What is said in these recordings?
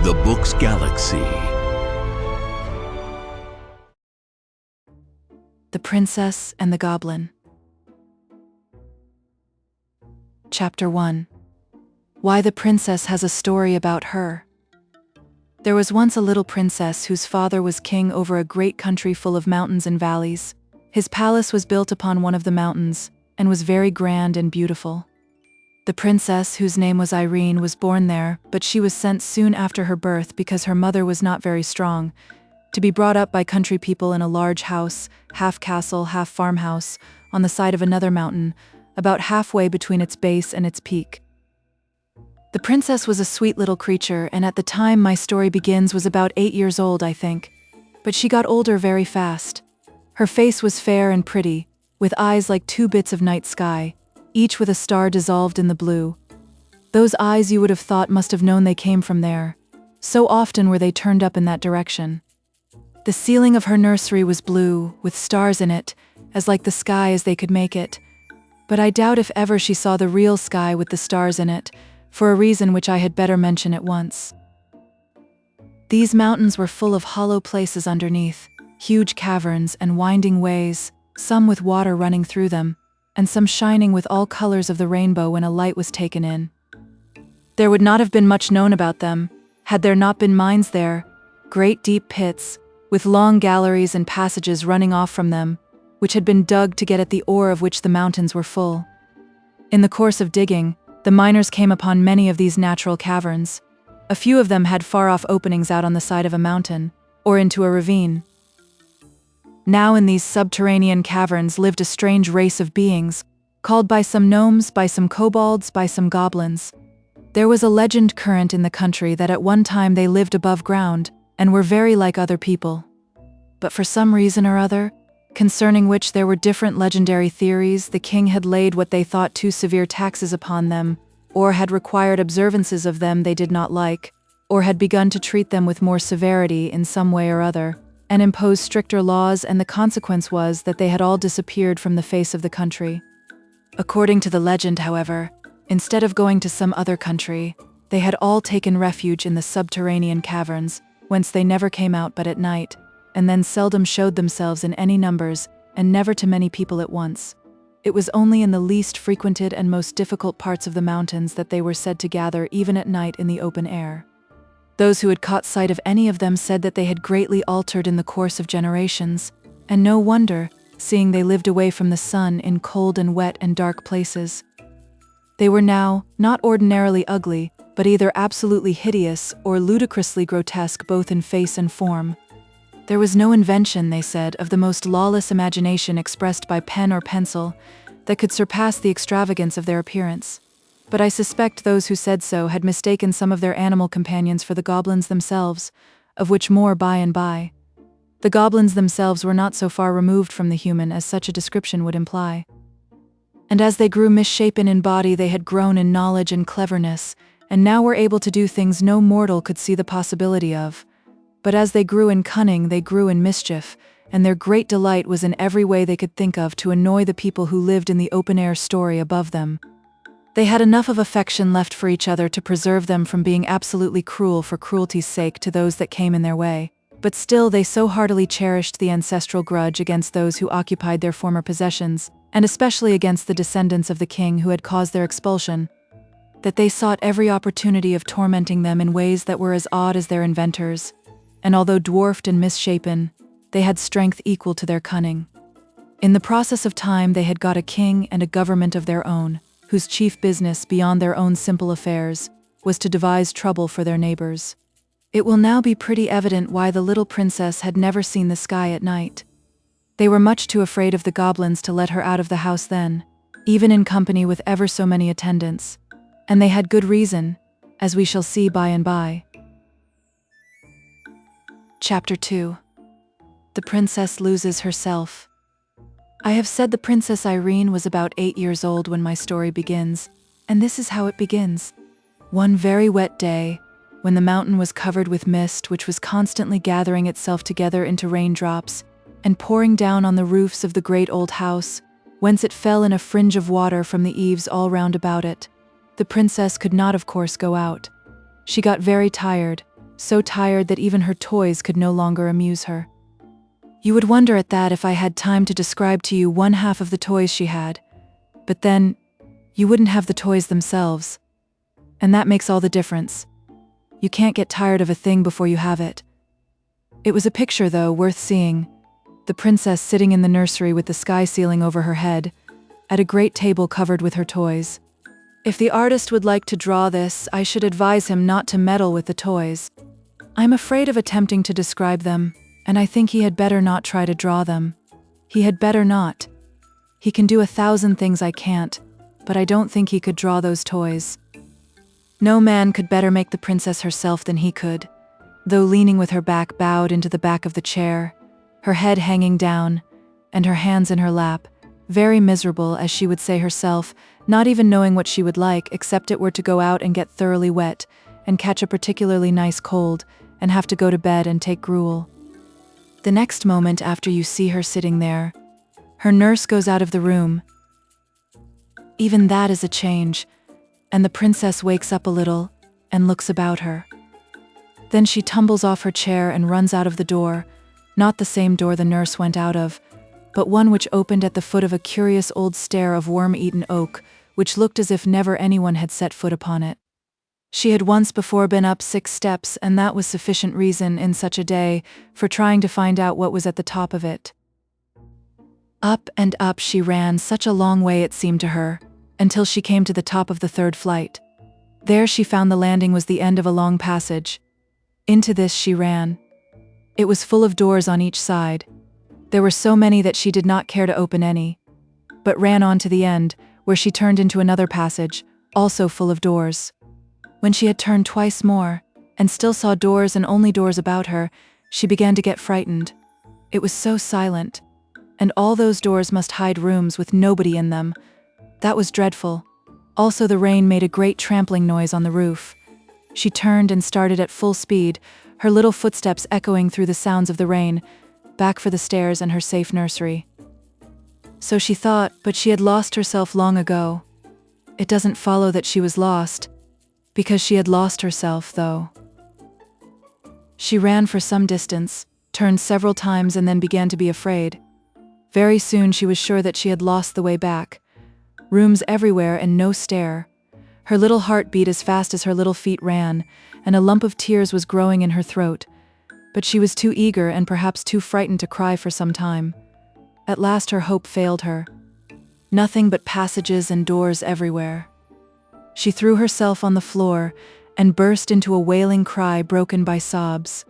The Books Galaxy. The Princess and the Goblin. Chapter 1. Why the Princess has a story about her. There was once a little princess whose father was king over a great country full of mountains and valleys. His palace was built upon one of the mountains, and was very grand and beautiful. The princess, whose name was Irene, was born there, but she was sent soon after her birth because her mother was not very strong, to be brought up by country people in a large house, half castle, half farmhouse, on the side of another mountain, about halfway between its base and its peak. The princess was a sweet little creature, and at the time my story begins was about 8 years old, I think. But she got older very fast. Her face was fair and pretty, with eyes like 2 bits of night sky, each with a star dissolved in the blue. Those eyes you would have thought must have known they came from there. So often were they turned up in that direction. The ceiling of her nursery was blue, with stars in it, as like the sky as they could make it. But I doubt if ever she saw the real sky with the stars in it, for a reason which I had better mention at once. These mountains were full of hollow places underneath, huge caverns and winding ways, some with water running through them, and some shining with all colors of the rainbow when a light was taken in. There would not have been much known about them, had there not been mines there, great deep pits, with long galleries and passages running off from them, which had been dug to get at the ore of which the mountains were full. In the course of digging, the miners came upon many of these natural caverns. A few of them had far-off openings out on the side of a mountain, or into a ravine. Now in these subterranean caverns lived a strange race of beings, called by some gnomes, by some kobolds, by some goblins. There was a legend current in the country that at one time they lived above ground, and were very like other people. But for some reason or other, concerning which there were different legendary theories, the king had laid what they thought too severe taxes upon them, or had required observances of them they did not like, or had begun to treat them with more severity in some way or other, and imposed stricter laws, and the consequence was that they had all disappeared from the face of the country. According to the legend, however, instead of going to some other country, they had all taken refuge in the subterranean caverns, whence they never came out but at night, and then seldom showed themselves in any numbers, and never to many people at once. It was only in the least frequented and most difficult parts of the mountains that they were said to gather even at night in the open air. Those who had caught sight of any of them said that they had greatly altered in the course of generations, and no wonder, seeing they lived away from the sun in cold and wet and dark places. They were now, not ordinarily ugly, but either absolutely hideous or ludicrously grotesque both in face and form. There was no invention, they said, of the most lawless imagination expressed by pen or pencil that could surpass the extravagance of their appearance. But I suspect those who said so had mistaken some of their animal companions for the goblins themselves, of which more by and by. The goblins themselves were not so far removed from the human as such a description would imply. And as they grew misshapen in body, they had grown in knowledge and cleverness, and now were able to do things no mortal could see the possibility of. But as they grew in cunning, they grew in mischief, and their great delight was in every way they could think of to annoy the people who lived in the open-air story above them. They had enough of affection left for each other to preserve them from being absolutely cruel for cruelty's sake to those that came in their way, but still they so heartily cherished the ancestral grudge against those who occupied their former possessions, and especially against the descendants of the king who had caused their expulsion, that they sought every opportunity of tormenting them in ways that were as odd as their inventors, and although dwarfed and misshapen, they had strength equal to their cunning. In the process of time they had got a king and a government of their own, whose chief business, beyond their own simple affairs, was to devise trouble for their neighbors. It will now be pretty evident why the little princess had never seen the sky at night. They were much too afraid of the goblins to let her out of the house then, even in company with ever so many attendants. And they had good reason, as we shall see by and by. Chapter 2. The Princess Loses Herself. I have said the Princess Irene was about 8 years old when my story begins, and this is how it begins. One very wet day, when the mountain was covered with mist which was constantly gathering itself together into raindrops, and pouring down on the roofs of the great old house, whence it fell in a fringe of water from the eaves all round about it, the princess could not of course go out. She got very tired, so tired that even her toys could no longer amuse her. You would wonder at that if I had time to describe to you one half of the toys she had, but then you wouldn't have the toys themselves. And that makes all the difference. You can't get tired of a thing before you have it. It was a picture, though, worth seeing. The princess sitting in the nursery with the sky ceiling over her head, at a great table covered with her toys. If the artist would like to draw this, I should advise him not to meddle with the toys. I'm afraid of attempting to describe them, and I think he had better not try to draw them. He had better not. He can do 1,000 things I can't, but I don't think he could draw those toys. No man could better make the princess herself than he could, though leaning with her back bowed into the back of the chair, her head hanging down, and her hands in her lap, very miserable, as she would say herself, not even knowing what she would like, except it were to go out and get thoroughly wet, and catch a particularly nice cold, and have to go to bed and take gruel. The next moment after you see her sitting there, her nurse goes out of the room. Even that is a change, and the princess wakes up a little, and looks about her. Then she tumbles off her chair and runs out of the door, not the same door the nurse went out of, but one which opened at the foot of a curious old stair of worm-eaten oak, which looked as if never anyone had set foot upon it. She had once before been up 6 steps, and that was sufficient reason, in such a day, for trying to find out what was at the top of it. Up and up she ran, such a long way it seemed to her, until she came to the top of the 3rd flight. There she found the landing was the end of a long passage. Into this she ran. It was full of doors on each side. There were so many that she did not care to open any, but ran on to the end, where she turned into another passage, also full of doors. When she had turned twice more, and still saw doors and only doors about her, she began to get frightened. It was so silent, and all those doors must hide rooms with nobody in them. That was dreadful. Also the rain made a great trampling noise on the roof. She turned and started at full speed, her little footsteps echoing through the sounds of the rain, back for the stairs and her safe nursery. So she thought, but she had lost herself long ago. It doesn't follow that she was lost, because she had lost herself, though. She ran for some distance, turned several times, and then began to be afraid. Very soon she was sure that she had lost the way back. Rooms everywhere and no stair. Her little heart beat as fast as her little feet ran, and a lump of tears was growing in her throat. But she was too eager and perhaps too frightened to cry for some time. At last her hope failed her. Nothing but passages and doors everywhere. She threw herself on the floor and burst into a wailing cry broken by sobs.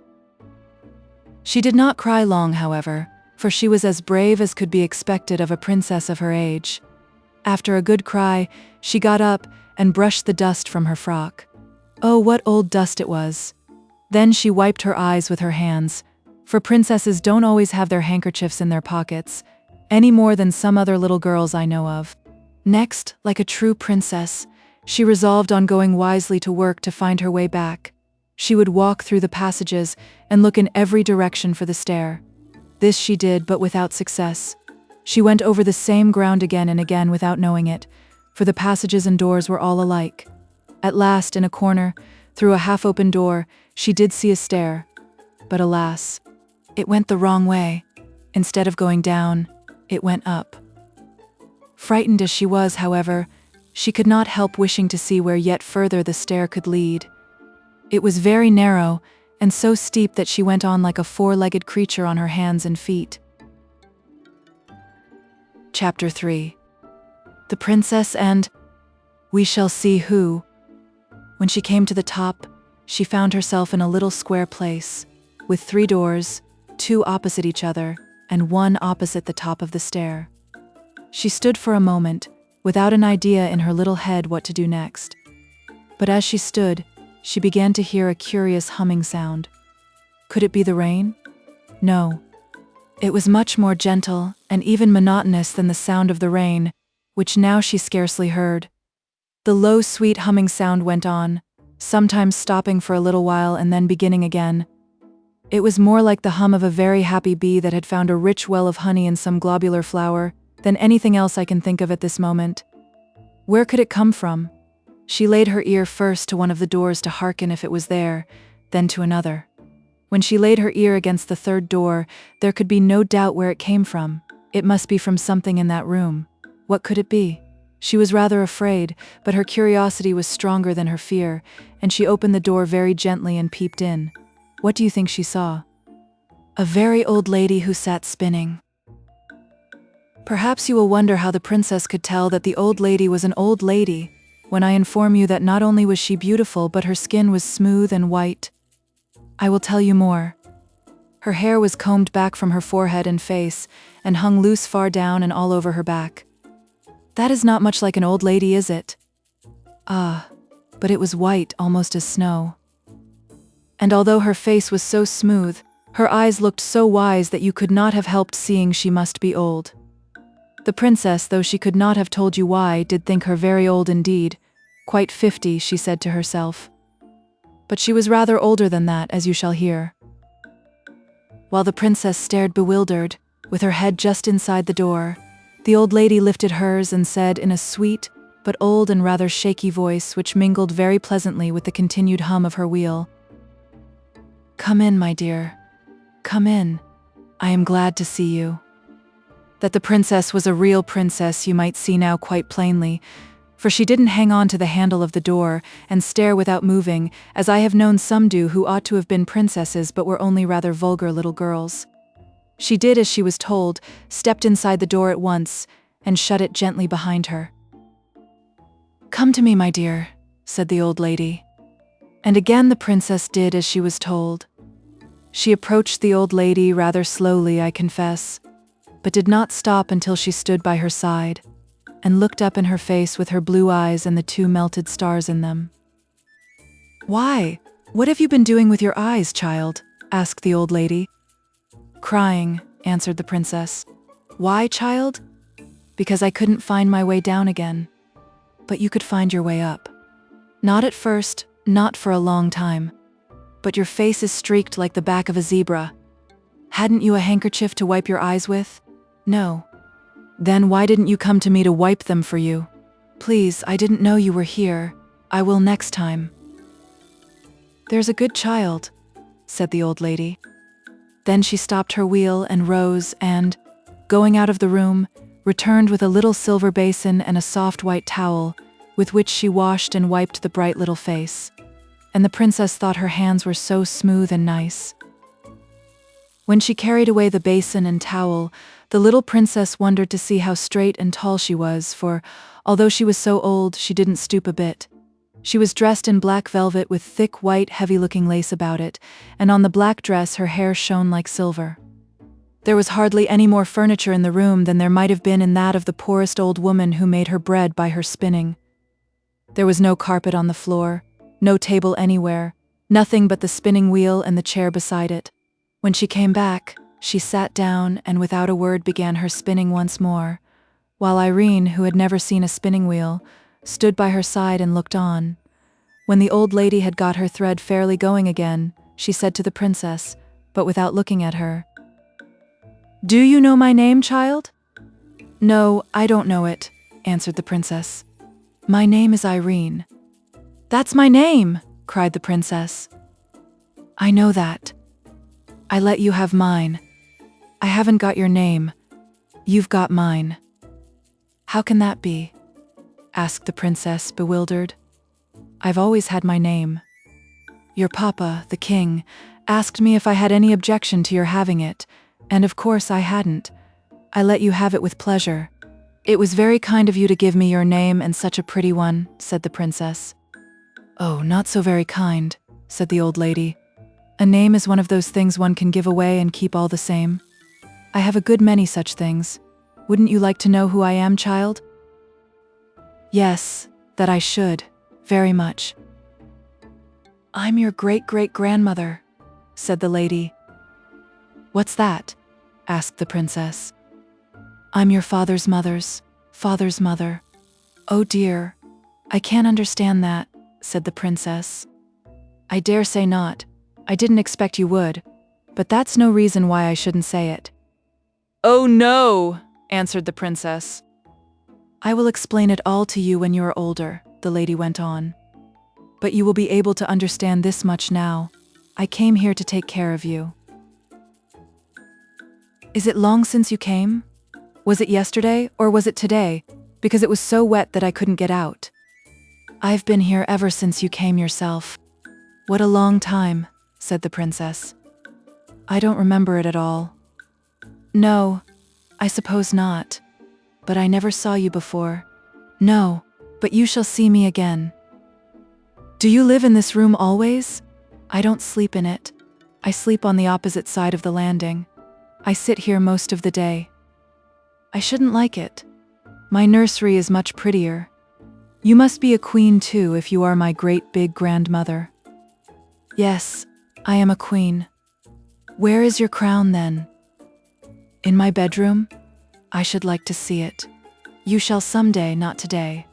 She did not cry long, however, for she was as brave as could be expected of a princess of her age. After a good cry, she got up and brushed the dust from her frock. Oh, what old dust it was! Then she wiped her eyes with her hands, for princesses don't always have their handkerchiefs in their pockets, any more than some other little girls I know of. Next, like a true princess, she resolved on going wisely to work to find her way back. She would walk through the passages and look in every direction for the stair. This she did, but without success. She went over the same ground again and again without knowing it, for the passages and doors were all alike. At last, in a corner, through a half-open door, she did see a stair. But alas, it went the wrong way. Instead of going down, it went up. Frightened as she was, however, she could not help wishing to see where yet further the stair could lead. It was very narrow, and so steep that she went on like a 4-legged creature on her hands and feet. Chapter 3. The Princess and We Shall See Who. When she came to the top, she found herself in a little square place, with 3 doors, 2 opposite each other, and 1 opposite the top of the stair. She stood for a moment, without an idea in her little head what to do next. But as she stood, she began to hear a curious humming sound. Could it be the rain? No. It was much more gentle and even monotonous than the sound of the rain, which now she scarcely heard. The low, sweet humming sound went on, sometimes stopping for a little while and then beginning again. It was more like the hum of a very happy bee that had found a rich well of honey in some globular flower than anything else I can think of at this moment. Where could it come from? She laid her ear first to one of the doors to hearken if it was there, then to another. When she laid her ear against the third door, there could be no doubt where it came from. It must be from something in that room. What could it be? She was rather afraid, but her curiosity was stronger than her fear, and she opened the door very gently and peeped in. What do you think she saw? A very old lady who sat spinning. Perhaps you will wonder how the princess could tell that the old lady was an old lady, when I inform you that not only was she beautiful but her skin was smooth and white. I will tell you more. Her hair was combed back from her forehead and face, and hung loose far down and all over her back. That is not much like an old lady, is it? Ah, but it was white, almost as snow. And although her face was so smooth, her eyes looked so wise that you could not have helped seeing she must be old. The princess, though she could not have told you why, did think her very old indeed. Quite 50, she said to herself. But she was rather older than that, as you shall hear. While the princess stared bewildered, with her head just inside the door, the old lady lifted hers and said in a sweet, but old and rather shaky voice which mingled very pleasantly with the continued hum of her wheel. "Come in, my dear. Come in. I am glad to see you." That the princess was a real princess you might see now quite plainly, for she didn't hang on to the handle of the door and stare without moving, as I have known some do who ought to have been princesses but were only rather vulgar little girls. She did as she was told, stepped inside the door at once, and shut it gently behind her. "Come to me, my dear," said the old lady. And again the princess did as she was told. She approached the old lady rather slowly, I confess, but did not stop until she stood by her side, and looked up in her face with her blue eyes and the 2 melted stars in them. "Why, what have you been doing with your eyes, child?" asked the old lady. "Crying," answered the princess. "Why, child?" "Because I couldn't find my way down again." "But you could find your way up." "Not at first, not for a long time. But your face is streaked like the back of a zebra. Hadn't you a handkerchief to wipe your eyes with?" "No." "Then why didn't you come to me to wipe them for you?" "Please, I didn't know you were here. I will next time." "There's a good child," said the old lady. Then she stopped her wheel and rose and, going out of the room, returned with a little silver basin and a soft white towel, with which she washed and wiped the bright little face. And the princess thought her hands were so smooth and nice. When she carried away the basin and towel, the little princess wondered to see how straight and tall she was, for, although she was so old, she didn't stoop a bit. She was dressed in black velvet with thick, white, heavy-looking lace about it, and on the black dress her hair shone like silver. There was hardly any more furniture in the room than there might have been in that of the poorest old woman who made her bread by her spinning. There was no carpet on the floor, no table anywhere, nothing but the spinning wheel and the chair beside it. When she came back, she sat down and without a word began her spinning once more, while Irene, who had never seen a spinning wheel, stood by her side and looked on. When the old lady had got her thread fairly going again, she said to the princess, but without looking at her, "Do you know my name, child?" "No, I don't know it," answered the princess. "My name is Irene." "That's my name!" cried the princess. "I know that. I let you have mine. I haven't got your name. You've got mine." "How can that be?" asked the princess, bewildered. "I've always had my name. Your papa, the king, asked me if I had any objection to your having it, and of course I hadn't. I let you have it with pleasure. It was very kind of you to give me your name, and such a pretty one," said the princess. "Oh, not so very kind," said the old lady. "A name is one of those things one can give away and keep all the same. I have a good many such things. Wouldn't you like to know who I am, child?" "Yes, that I should, very much." "I'm your great-great-grandmother," said the lady. "What's that?" asked the princess. "I'm your father's father's mother." "Oh dear, I can't understand that," said the princess. "I dare say not. I didn't expect you would, but that's no reason why I shouldn't say it." "Oh no," answered the princess. "I will explain it all to you when you are older," the lady went on. "But you will be able to understand this much now. I came here to take care of you." "Is it long since you came? Was it yesterday or was it today? Because it was so wet that I couldn't get out." "I've been here ever since you came yourself." "What a long time," said the princess. "I don't remember it at all." "No, I suppose not. But I never saw you before." "No, but you shall see me again." "Do you live in this room always?" "I don't sleep in it. I sleep on the opposite side of the landing. I sit here most of the day." "I shouldn't like it. My nursery is much prettier. You must be a queen too if you are my great big grandmother." "Yes, I am a queen." "Where is your crown then?" "In my bedroom." "I should like to see it." "You shall someday, not today."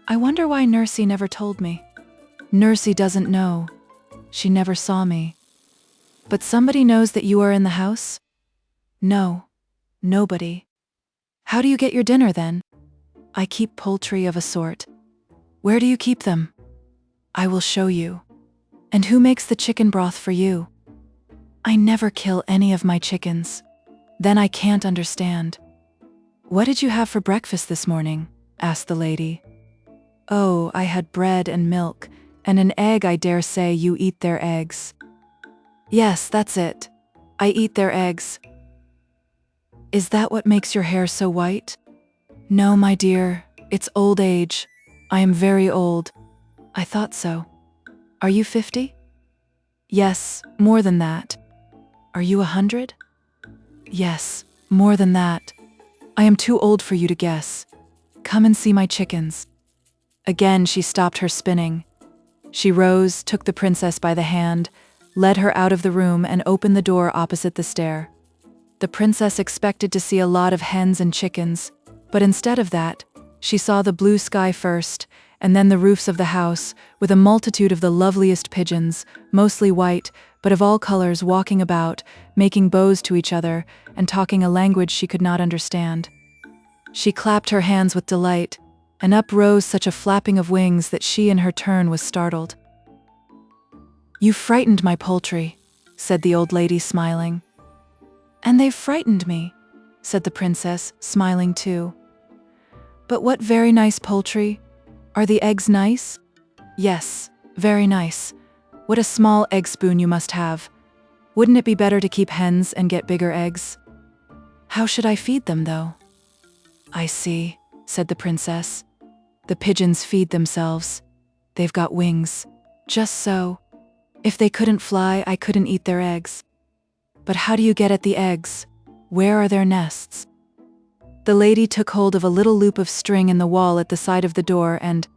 "I wonder why Nursey never told me." "Nursey doesn't know. She never saw me." "But somebody knows that you are in the house?" "No, nobody." "How do you get your dinner then?" "I keep poultry of a sort." "Where do you keep them?" "I will show you." "And who makes the chicken broth for you?" "I never kill any of my chickens." "Then I can't understand." "What did you have for breakfast this morning?" asked the lady. "Oh, I had bread and milk, and an egg. I dare say you eat their eggs." "Yes, that's it. I eat their eggs." "Is that what makes your hair so white?" "No, my dear, it's old age. I am very old." "I thought so." "Are you 50? "Yes, more than that." "Are you 100? "Yes, more than that." "I am too old for you to guess. Come and see my chickens." Again she stopped her spinning. She rose, took the princess by the hand, led her out of the room and opened the door opposite the stair. The princess expected to see a lot of hens and chickens, but instead of that, she saw the blue sky first, and then the roofs of the house, with a multitude of the loveliest pigeons, mostly white, but of all colors, walking about, making bows to each other, and talking a language she could not understand. She clapped her hands with delight, and up rose such a flapping of wings that she in her turn was startled. "You frightened my poultry," said the old lady, smiling. "And they've frightened me," said the princess, smiling too. "But what very nice poultry. Are the eggs nice?" "Yes, very nice. What a small egg spoon you must have. Wouldn't it be better to keep hens and get bigger eggs?" "How should I feed them, though?" "I see," said the princess. "The pigeons feed themselves. They've got wings. Just so. If they couldn't fly, I couldn't eat their eggs." "But how do you get at the eggs? Where are their nests?" The lady took hold of a little loop of string in the wall at the side of the door and,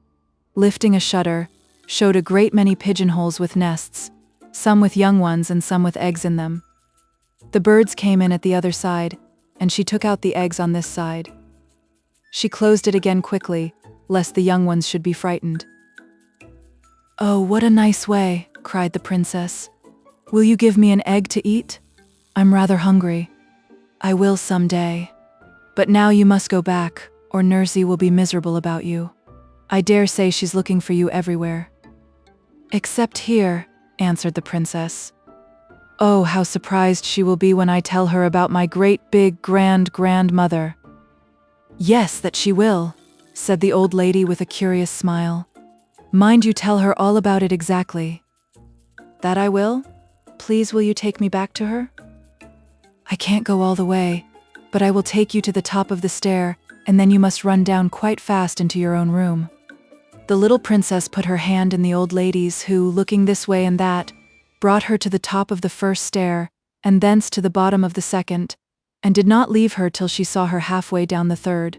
lifting a shutter, showed a great many pigeonholes with nests, some with young ones and some with eggs in them. The birds came in at the other side, and she took out the eggs on this side. She closed it again quickly, lest the young ones should be frightened. "Oh, what a nice way," cried the princess. "Will you give me an egg to eat? I'm rather hungry." "I will some day. But now you must go back, or Nursey will be miserable about you. I dare say she's looking for you everywhere." "Except here," answered the princess. "Oh, how surprised she will be when I tell her about my great big grandmother." "Yes, that she will," said the old lady with a curious smile. "Mind you tell her all about it exactly." "That I will. Please, will you take me back to her?" "I can't go all the way, but I will take you to the top of the stair, and then you must run down quite fast into your own room." The little princess put her hand in the old lady's, who, looking this way and that, brought her to the top of the first stair, and thence to the bottom of the second, and did not leave her till she saw her halfway down the third.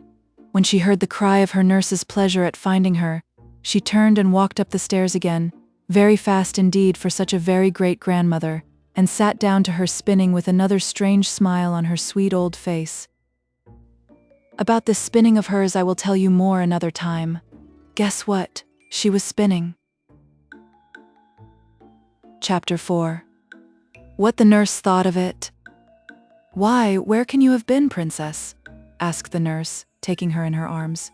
When she heard the cry of her nurse's pleasure at finding her, she turned and walked up the stairs again, very fast indeed for such a very great grandmother, and sat down to her spinning with another strange smile on her sweet old face. About this spinning of hers I will tell you more another time. Guess what? She was spinning. Chapter 4. What the nurse thought of it. "Why, where can you have been, princess?" asked the nurse, taking her in her arms.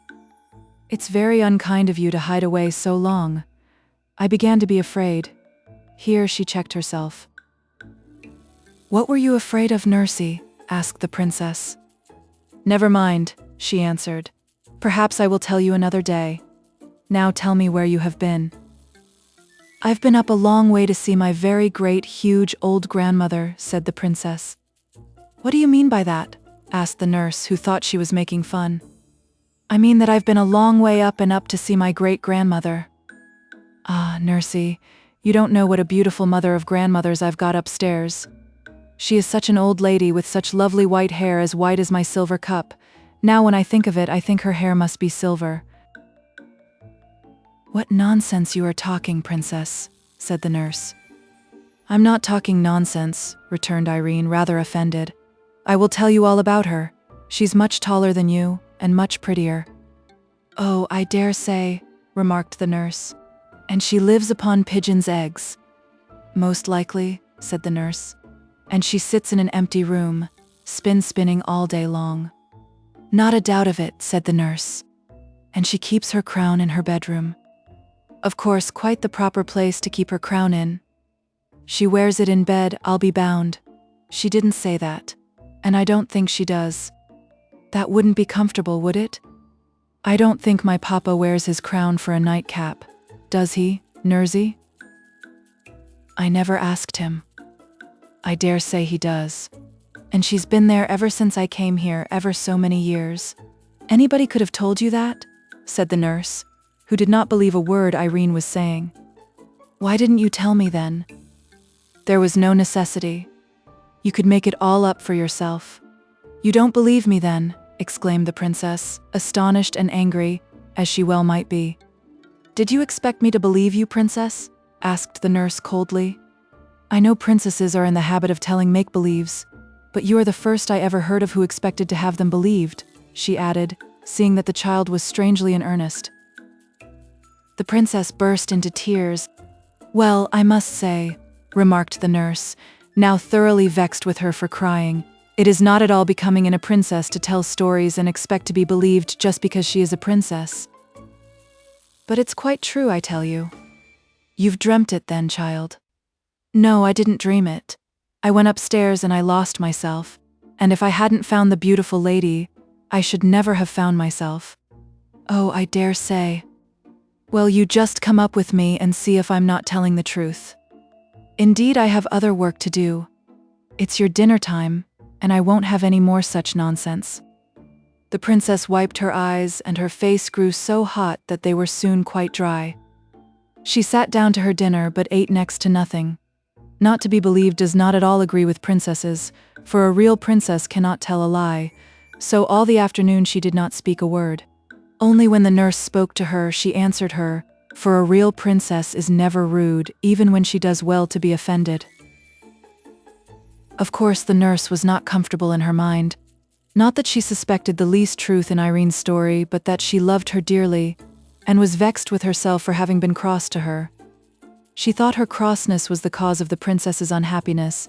"It's very unkind of you to hide away so long. I began to be afraid." Here she checked herself. "What were you afraid of, Nursey?" asked the princess. "Never mind," she answered. "Perhaps I will tell you another day. Now tell me where you have been." "I've been up a long way to see my very great, huge, old grandmother," said the princess. "What do you mean by that?" asked the nurse, who thought she was making fun. "I mean that I've been a long way up and up to see my great-grandmother." "Ah, Nursey, you don't know what a beautiful mother of grandmothers I've got upstairs. She is such an old lady with such lovely white hair, as white as my silver cup. Now when I think of it, I think her hair must be silver." "What nonsense you are talking, princess," said the nurse. "I'm not talking nonsense," returned Irene, rather offended. "I will tell you all about her. She's much taller than you, and much prettier." "Oh, I dare say," remarked the nurse. "And she lives upon pigeons' eggs." "Most likely," said the nurse. "And she sits in an empty room, spinning all day long." "Not a doubt of it," said the nurse. "And she keeps her crown in her bedroom." "Of course, quite the proper place to keep her crown in." "She wears it in bed, I'll be bound." "She didn't say that. And I don't think she does." "That wouldn't be comfortable, would it?" "I don't think my papa wears his crown for a nightcap. Does he, Nursey?" "I never asked him." "I dare say he does. And she's been there ever since I came here, ever so many years." "Anybody could have told you that?" said the nurse, who did not believe a word Irene was saying. "Why didn't you tell me then?" "There was no necessity. You could make it all up for yourself." "You don't believe me then?" exclaimed the princess, astonished and angry, as she well might be. "Did you expect me to believe you, princess?" asked the nurse coldly. "I know princesses are in the habit of telling make-believes, but you are the first I ever heard of who expected to have them believed," she added, seeing that the child was strangely in earnest. The princess burst into tears. "Well, I must say," remarked the nurse, now thoroughly vexed with her for crying, "it is not at all becoming in a princess to tell stories and expect to be believed just because she is a princess." "But it's quite true, I tell you." "You've dreamt it then, child." "No, I didn't dream it. I went upstairs and I lost myself, and if I hadn't found the beautiful lady, I should never have found myself." "Oh, I dare say." "Well, you just come up with me and see if I'm not telling the truth." "Indeed, I have other work to do. It's your dinner time, and I won't have any more such nonsense." The princess wiped her eyes, and her face grew so hot that they were soon quite dry. She sat down to her dinner but ate next to nothing. Not to be believed does not at all agree with princesses, for a real princess cannot tell a lie, so all the afternoon she did not speak a word. Only when the nurse spoke to her, she answered her, for a real princess is never rude, even when she does well to be offended. Of course, the nurse was not comfortable in her mind. Not that she suspected the least truth in Irene's story, but that she loved her dearly, and was vexed with herself for having been cross to her. She thought her crossness was the cause of the princess's unhappiness,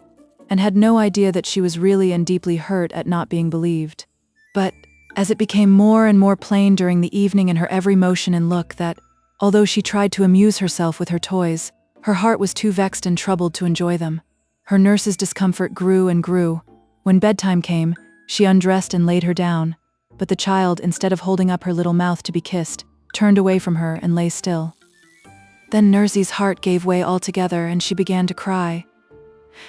and had no idea that she was really and deeply hurt at not being believed. But, as it became more and more plain during the evening in her every motion and look that, although she tried to amuse herself with her toys, her heart was too vexed and troubled to enjoy them. Her nurse's discomfort grew and grew. When bedtime came, she undressed and laid her down, but the child, instead of holding up her little mouth to be kissed, turned away from her and lay still. Then Nursey's heart gave way altogether and she began to cry.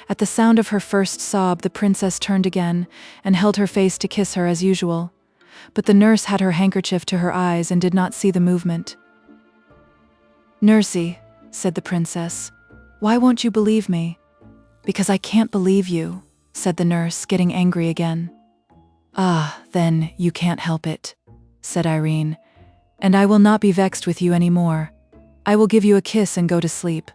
At the sound of her first sob, the princess turned again and held her face to kiss her as usual, but the nurse had her handkerchief to her eyes and did not see the movement. "Nursey," said the princess, "why won't you believe me?" "Because I can't believe you," said the nurse, getting angry again. "Ah, then, you can't help it," said Irene, "and I will not be vexed with you any more. I will give you a kiss and go to sleep."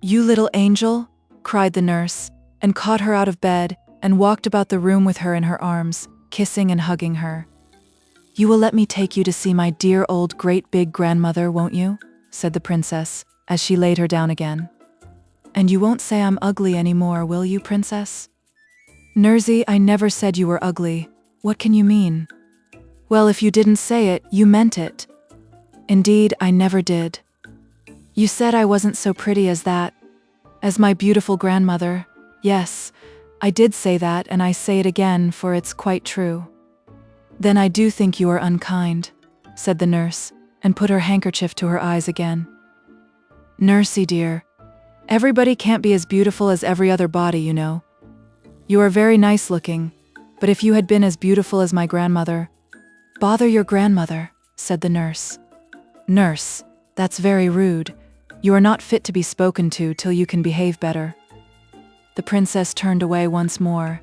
"You little angel," cried the nurse, and caught her out of bed, and walked about the room with her in her arms, kissing and hugging her. "You will let me take you to see my dear old great big grandmother, won't you?" said the princess, as she laid her down again. "And you won't say I'm ugly any more, will you, princess?" "Nursey, I never said you were ugly. What can you mean?" "Well, if you didn't say it, you meant it." "Indeed, I never did." "You said I wasn't so pretty as that, As my beautiful grandmother, yes, I did say that, and I say it again, for it's quite true. Then I do think you are unkind, said the nurse, and put her handkerchief to her eyes again. Nursey dear, everybody can't be as beautiful as every other body, you know. You are very nice looking, but if you had been as beautiful as my grandmother— Bother your grandmother, said the nurse. Nurse, that's very rude. You are not fit to be spoken to till you can behave better. The princess turned away once more,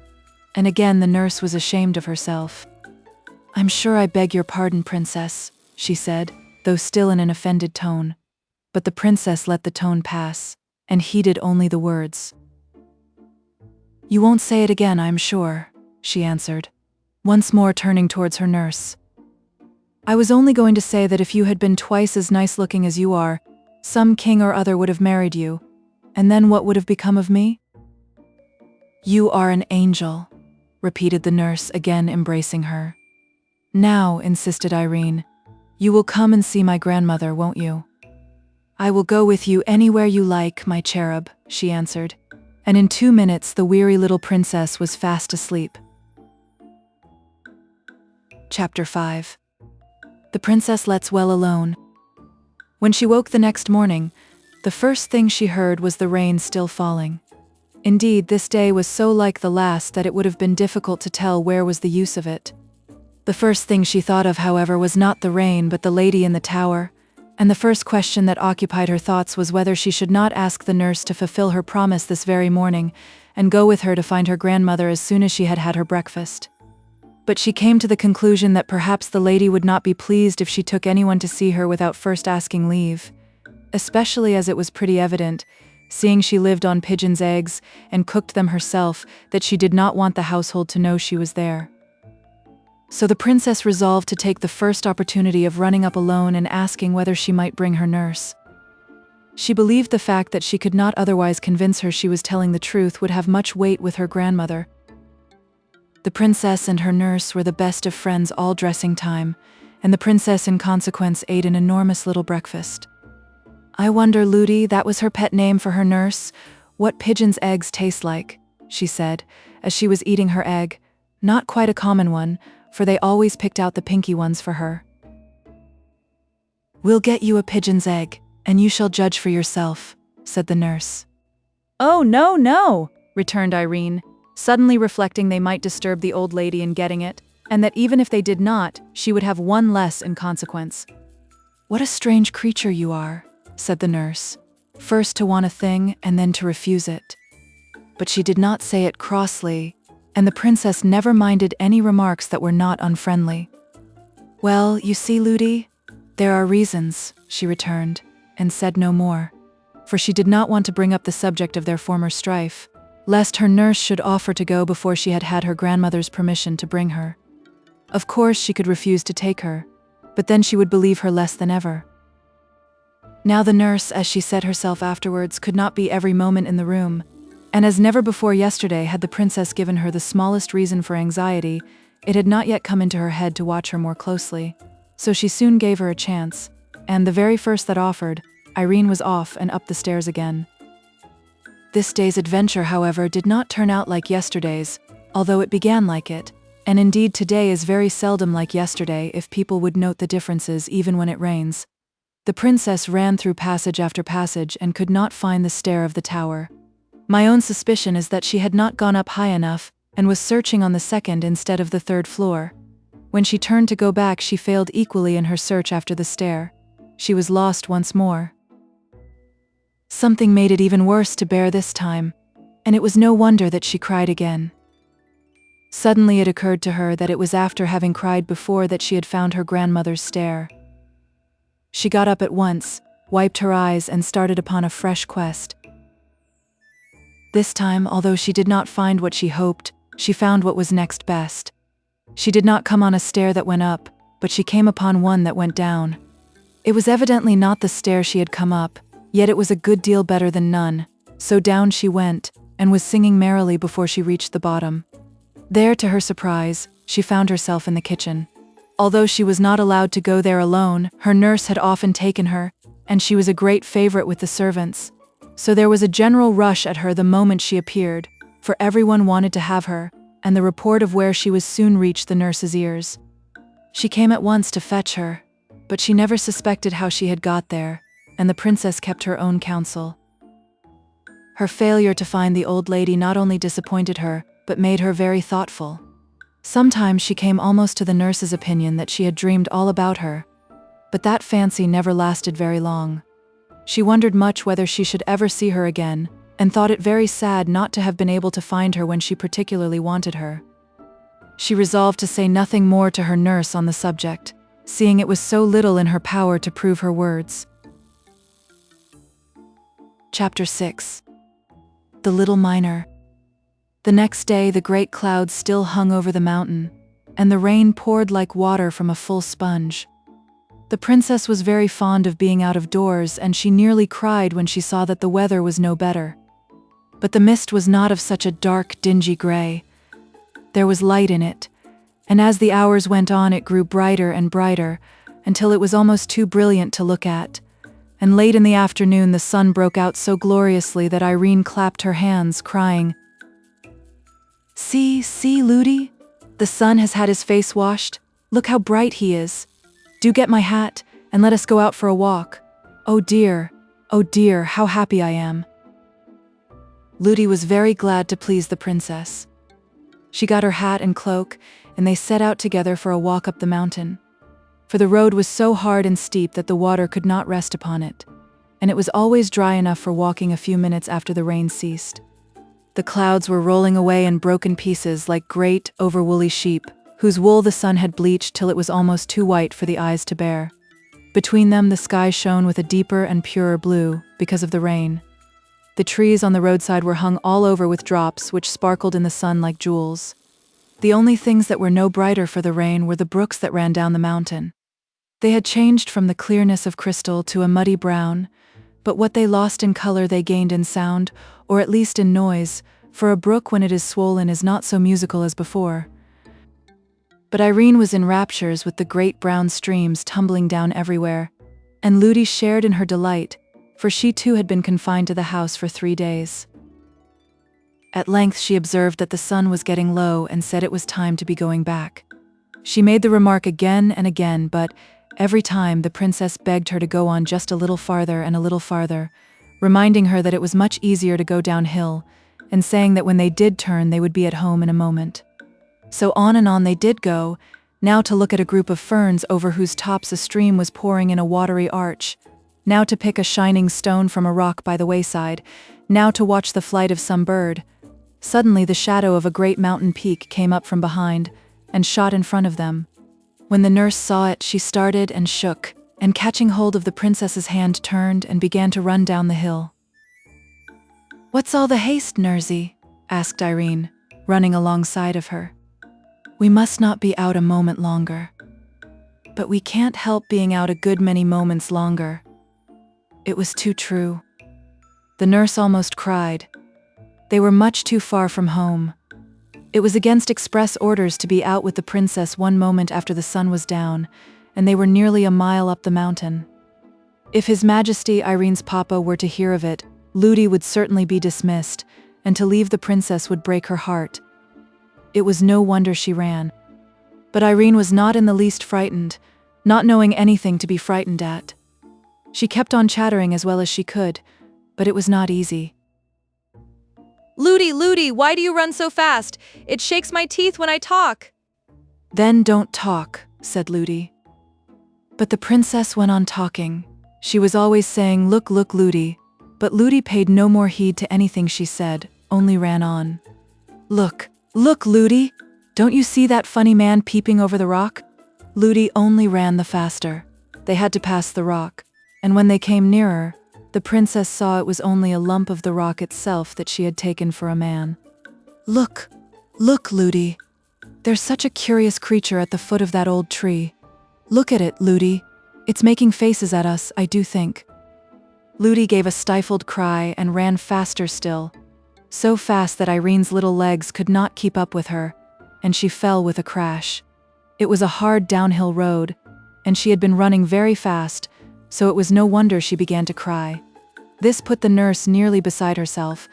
and again the nurse was ashamed of herself. I'm sure I beg your pardon, princess, she said, though still in an offended tone. But the princess let the tone pass, and heeded only the words. You won't say it again, I am sure, she answered, once more turning towards her nurse. I was only going to say that if you had been twice as nice-looking as you are, some king or other would have married you, and then what would have become of me? You are an angel, repeated the nurse, again embracing her. Now, insisted Irene, you will come and see my grandmother, won't you? I will go with you anywhere you like, my cherub, she answered, and in 2 minutes the weary little princess was fast asleep. Chapter 5. The princess lets well alone. When she woke the next morning, the first thing she heard was the rain still falling. Indeed, this day was so like the last that it would have been difficult to tell where was the use of it. The first thing she thought of, however, was not the rain but the lady in the tower, and the first question that occupied her thoughts was whether she should not ask the nurse to fulfill her promise this very morning, and go with her to find her grandmother as soon as she had had her breakfast. But she came to the conclusion that perhaps the lady would not be pleased if she took anyone to see her without first asking leave, especially as it was pretty evident, seeing she lived on pigeons' eggs and cooked them herself, that she did not want the household to know she was there. So the princess resolved to take the first opportunity of running up alone and asking whether she might bring her nurse. She believed the fact that she could not otherwise convince her she was telling the truth would have much weight with her grandmother. The princess and her nurse were the best of friends all dressing time, and the princess in consequence ate an enormous little breakfast. I wonder, Ludi, that was her pet name for her nurse, what pigeons' eggs taste like, she said, as she was eating her egg, not quite a common one, for they always picked out the pinky ones for her. We'll get you a pigeon's egg, and you shall judge for yourself, said the nurse. Oh, no, no, returned Irene, suddenly reflecting they might disturb the old lady in getting it, and that even if they did not, she would have one less in consequence. What a strange creature you are, said the nurse, first to want a thing and then to refuse it. But she did not say it crossly, and the princess never minded any remarks that were not unfriendly. Well, you see, Ludi, there are reasons, she returned, and said no more, for she did not want to bring up the subject of their former strife, lest her nurse should offer to go before she had had her grandmother's permission to bring her. Of course she could refuse to take her, but then she would believe her less than ever. Now the nurse, as she said herself afterwards, could not be every moment in the room, and as never before yesterday had the princess given her the smallest reason for anxiety, it had not yet come into her head to watch her more closely. So she soon gave her a chance, and the very first that offered, Irene was off and up the stairs again. This day's adventure, however, did not turn out like yesterday's, although it began like it, and indeed today is very seldom like yesterday if people would note the differences even when it rains. The princess ran through passage after passage and could not find the stair of the tower. My own suspicion is that she had not gone up high enough, and was searching on the second instead of the third floor. When she turned to go back, she failed equally in her search after the stair. She was lost once more. Something made it even worse to bear this time, and it was no wonder that she cried again. Suddenly it occurred to her that it was after having cried before that she had found her grandmother's stair. She got up at once, wiped her eyes, and started upon a fresh quest. This time, although she did not find what she hoped, she found what was next best. She did not come on a stair that went up, but she came upon one that went down. It was evidently not the stair she had come up, yet it was a good deal better than none, so down she went, and was singing merrily before she reached the bottom. There, to her surprise, she found herself in the kitchen. Although she was not allowed to go there alone, her nurse had often taken her, and she was a great favorite with the servants. So there was a general rush at her the moment she appeared, for everyone wanted to have her, and the report of where she was soon reached the nurse's ears. She came at once to fetch her, but she never suspected how she had got there, and the princess kept her own counsel. Her failure to find the old lady not only disappointed her, but made her very thoughtful. Sometimes she came almost to the nurse's opinion that she had dreamed all about her, but that fancy never lasted very long. She wondered much whether she should ever see her again, and thought it very sad not to have been able to find her when she particularly wanted her. She resolved to say nothing more to her nurse on the subject, seeing it was so little in her power to prove her words. Chapter 6. The Little Miner. The next day the great clouds still hung over the mountain, and the rain poured like water from a full sponge. The princess was very fond of being out of doors, and she nearly cried when she saw that the weather was no better. But the mist was not of such a dark, dingy gray. There was light in it, and as the hours went on it grew brighter and brighter, until it was almost too brilliant to look at. And late in the afternoon the sun broke out so gloriously that Irene clapped her hands, crying, "See, see, Ludi! The sun has had his face washed. Look how bright he is. Do get my hat, and let us go out for a walk. Oh dear, how happy I am." Ludi was very glad to please the princess. She got her hat and cloak, and they set out together for a walk up the mountain. For the road was so hard and steep that the water could not rest upon it, and it was always dry enough for walking a few minutes after the rain ceased. The clouds were rolling away in broken pieces like great, over-woolly sheep, whose wool the sun had bleached till it was almost too white for the eyes to bear. Between them the sky shone with a deeper and purer blue, because of the rain. The trees on the roadside were hung all over with drops which sparkled in the sun like jewels. The only things that were no brighter for the rain were the brooks that ran down the mountain. They had changed from the clearness of crystal to a muddy brown, but what they lost in color they gained in sound, or at least in noise, for a brook when it is swollen is not so musical as before. But Irene was in raptures with the great brown streams tumbling down everywhere, and Ludi shared in her delight, for she too had been confined to the house for 3 days. At length she observed that the sun was getting low and said it was time to be going back. She made the remark again and again, but every time the princess begged her to go on just a little farther and a little farther, reminding her that it was much easier to go downhill, and saying that when they did turn they would be at home in a moment. So on and on they did go, now to look at a group of ferns over whose tops a stream was pouring in a watery arch, now to pick a shining stone from a rock by the wayside, now to watch the flight of some bird. Suddenly the shadow of a great mountain peak came up from behind, and shot in front of them. When the nurse saw it, she started and shook, and catching hold of the princess's hand turned and began to run down the hill. "What's all the haste, Nursey?" asked Irene, running alongside of her. "We must not be out a moment longer." "But we can't help being out a good many moments longer." It was too true. The nurse almost cried. They were much too far from home. It was against express orders to be out with the princess one moment after the sun was down, and they were nearly a mile up the mountain. If His Majesty Irene's papa were to hear of it, Ludi would certainly be dismissed, and to leave the princess would break her heart. It was no wonder she ran. But Irene was not in the least frightened, not knowing anything to be frightened at. She kept on chattering as well as she could, but it was not easy. "Ludi, Ludi, why do you run so fast? It shakes my teeth when I talk." "Then don't talk," said Ludi. But the princess went on talking. She was always saying, "Look, look, Ludi," but Ludi paid no more heed to anything she said, only ran on. "Look, look, Ludi! Don't you see that funny man peeping over the rock?" Ludi only ran the faster. They had to pass the rock, and when they came nearer, the princess saw it was only a lump of the rock itself that she had taken for a man. "Look, look, Ludi! There's such a curious creature at the foot of that old tree. Look at it, Ludi. It's making faces at us, I do think." Ludi gave a stifled cry and ran faster still, so fast that Irene's little legs could not keep up with her, and she fell with a crash. It was a hard downhill road, and she had been running very fast, so it was no wonder she began to cry. This put the nurse nearly beside herself,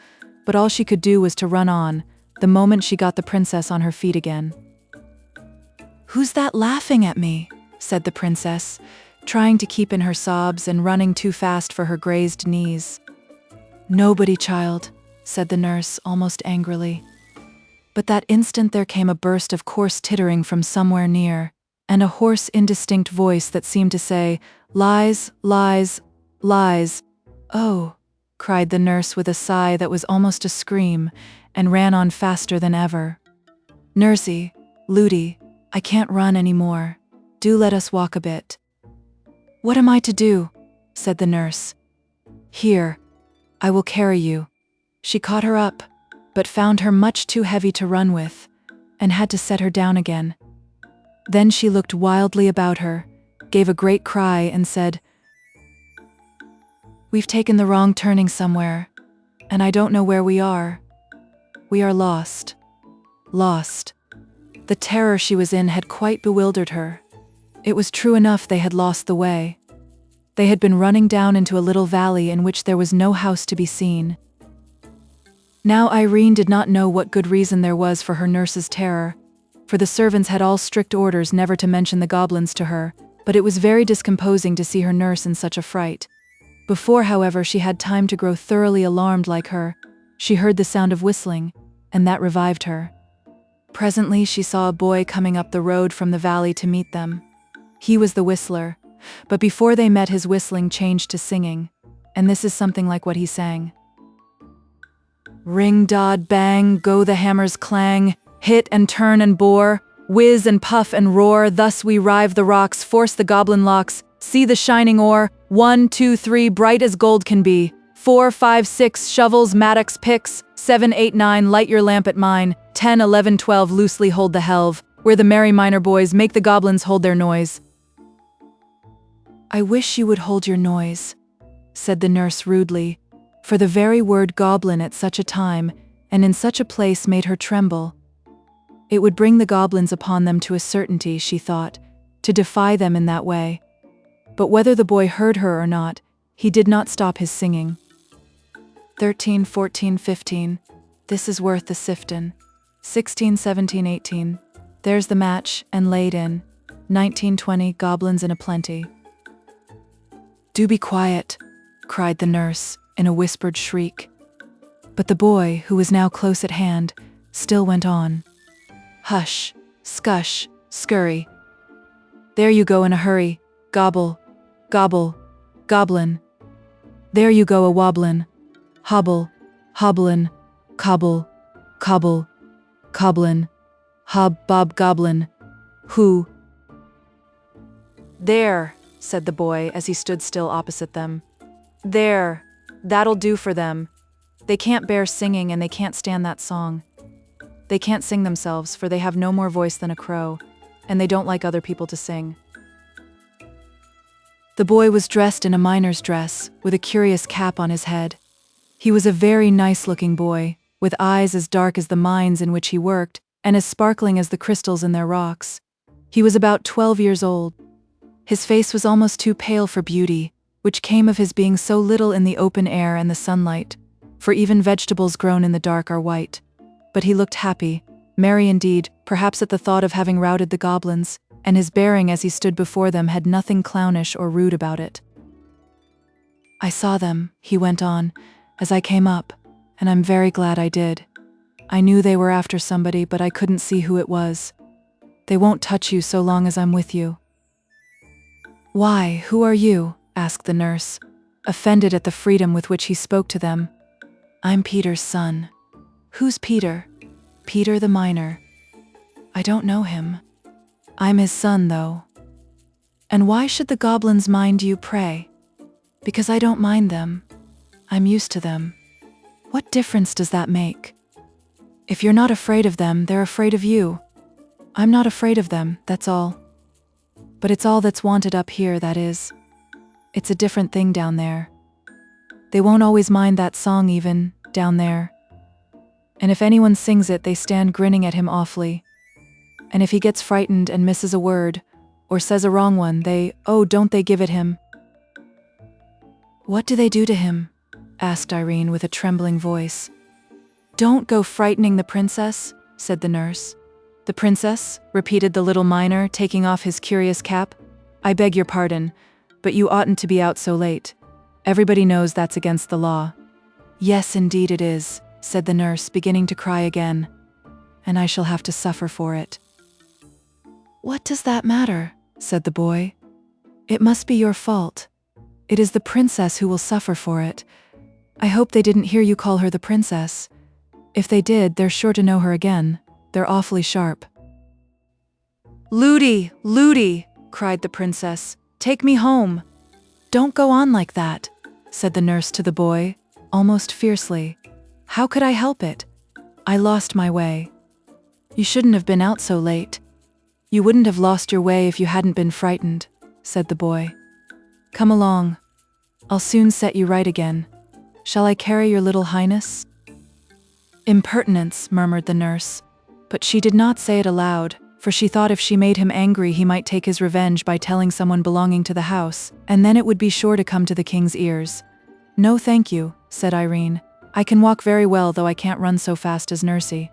but all she could do was to run on, the moment she got the princess on her feet again. "Who's that laughing at me?" said the princess, trying to keep in her sobs and running too fast for her grazed knees. "Nobody, child," said the nurse almost angrily. But that instant there came a burst of coarse tittering from somewhere near, and a hoarse, indistinct voice that seemed to say, "Lies, lies, lies." "Oh," cried the nurse with a sigh that was almost a scream, and ran on faster than ever. "Nursey, Ludi, I can't run any more. Do let us walk a bit." "What am I to do?" said the nurse. "Here, I will carry you." She caught her up, but found her much too heavy to run with, and had to set her down again. Then she looked wildly about her, gave a great cry, and said, "We've taken the wrong turning somewhere, and I don't know where we are. We are lost. Lost." The terror she was in had quite bewildered her. It was true enough, they had lost the way. They had been running down into a little valley in which there was no house to be seen. Now Irene did not know what good reason there was for her nurse's terror, for the servants had all strict orders never to mention the goblins to her, but it was very discomposing to see her nurse in such a fright. Before, however, she had time to grow thoroughly alarmed like her, she heard the sound of whistling, and that revived her. Presently she saw a boy coming up the road from the valley to meet them. He was the whistler, but before they met his whistling changed to singing, and this is something like what he sang. "Ring, dod, bang, go the hammers clang, hit and turn and bore, whiz and puff and roar, thus we rive the rocks, force the goblin locks, see the shining ore, 1, 2, 3, bright as gold can be, 4, 5, 6, shovels, mattocks, picks, 7, 8, 9, light your lamp at mine, 10, 11, 12, loosely hold the helve, where the merry miner boys make the goblins hold their noise." "I wish you would hold your noise," said the nurse rudely, for the very word goblin at such a time, and in such a place, made her tremble. It would bring the goblins upon them to a certainty, she thought, to defy them in that way. But whether the boy heard her or not, he did not stop his singing. 13, 14, 15, this is worth the siftin'. 16, 17, 18, there's the match, and laid in. 19, 20, goblins in a plenty. "Do be quiet," cried the nurse, in a whispered shriek. But the boy, who was now close at hand, still went on. "Hush, scush, scurry. There you go in a hurry, gobble, gobble, goblin. There you go a wobblin', hobble, hobblin', cobble, cobble, coblin, hob, bob, goblin, who?" "There," said the boy as he stood still opposite them. "There, that'll do for them. They can't bear singing, and they can't stand that song. They can't sing themselves, for they have no more voice than a crow, and they don't like other people to sing." The boy was dressed in a miner's dress, with a curious cap on his head. He was a very nice-looking boy, with eyes as dark as the mines in which he worked, and as sparkling as the crystals in their rocks. He was about 12 years old. His face was almost too pale for beauty, which came of his being so little in the open air and the sunlight, for even vegetables grown in the dark are white. But he looked happy, merry indeed, perhaps at the thought of having routed the goblins, and his bearing as he stood before them had nothing clownish or rude about it. "I saw them," he went on, "as I came up, and I'm very glad I did. I knew they were after somebody, but I couldn't see who it was. They won't touch you so long as I'm with you." "Why, who are you?" asked the nurse, offended at the freedom with which he spoke to them. "I'm Peter's son." "Who's Peter?" "Peter the miner." "I don't know him." "I'm his son, though." "And why should the goblins mind you, pray?" "Because I don't mind them. I'm used to them." "What difference does that make?" "If you're not afraid of them, they're afraid of you. I'm not afraid of them, that's all. But it's all that's wanted up here, that is. It's a different thing down there. They won't always mind that song even, down there. And if anyone sings it, they stand grinning at him awfully. And if he gets frightened and misses a word, or says a wrong one, don't they give it him?" "What do they do to him?" asked Irene with a trembling voice. Don't go frightening the princess, said the nurse. The princess? Repeated the little miner, taking off his curious cap. I beg your pardon, but you oughtn't to be out so late. Everybody knows that's against the law. Yes, indeed it is, said the nurse, beginning to cry again. And I shall have to suffer for it. What does that matter? Said the boy. It must be your fault. It is the princess who will suffer for it. I hope they didn't hear you call her the princess. If they did, they're sure to know her again. They're awfully sharp. Ludi, Ludi, cried the princess. Take me home. Don't go on like that, said the nurse to the boy, almost fiercely. How could I help it? I lost my way. You shouldn't have been out so late. You wouldn't have lost your way if you hadn't been frightened, said the boy. Come along. I'll soon set you right again. Shall I carry your little highness? Impertinence, murmured the nurse. But she did not say it aloud, for she thought if she made him angry he might take his revenge by telling someone belonging to the house, and then it would be sure to come to the king's ears. No thank you, said Irene. I can walk very well, though I can't run so fast as Nursey.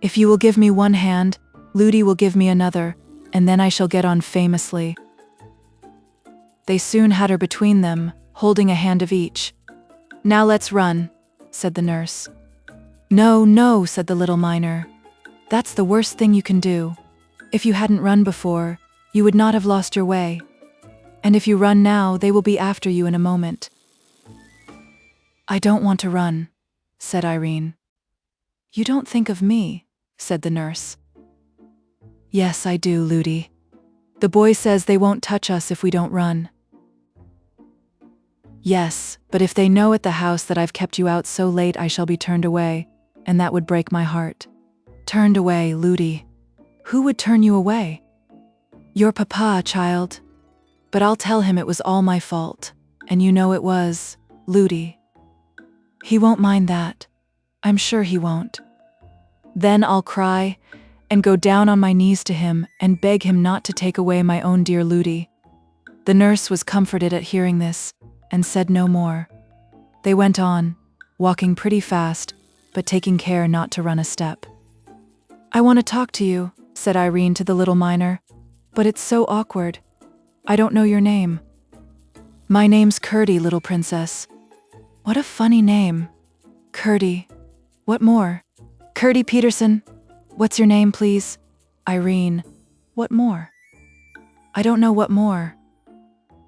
If you will give me one hand, Ludi will give me another, and then I shall get on famously. They soon had her between them, holding a hand of each. Now let's run, said the nurse. No, no, said the little miner. That's the worst thing you can do. If you hadn't run before, you would not have lost your way. And if you run now, they will be after you in a moment. I don't want to run, said Irene. You don't think of me, said the nurse. Yes, I do, Ludi. The boy says they won't touch us if we don't run. Yes, but if they know at the house that I've kept you out so late, I shall be turned away, and that would break my heart. Turned away, Ludi. Who would turn you away? Your papa, child. But I'll tell him it was all my fault, and you know it was, Ludi. He won't mind that. I'm sure he won't. Then I'll cry, and go down on my knees to him and beg him not to take away my own dear Ludi. The nurse was comforted at hearing this, and said no more. They went on, walking pretty fast, but taking care not to run a step. I want to talk to you, said Irene to the little miner, but it's so awkward. I don't know your name. My name's Curdie, little princess. What a funny name. Curdie. What more? Curdie Peterson. What's your name, please? Irene. What more? I don't know what more.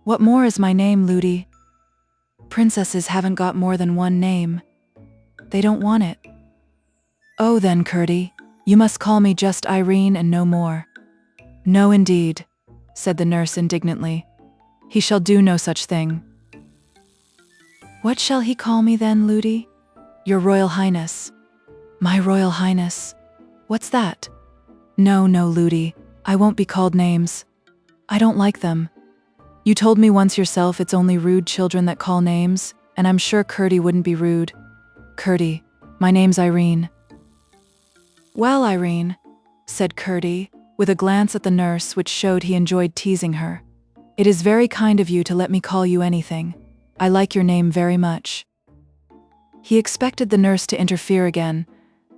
What more is my name, Ludi? Princesses haven't got more than one name. They don't want it. Oh then, Curdie, you must call me just Irene and no more. No indeed, said the nurse indignantly. He shall do no such thing. What shall he call me then, Ludi? Your Royal Highness. My Royal Highness. What's that? No, no, Ludi, I won't be called names. I don't like them. You told me once yourself it's only rude children that call names, and I'm sure Curdie wouldn't be rude. Curdie, my name's Irene. Well, Irene, said Curdie, with a glance at the nurse which showed he enjoyed teasing her. It is very kind of you to let me call you anything. I like your name very much. He expected the nurse to interfere again,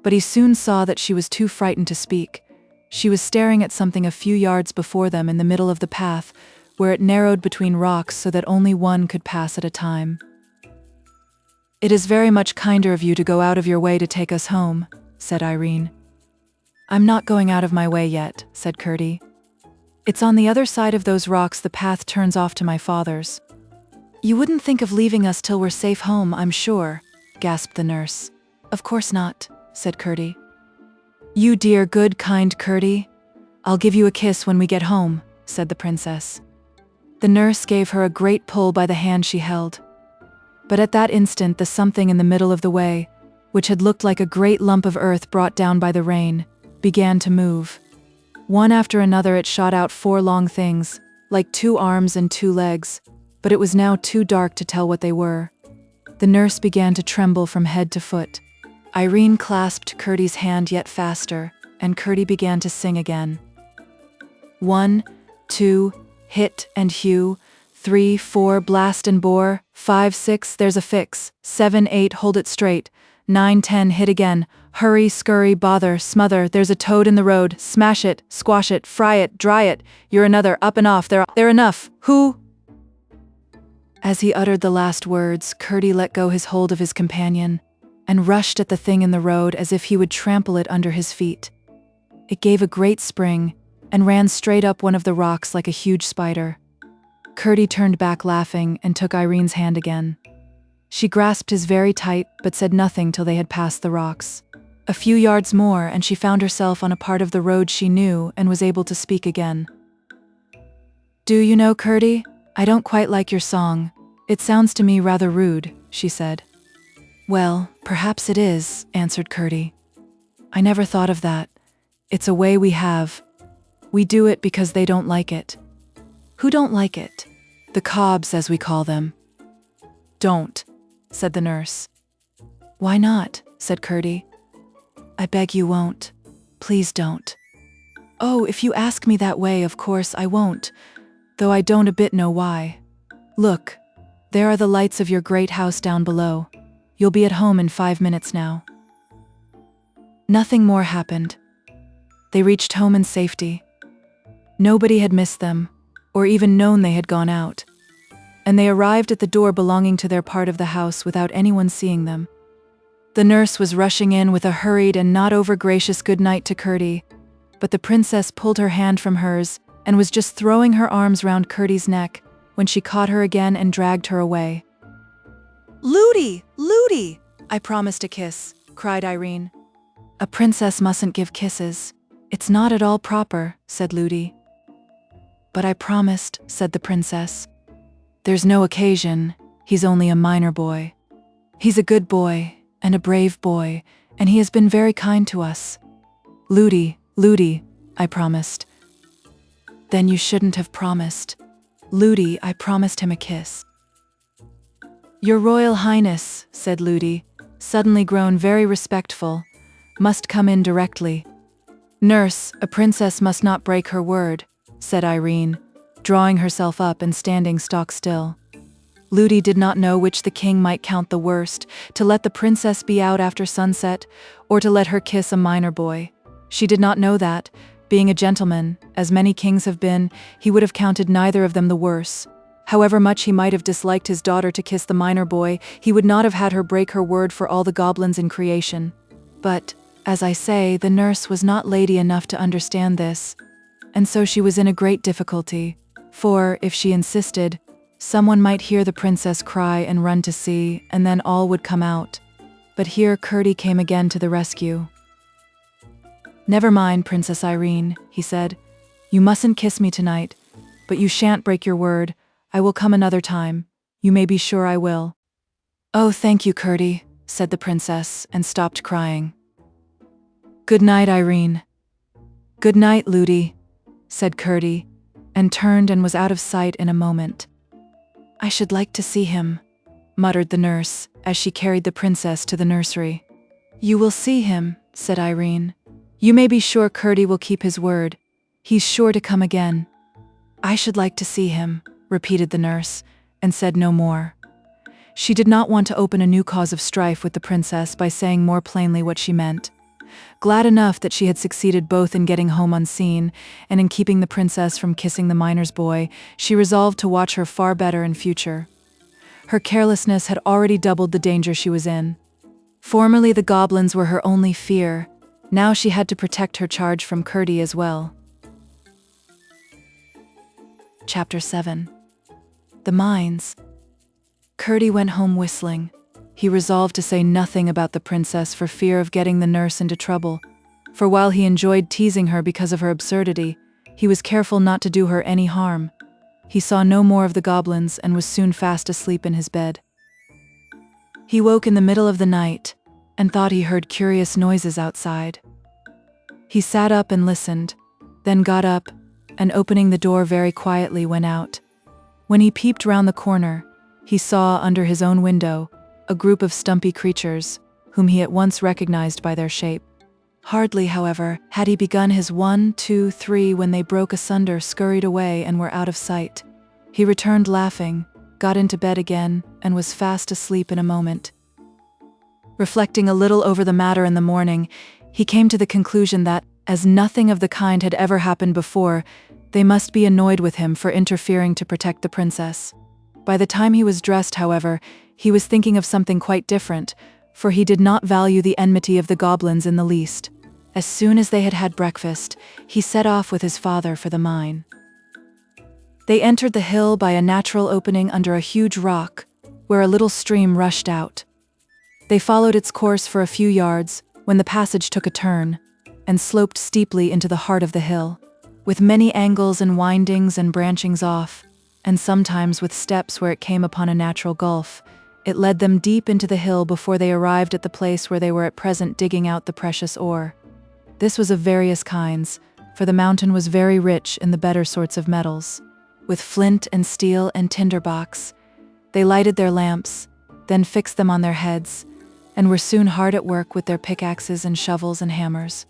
but he soon saw that she was too frightened to speak. She was staring at something a few yards before them in the middle of the path, where it narrowed between rocks so that only one could pass at a time. It is very much kinder of you to go out of your way to take us home, said Irene. I'm not going out of my way yet, said Curdie. It's on the other side of those rocks the path turns off to my father's. You wouldn't think of leaving us till we're safe home, I'm sure, gasped the nurse. Of course not, said Curdie. You dear, good, kind Curdie. I'll give you a kiss when we get home, said the princess. The nurse gave her a great pull by the hand she held. But at that instant the something in the middle of the way, which had looked like a great lump of earth brought down by the rain, began to move. One after another it shot out 4 long things, like 2 arms and 2 legs, but it was now too dark to tell what they were. The nurse began to tremble from head to foot. Irene clasped Curdie's hand yet faster, and Curdie began to sing again. 1, 2, hit and hew, 3, 4, blast and bore. 5, 6, there's a fix. 7, 8, hold it straight. 9, 10, hit again. Hurry, scurry, bother, smother, there's a toad in the road. Smash it, squash it, fry it, dry it. You're another, up and off, they're enough. Who? As he uttered the last words, Curdie let go his hold of his companion and rushed at the thing in the road as if he would trample it under his feet. It gave a great spring and ran straight up one of the rocks like a huge spider. Curdie turned back laughing and took Irene's hand again. She grasped his very tight, but said nothing till they had passed the rocks. A few yards more and she found herself on a part of the road she knew and was able to speak again. "Do you know, Curdie, I don't quite like your song. It sounds to me rather rude," she said. "Well, perhaps it is," answered Curdie. "I never thought of that. It's a way we have. We do it because they don't like it." "Who don't like it?" "The Cobs, as we call them." "Don't," said the nurse. "Why not?" said Curdie. "I beg you won't. Please don't." "Oh, if you ask me that way, of course I won't, though I don't a bit know why. Look, there are the lights of your great house down below. You'll be at home in 5 minutes now." Nothing more happened. They reached home in safety. Nobody had missed them, or even known they had gone out, and they arrived at the door belonging to their part of the house without anyone seeing them. The nurse was rushing in with a hurried and not over-gracious good night to Curdie, but the princess pulled her hand from hers and was just throwing her arms round Curdie's neck when she caught her again and dragged her away. "Ludi! Ludi! I promised a kiss," cried Irene. "A princess mustn't give kisses. It's not at all proper," said Ludi. "But I promised," said the princess. "There's no occasion. He's only a miner boy. He's a good boy, and a brave boy, and he has been very kind to us." "Ludi, Ludi, I promised." "Then you shouldn't have promised." "Ludi, I promised him a kiss." "Your Royal Highness," said Ludi, suddenly grown very respectful, "must come in directly." "Nurse, a princess must not break her word," said Irene, drawing herself up and standing stock still. Ludi did not know which the king might count the worst, to let the princess be out after sunset, or to let her kiss a miner boy. She did not know that, being a gentleman, as many kings have been, he would have counted neither of them the worse. However much he might have disliked his daughter to kiss the miner boy, he would not have had her break her word for all the goblins in creation. But, as I say, the nurse was not lady enough to understand this, and so she was in a great difficulty, for, if she insisted, someone might hear the princess cry and run to see, and then all would come out. But here Curdie came again to the rescue. "Never mind, Princess Irene," he said. "You mustn't kiss me tonight, but you shan't break your word. I will come another time. You may be sure I will." "Oh, thank you, Curdie," said the princess, and stopped crying. "Good night, Irene." "Good night, Ludi," said Curdie, and turned and was out of sight in a moment. "I should like to see him," muttered the nurse, as she carried the princess to the nursery. "You will see him," said Irene. "You may be sure Curdie will keep his word. He's sure to come again." "I should like to see him," repeated the nurse, and said no more. She did not want to open a new cause of strife with the princess by saying more plainly what she meant. Glad enough that she had succeeded both in getting home unseen and in keeping the princess from kissing the miner's boy, she resolved to watch her far better in future. Her carelessness had already doubled the danger she was in. Formerly the goblins were her only fear. Now she had to protect her charge from Curdie as well. Chapter 7. The Mines. Curdie went home whistling. He resolved to say nothing about the princess for fear of getting the nurse into trouble, for while he enjoyed teasing her because of her absurdity, he was careful not to do her any harm. He saw no more of the goblins and was soon fast asleep in his bed. He woke in the middle of the night and thought he heard curious noises outside. He sat up and listened, then got up and, opening the door very quietly, went out. When he peeped round the corner, he saw, under his own window, a group of stumpy creatures, whom he at once recognized by their shape. Hardly, however, had he begun his 1, 2, 3 when they broke asunder, scurried away, and were out of sight. He returned laughing, got into bed again, and was fast asleep in a moment. Reflecting a little over the matter in the morning, he came to the conclusion that, as nothing of the kind had ever happened before, they must be annoyed with him for interfering to protect the princess. By the time he was dressed, however, he was thinking of something quite different, for he did not value the enmity of the goblins in the least. As soon as they had had breakfast, he set off with his father for the mine. They entered the hill by a natural opening under a huge rock, where a little stream rushed out. They followed its course for a few yards, when the passage took a turn, and sloped steeply into the heart of the hill, with many angles and windings and branchings off, and sometimes with steps where it came upon a natural gulf. It led them deep into the hill before they arrived at the place where they were at present digging out the precious ore. This was of various kinds, for the mountain was very rich in the better sorts of metals. With flint and steel and tinderbox, they lighted their lamps, then fixed them on their heads, and were soon hard at work with their pickaxes and shovels and hammers.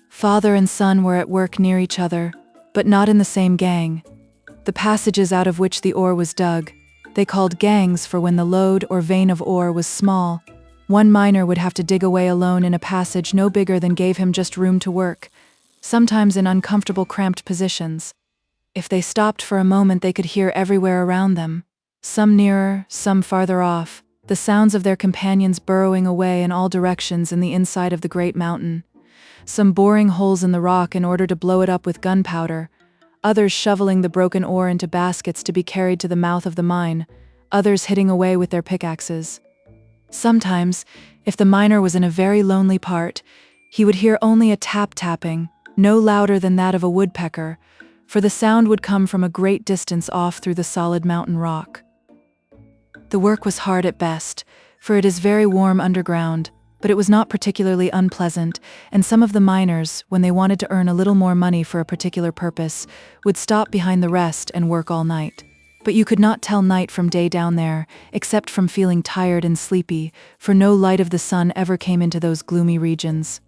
Father and son were at work near each other, but not in the same gang. The passages out of which the ore was dug, they called gangs, for when the lode or vein of ore was small, one miner would have to dig away alone in a passage no bigger than gave him just room to work, sometimes in uncomfortable cramped positions. If they stopped for a moment, they could hear everywhere around them, some nearer, some farther off, the sounds of their companions burrowing away in all directions in the inside of the great mountain, some boring holes in the rock in order to blow it up with gunpowder, others shoveling the broken ore into baskets to be carried to the mouth of the mine, others hitting away with their pickaxes. Sometimes, if the miner was in a very lonely part, he would hear only a tap-tapping, no louder than that of a woodpecker, for the sound would come from a great distance off through the solid mountain rock. The work was hard at best, for it is very warm underground, but it was not particularly unpleasant, and some of the miners, when they wanted to earn a little more money for a particular purpose, would stop behind the rest and work all night. But you could not tell night from day down there, except from feeling tired and sleepy, for no light of the sun ever came into those gloomy regions.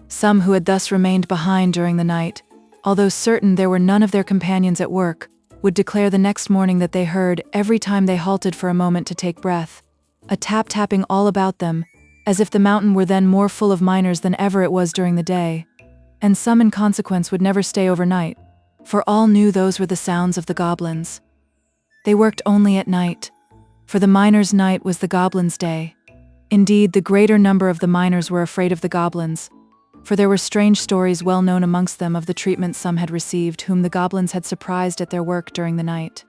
Some who had thus remained behind during the night, although certain there were none of their companions at work, would declare the next morning that they heard, every time they halted for a moment to take breath, a tap-tapping all about them, as if the mountain were then more full of miners than ever it was during the day, and some in consequence would never stay overnight, for all knew those were the sounds of the goblins. They worked only at night, for the miners' night was the goblins' day. Indeed, the greater number of the miners were afraid of the goblins, for there were strange stories well known amongst them of the treatment some had received whom the goblins had surprised at their work during the night.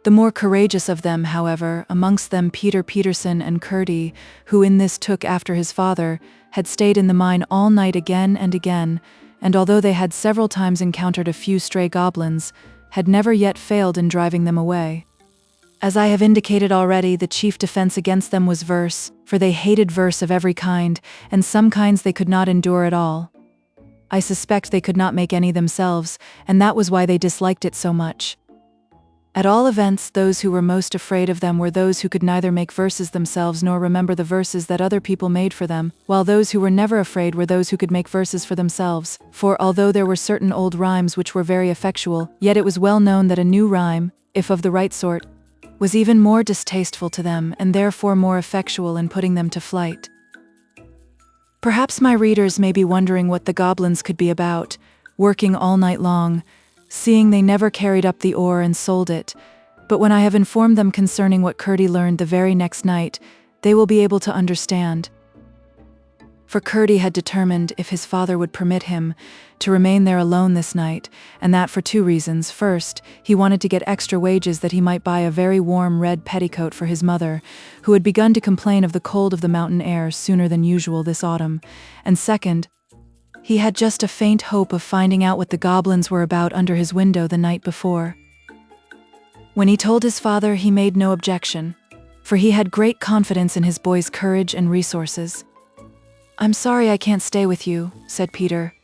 The more courageous of them, however, amongst them Peter Peterson and Curdie, who in this took after his father, had stayed in the mine all night again and again, and although they had several times encountered a few stray goblins, had never yet failed in driving them away. As I have indicated already, the chief defense against them was verse, for they hated verse of every kind, and some kinds they could not endure at all. I suspect they could not make any themselves, and that was why they disliked it so much. At all events, those who were most afraid of them were those who could neither make verses themselves nor remember the verses that other people made for them, while those who were never afraid were those who could make verses for themselves, for although there were certain old rhymes which were very effectual, yet it was well known that a new rhyme, if of the right sort, was even more distasteful to them and therefore more effectual in putting them to flight. Perhaps my readers may be wondering what the goblins could be about, working all night long, seeing they never carried up the ore and sold it, but when I have informed them concerning what Curdie learned the very next night, they will be able to understand. For Curdie had determined, if his father would permit him, to remain there alone this night, and that for two reasons. First, he wanted to get extra wages that he might buy a very warm red petticoat for his mother, who had begun to complain of the cold of the mountain air sooner than usual this autumn, and second, he had just a faint hope of finding out what the goblins were about under his window the night before. When he told his father, he made no objection, for he had great confidence in his boy's courage and resources. "I'm sorry I can't stay with you," said Peter,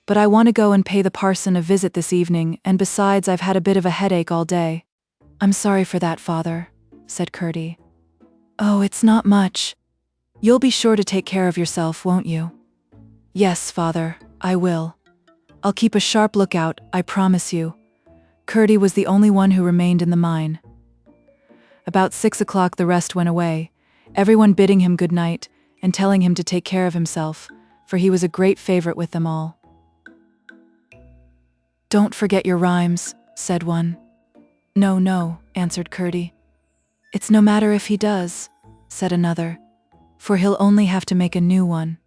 "but I want to go and pay the parson a visit this evening, and besides I've had a bit of a headache all day." "I'm sorry for that, father," said Curdie. "Oh, it's not much. You'll be sure to take care of yourself, won't you?" "Yes, father, I will. I'll keep a sharp lookout, I promise you. Curdie was the only one who remained in the mine. About 6 o'clock the rest went away, everyone bidding him good night and telling him to take care of himself, for he was a great favorite with them all. "Don't forget your rhymes," said one. "No, no," answered Curdie. "It's no matter if he does," said another, "for he'll only have to make a new one."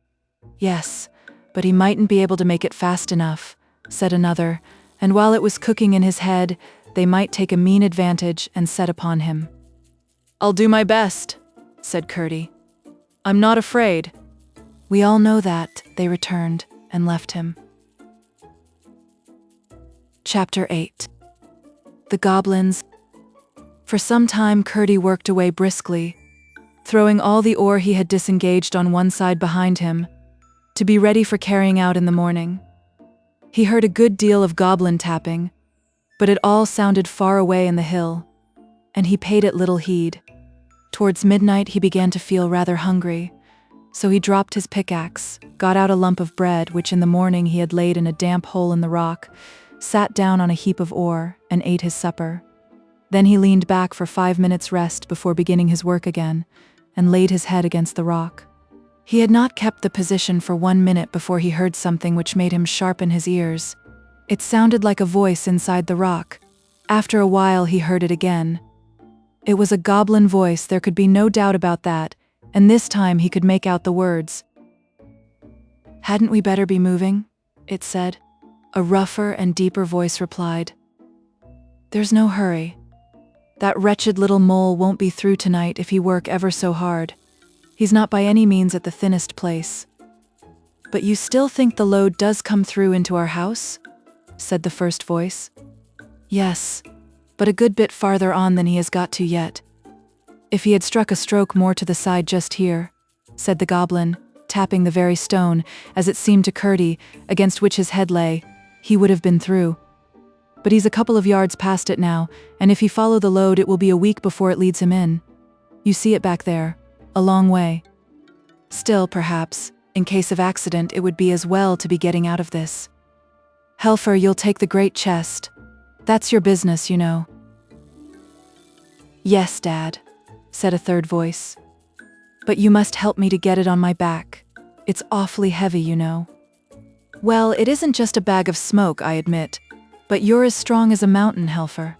"Yes, but he mightn't be able to make it fast enough," said another, and while it was cooking in his head, they might take a mean advantage and set upon him. "I'll do my best," said Curdie. "I'm not afraid." "We all know that," they returned, and left him. Chapter 8. The Goblins. For some time Curdie worked away briskly, throwing all the ore he had disengaged on one side behind him, to be ready for carrying out in the morning. He heard a good deal of goblin tapping, but it all sounded far away in the hill, and he paid it little heed. Towards midnight he began to feel rather hungry, so he dropped his pickaxe, got out a lump of bread which in the morning he had laid in a damp hole in the rock, sat down on a heap of ore, and ate his supper. Then he leaned back for 5 minutes' rest before beginning his work again, and laid his head against the rock. He had not kept the position for 1 minute before he heard something which made him sharpen his ears. It sounded like a voice inside the rock. After a while he heard it again. It was a goblin voice, there could be no doubt about that, and this time he could make out the words. "Hadn't we better be moving?" it said. A rougher and deeper voice replied. "There's no hurry. That wretched little mole won't be through tonight if he work ever so hard. He's not by any means at the thinnest place." "But you still think the load does come through into our house?" said the first voice. "Yes, but a good bit farther on than he has got to yet. If he had struck a stroke more to the side just here," said the goblin, tapping the very stone, as it seemed to Curdie, against which his head lay, "he would have been through. But he's a couple of yards past it now, and if he follow the load it will be a week before it leads him in. You see it back there, a long way. Still, perhaps, in case of accident it would be as well to be getting out of this. Helfer, you'll take the great chest. That's your business, you know." "Yes, Dad," said a third voice. "But you must help me to get it on my back. It's awfully heavy, you know." "Well, it isn't just a bag of smoke, I admit, but you're as strong as a mountain, Helfer."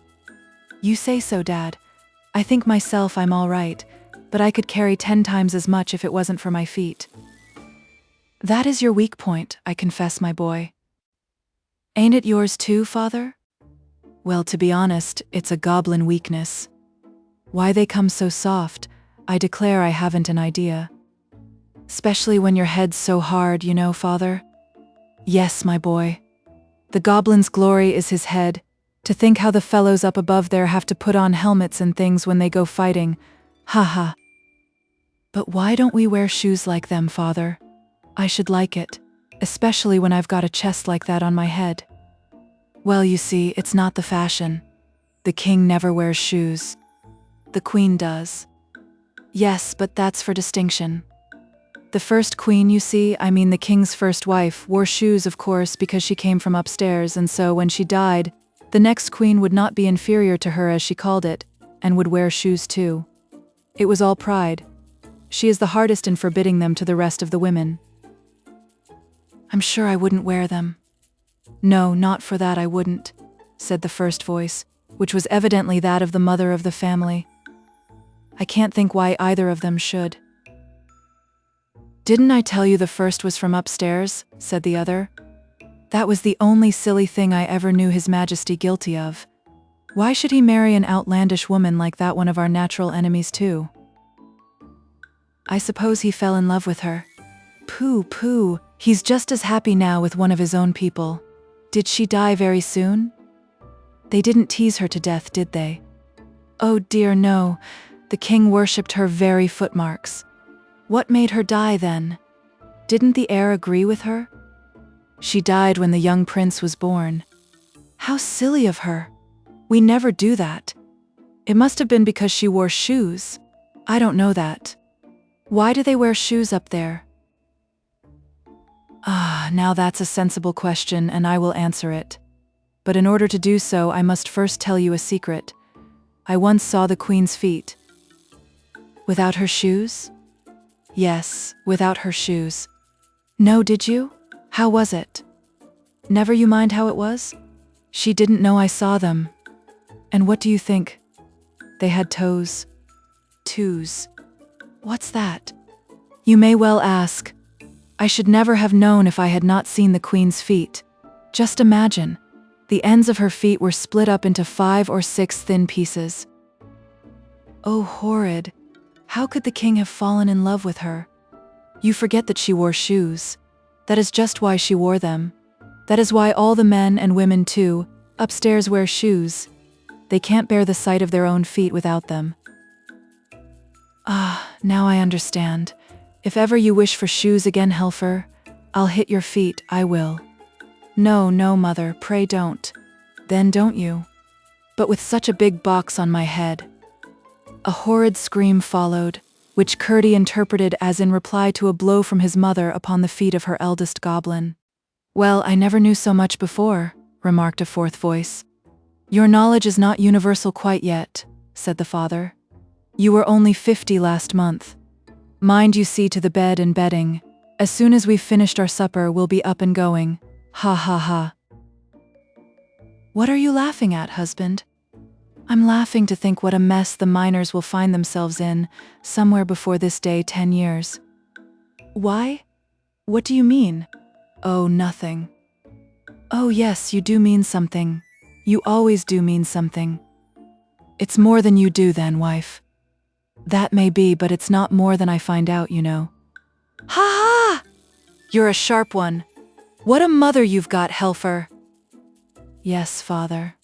"You say so, Dad. I think myself I'm all right, but I could carry 10 times as much if it wasn't for my feet." "That is your weak point, I confess, my boy." "Ain't it yours too, Father?" "Well, to be honest, it's a goblin weakness. Why they come so soft, I declare I haven't an idea. Especially when your head's so hard, you know, Father." "Yes, my boy. The goblin's glory is his head. To think how the fellows up above there have to put on helmets and things when they go fighting. Ha ha. But why don't we wear shoes like them, Father? I should like it, especially when I've got a chest like that on my head." "Well, you see, it's not the fashion. The king never wears shoes. The queen does." "Yes, but that's for distinction. The first queen, you see, I mean the king's first wife, wore shoes, of course, because she came from upstairs, and so when she died, the next queen would not be inferior to her, as she called it, and would wear shoes too. It was all pride. She is the hardest in forbidding them to the rest of the women." "I'm sure I wouldn't wear them." "No, not for that I wouldn't," said the first voice, which was evidently that of the mother of the family. "I can't think why either of them should." "Didn't I tell you the first was from upstairs?" said the other. "That was the only silly thing I ever knew His Majesty guilty of. Why should he marry an outlandish woman like that, one of our natural enemies too?" "I suppose he fell in love with her." "Pooh, pooh, he's just as happy now with one of his own people. Did she die very soon?" "They didn't tease her to death, did they?" "Oh dear, no. The king worshipped her very footmarks." "What made her die then? Didn't the heir agree with her?" "She died when the young prince was born." "How silly of her. We never do that. It must have been because she wore shoes." "I don't know that. Why do they wear shoes up there?" "Ah, now that's a sensible question, and I will answer it. but in order to do so, I must first tell you a secret. I once saw the queen's feet. Without her shoes? Yes, without her shoes. No, did you? How was it? Never you mind how it was? She didn't know I saw them. And what do you think? They had toes. Toes. What's that? You may well ask. I should never have known if I had not seen the queen's feet. Just imagine. The ends of her feet were split up into 5 or 6 thin pieces. Oh, horrid. How could the king have fallen in love with her? You forget that she wore shoes. That is just why she wore them. That is why all the men and women too, upstairs wear shoes. They can't bear the sight of their own feet without them. Ah, now I understand. If ever you wish for shoes again, Helfer, I'll hit your feet, I will. No, no, mother, pray don't. Then don't you? But with such a big box on my head. A horrid scream followed, which Curdie interpreted as in reply to a blow from his mother upon the feet of her eldest goblin. Well, I never knew so much before, remarked a fourth voice. Your knowledge is not universal quite yet, said the father. You were only 50 last month. Mind you see to the bed and bedding. As soon as we've finished our supper, we'll be up and going. Ha ha ha. What are you laughing at, husband? I'm laughing to think what a mess the miners will find themselves in, somewhere before this day 10 years. Why? What do you mean? Oh, nothing. Oh yes, you do mean something. You always do mean something. It's more than you do then, wife. That may be, but it's not more than I find out, you know. Ha ha! You're a sharp one. What a mother you've got, Helfer. Yes, father.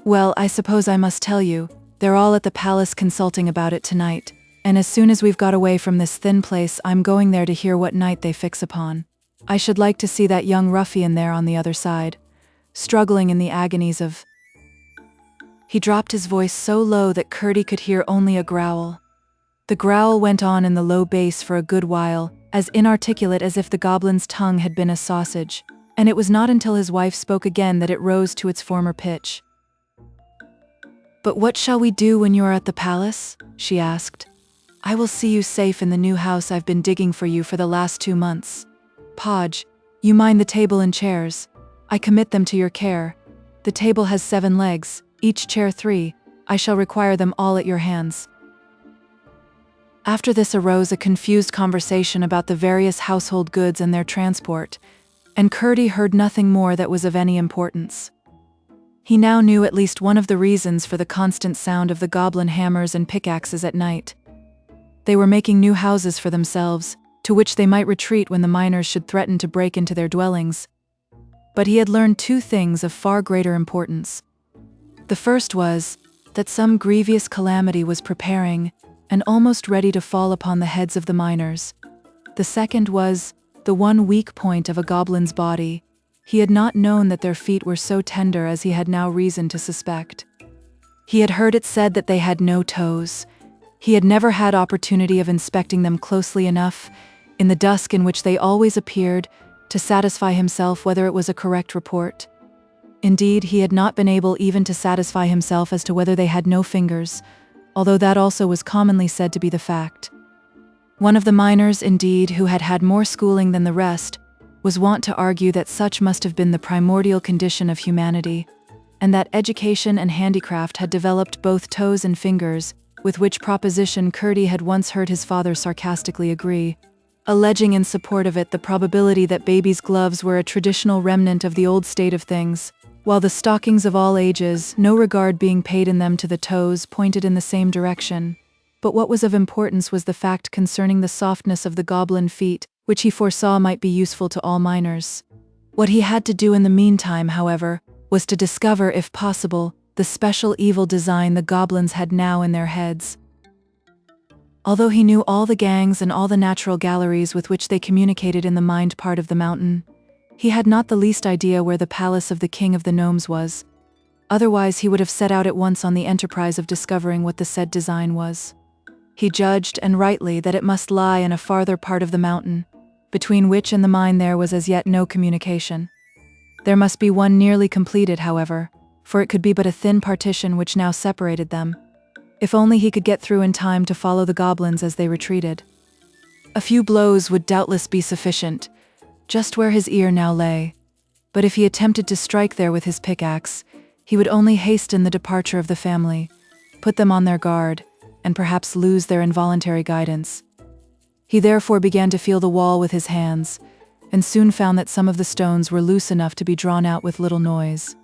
Well, I suppose I must tell you, they're all at the palace consulting about it tonight, and as soon as we've got away from this thin place, I'm going there to hear what night they fix upon. I should like to see that young ruffian there on the other side, struggling in the agonies of... He dropped his voice so low that Curdie could hear only a growl. The growl went on in the low bass for a good while, as inarticulate as if the goblin's tongue had been a sausage, and it was not until his wife spoke again that it rose to its former pitch. But what shall we do when you are at the palace? She asked. I will see you safe in the new house I've been digging for you for the last 2 months. Podge, you mind the table and chairs. I commit them to your care. The table has 7 legs, each chair 3. I shall require them all at your hands. After this arose a confused conversation about the various household goods and their transport, and Curdie heard nothing more that was of any importance. He now knew at least one of the reasons for the constant sound of the goblin hammers and pickaxes at night. They were making new houses for themselves, to which they might retreat when the miners should threaten to break into their dwellings. But he had learned 2 things of far greater importance. The first was that some grievous calamity was preparing and almost ready to fall upon the heads of the miners. The second was the one weak point of a goblin's body. He had not known that their feet were so tender as he had now reason to suspect. He had heard it said that they had no toes. He had never had opportunity of inspecting them closely enough, in the dusk in which they always appeared, to satisfy himself whether it was a correct report. Indeed, he had not been able even to satisfy himself as to whether they had no fingers, although that also was commonly said to be the fact. One of the miners, indeed, who had had more schooling than the rest, was wont to argue that such must have been the primordial condition of humanity, and that education and handicraft had developed both toes and fingers, with which proposition Curdie had once heard his father sarcastically agree, alleging in support of it the probability that babies' gloves were a traditional remnant of the old state of things, while the stockings of all ages, no regard being paid in them to the toes, pointed in the same direction. But what was of importance was the fact concerning the softness of the goblin feet, which he foresaw might be useful to all miners. What he had to do in the meantime, however, was to discover, if possible, the special evil design the goblins had now in their heads. Although he knew all the gangs and all the natural galleries with which they communicated in the mined part of the mountain, he had not the least idea where the palace of the king of the gnomes was. Otherwise he would have set out at once on the enterprise of discovering what the said design was. He judged, and rightly, that it must lie in a farther part of the mountain, between which and the mine there was as yet no communication. There must be one nearly completed, however, for it could be but a thin partition which now separated them. If only he could get through in time to follow the goblins as they retreated. A few blows would doubtless be sufficient, just where his ear now lay. But if he attempted to strike there with his pickaxe, he would only hasten the departure of the family, put them on their guard, and perhaps lose their involuntary guidance. He therefore began to feel the wall with his hands, and soon found that some of the stones were loose enough to be drawn out with little noise.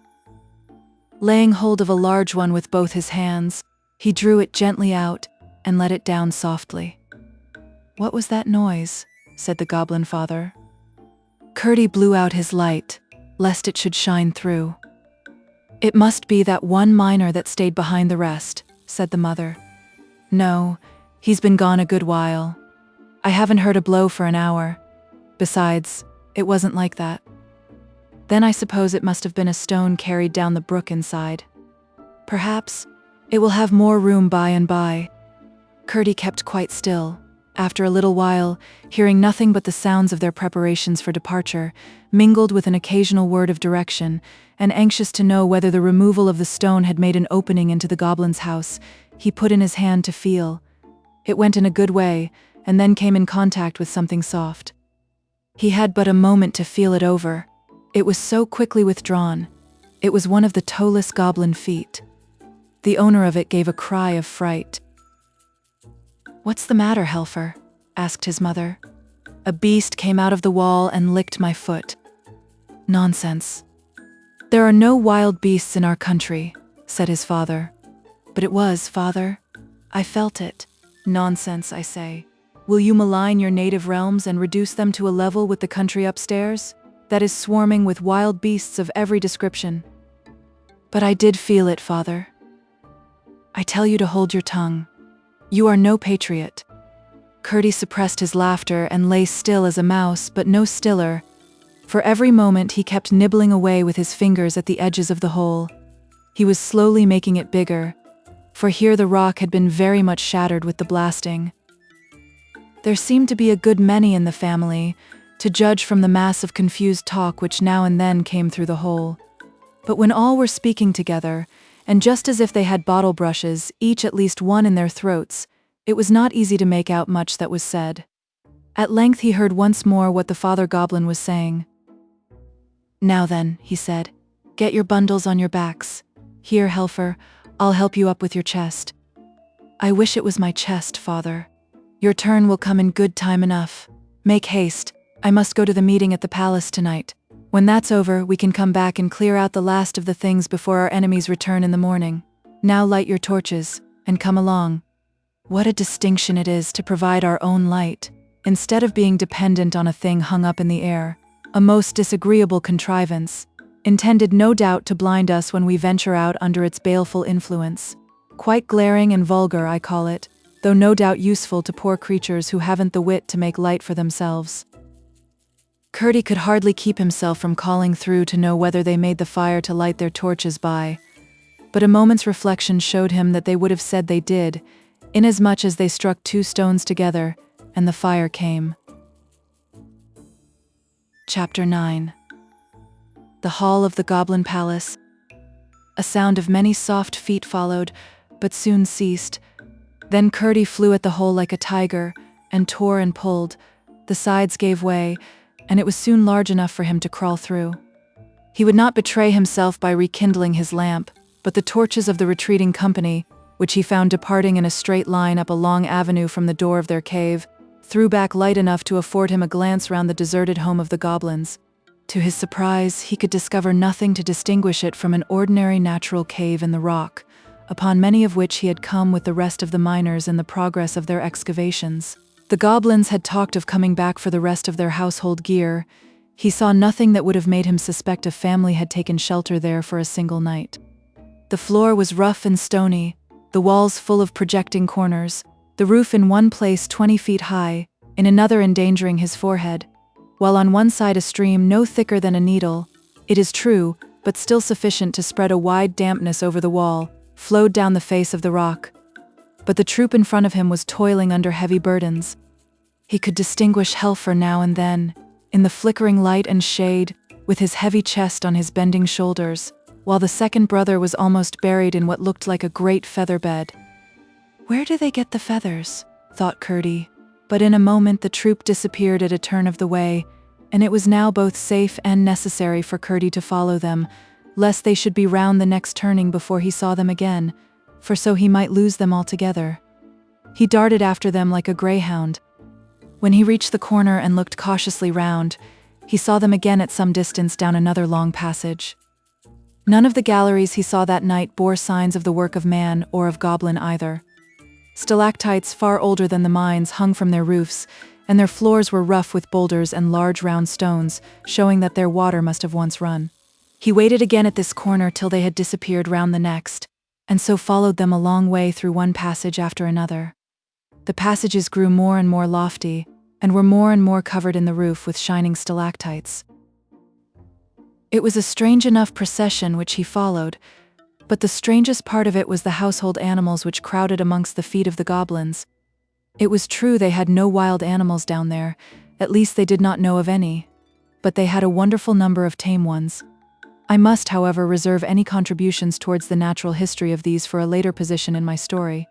Laying hold of a large one with both his hands, he drew it gently out and let it down softly. "What was that noise?" said the goblin father. Curdie blew out his light, lest it should shine through. "It must be that one miner that stayed behind the rest," said the mother. "No, he's been gone a good while. I haven't heard a blow for an hour. Besides, it wasn't like that. Then I suppose it must have been a stone carried down the brook inside. Perhaps it will have more room by and by." Curdie kept quite still. After a little while, hearing nothing but the sounds of their preparations for departure, mingled with an occasional word of direction, and anxious to know whether the removal of the stone had made an opening into the goblin's house, he put in his hand to feel. It went in a good way, and then came in contact with something soft. He had but a moment to feel it over. It was so quickly withdrawn. It was one of the toeless goblin feet. The owner of it gave a cry of fright. "What's the matter, Helfer?" asked his mother. "A beast came out of the wall and licked my foot." "Nonsense. There are no wild beasts in our country," said his father. "But it was, father. I felt it." "Nonsense, I say. Will you malign your native realms and reduce them to a level with the country upstairs, that is swarming with wild beasts of every description?" "But I did feel it, father." "I tell you to hold your tongue. You are no patriot." Curdie suppressed his laughter and lay still as a mouse, but no stiller. For every moment he kept nibbling away with his fingers at the edges of the hole. He was slowly making it bigger, for here the rock had been very much shattered with the blasting. There seemed to be a good many in the family, to judge from the mass of confused talk which now and then came through the hole. But when all were speaking together, and just as if they had bottle brushes, each at least one in their throats, it was not easy to make out much that was said. At length he heard once more what the father goblin was saying. "Now then," he said, "get your bundles on your backs. Here, Helfer, I'll help you up with your chest." "I wish it was my chest, father. Your turn will come in good time enough. Make haste, I must go to the meeting at the palace tonight. When that's over, we can come back and clear out the last of the things before our enemies return in the morning. Now light your torches, and come along." What a distinction it is to provide our own light, instead of being dependent on a thing hung up in the air, a most disagreeable contrivance, intended no doubt to blind us when we venture out under its baleful influence. Quite glaring and vulgar, I call it, though no doubt useful to poor creatures who haven't the wit to make light for themselves. Curdie could hardly keep himself from calling through to know whether they made the fire to light their torches by, but a moment's reflection showed him that they would have said they did, inasmuch as they struck two stones together, and the fire came. Chapter 9. The Hall of the Goblin Palace. A sound of many soft feet followed, but soon ceased. Then Curdie flew at the hole like a tiger, and tore and pulled. The sides gave way, and it was soon large enough for him to crawl through. He would not betray himself by rekindling his lamp, but the torches of the retreating company, which he found departing in a straight line up a long avenue from the door of their cave, threw back light enough to afford him a glance round the deserted home of the goblins. To his surprise, he could discover nothing to distinguish it from an ordinary natural cave in the rock, upon many of which he had come with the rest of the miners in the progress of their excavations. The goblins had talked of coming back for the rest of their household gear. He saw nothing that would have made him suspect a family had taken shelter there for a single night. The floor was rough and stony, the walls full of projecting corners, the roof in one place 20 feet high, in another endangering his forehead, while on one side a stream no thicker than a needle, it is true, but still sufficient to spread a wide dampness over the wall, flowed down the face of the rock. But the troop in front of him was toiling under heavy burdens. He could distinguish Helfer now and then, in the flickering light and shade, with his heavy chest on his bending shoulders, while the second brother was almost buried in what looked like a great feather bed. "Where do they get the feathers?" thought Curdie. But in a moment the troop disappeared at a turn of the way, and it was now both safe and necessary for Curdie to follow them, lest they should be round the next turning before he saw them again, for so he might lose them altogether. He darted after them like a greyhound. When he reached the corner and looked cautiously round, he saw them again at some distance down another long passage. None of the galleries he saw that night bore signs of the work of man or of goblin either. Stalactites far older than the mines hung from their roofs, and their floors were rough with boulders and large round stones, showing that their water must have once run. He waited again at this corner till they had disappeared round the next, and so followed them a long way through one passage after another. The passages grew more and more lofty, and were more and more covered in the roof with shining stalactites. It was a strange enough procession which he followed, but the strangest part of it was the household animals which crowded amongst the feet of the goblins. It was true they had no wild animals down there, at least they did not know of any, but they had a wonderful number of tame ones. I must, however, reserve any contributions towards the natural history of these for a later position in my story.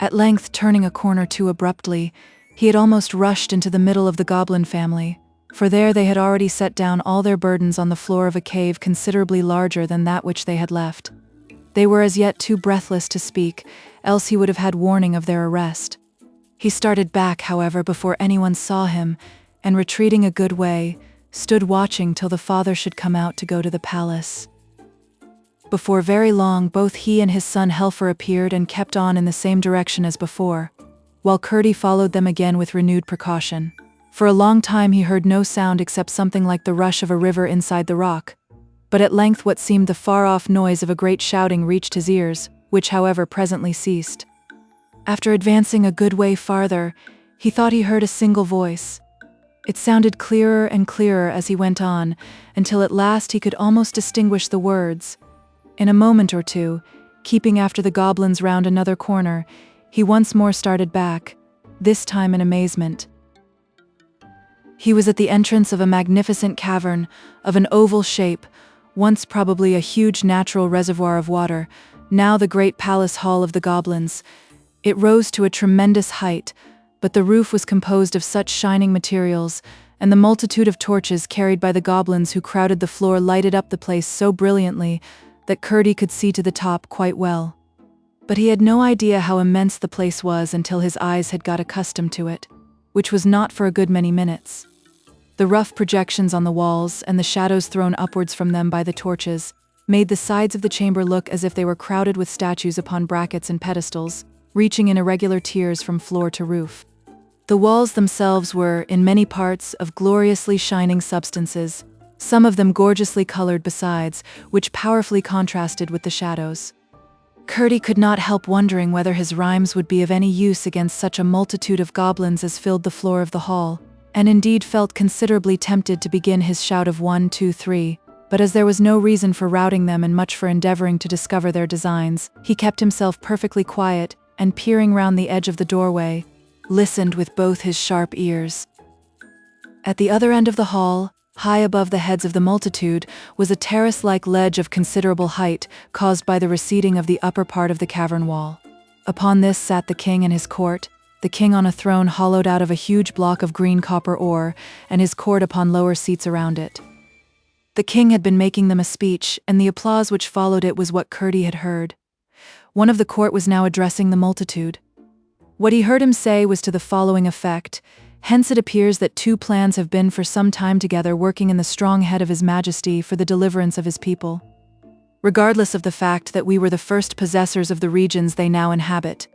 At length, turning a corner too abruptly, he had almost rushed into the middle of the goblin family, for there they had already set down all their burdens on the floor of a cave considerably larger than that which they had left. They were as yet too breathless to speak, else he would have had warning of their arrest. He started back, however, before anyone saw him, and retreating a good way, stood watching till the father should come out to go to the palace. Before very long, both he and his son Helfer appeared and kept on in the same direction as before, while Curdie followed them again with renewed precaution. For a long time he heard no sound except something like the rush of a river inside the rock, but at length what seemed the far-off noise of a great shouting reached his ears, which however presently ceased. After advancing a good way farther, he thought he heard a single voice. It sounded clearer and clearer as he went on, until at last he could almost distinguish the words. In a moment or two, keeping after the goblins round another corner, he once more started back, this time in amazement. He was at the entrance of a magnificent cavern, of an oval shape, once probably a huge natural reservoir of water, now the great palace hall of the goblins. It rose to a tremendous height, but the roof was composed of such shining materials, and the multitude of torches carried by the goblins who crowded the floor lighted up the place so brilliantly that Curdie could see to the top quite well. But he had no idea how immense the place was until his eyes had got accustomed to it, which was not for a good many minutes. The rough projections on the walls and the shadows thrown upwards from them by the torches made the sides of the chamber look as if they were crowded with statues upon brackets and pedestals, reaching in irregular tiers from floor to roof. The walls themselves were, in many parts, of gloriously shining substances, some of them gorgeously colored besides, which powerfully contrasted with the shadows. Curdie could not help wondering whether his rhymes would be of any use against such a multitude of goblins as filled the floor of the hall, and indeed felt considerably tempted to begin his shout of 1, 2, 3, but as there was no reason for routing them and much for endeavoring to discover their designs, he kept himself perfectly quiet and, peering round the edge of the doorway, listened with both his sharp ears. At the other end of the hall, high above the heads of the multitude, was a terrace-like ledge of considerable height, caused by the receding of the upper part of the cavern wall. Upon this sat the king and his court, the king on a throne hollowed out of a huge block of green copper ore, and his court upon lower seats around it. The king had been making them a speech, and the applause which followed it was what Curdie had heard. One of the court was now addressing the multitude. What he heard him say was to the following effect: "Hence it appears that two plans have been for some time together working in the strong head of His Majesty for the deliverance of his people. Regardless of the fact that we were the first possessors of the regions they now inhabit,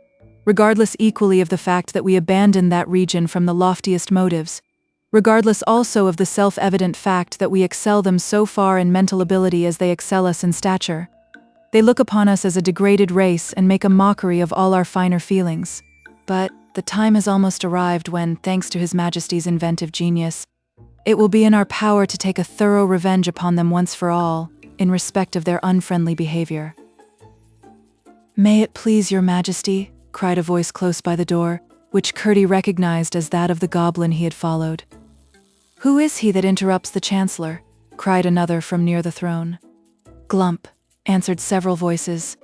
regardless equally of the fact that we abandoned that region from the loftiest motives, regardless also of the self-evident fact that we excel them so far in mental ability as they excel us in stature. They look upon us as a degraded race and make a mockery of all our finer feelings. But the time has almost arrived when, thanks to His Majesty's inventive genius, it will be in our power to take a thorough revenge upon them once for all, in respect of their unfriendly behavior." "May it please your Majesty," cried a voice close by the door, which Curdie recognized as that of the goblin he had followed. "Who is he that interrupts the chancellor?" cried another from near the throne. "Glump," answered several voices.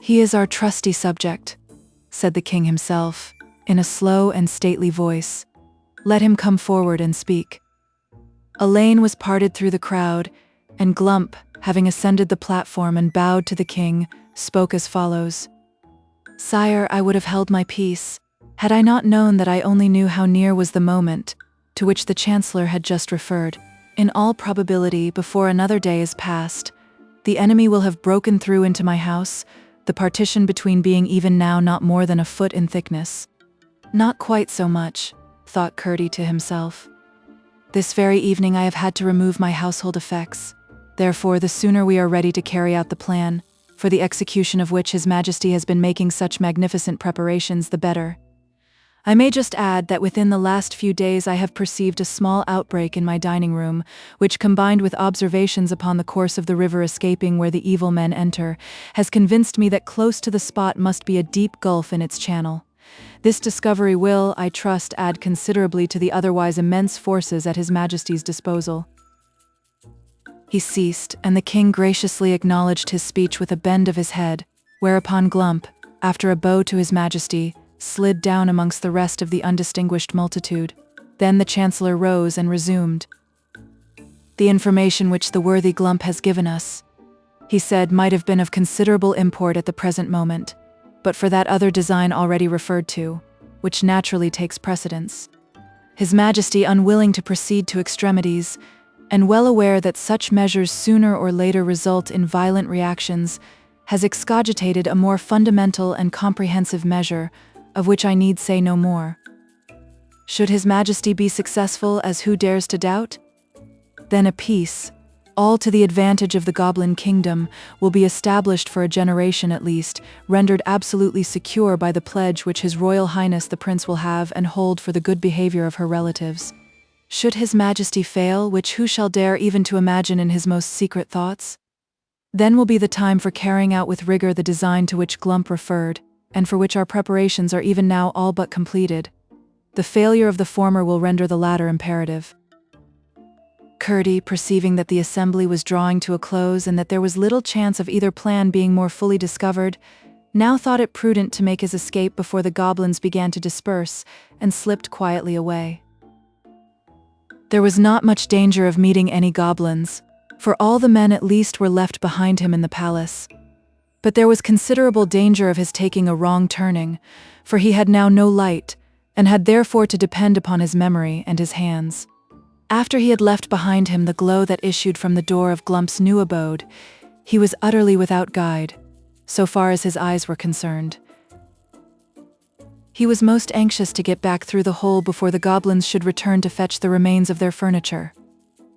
"He is our trusty subject," said the king himself, in a slow and stately voice. "Let him come forward and speak." A lane was parted through the crowd, and Glump, having ascended the platform and bowed to the king, spoke as follows. "Sire, I would have held my peace, had I not known that I only knew how near was the moment to which the chancellor had just referred. In all probability, before another day is passed, the enemy will have broken through into my house, the partition between being even now not more than a foot in thickness." "Not quite so much," thought Curdie to himself. "This very evening I have had to remove my household effects. Therefore, the sooner we are ready to carry out the plan, for the execution of which His Majesty has been making such magnificent preparations, the better. I may just add that within the last few days I have perceived a small outbreak in my dining room, which, combined with observations upon the course of the river escaping where the evil men enter, has convinced me that close to the spot must be a deep gulf in its channel. This discovery will, I trust, add considerably to the otherwise immense forces at His Majesty's disposal." He ceased, and the king graciously acknowledged his speech with a bend of his head, whereupon Glump, after a bow to His Majesty, slid down amongst the rest of the undistinguished multitude. Then the chancellor rose and resumed. "The information which the worthy Glump has given us," he said, "might have been of considerable import at the present moment, but for that other design already referred to, which naturally takes precedence. His Majesty, unwilling to proceed to extremities, and well aware that such measures sooner or later result in violent reactions, has excogitated a more fundamental and comprehensive measure, of which I need say no more. Should His Majesty be successful, as who dares to doubt? Then a peace, all to the advantage of the Goblin Kingdom, will be established for a generation at least, rendered absolutely secure by the pledge which His Royal Highness the Prince will have and hold for the good behavior of her relatives. Should His Majesty fail, which who shall dare even to imagine in his most secret thoughts? Then will be the time for carrying out with rigor the design to which Glump referred, and for which our preparations are even now all but completed. The failure of the former will render the latter imperative." Curdie, perceiving that the assembly was drawing to a close and that there was little chance of either plan being more fully discovered, now thought it prudent to make his escape before the goblins began to disperse, and slipped quietly away. There was not much danger of meeting any goblins, for all the men at least were left behind him in the palace. But there was considerable danger of his taking a wrong turning, for he had now no light, and had therefore to depend upon his memory and his hands. After he had left behind him the glow that issued from the door of Glump's new abode, he was utterly without guide, so far as his eyes were concerned. He was most anxious to get back through the hole before the goblins should return to fetch the remains of their furniture.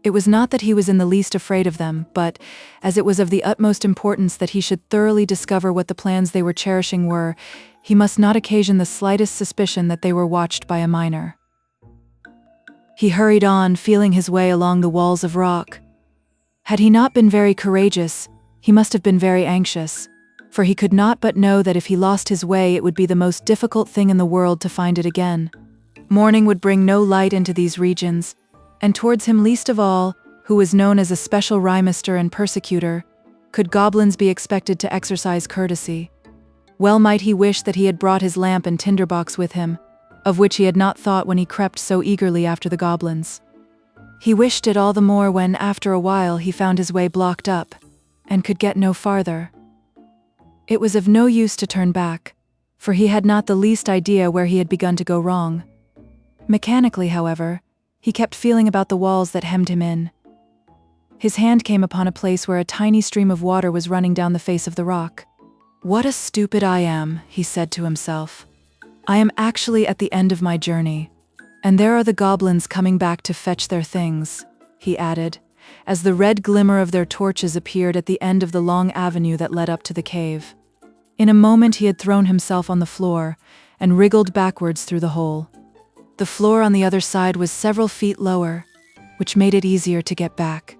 It was not that he was in the least afraid of them, but, as it was of the utmost importance that he should thoroughly discover what the plans they were cherishing were, he must not occasion the slightest suspicion that they were watched by a miner. He hurried on, feeling his way along the walls of rock. Had he not been very courageous, he must have been very anxious, for he could not but know that if he lost his way it would be the most difficult thing in the world to find it again. Morning would bring no light into these regions, and towards him least of all, who was known as a special rhymister and persecutor, could goblins be expected to exercise courtesy. Well might he wish that he had brought his lamp and tinderbox with him, of which he had not thought when he crept so eagerly after the goblins. He wished it all the more when, after a while, he found his way blocked up, and could get no farther. It was of no use to turn back, for he had not the least idea where he had begun to go wrong. Mechanically, however, he kept feeling about the walls that hemmed him in. His hand came upon a place where a tiny stream of water was running down the face of the rock. "What a stupid I am," he said to himself. "I am actually at the end of my journey, and there are the goblins coming back to fetch their things," he added, as the red glimmer of their torches appeared at the end of the long avenue that led up to the cave. In a moment he had thrown himself on the floor, and wriggled backwards through the hole. The floor on the other side was several feet lower, which made it easier to get back.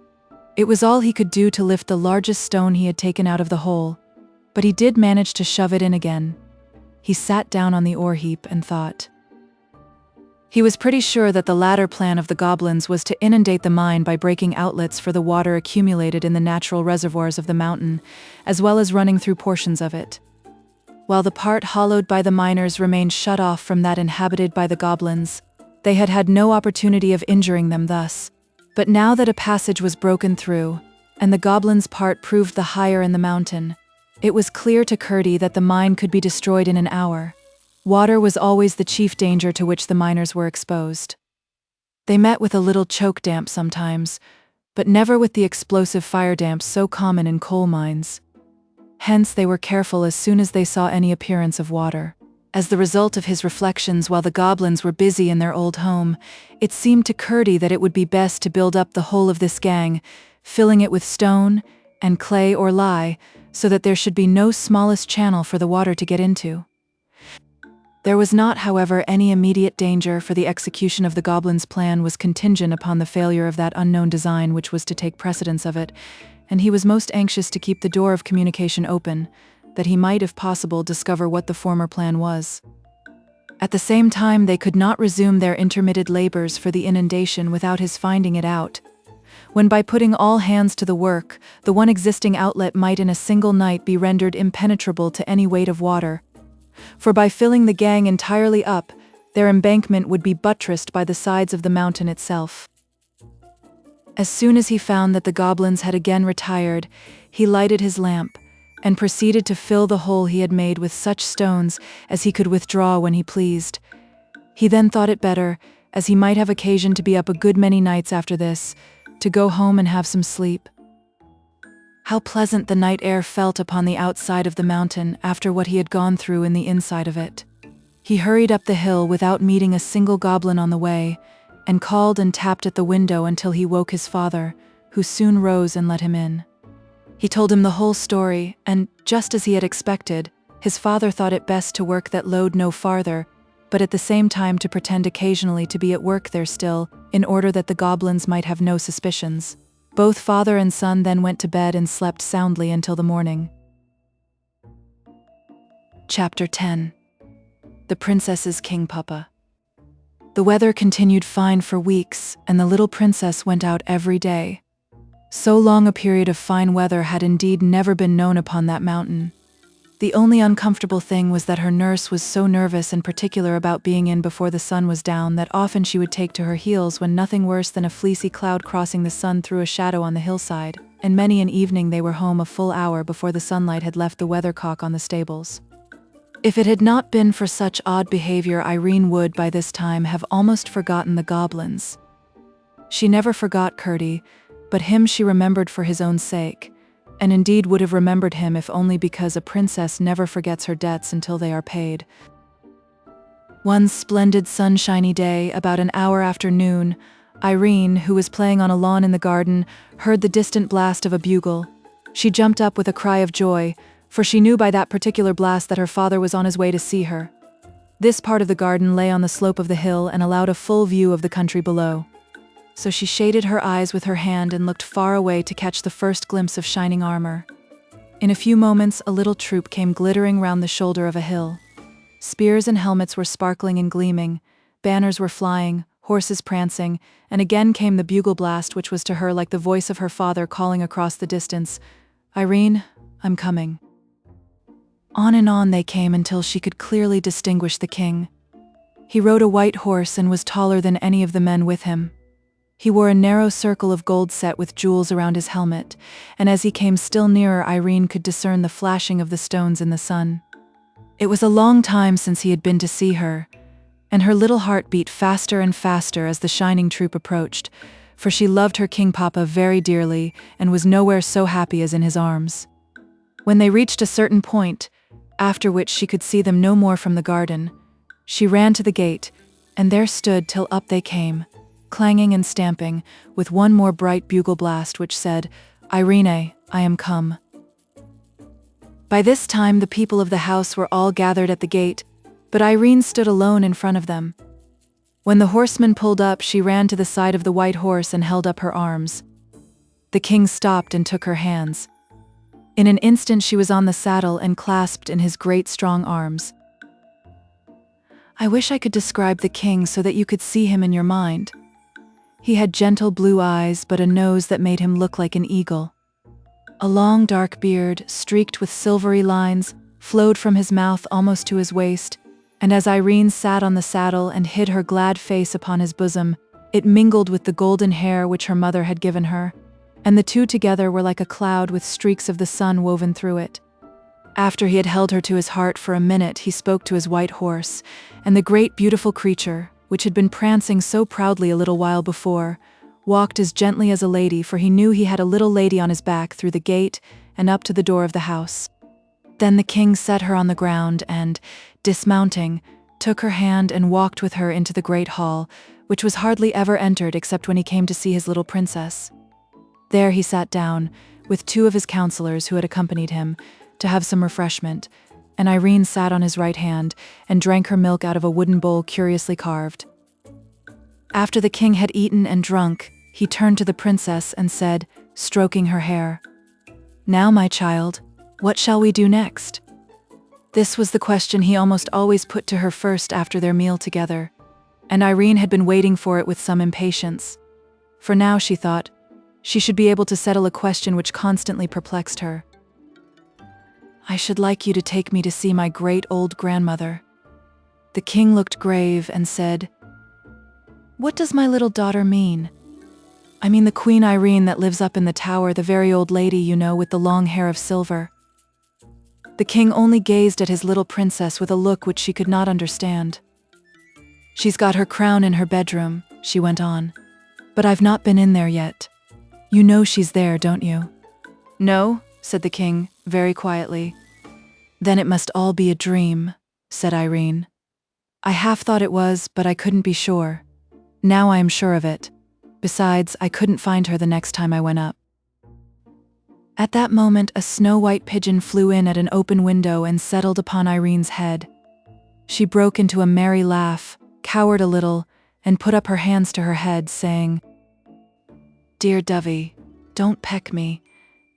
It was all he could do to lift the largest stone he had taken out of the hole, but he did manage to shove it in again. He sat down on the ore heap and thought. He was pretty sure that the latter plan of the goblins was to inundate the mine by breaking outlets for the water accumulated in the natural reservoirs of the mountain, as well as running through portions of it. While the part hollowed by the miners remained shut off from that inhabited by the goblins, they had had no opportunity of injuring them thus. But now that a passage was broken through, and the goblins' part proved the higher in the mountain, it was clear to Curdie that the mine could be destroyed in an hour. Water was always the chief danger to which the miners were exposed. They met with a little choke damp sometimes, but never with the explosive fire damp so common in coal mines. Hence they were careful as soon as they saw any appearance of water. As the result of his reflections while the goblins were busy in their old home, it seemed to Curdie that it would be best to build up the whole of this gang, filling it with stone and clay or lye, so that there should be no smallest channel for the water to get into. There was not, however, any immediate danger, for the execution of the goblins' plan was contingent upon the failure of that unknown design which was to take precedence of it, and he was most anxious to keep the door of communication open, that he might, if possible, discover what the former plan was. At the same time, they could not resume their intermitted labors for the inundation without his finding it out, when by putting all hands to the work, the one existing outlet might in a single night be rendered impenetrable to any weight of water. For by filling the gang entirely up, their embankment would be buttressed by the sides of the mountain itself. As soon as he found that the goblins had again retired, he lighted his lamp, and proceeded to fill the hole he had made with such stones as he could withdraw when he pleased. He then thought it better, as he might have occasion to be up a good many nights after this, to go home and have some sleep. How pleasant the night air felt upon the outside of the mountain after what he had gone through in the inside of it. He hurried up the hill without meeting a single goblin on the way, and called and tapped at the window until he woke his father, who soon rose and let him in. He told him the whole story, and, just as he had expected, his father thought it best to work that load no farther, but at the same time to pretend occasionally to be at work there still, in order that the goblins might have no suspicions. Both father and son then went to bed and slept soundly until the morning. Chapter 10. The Princess's King Papa. The weather continued fine for weeks, and the little princess went out every day. So long a period of fine weather had indeed never been known upon that mountain. The only uncomfortable thing was that her nurse was so nervous and particular about being in before the sun was down that often she would take to her heels when nothing worse than a fleecy cloud crossing the sun threw a shadow on the hillside, and many an evening they were home a full hour before the sunlight had left the weathercock on the stables. If it had not been for such odd behavior, Irene would, by this time, have almost forgotten the goblins. She never forgot Curdie, but him she remembered for his own sake, and indeed would have remembered him if only because a princess never forgets her debts until they are paid. One splendid sunshiny day, about an hour after noon, Irene, who was playing on a lawn in the garden, heard the distant blast of a bugle. She jumped up with a cry of joy, for she knew by that particular blast that her father was on his way to see her. This part of the garden lay on the slope of the hill and allowed a full view of the country below. So she shaded her eyes with her hand and looked far away to catch the first glimpse of shining armor. In a few moments, a little troop came glittering round the shoulder of a hill. Spears and helmets were sparkling and gleaming, banners were flying, horses prancing, and again came the bugle blast, which was to her like the voice of her father calling across the distance, "Irene, I'm coming." On and on they came until she could clearly distinguish the king. He rode a white horse and was taller than any of the men with him. He wore a narrow circle of gold set with jewels around his helmet, and as he came still nearer, Irene could discern the flashing of the stones in the sun. It was a long time since he had been to see her, and her little heart beat faster and faster as the shining troop approached, for she loved her King Papa very dearly and was nowhere so happy as in his arms. When they reached a certain point, after which she could see them no more from the garden, she ran to the gate, and there stood till up they came, clanging and stamping, with one more bright bugle blast which said, "Irene, I am come." By this time the people of the house were all gathered at the gate, but Irene stood alone in front of them. When the horseman pulled up, she ran to the side of the white horse and held up her arms. The king stopped and took her hands. In an instant she was on the saddle and clasped in his great strong arms. I wish I could describe the king so that you could see him in your mind. He had gentle blue eyes, but a nose that made him look like an eagle. A long dark beard, streaked with silvery lines, flowed from his mouth almost to his waist, and as Irene sat on the saddle and hid her glad face upon his bosom, it mingled with the golden hair which her mother had given her, and the two together were like a cloud with streaks of the sun woven through it. After he had held her to his heart for a minute, he spoke to his white horse, and the great beautiful creature, which had been prancing so proudly a little while before, walked as gently as a lady, for he knew he had a little lady on his back through the gate and up to the door of the house. Then the king set her on the ground and, dismounting, took her hand and walked with her into the great hall, which was hardly ever entered except when he came to see his little princess. There he sat down, with two of his counselors who had accompanied him, to have some refreshment, and Irene sat on his right hand and drank her milk out of a wooden bowl curiously carved. After the king had eaten and drunk, he turned to the princess and said, stroking her hair, "Now, my child, what shall we do next?" This was the question he almost always put to her first after their meal together, and Irene had been waiting for it with some impatience. For now, she thought, she should be able to settle a question which constantly perplexed her. "I should like you to take me to see my great old grandmother." The king looked grave and said, "What does my little daughter mean?" "I mean the Queen Irene that lives up in the tower, the very old lady, you know, with the long hair of silver." The king only gazed at his little princess with a look which she could not understand. "She's got her crown in her bedroom," she went on, "but I've not been in there yet. You know she's there, don't you?" "No," said the king, very quietly. "Then it must all be a dream," said Irene. "I half thought it was, but I couldn't be sure. Now I am sure of it. Besides, I couldn't find her the next time I went up." At that moment, a snow-white pigeon flew in at an open window and settled upon Irene's head. She broke into a merry laugh, cowered a little, and put up her hands to her head, saying, "Dear Dovey, don't peck me.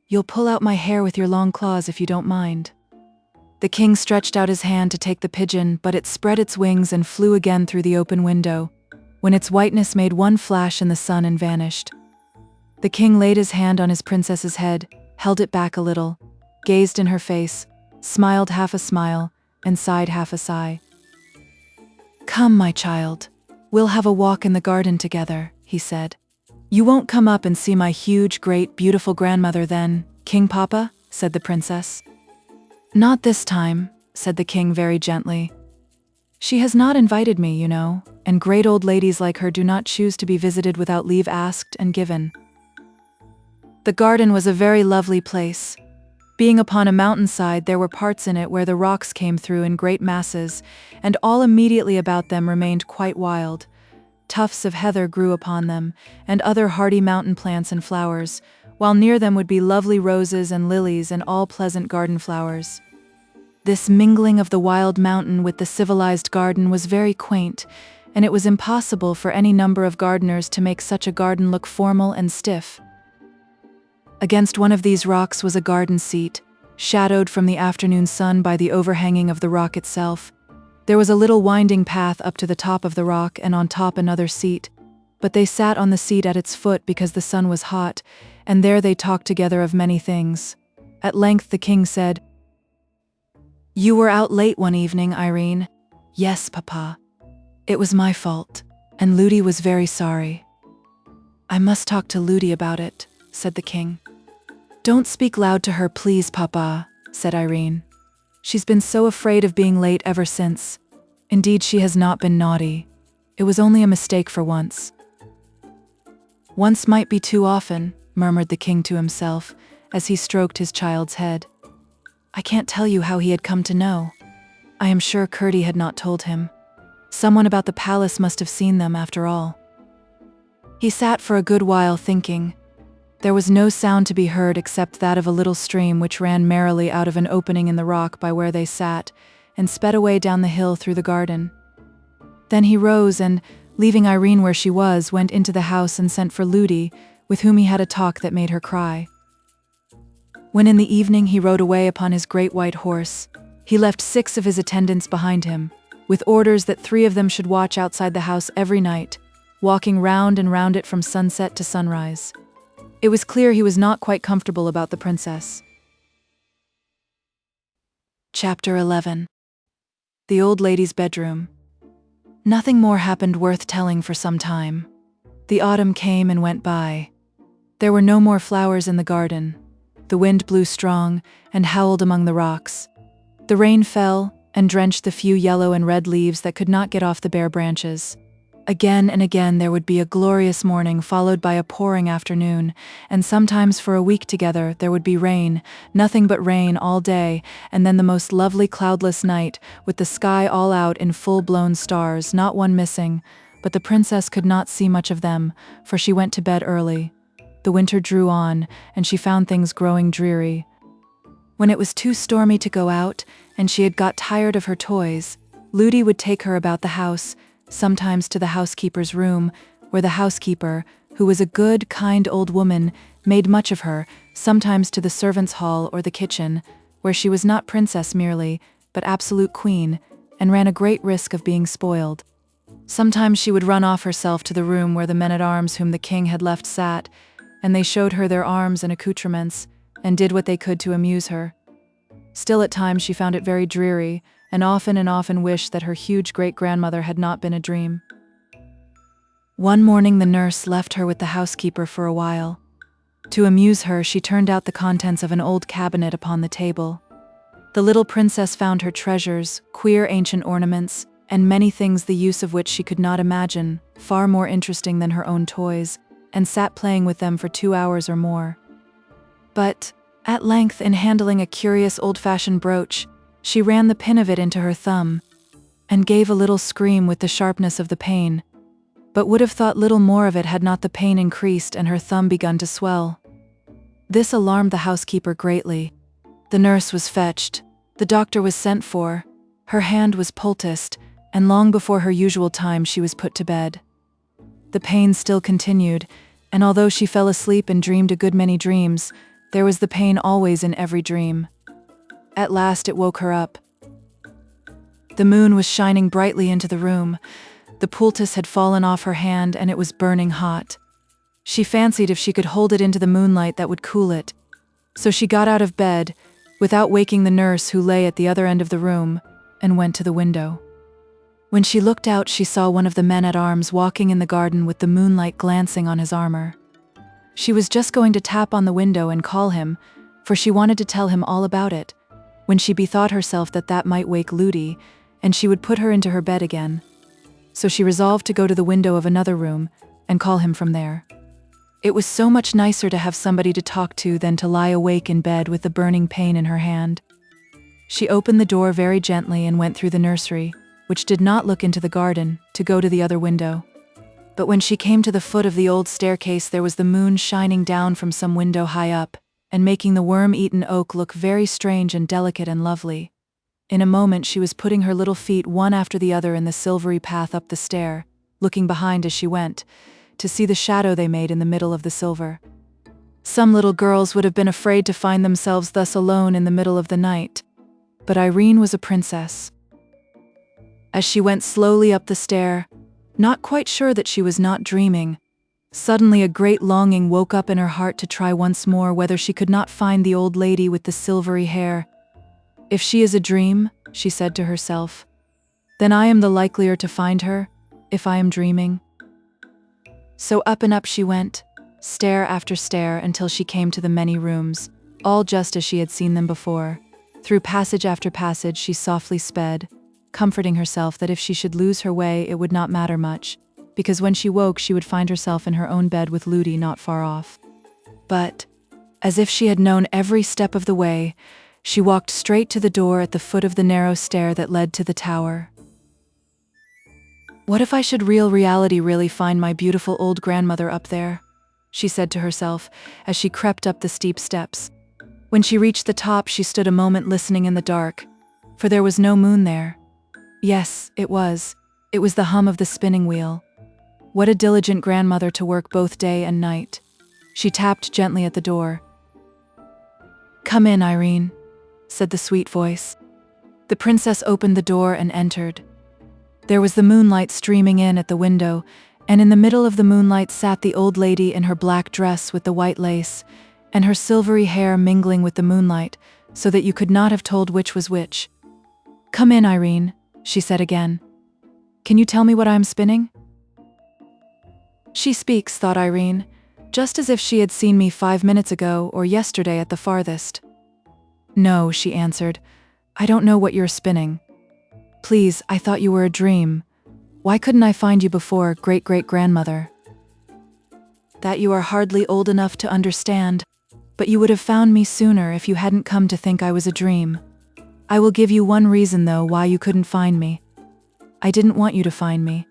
You'll pull out my hair with your long claws if you don't mind." The king stretched out his hand to take the pigeon, but it spread its wings and flew again through the open window, when its whiteness made one flash in the sun and vanished. The king laid his hand on his princess's head, held it back a little, gazed in her face, smiled half a smile, and sighed half a sigh. "Come, my child, we'll have a walk in the garden together," he said. "You won't come up and see my huge, great, beautiful grandmother then, King Papa?" said the princess. "Not this time," said the king very gently. "She has not invited me, you know, and great old ladies like her do not choose to be visited without leave asked and given." The garden was a very lovely place. Being upon a mountainside, there were parts in it where the rocks came through in great masses, and all immediately about them remained quite wild. Tufts of heather grew upon them, and other hardy mountain plants and flowers, while near them would be lovely roses and lilies and all pleasant garden flowers. This mingling of the wild mountain with the civilized garden was very quaint, and it was impossible for any number of gardeners to make such a garden look formal and stiff. Against one of these rocks was a garden seat, shadowed from the afternoon sun by the overhanging of the rock itself. There was a little winding path up to the top of the rock, and on top another seat, but they sat on the seat at its foot because the sun was hot, and there they talked together of many things. At length the king said, "You were out late one evening, Irene." "Yes, Papa. It was my fault, and Ludi was very sorry." "I must talk to Ludi about it," said the king. "Don't speak loud to her, please, Papa," said Irene. "She's been so afraid of being late ever since. Indeed, she has not been naughty. It was only a mistake for once." "Once might be too often," murmured the king to himself, as he stroked his child's head. I can't tell you how he had come to know. I am sure Curdie had not told him. Someone about the palace must have seen them after all. He sat for a good while thinking. There was no sound to be heard except that of a little stream which ran merrily out of an opening in the rock by where they sat, and sped away down the hill through the garden. Then he rose and, leaving Irene where she was, went into the house and sent for Ludi, with whom he had a talk that made her cry. When in the evening he rode away upon his great white horse, he left 6 of his attendants behind him, with orders that 3 of them should watch outside the house every night, walking round and round it from sunset to sunrise. It was clear he was not quite comfortable about the princess. Chapter 11. The Old Lady's Bedroom. Nothing more happened worth telling for some time. The autumn came and went by. There were no more flowers in the garden. The wind blew strong and howled among the rocks. The rain fell and drenched the few yellow and red leaves that could not get off the bare branches. Again and again there would be a glorious morning followed by a pouring afternoon, and sometimes for a week together there would be rain, nothing but rain all day, and then the most lovely cloudless night, with the sky all out in full-blown stars, not one missing, but the princess could not see much of them, for she went to bed early. The winter drew on, and she found things growing dreary. When it was too stormy to go out, and she had got tired of her toys, Ludi would take her about the house, sometimes to the housekeeper's room, where the housekeeper, who was a good, kind old woman, made much of her, sometimes to the servants' hall or the kitchen, where she was not princess merely, but absolute queen, and ran a great risk of being spoiled. Sometimes she would run off herself to the room where the men-at-arms whom the king had left sat, and they showed her their arms and accoutrements, and did what they could to amuse her. Still at times she found it very dreary, and often wished that her huge great-grandmother had not been a dream. One morning the nurse left her with the housekeeper for a while. To amuse her, she turned out the contents of an old cabinet upon the table. The little princess found her treasures, queer ancient ornaments, and many things the use of which she could not imagine, far more interesting than her own toys, and sat playing with them for 2 hours or more. But, at length, in handling a curious old-fashioned brooch, she ran the pin of it into her thumb, and gave a little scream with the sharpness of the pain, but would have thought little more of it had not the pain increased and her thumb begun to swell. This alarmed the housekeeper greatly. The nurse was fetched, the doctor was sent for, her hand was poulticed, and long before her usual time she was put to bed. The pain still continued, and although she fell asleep and dreamed a good many dreams, there was the pain always in every dream. At last it woke her up. The moon was shining brightly into the room. The poultice had fallen off her hand and it was burning hot. She fancied if she could hold it into the moonlight that would cool it. So she got out of bed, without waking the nurse who lay at the other end of the room, and went to the window. When she looked out, she saw one of the men-at-arms walking in the garden with the moonlight glancing on his armor. She was just going to tap on the window and call him, for she wanted to tell him all about it, when she bethought herself that that might wake Ludi, and she would put her into her bed again. So she resolved to go to the window of another room and call him from there. It was so much nicer to have somebody to talk to than to lie awake in bed with the burning pain in her hand. She opened the door very gently and went through the nursery, which did not look into the garden, to go to the other window. But when she came to the foot of the old staircase, there was the moon shining down from some window high up, and making the worm-eaten oak look very strange and delicate and lovely. In a moment she was putting her little feet one after the other in the silvery path up the stair, looking behind as she went, to see the shadow they made in the middle of the silver. Some little girls would have been afraid to find themselves thus alone in the middle of the night, but Irene was a princess. As she went slowly up the stair, not quite sure that she was not dreaming, suddenly a great longing woke up in her heart to try once more whether she could not find the old lady with the silvery hair. If she is a dream, she said to herself, then I am the likelier to find her, if I am dreaming. So up and up she went, stair after stair, until she came to the many rooms, all just as she had seen them before. Through passage after passage she softly sped, comforting herself that if she should lose her way it would not matter much, because when she woke she would find herself in her own bed with Ludi not far off. But, as if she had known every step of the way, she walked straight to the door at the foot of the narrow stair that led to the tower. What if I should reality really find my beautiful old grandmother up there? She said to herself as she crept up the steep steps. When she reached the top she stood a moment listening in the dark, for there was no moon there. Yes, it was. It was the hum of the spinning wheel. What a diligent grandmother to work both day and night. She tapped gently at the door. "Come in, Irene," said the sweet voice. The princess opened the door and entered. There was the moonlight streaming in at the window, and in the middle of the moonlight sat the old lady in her black dress with the white lace, and her silvery hair mingling with the moonlight, so that you could not have told which was which. "Come in, Irene," she said again. "Can you tell me what I am spinning?" She speaks, thought Irene, just as if she had seen me 5 minutes ago or yesterday at the farthest. "No," she answered, "I don't know what you're spinning. Please, I thought you were a dream. Why couldn't I find you before, great-great-grandmother?" "That you are hardly old enough to understand, but you would have found me sooner if you hadn't come to think I was a dream. I will give you one reason, though, why you couldn't find me. I didn't want you to find me."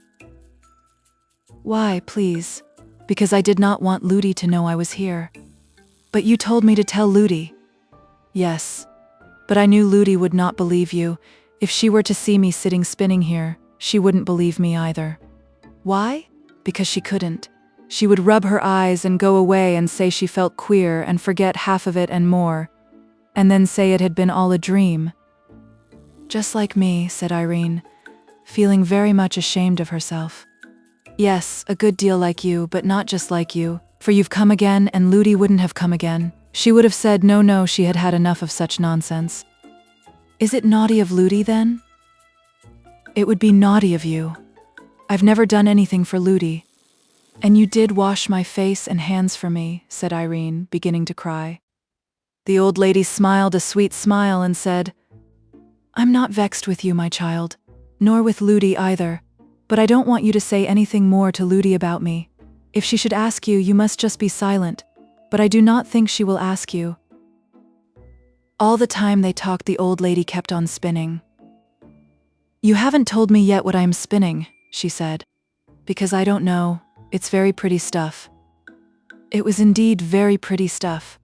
"Why, please?" "Because I did not want Ludi to know I was here." "But you told me to tell Ludi." "Yes, but I knew Ludi would not believe you. If she were to see me sitting spinning here, she wouldn't believe me either." "Why?" "Because she couldn't. She would rub her eyes and go away and say she felt queer and forget half of it and more, and then say it had been all a dream." "Just like me," said Irene, feeling very much ashamed of herself. "Yes, a good deal like you, but not just like you, for you've come again and Ludi wouldn't have come again. She would have said no, she had had enough of such nonsense." "Is it naughty of Ludi, then?" "It would be naughty of you. I've never done anything for Ludi." "And you did wash my face and hands for me," said Irene, beginning to cry. The old lady smiled a sweet smile and said, "I'm not vexed with you, my child, nor with Ludi either, but I don't want you to say anything more to Ludi about me. If she should ask you, you must just be silent, but I do not think she will ask you." All the time they talked, the old lady kept on spinning. "You haven't told me yet what I am spinning," she said. "Because I don't know. It's very pretty stuff." It was indeed very pretty stuff.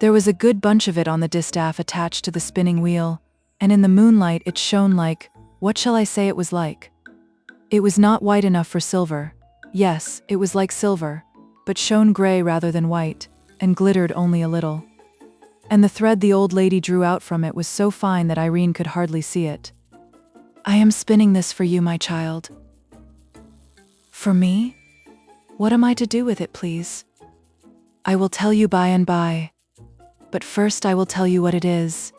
There was a good bunch of it on the distaff attached to the spinning wheel, and in the moonlight it shone like, what shall I say it was like? It was not white enough for silver. Yes, it was like silver, but shone gray rather than white, and glittered only a little. And the thread the old lady drew out from it was so fine that Irene could hardly see it. "I am spinning this for you, my child." "For me? What am I to do with it, please?" "I will tell you by and by. But first I will tell you what it is.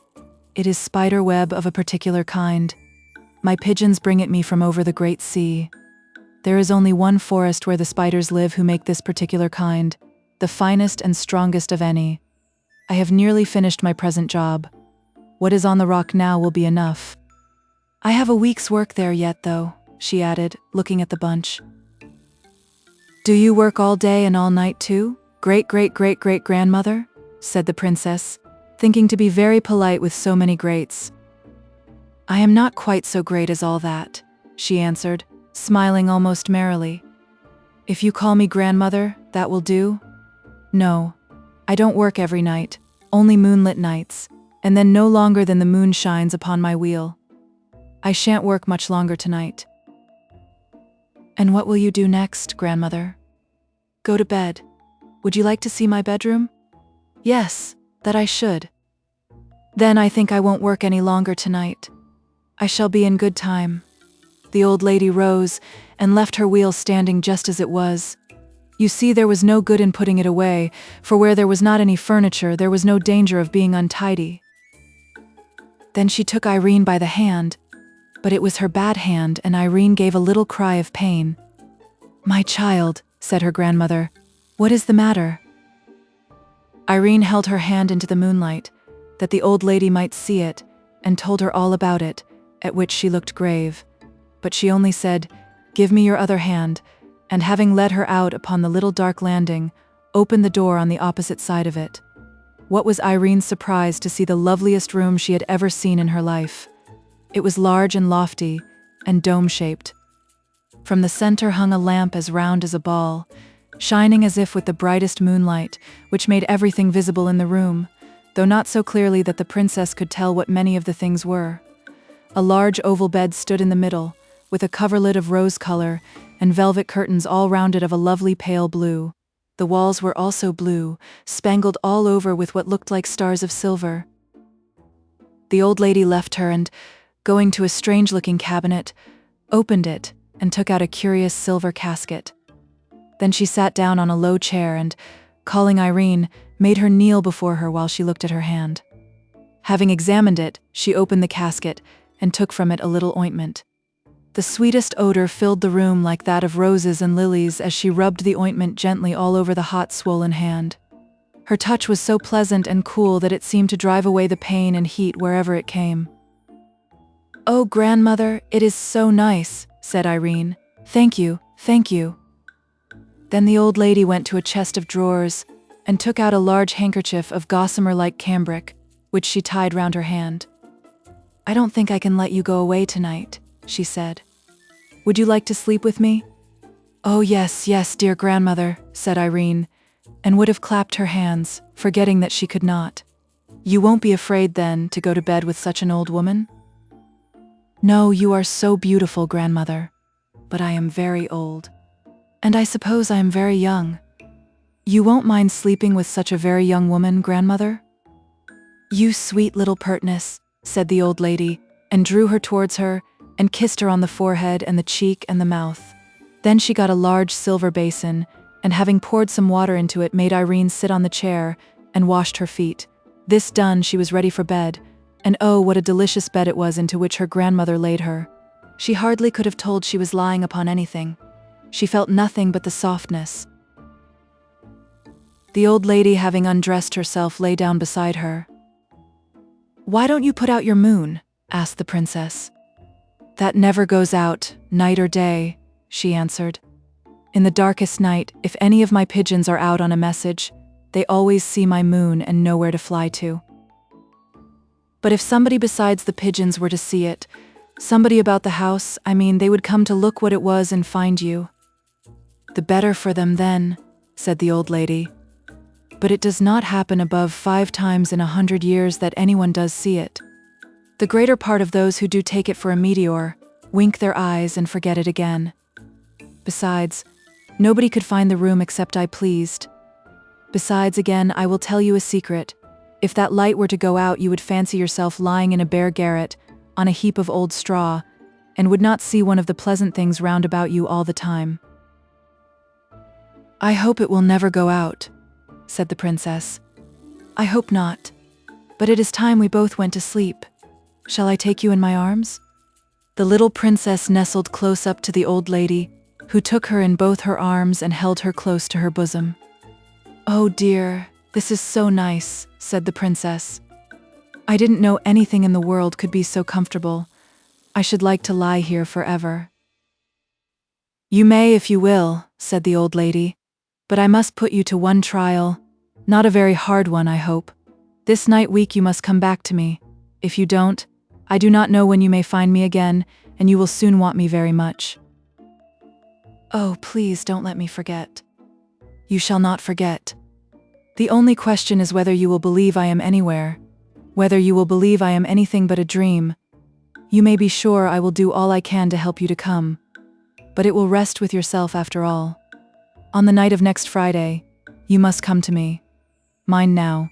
It is spider web of a particular kind. My pigeons bring it me from over the great sea. There is only one forest where the spiders live who make this particular kind, the finest and strongest of any. I have nearly finished my present job. What is on the rock now will be enough. I have a week's work there yet, though," she added, looking at the bunch. "Do you work all day and all night too, great-great-great-great-grandmother?" said the princess, thinking to be very polite with so many greats. "I am not quite so great as all that," she answered, smiling almost merrily. "If you call me grandmother, that will do? No, I don't work every night, only moonlit nights, and then no longer than the moon shines upon my wheel. I shan't work much longer tonight." "And what will you do next, grandmother?" "Go to bed. Would you like to see my bedroom?" "Yes, that I should." "Then I think I won't work any longer tonight. I shall be in good time." The old lady rose and left her wheel standing just as it was. You see, there was no good in putting it away, for where there was not any furniture, there was no danger of being untidy. Then she took Irene by the hand, but it was her bad hand, and Irene gave a little cry of pain. "My child," said her grandmother, "what is the matter?" Irene held her hand into the moonlight, that the old lady might see it, and told her all about it, at which she looked grave. But she only said, "Give me your other hand," and having led her out upon the little dark landing, opened the door on the opposite side of it. What was Irene's surprise to see the loveliest room she had ever seen in her life. It was large and lofty, and dome-shaped. From the center hung a lamp as round as a ball, shining as if with the brightest moonlight, which made everything visible in the room, though not so clearly that the princess could tell what many of the things were. A large oval bed stood in the middle, with a coverlid of rose color, and velvet curtains all rounded of a lovely pale blue. The walls were also blue, spangled all over with what looked like stars of silver. The old lady left her and, going to a strange-looking cabinet, opened it, and took out a curious silver casket. Then she sat down on a low chair and, calling Irene, made her kneel before her while she looked at her hand. Having examined it, she opened the casket and took from it a little ointment. The sweetest odor filled the room like that of roses and lilies as she rubbed the ointment gently all over the hot, swollen hand. Her touch was so pleasant and cool that it seemed to drive away the pain and heat wherever it came. "Oh, grandmother, it is so nice," said Irene. Thank you, thank you." Then the old lady went to a chest of drawers and took out a large handkerchief of gossamer-like cambric, which she tied round her hand. "I don't think I can let you go away tonight," she said. "Would you like to sleep with me?" "Oh yes, yes, dear grandmother," said Irene, and would have clapped her hands, forgetting that she could not. "You won't be afraid, then, to go to bed with such an old woman?" "No, you are so beautiful, grandmother. But I am very old. And I suppose I am very young. You won't mind sleeping with such a very young woman, grandmother?" "You sweet little pertness," said the old lady, and drew her towards her, and kissed her on the forehead and the cheek and the mouth. Then she got a large silver basin, and having poured some water into it, made Irene sit on the chair and washed her feet. This done, she was ready for bed, and oh, what a delicious bed it was into which her grandmother laid her. She hardly could have told she was lying upon anything. She felt nothing but the softness. The old lady, having undressed herself, lay down beside her. "Why don't you put out your moon?" asked the princess. "That never goes out, night or day," she answered. "In the darkest night, if any of my pigeons are out on a message, they always see my moon and know where to fly to. But if somebody besides the pigeons were to see it, somebody about the house, they would come to look what it was and find you." "The better for them then," said the old lady. "But it does not happen above 5 times in 100 years that anyone does see it. The greater part of those who do take it for a meteor wink their eyes and forget it again. Besides, nobody could find the room except I pleased. Besides, again, I will tell you a secret. If that light were to go out, you would fancy yourself lying in a bare garret, on a heap of old straw, and would not see one of the pleasant things round about you all the time." "I hope it will never go out," said the princess. "I hope not. But it is time we both went to sleep. Shall I take you in my arms?" The little princess nestled close up to the old lady, who took her in both her arms and held her close to her bosom. "Oh dear, this is so nice," said the princess. "I didn't know anything in the world could be so comfortable. I should like to lie here forever." "You may if you will," said the old lady, "but I must put you to one trial, not a very hard one, I hope. This night week you must come back to me. If you don't, I do not know when you may find me again, and you will soon want me very much." "Oh, please don't let me forget." "You shall not forget. The only question is whether you will believe I am anywhere, whether you will believe I am anything but a dream. You may be sure I will do all I can to help you to come, but it will rest with yourself after all. On the night of next Friday, you must come to me. Mind now."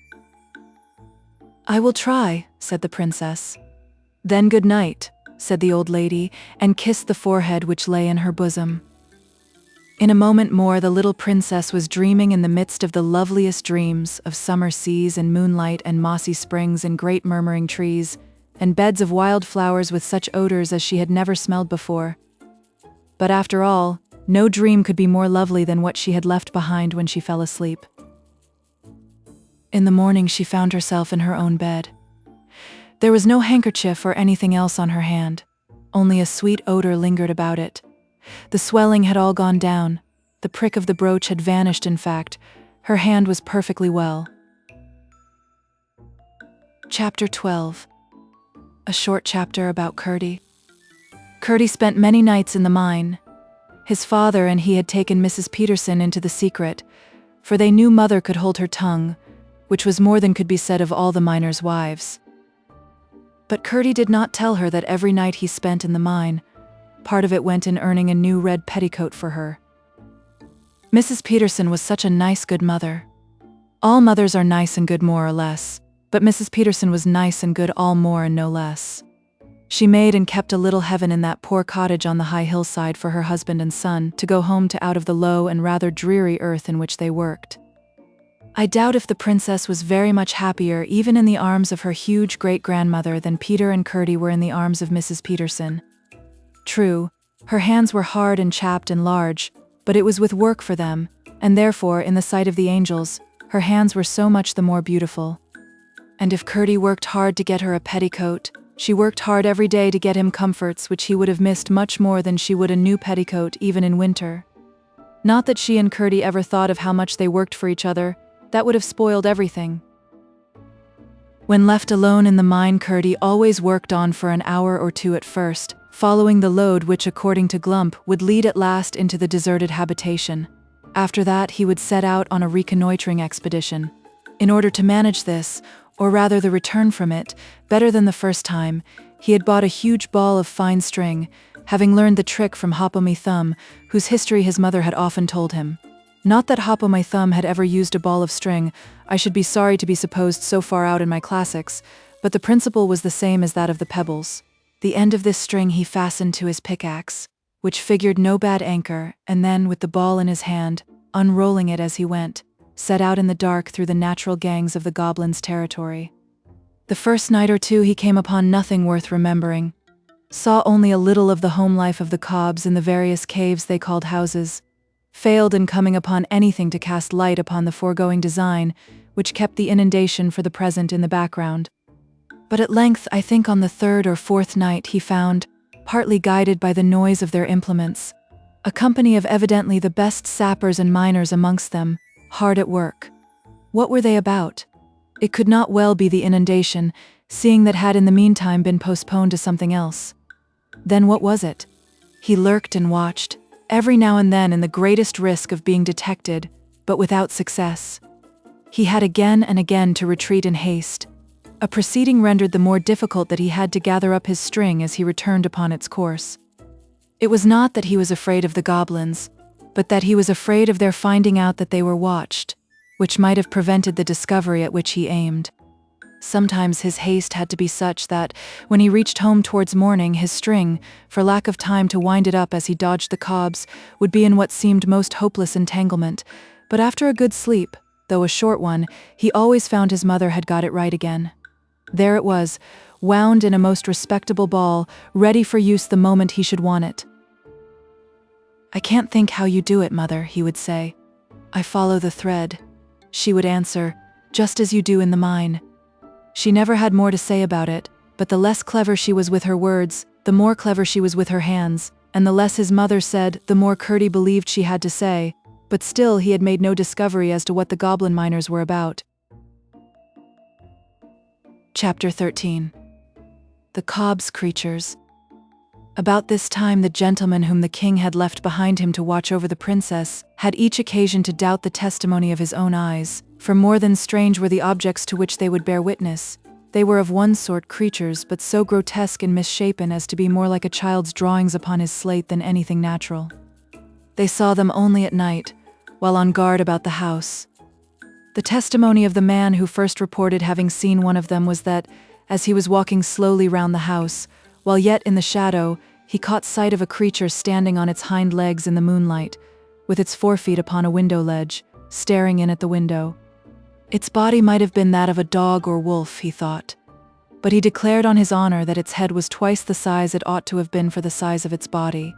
"I will try," said the princess. "Then good night," said the old lady, and kissed the forehead which lay in her bosom. In a moment more, the little princess was dreaming in the midst of the loveliest dreams of summer seas and moonlight and mossy springs and great murmuring trees, and beds of wild flowers with such odors as she had never smelled before. But after all, no dream could be more lovely than what she had left behind when she fell asleep. In the morning she found herself in her own bed. There was no handkerchief or anything else on her hand, only a sweet odor lingered about it. The swelling had all gone down, the prick of the brooch had vanished. In fact, her hand was perfectly well. Chapter 12. A short chapter about Curdie. Curdie spent many nights in the mine. His father and he had taken Mrs. Peterson into the secret, for they knew mother could hold her tongue, which was more than could be said of all the miners' wives. But Curdie did not tell her that every night he spent in the mine, part of it went in earning a new red petticoat for her. Mrs. Peterson was such a nice, good mother. All mothers are nice and good more or less, but Mrs. Peterson was nice and good all more and no less. She made and kept a little heaven in that poor cottage on the high hillside for her husband and son to go home to out of the low and rather dreary earth in which they worked. I doubt if the princess was very much happier even in the arms of her huge great-grandmother than Peter and Curdie were in the arms of Mrs. Peterson. True, her hands were hard and chapped and large, but it was with work for them, and therefore, in the sight of the angels, her hands were so much the more beautiful. And if Curdie worked hard to get her a petticoat, she worked hard every day to get him comforts which he would have missed much more than she would a new petticoat even in winter. Not that she and Curdie ever thought of how much they worked for each other, that would have spoiled everything. When left alone in the mine, Curdie always worked on for an hour or two at first, following the lode which, according to Glump, would lead at last into the deserted habitation. After that he would set out on a reconnoitering expedition. In order to manage this, or rather the return from it, better than the first time, he had bought a huge ball of fine string, having learned the trick from Hop-o'-my-Thumb, whose history his mother had often told him. Not that Hop-o'-my-Thumb had ever used a ball of string, I should be sorry to be supposed so far out in my classics, but the principle was the same as that of the pebbles. The end of this string he fastened to his pickaxe, which figured no bad anchor, and then, with the ball in his hand, unrolling it as he went, set out in the dark through the natural gangs of the goblins' territory. The first night or two he came upon nothing worth remembering, saw only a little of the home life of the Cobs in the various caves they called houses, failed in coming upon anything to cast light upon the foregoing design, which kept the inundation for the present in the background. But at length, I think on the third or fourth night, he found, partly guided by the noise of their implements, a company of evidently the best sappers and miners amongst them, hard at work. What were they about? It could not well be the inundation, seeing that had in the meantime been postponed to something else. Then what was it? He lurked and watched, every now and then in the greatest risk of being detected, but without success. He had again and again to retreat in haste, a proceeding rendered the more difficult that he had to gather up his string as he returned upon its course. It was not that he was afraid of the goblins, but that he was afraid of their finding out that they were watched, which might have prevented the discovery at which he aimed. Sometimes his haste had to be such that, when he reached home towards morning, his string, for lack of time to wind it up as he dodged the Cobs, would be in what seemed most hopeless entanglement, but after a good sleep, though a short one, he always found his mother had got it right again. There it was, wound in a most respectable ball, ready for use the moment he should want it. "I can't think how you do it, Mother," he would say. "I follow the thread." She would answer, "Just as you do in the mine." She never had more to say about it, but the less clever she was with her words, the more clever she was with her hands, and the less his mother said, the more Curdie believed she had to say, but still he had made no discovery as to what the Goblin-Miners were about. Chapter 13. The Cobs creatures. About this time the gentleman whom the king had left behind him to watch over the princess had each occasion to doubt the testimony of his own eyes, for more than strange were the objects to which they would bear witness. They were of one sort creatures, but so grotesque and misshapen as to be more like a child's drawings upon his slate than anything natural. They saw them only at night, while on guard about the house. The testimony of the man who first reported having seen one of them was that, as he was walking slowly round the house, while yet in the shadow, he caught sight of a creature standing on its hind legs in the moonlight, with its forefeet upon a window ledge, staring in at the window. Its body might have been that of a dog or wolf, he thought, but he declared on his honor that its head was twice the size it ought to have been for the size of its body,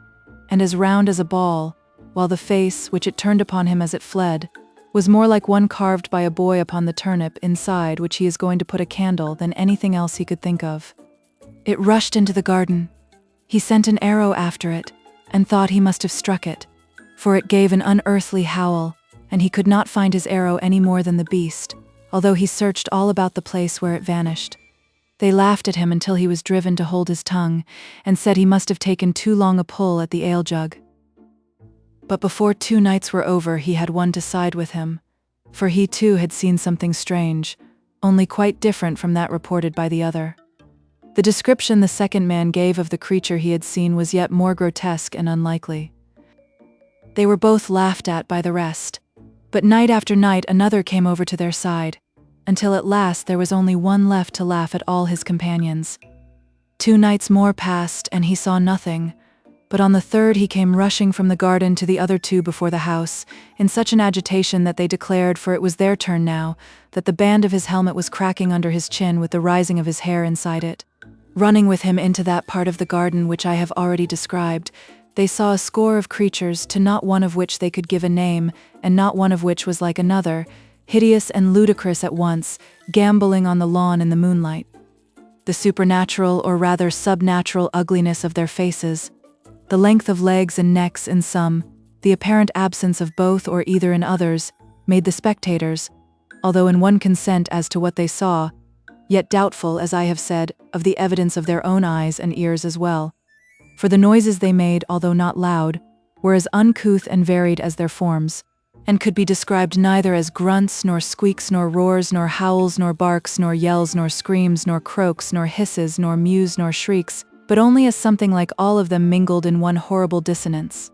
and as round as a ball, while the face, which it turned upon him as it fled, was more like one carved by a boy upon the turnip inside which he is going to put a candle than anything else he could think of. It rushed into the garden. He sent an arrow after it, and thought he must have struck it, for it gave an unearthly howl, and he could not find his arrow any more than the beast, although he searched all about the place where it vanished. They laughed at him until he was driven to hold his tongue, and said he must have taken too long a pull at the ale jug. But before 2 nights were over he had one to side with him, for he too had seen something strange, only quite different from that reported by the other. The description the second man gave of the creature he had seen was yet more grotesque and unlikely. They were both laughed at by the rest, but night after night another came over to their side, until at last there was only one left to laugh at all his companions. 2 nights more passed, and he saw nothing. But on the 3rd he came rushing from the garden to the other 2 before the house, in such an agitation that they declared, for it was their turn now, that the band of his helmet was cracking under his chin with the rising of his hair inside it. Running with him into that part of the garden which I have already described, they saw a score of creatures, to not one of which they could give a name, and not one of which was like another, hideous and ludicrous at once, gambolling on the lawn in the moonlight. The supernatural, or rather subnatural, ugliness of their faces, the length of legs and necks in some, the apparent absence of both or either in others, made the spectators, although in one consent as to what they saw, yet doubtful, as I have said, of the evidence of their own eyes and ears as well. For the noises they made, although not loud, were as uncouth and varied as their forms, and could be described neither as grunts, nor squeaks, nor roars, nor howls, nor barks, nor yells, nor screams, nor croaks, nor hisses, nor mews, nor shrieks, but only as something like all of them mingled in one horrible dissonance.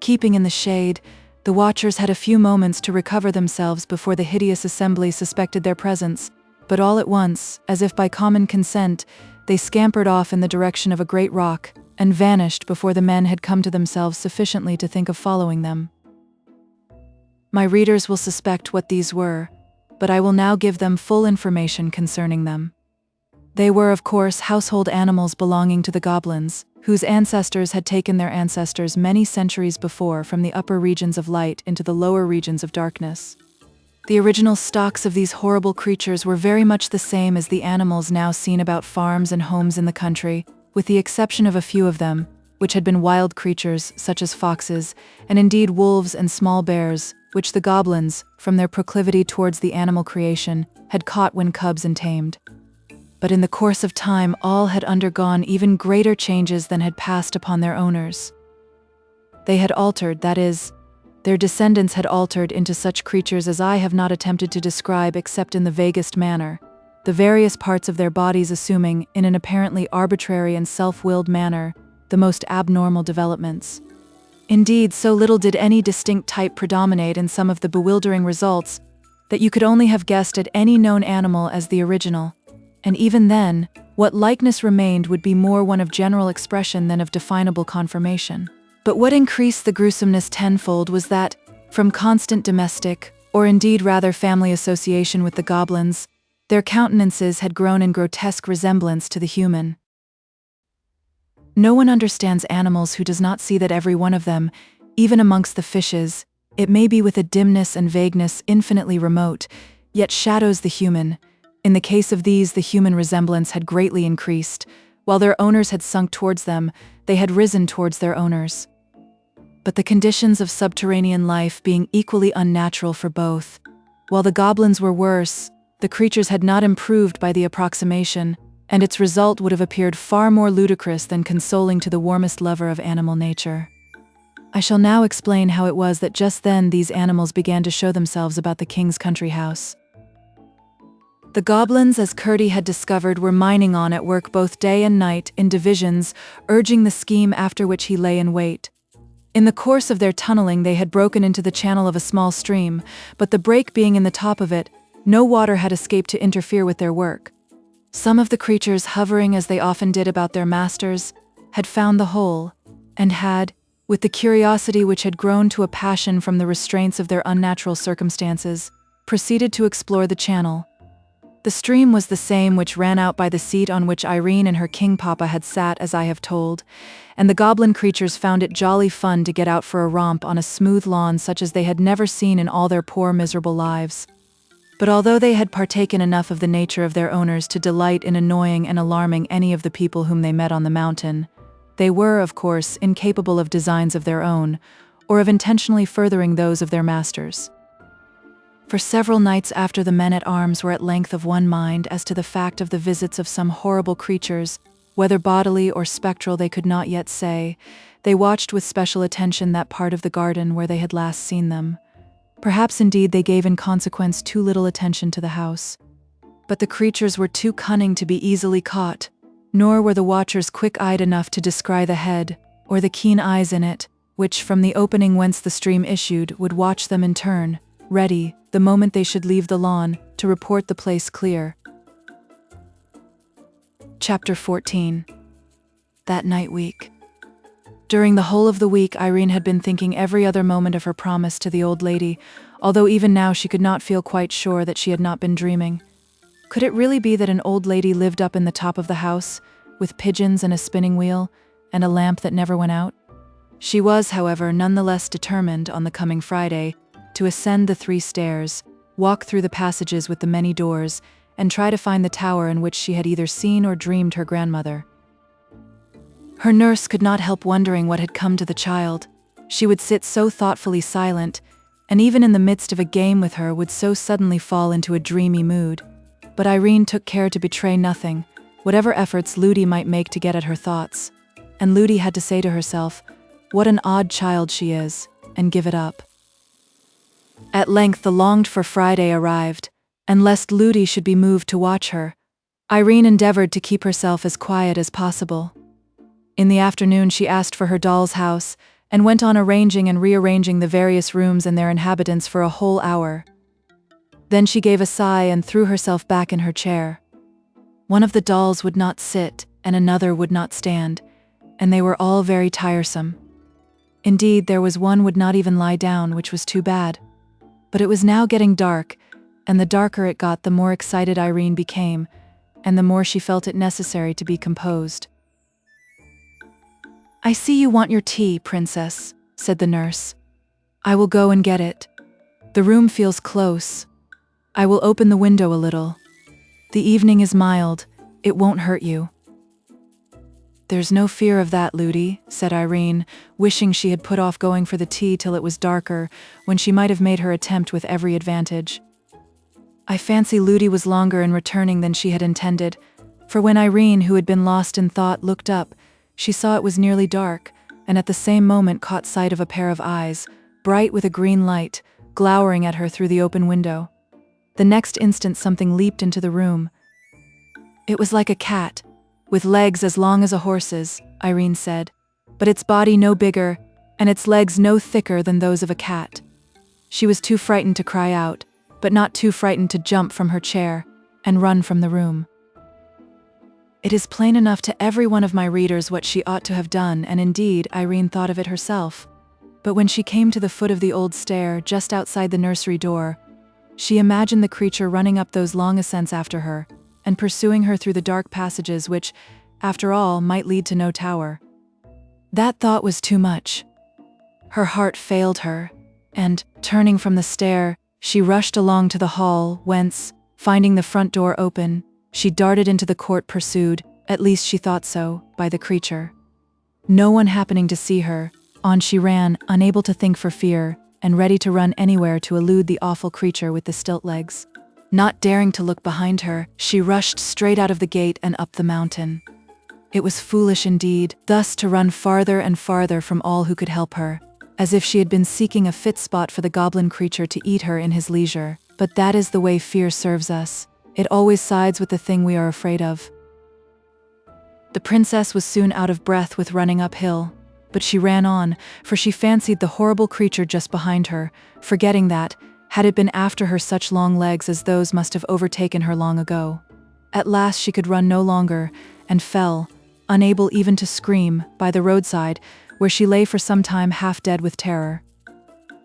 Keeping in the shade, the watchers had a few moments to recover themselves before the hideous assembly suspected their presence, but all at once, as if by common consent, they scampered off in the direction of a great rock, and vanished before the men had come to themselves sufficiently to think of following them. My readers will suspect what these were, but I will now give them full information concerning them. They were, of course, household animals belonging to the goblins, whose ancestors had taken their ancestors many centuries before from the upper regions of light into the lower regions of darkness. The original stocks of these horrible creatures were very much the same as the animals now seen about farms and homes in the country, with the exception of a few of them, which had been wild creatures such as foxes, and indeed wolves and small bears, which the goblins, from their proclivity towards the animal creation, had caught when cubs and tamed. But in the course of time all had undergone even greater changes than had passed upon their owners. They had altered, that is, their descendants had altered into such creatures as I have not attempted to describe except in the vaguest manner, the various parts of their bodies assuming, in an apparently arbitrary and self-willed manner, the most abnormal developments. Indeed, so little did any distinct type predominate in some of the bewildering results that you could only have guessed at any known animal as the original. And even then, what likeness remained would be more one of general expression than of definable confirmation. But what increased the gruesomeness tenfold was that, from constant domestic, or indeed rather family association with the goblins, their countenances had grown in grotesque resemblance to the human. No one understands animals who does not see that every one of them, even amongst the fishes, it may be with a dimness and vagueness infinitely remote, yet shadows the human. In the case of these, the human resemblance had greatly increased. While their owners had sunk towards them, they had risen towards their owners. But the conditions of subterranean life being equally unnatural for both, while the goblins were worse, the creatures had not improved by the approximation, and its result would have appeared far more ludicrous than consoling to the warmest lover of animal nature. I shall now explain how it was that just then these animals began to show themselves about the king's country house. The goblins, as Curdie had discovered, were mining on at work both day and night, in divisions, urging the scheme after which he lay in wait. In the course of their tunneling they had broken into the channel of a small stream, but the break being in the top of it, no water had escaped to interfere with their work. Some of the creatures, hovering as they often did about their masters, had found the hole, and had, with the curiosity which had grown to a passion from the restraints of their unnatural circumstances, proceeded to explore the channel. The stream was the same which ran out by the seat on which Irene and her king papa had sat, as I have told, and the goblin creatures found it jolly fun to get out for a romp on a smooth lawn such as they had never seen in all their poor miserable lives. But although they had partaken enough of the nature of their owners to delight in annoying and alarming any of the people whom they met on the mountain, they were, of course, incapable of designs of their own, or of intentionally furthering those of their masters. For several nights after the men-at-arms were at length of one mind as to the fact of the visits of some horrible creatures, whether bodily or spectral they could not yet say, they watched with special attention that part of the garden where they had last seen them. Perhaps indeed they gave in consequence too little attention to the house. But the creatures were too cunning to be easily caught, nor were the watchers quick-eyed enough to descry the head, or the keen eyes in it, which, from the opening whence the stream issued, would watch them in turn, ready, the moment they should leave the lawn, to report the place clear. Chapter 14. that night week. During the whole of the week, Irene had been thinking every other moment of her promise to the old lady, although even now she could not feel quite sure that she had not been dreaming. Could it really be that an old lady lived up in the top of the house, with pigeons and a spinning wheel, and a lamp that never went out? She was, however, nonetheless determined on the coming Friday to ascend the 3 stairs, walk through the passages with the many doors, and try to find the tower in which she had either seen or dreamed her grandmother. Her nurse could not help wondering what had come to the child. She would sit so thoughtfully silent, and even in the midst of a game with her would so suddenly fall into a dreamy mood. But Irene took care to betray nothing, whatever efforts Ludi might make to get at her thoughts. And Ludi had to say to herself, "What an odd child she is," and give it up. At length the longed-for Friday arrived, and lest Ludi should be moved to watch her, Irene endeavored to keep herself as quiet as possible. In the afternoon she asked for her doll's house, and went on arranging and rearranging the various rooms and their inhabitants for a whole hour. Then she gave a sigh and threw herself back in her chair. One of the dolls would not sit, and another would not stand, and they were all very tiresome. Indeed, there was one would not even lie down, which was too bad. But it was now getting dark, and the darker it got, the more excited Irene became, and the more she felt it necessary to be composed. "I see you want your tea, princess," said the nurse. "I will go and get it. The room feels close. I will open the window a little. The evening is mild. It won't hurt you." "There's no fear of that, Ludi," said Irene, wishing she had put off going for the tea till it was darker, when she might have made her attempt with every advantage. I fancy Ludi was longer in returning than she had intended, for when Irene, who had been lost in thought, looked up, she saw it was nearly dark, and at the same moment caught sight of a pair of eyes, bright with a green light, glowering at her through the open window. The next instant something leaped into the room. "It was like a cat, with legs as long as a horse's," Irene said, "but its body no bigger, and its legs no thicker than those of a cat." She was too frightened to cry out, but not too frightened to jump from her chair and run from the room. It is plain enough to every one of my readers what she ought to have done, and indeed, Irene thought of it herself. But when she came to the foot of the old stair, just outside the nursery door, she imagined the creature running up those long ascents after her, and pursuing her through the dark passages which, after all, might lead to no tower. That thought was too much. Her heart failed her, and, turning from the stair, she rushed along to the hall, whence, finding the front door open, she darted into the court pursued, at least she thought so, by the creature. No one happening to see her, on she ran, unable to think for fear, and ready to run anywhere to elude the awful creature with the stilt legs. Not daring to look behind her, she rushed straight out of the gate and up the mountain. It was foolish indeed, thus to run farther and farther from all who could help her, as if she had been seeking a fit spot for the goblin creature to eat her in his leisure. But that is the way fear serves us. It always sides with the thing we are afraid of. The princess was soon out of breath with running uphill, but she ran on, for she fancied the horrible creature just behind her, forgetting that, had it been after her, such long legs as those must have overtaken her long ago. At last she could run no longer, and fell, unable even to scream, by the roadside, where she lay for some time half dead with terror.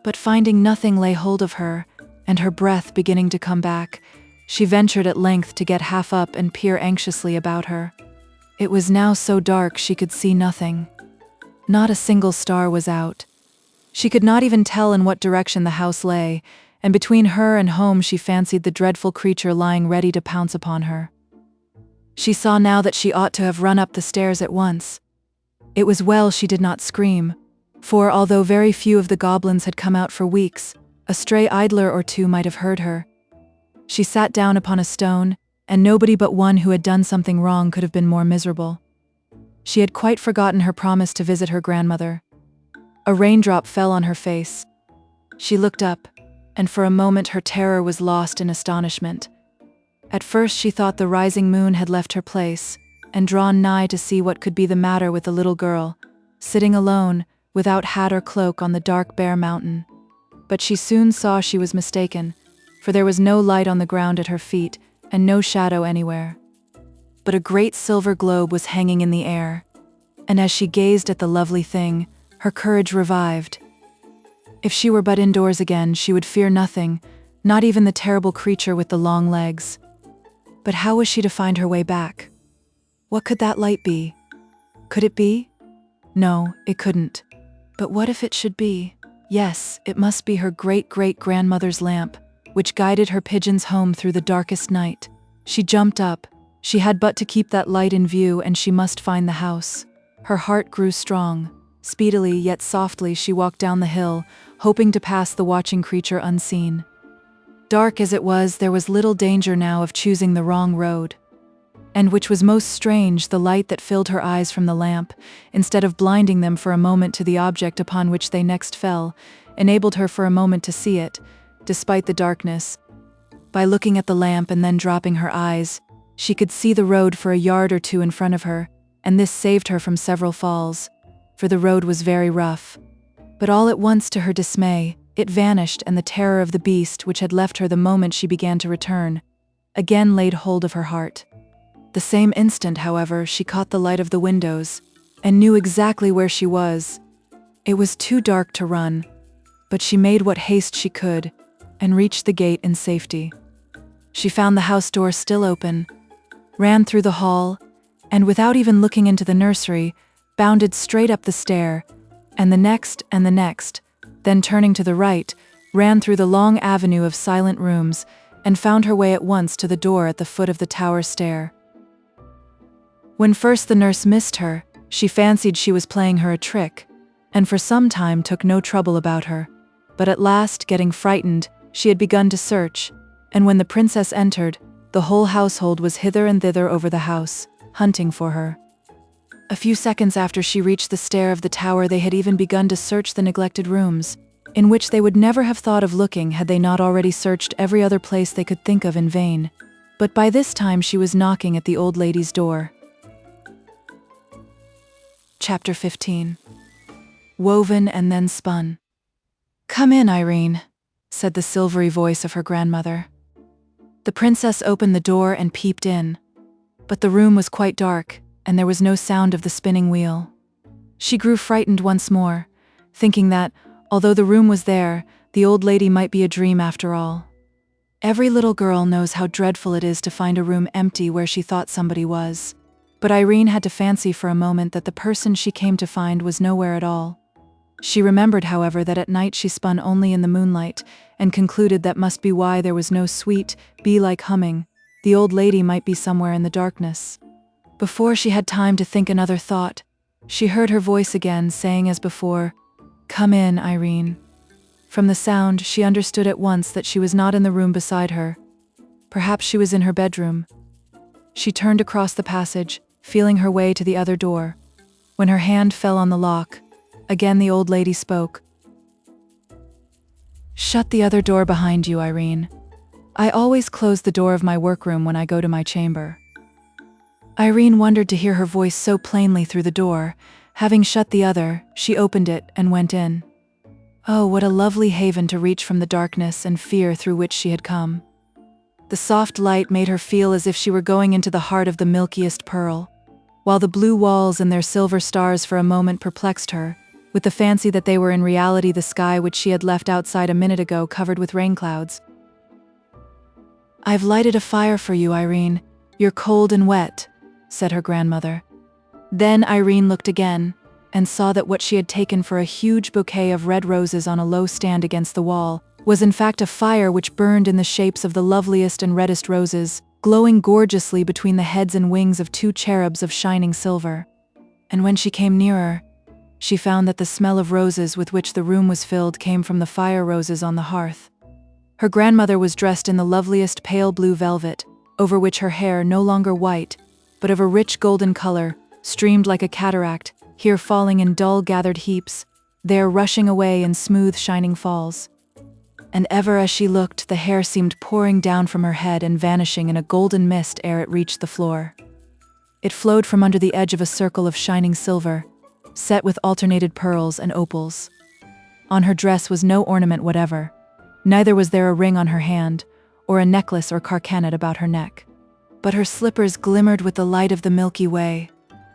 But finding nothing lay hold of her, and her breath beginning to come back, she ventured at length to get half up and peer anxiously about her. It was now so dark she could see nothing. Not a single star was out. She could not even tell in what direction the house lay, and between her and home she fancied the dreadful creature lying ready to pounce upon her. She saw now that she ought to have run up the stairs at once. It was well she did not scream, for although very few of the goblins had come out for weeks, a stray idler or two might have heard her. She sat down upon a stone, and nobody but one who had done something wrong could have been more miserable. She had quite forgotten her promise to visit her grandmother. A raindrop fell on her face. She looked up, and for a moment her terror was lost in astonishment. At first she thought the rising moon had left her place, and drawn nigh to see what could be the matter with the little girl, sitting alone, without hat or cloak on the dark bare mountain. But she soon saw she was mistaken, for there was no light on the ground at her feet, and no shadow anywhere. But a great silver globe was hanging in the air. and as she gazed at the lovely thing, her courage revived. If she were but indoors again, she would fear nothing, not even the terrible creature with the long legs. But how was she to find her way back? What could that light be? Could it be? No, it couldn't. But what if it should be? Yes, it must be her great-great-grandmother's lamp, which guided her pigeons home through the darkest night. She jumped up. She had but to keep that light in view, and she must find the house. Her heart grew strong. Speedily, yet softly, she walked down the hill, hoping to pass the watching creature unseen. Dark as it was, there was little danger now of choosing the wrong road. And which was most strange, the light that filled her eyes from the lamp, instead of blinding them for a moment to the object upon which they next fell, enabled her for a moment to see it, despite the darkness. By looking at the lamp and then dropping her eyes, she could see the road for a yard or two in front of her, and this saved her from several falls, for the road was very rough. But all at once, to her dismay, it vanished, and the terror of the beast, which had left her the moment she began to return, again laid hold of her heart. The same instant, however, she caught the light of the windows, and knew exactly where she was. It was too dark to run, but she made what haste she could, and reached the gate in safety. She found the house door still open, ran through the hall, and without even looking into the nursery, bounded straight up the stair, and the next, then turning to the right, ran through the long avenue of silent rooms, and found her way at once to the door at the foot of the tower stair. When first the nurse missed her, she fancied she was playing her a trick, and for some time took no trouble about her. But at last, getting frightened, she had begun to search, and when the princess entered, the whole household was hither and thither over the house, hunting for her. A few seconds after she reached the stair of the tower, they had even begun to search the neglected rooms, in which they would never have thought of looking had they not already searched every other place they could think of in vain. But by this time she was knocking at the old lady's door. Chapter 15. Woven and then spun. "Come in, Irene," said the silvery voice of her grandmother. The princess opened the door and peeped in, but the room was quite dark, and there was no sound of the spinning wheel. She grew frightened once more, thinking that, although the room was there, the old lady might be a dream after all. Every little girl knows how dreadful it is to find a room empty where she thought somebody was. But Irene had to fancy for a moment that the person she came to find was nowhere at all. She remembered, however, that at night she spun only in the moonlight, and concluded that must be why there was no sweet, bee-like humming. The old lady might be somewhere in the darkness. Before she had time to think another thought, she heard her voice again, saying as before, "Come in, Irene." From the sound, she understood at once that she was not in the room beside her. Perhaps she was in her bedroom. She turned across the passage, feeling her way to the other door. When her hand fell on the lock, again the old lady spoke. "Shut the other door behind you, Irene. I always close the door of my workroom when I go to my chamber." Irene wondered to hear her voice so plainly through the door. Having shut the other, she opened it and went in. Oh, what a lovely haven to reach from the darkness and fear through which she had come. The soft light made her feel as if she were going into the heart of the milkiest pearl, while the blue walls and their silver stars for a moment perplexed her, with the fancy that they were in reality the sky which she had left outside a minute ago covered with rain clouds. "I've lighted a fire for you, Irene. You're cold and wet," said her grandmother. Then Irene looked again, and saw that what she had taken for a huge bouquet of red roses on a low stand against the wall was in fact a fire which burned in the shapes of the loveliest and reddest roses, glowing gorgeously between the heads and wings of two cherubs of shining silver. And when she came nearer, she found that the smell of roses with which the room was filled came from the fire roses on the hearth. Her grandmother was dressed in the loveliest pale blue velvet, over which her hair, no longer white, but of a rich golden color, streamed like a cataract, here falling in dull gathered heaps, there rushing away in smooth shining falls. And ever as she looked, the hair seemed pouring down from her head and vanishing in a golden mist ere it reached the floor. It flowed from under the edge of a circle of shining silver, set with alternated pearls and opals. On her dress was no ornament whatever, neither was there a ring on her hand, or a necklace or carcanet about her neck. But her slippers glimmered with the light of the Milky Way.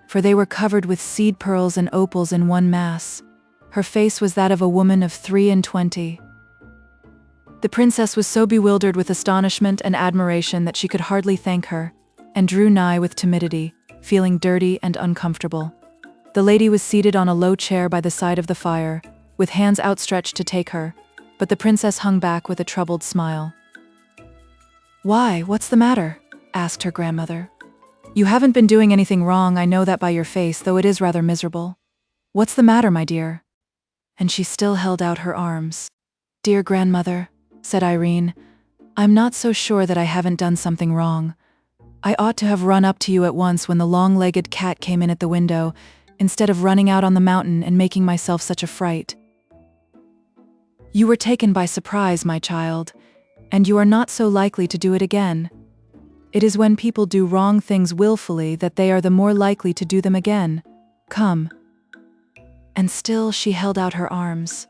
for they were covered with seed pearls and opals in one mass. Her face was that of a woman of 23. The princess was so bewildered with astonishment and admiration that she could hardly thank her, and drew nigh with timidity, feeling dirty and uncomfortable. The lady was seated on a low chair by the side of the fire, with hands outstretched to take her, but the princess hung back with a troubled smile. "Why, what's the matter?" asked her grandmother. "You haven't been doing anything wrong, I know that by your face, though it is rather miserable. What's the matter, my dear?" And she still held out her arms. "Dear grandmother," said Irene, "I'm not so sure that I haven't done something wrong. I ought to have run up to you at once when the long-legged cat came in at the window, instead of running out on the mountain and making myself such a fright. You were taken by surprise, my child, and you are not so likely to do it again. It is when people do wrong things willfully that they are the more likely to do them again. Come." And still she held out her arms.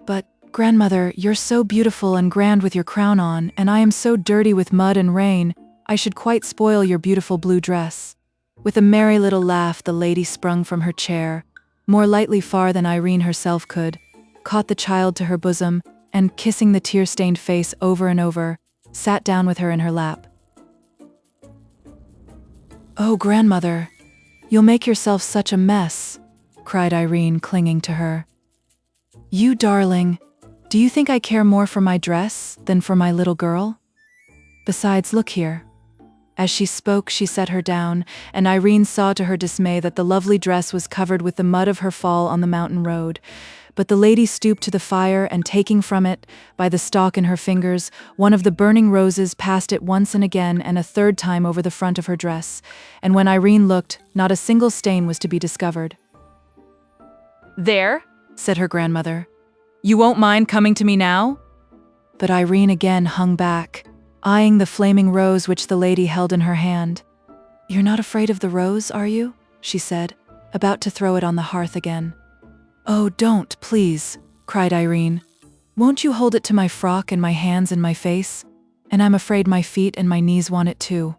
"But, grandmother, you're so beautiful and grand with your crown on, and I am so dirty with mud and rain, I should quite spoil your beautiful blue dress." With a merry little laugh, the lady sprung from her chair, more lightly far than Irene herself could, caught the child to her bosom, and kissing the tear-stained face over and over, sat down with her in her lap. "Oh, grandmother, you'll make yourself such a mess," cried Irene, clinging to her. "You darling, do you think I care more for my dress than for my little girl? Besides, look here." As she spoke, she set her down, and Irene saw to her dismay that the lovely dress was covered with the mud of her fall on the mountain road. But the lady stooped to the fire, and taking from it, by the stalk in her fingers, one of the burning roses, passed it once and again and a third time over the front of her dress, and when Irene looked, not a single stain was to be discovered. "There," said her grandmother. "You won't mind coming to me now?" But Irene again hung back, eyeing the flaming rose which the lady held in her hand. "You're not afraid of the rose, are you?" she said, about to throw it on the hearth again. "Oh, don't, please," cried Irene. "Won't you hold it to my frock and my hands and my face? And I'm afraid my feet and my knees want it too."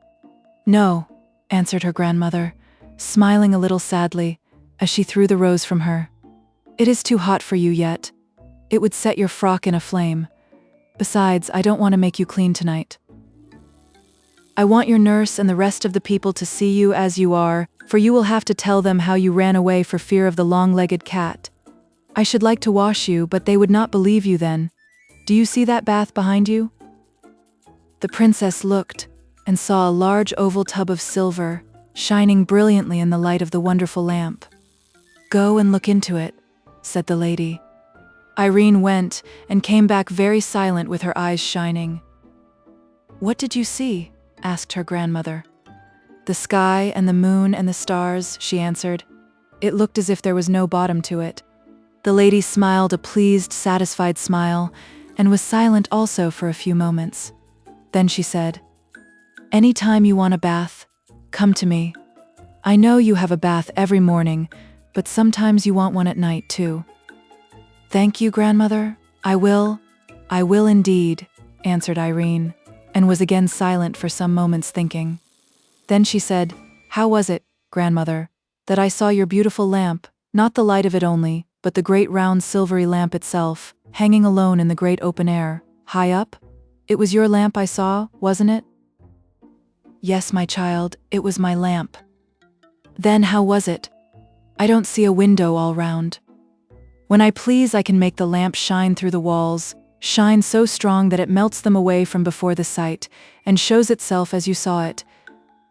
"No," answered her grandmother, smiling a little sadly, as she threw the rose from her. "It is too hot for you yet. It would set your frock in a flame. Besides, I don't want to make you clean tonight. I want your nurse and the rest of the people to see you as you are, for you will have to tell them how you ran away for fear of the long-legged cat. I should like to wash you, but they would not believe you then. Do you see that bath behind you?" The princess looked, and saw a large oval tub of silver, shining brilliantly in the light of the wonderful lamp. "Go and look into it," said the lady. Irene went, and came back very silent with her eyes shining. "What did you see?" asked her grandmother. "The sky and the moon and the stars," she answered. "It looked as if there was no bottom to it." The lady smiled a pleased, satisfied smile, and was silent also for a few moments. Then she said, "Any time you want a bath, come to me. I know you have a bath every morning, but sometimes you want one at night too." "Thank you, grandmother. I will indeed," answered Irene, and was again silent for some moments thinking. Then she said, "How was it, grandmother, that I saw your beautiful lamp, not the light of it only, but the great round silvery lamp itself, hanging alone in the great open air, high up? It was your lamp I saw, wasn't it?" "Yes, my child, it was my lamp." "Then how was it? I don't see a window all round. When I please, I can make the lamp shine through the walls, shine so strong that it melts them away from before the sight, and shows itself as you saw it.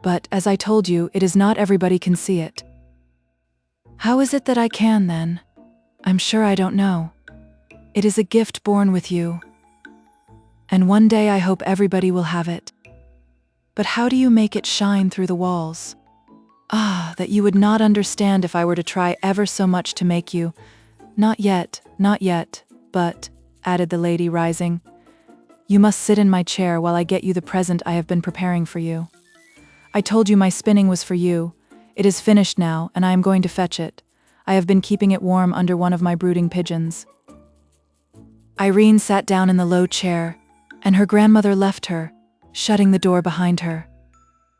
But, as I told you, it is not everybody can see it." "How is it that I can, then? I'm sure I don't know. It is a gift born with you. And one day I hope everybody will have it. But how do you make it shine through the walls? Ah, that you would not understand if I were to try ever so much to make you. Not yet, but," added the lady, rising, "you must sit in my chair while I get you the present I have been preparing for you. I told you my spinning was for you. It is finished now, and I am going to fetch it. I have been keeping it warm under one of my brooding pigeons." Irene sat down in the low chair, and her grandmother left her, shutting the door behind her.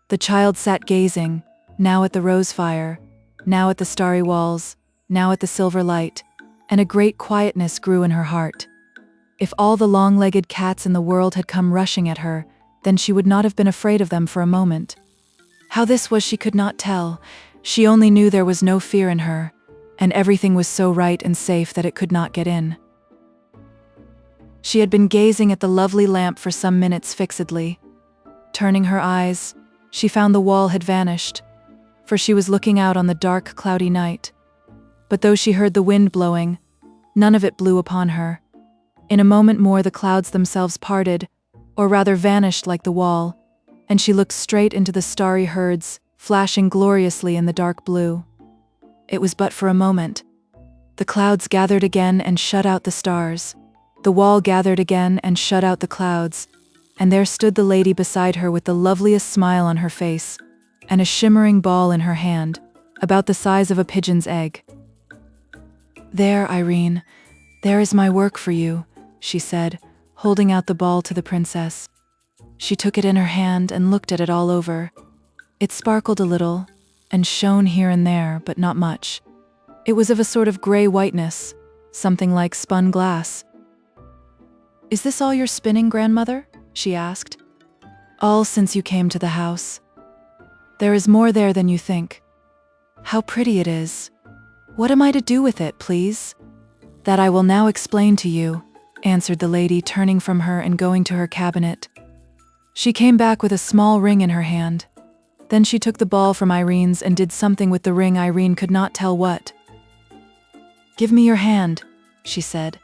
The child sat gazing, now at the rose fire, now at the starry walls, now at the silver light, and a great quietness grew in her heart. If all the long-legged cats in the world had come rushing at her, then she would not have been afraid of them for a moment. How this was she could not tell. She only knew there was no fear in her, and everything was so right and safe that it could not get in. She had been gazing at the lovely lamp for some minutes fixedly. Turning her eyes, she found the wall had vanished, for she was looking out on the dark, cloudy night. But though she heard the wind blowing, none of it blew upon her. In a moment more the clouds themselves parted, or rather vanished like the wall, and she looked straight into the starry herds, flashing gloriously in the dark blue. It was but for a moment. The clouds gathered again and shut out the stars. The wall gathered again and shut out the clouds, and there stood the lady beside her with the loveliest smile on her face, and a shimmering ball in her hand, about the size of a pigeon's egg. "There, Irene, there is my work for you," she said, holding out the ball to the princess. She took it in her hand and looked at it all over. It sparkled a little, and shone here and there, but not much. It was of a sort of gray whiteness, something like spun glass. "Is this all your spinning, grandmother?" she asked. "All since you came to the house. There is more there than you think. How pretty it is. What am I to do with it, please?" "That I will now explain to you," answered the lady, turning from her and going to her cabinet. She came back with a small ring in her hand. Then she took the ball from Irene's and did something with the ring. Irene could not tell what. "Give me your hand," she said.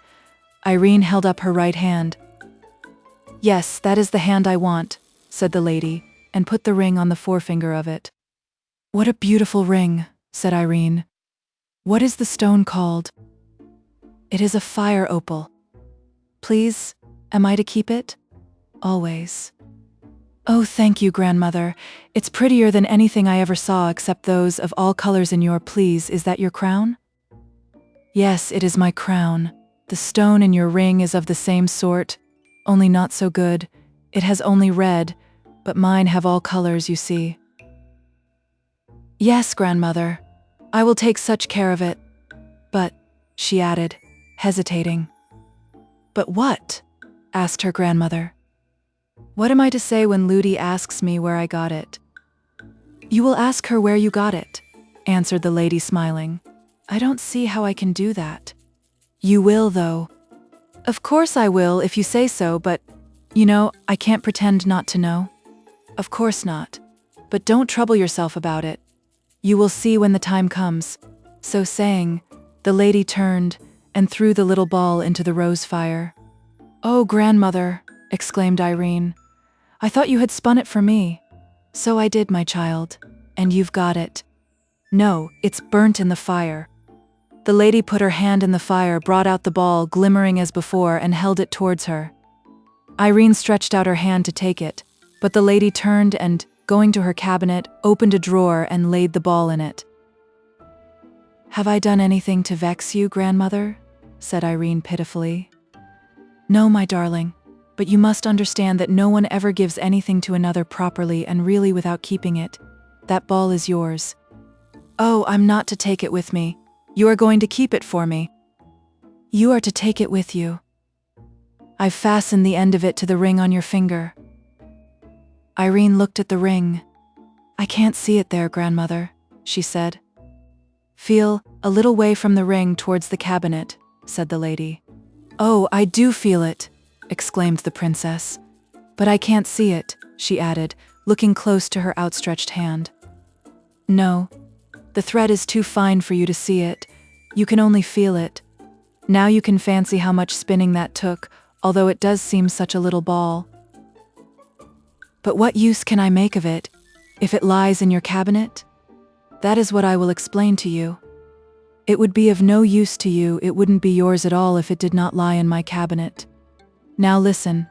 Irene held up her right hand. "Yes, that is the hand I want," said the lady, and put the ring on the forefinger of it. "What a beautiful ring," said Irene. "What is the stone called?" "It is a fire opal. Please, am I to keep it?" "Always." "Oh, thank you, grandmother. It's prettier than anything I ever saw except those of all colors in your please. Is that your crown?" "Yes, it is my crown. The stone in your ring is of the same sort, only not so good. It has only red, but mine have all colors, you see." "Yes, grandmother. I will take such care of it. But," she added, hesitating. "But what?" asked her grandmother. "What am I to say when Ludi asks me where I got it?" "You will ask her where you got it," answered the lady, smiling. "I don't see how I can do that." "You will, though." "Of course I will if you say so, but, you know, I can't pretend not to know." "Of course not. But don't trouble yourself about it. You will see when the time comes." So saying, the lady turned and threw the little ball into the rose fire. "Oh, grandmother," exclaimed Irene. "I thought you had spun it for me." "So I did, my child. And you've got it." "No, it's burnt in the fire." The lady put her hand in the fire, brought out the ball, glimmering as before, and held it towards her. Irene stretched out her hand to take it, but the lady turned and, going to her cabinet, opened a drawer and laid the ball in it. "Have I done anything to vex you, grandmother?" said Irene pitifully. "No, my darling, but you must understand that no one ever gives anything to another properly and really without keeping it. That ball is yours." "Oh, I'm not to take it with me. You are going to keep it for me." "You are to take it with you. I've fastened the end of it to the ring on your finger." Irene looked at the ring. "I can't see it there, grandmother," she said. "Feel a little way from the ring towards the cabinet," said the lady. "Oh, I do feel it," exclaimed the princess. "But I can't see it," she added, looking close to her outstretched hand. "No, the thread is too fine for you to see it. You can only feel it. Now you can fancy how much spinning that took, although it does seem such a little ball. But what use can I make of it, if it lies in your cabinet? That is what I will explain to you. It would be of no use to you, it wouldn't be yours at all if it did not lie in my cabinet. Now listen,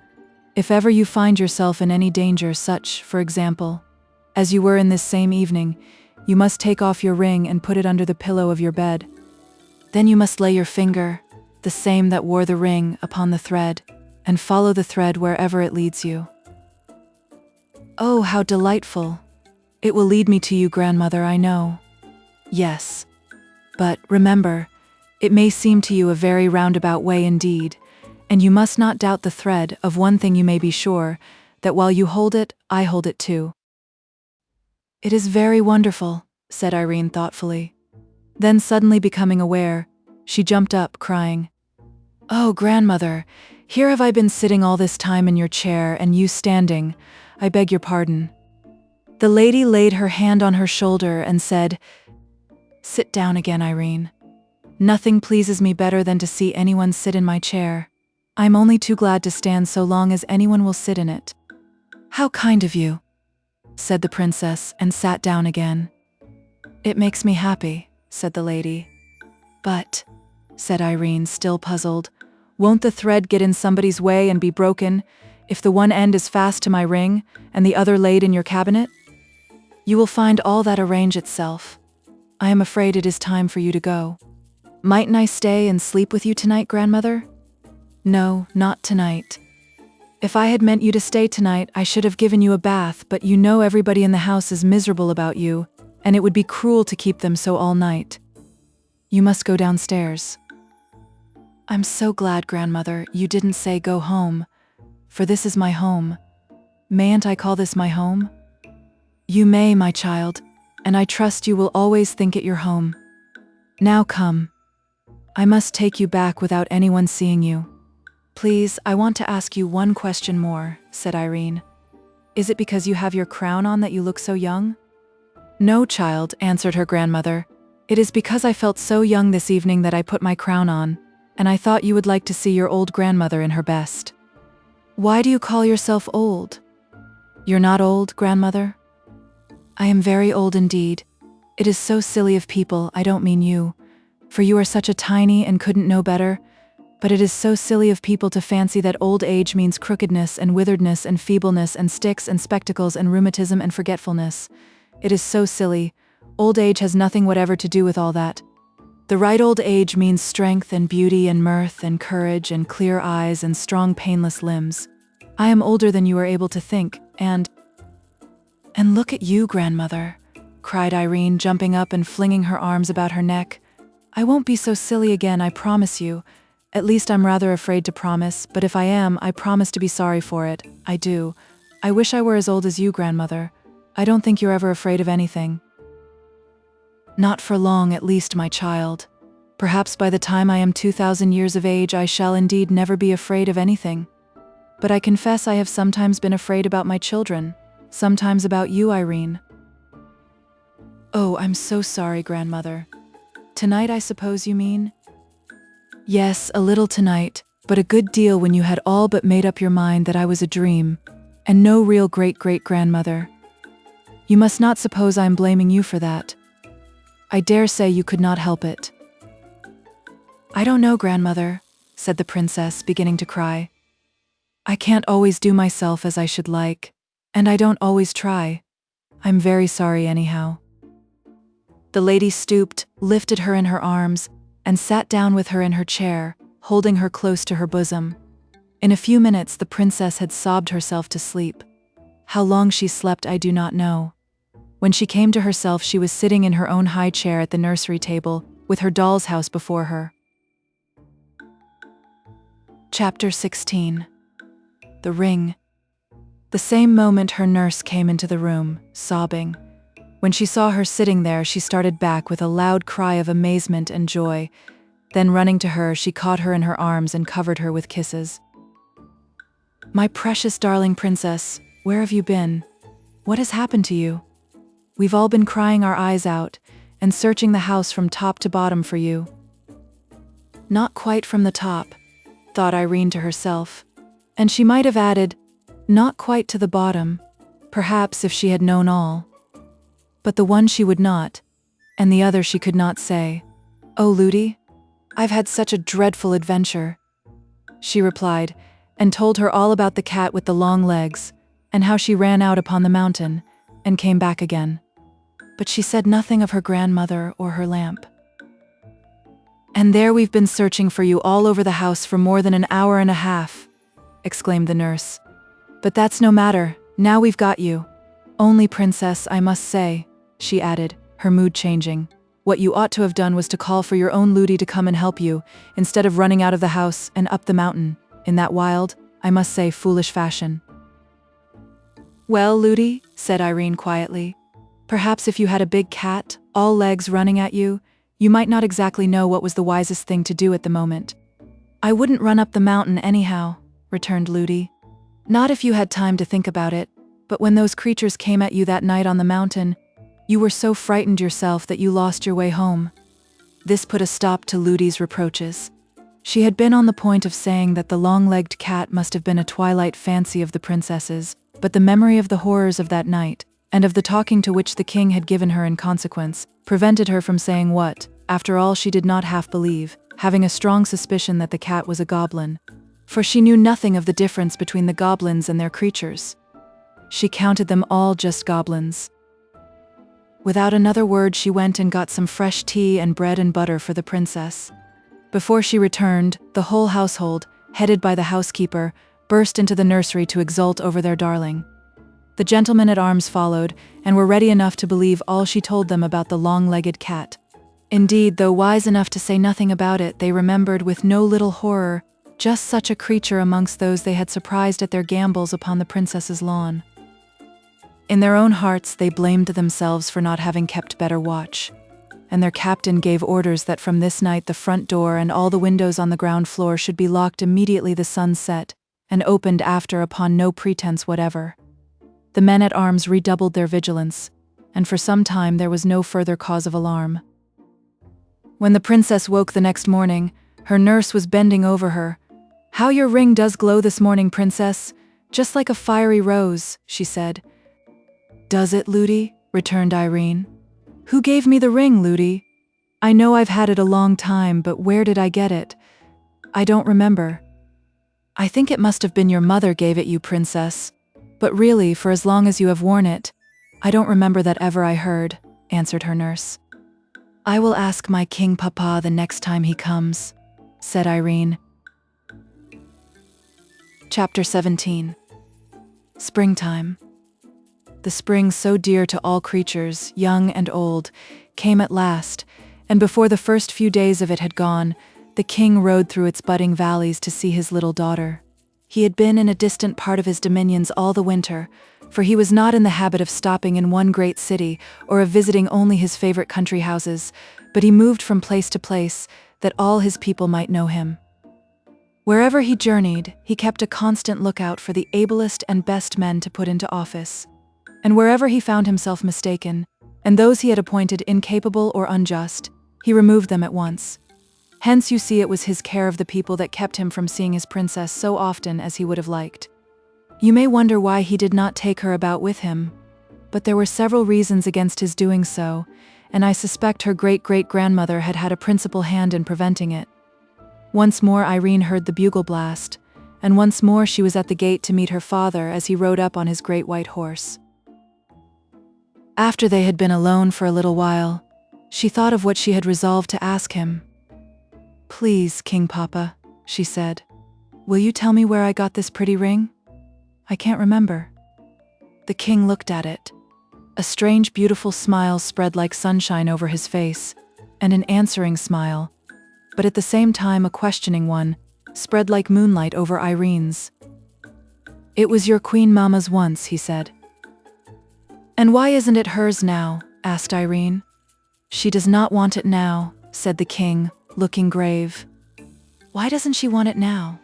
if ever you find yourself in any danger, such, for example, as you were in this same evening, you must take off your ring and put it under the pillow of your bed. Then you must lay your finger, the same that wore the ring, upon the thread, and follow the thread wherever it leads you." "Oh, how delightful! It will lead me to you, grandmother, I know." Yes. But remember, it may seem to you a very roundabout way indeed, and you must not doubt the thread. Of one thing you may be sure, that while you hold it, I hold it too. It is very wonderful, said Irene thoughtfully. Then suddenly becoming aware, she jumped up, crying, "Oh, grandmother, here have I been sitting all this time in your chair and you standing. I beg your pardon." The lady laid her hand on her shoulder and said, "Sit down again, Irene. Nothing pleases me better than to see anyone sit in my chair. I'm only too glad to stand so long as anyone will sit in it." "How kind of you," said the princess, and sat down again. "It makes me happy," said the lady. "But," said Irene, still puzzled, "won't the thread get in somebody's way and be broken, if the one end is fast to my ring, and the other laid in your cabinet?" "You will find all that arrange itself. I am afraid it is time for you to go." "Mightn't I stay and sleep with you tonight, grandmother?" "No, not tonight. If I had meant you to stay tonight, I should have given you a bath, but you know everybody in the house is miserable about you, and it would be cruel to keep them so all night. You must go downstairs." "I'm so glad, grandmother, you didn't say go home, for this is my home. Mayn't I call this my home?" "You may, my child, and I trust you will always think it your home. Now come. I must take you back without anyone seeing you." "Please, I want to ask you one question more," said Irene. "Is it because you have your crown on that you look so young?" "No, child," answered her grandmother. "It is because I felt so young this evening that I put my crown on, and I thought you would like to see your old grandmother in her best." "Why do you call yourself old?" "You're not old, grandmother?" "I am very old indeed. It is so silly of people, I don't mean you, for you are such a tiny and couldn't know better, but it is so silly of people to fancy that old age means crookedness and witheredness and feebleness and sticks and spectacles and rheumatism and forgetfulness. It is so silly. Old age has nothing whatever to do with all that. The right old age means strength and beauty and mirth and courage and clear eyes and strong painless limbs. I am older than you are able to think, and look at you, grandmother," cried Irene, jumping up and flinging her arms about her neck. "I won't be so silly again, I promise you. At least I'm rather afraid to promise, but if I am, I promise to be sorry for it. I do. I wish I were as old as you, grandmother. I don't think you're ever afraid of anything." "Not for long, at least, my child. Perhaps by the time I am 2,000 years of age, I shall indeed never be afraid of anything. But I confess I have sometimes been afraid about my children, sometimes about you, Irene." "Oh, I'm so sorry, grandmother. Tonight, I suppose you mean?" "Yes, a little tonight, but a good deal when you had all but made up your mind that I was a dream, and no real great-great-grandmother. You must not suppose I'm blaming you for that. I dare say you could not help it." "I don't know, grandmother," said the princess, beginning to cry. "I can't always do myself as I should like, and I don't always try. I'm very sorry anyhow." The lady stooped, lifted her in her arms, and sat down with her in her chair, holding her close to her bosom. In a few minutes the princess had sobbed herself to sleep. How long she slept I do not know. When she came to herself, she was sitting in her own high chair at the nursery table, with her doll's house before her. Chapter 16. The Ring. The same moment her nurse came into the room, sobbing. When she saw her sitting there, she started back with a loud cry of amazement and joy. Then running to her, she caught her in her arms and covered her with kisses. "My precious darling princess, where have you been? What has happened to you? We've all been crying our eyes out, and searching the house from top to bottom for you." "Not quite from the top," thought Irene to herself, and she might have added, "not quite to the bottom, perhaps if she had known all." But the one she would not, and the other she could not say. "Oh, Ludi, I've had such a dreadful adventure," she replied, and told her all about the cat with the long legs, and how she ran out upon the mountain, and came back again. But she said nothing of her grandmother or her lamp. "And there we've been searching for you all over the house for more than an hour and a half," exclaimed the nurse. "But that's no matter, now we've got you. Only, princess, I must say," she added, her mood changing, What you ought to have done was to call for your own Ludi to come and help you, instead of running out of the house and up the mountain, in that wild, I must say, foolish fashion." "Well, Ludi," said Irene quietly, "perhaps if you had a big cat, all legs, running at you, you might not exactly know what was the wisest thing to do at the moment." "I wouldn't run up the mountain anyhow," returned Ludi. "Not if you had time to think about it, but when those creatures came at you that night on the mountain, you were so frightened yourself that you lost your way home." This put a stop to Ludi's reproaches. She had been on the point of saying that the long-legged cat must have been a twilight fancy of the princess's, but the memory of the horrors of that night, and of the talking to which the king had given her in consequence, prevented her from saying what, after all, she did not half believe, having a strong suspicion that the cat was a goblin. For she knew nothing of the difference between the goblins and their creatures. She counted them all just goblins. Without another word, she went and got some fresh tea and bread and butter for the princess. Before she returned, the whole household, headed by the housekeeper, burst into the nursery to exult over their darling. The gentlemen-at-arms followed, and were ready enough to believe all she told them about the long-legged cat. Indeed, though wise enough to say nothing about it, they remembered with no little horror just such a creature amongst those they had surprised at their gambols upon the princess's lawn. In their own hearts they blamed themselves for not having kept better watch, and their captain gave orders that from this night the front door and all the windows on the ground floor should be locked immediately the sun set, and opened after upon no pretense whatever. The men-at-arms redoubled their vigilance, and for some time there was no further cause of alarm. When the princess woke the next morning, her nurse was bending over her. "How your ring does glow this morning, princess! Just like a fiery rose," she said. "Does it, Ludi?" returned Irene. "Who gave me the ring, Ludi? I know I've had it a long time, but where did I get it? I don't remember." "I think it must have been your mother gave it you, princess. But really, for as long as you have worn it, I don't remember that ever I heard," answered her nurse. "I will ask my king papa the next time he comes," said Irene. Chapter 17. Springtime. The spring, so dear to all creatures, young and old, came at last, and before the first few days of it had gone, the king rode through its budding valleys to see his little daughter. He had been in a distant part of his dominions all the winter, for he was not in the habit of stopping in one great city or of visiting only his favorite country houses, but he moved from place to place that all his people might know him. Wherever he journeyed, he kept a constant lookout for the ablest and best men to put into office. And wherever he found himself mistaken, and those he had appointed incapable or unjust, he removed them at once. Hence you see it was his care of the people that kept him from seeing his princess so often as he would have liked. You may wonder why he did not take her about with him, but there were several reasons against his doing so, and I suspect her great-great-grandmother had had a principal hand in preventing it. Once more Irene heard the bugle blast, and once more she was at the gate to meet her father as he rode up on his great white horse. After they had been alone for a little while, she thought of what she had resolved to ask him. "Please, King Papa," she said, "will you tell me where I got this pretty ring? I can't remember." The king looked at it. A strange, beautiful smile spread like sunshine over his face, and an answering smile, but at the same time a questioning one, spread like moonlight over Irene's. "It was your queen mamma's once," he said. "And why isn't it hers now?" asked Irene. "She does not want it now," said the king, looking grave. "Why doesn't she want it now?"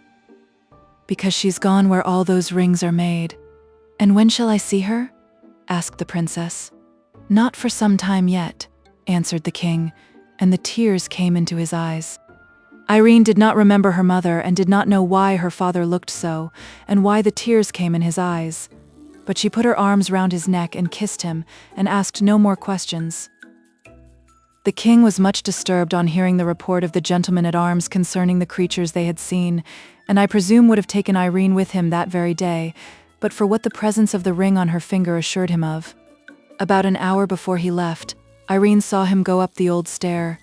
"Because she's gone where all those rings are made." "And when shall I see her?" asked the princess. "Not for some time yet," answered the king, and the tears came into his eyes. Irene did not remember her mother and did not know why her father looked so, and why the tears came in his eyes. But she put her arms round his neck and kissed him, and asked no more questions. The king was much disturbed on hearing the report of the gentlemen-at-arms concerning the creatures they had seen, and I presume would have taken Irene with him that very day, but for what the presence of the ring on her finger assured him of. About an hour before he left, Irene saw him go up the old stair,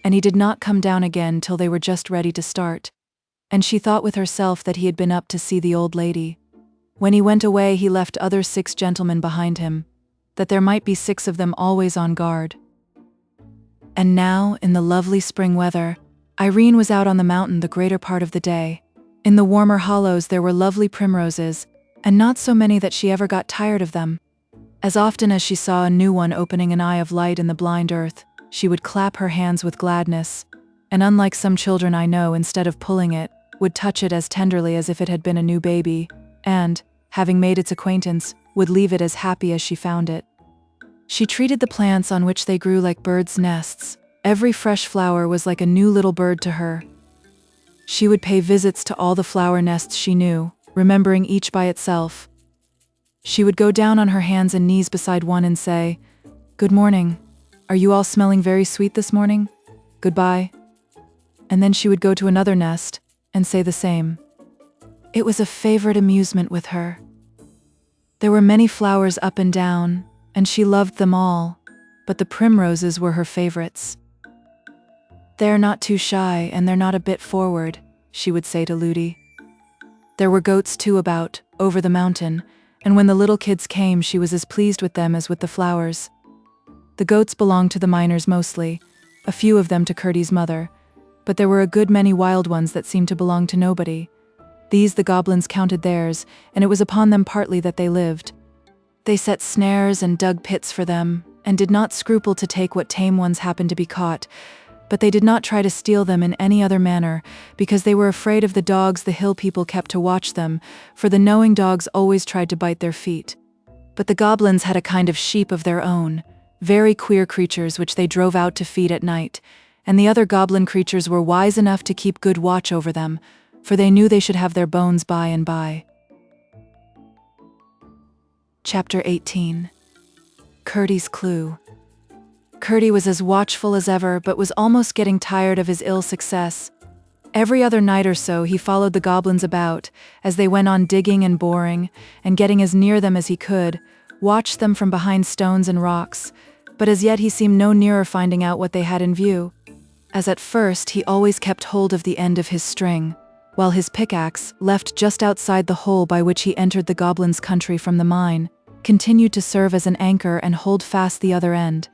and he did not come down again till they were just ready to start, and she thought with herself that he had been up to see the old lady. When he went away, he left other 6 gentlemen behind him, that there might be 6 of them always on guard. And now, in the lovely spring weather, Irene was out on the mountain the greater part of the day. In the warmer hollows there were lovely primroses, and not so many that she ever got tired of them. As often as she saw a new one opening an eye of light in the blind earth, she would clap her hands with gladness, and unlike some children I know, instead of pulling it, would touch it as tenderly as if it had been a new baby, and, having made its acquaintance, would leave it as happy as she found it. She treated the plants on which they grew like birds' nests. Every fresh flower was like a new little bird to her. She would pay visits to all the flower nests she knew, remembering each by itself. She would go down on her hands and knees beside one and say, "Good morning. Are you all smelling very sweet this morning? Goodbye." And then she would go to another nest and say the same. It was a favorite amusement with her. There were many flowers up and down, and she loved them all, but the primroses were her favorites. "They're not too shy, and they're not a bit forward," she would say to Ludi. There were goats too about, over the mountain, and when the little kids came she was as pleased with them as with the flowers. The goats belonged to the miners mostly, a few of them to Curdie's mother, but there were a good many wild ones that seemed to belong to nobody. These the goblins counted theirs, and it was upon them partly that they lived. They set snares and dug pits for them, and did not scruple to take what tame ones happened to be caught, but they did not try to steal them in any other manner, because they were afraid of the dogs the hill people kept to watch them, for the knowing dogs always tried to bite their feet. But the goblins had a kind of sheep of their own, very queer creatures which they drove out to feed at night, and the other goblin creatures were wise enough to keep good watch over them, for they knew they should have their bones by and by. Chapter 18. Curdie's Clue. Curdie was as watchful as ever, but was almost getting tired of his ill success. Every other night or so he followed the goblins about, as they went on digging and boring, and getting as near them as he could, watched them from behind stones and rocks, but as yet he seemed no nearer finding out what they had in view. As at first, he always kept hold of the end of his string, while his pickaxe, left just outside the hole by which he entered the goblins' country from the mine, continued to serve as an anchor and hold fast the other end.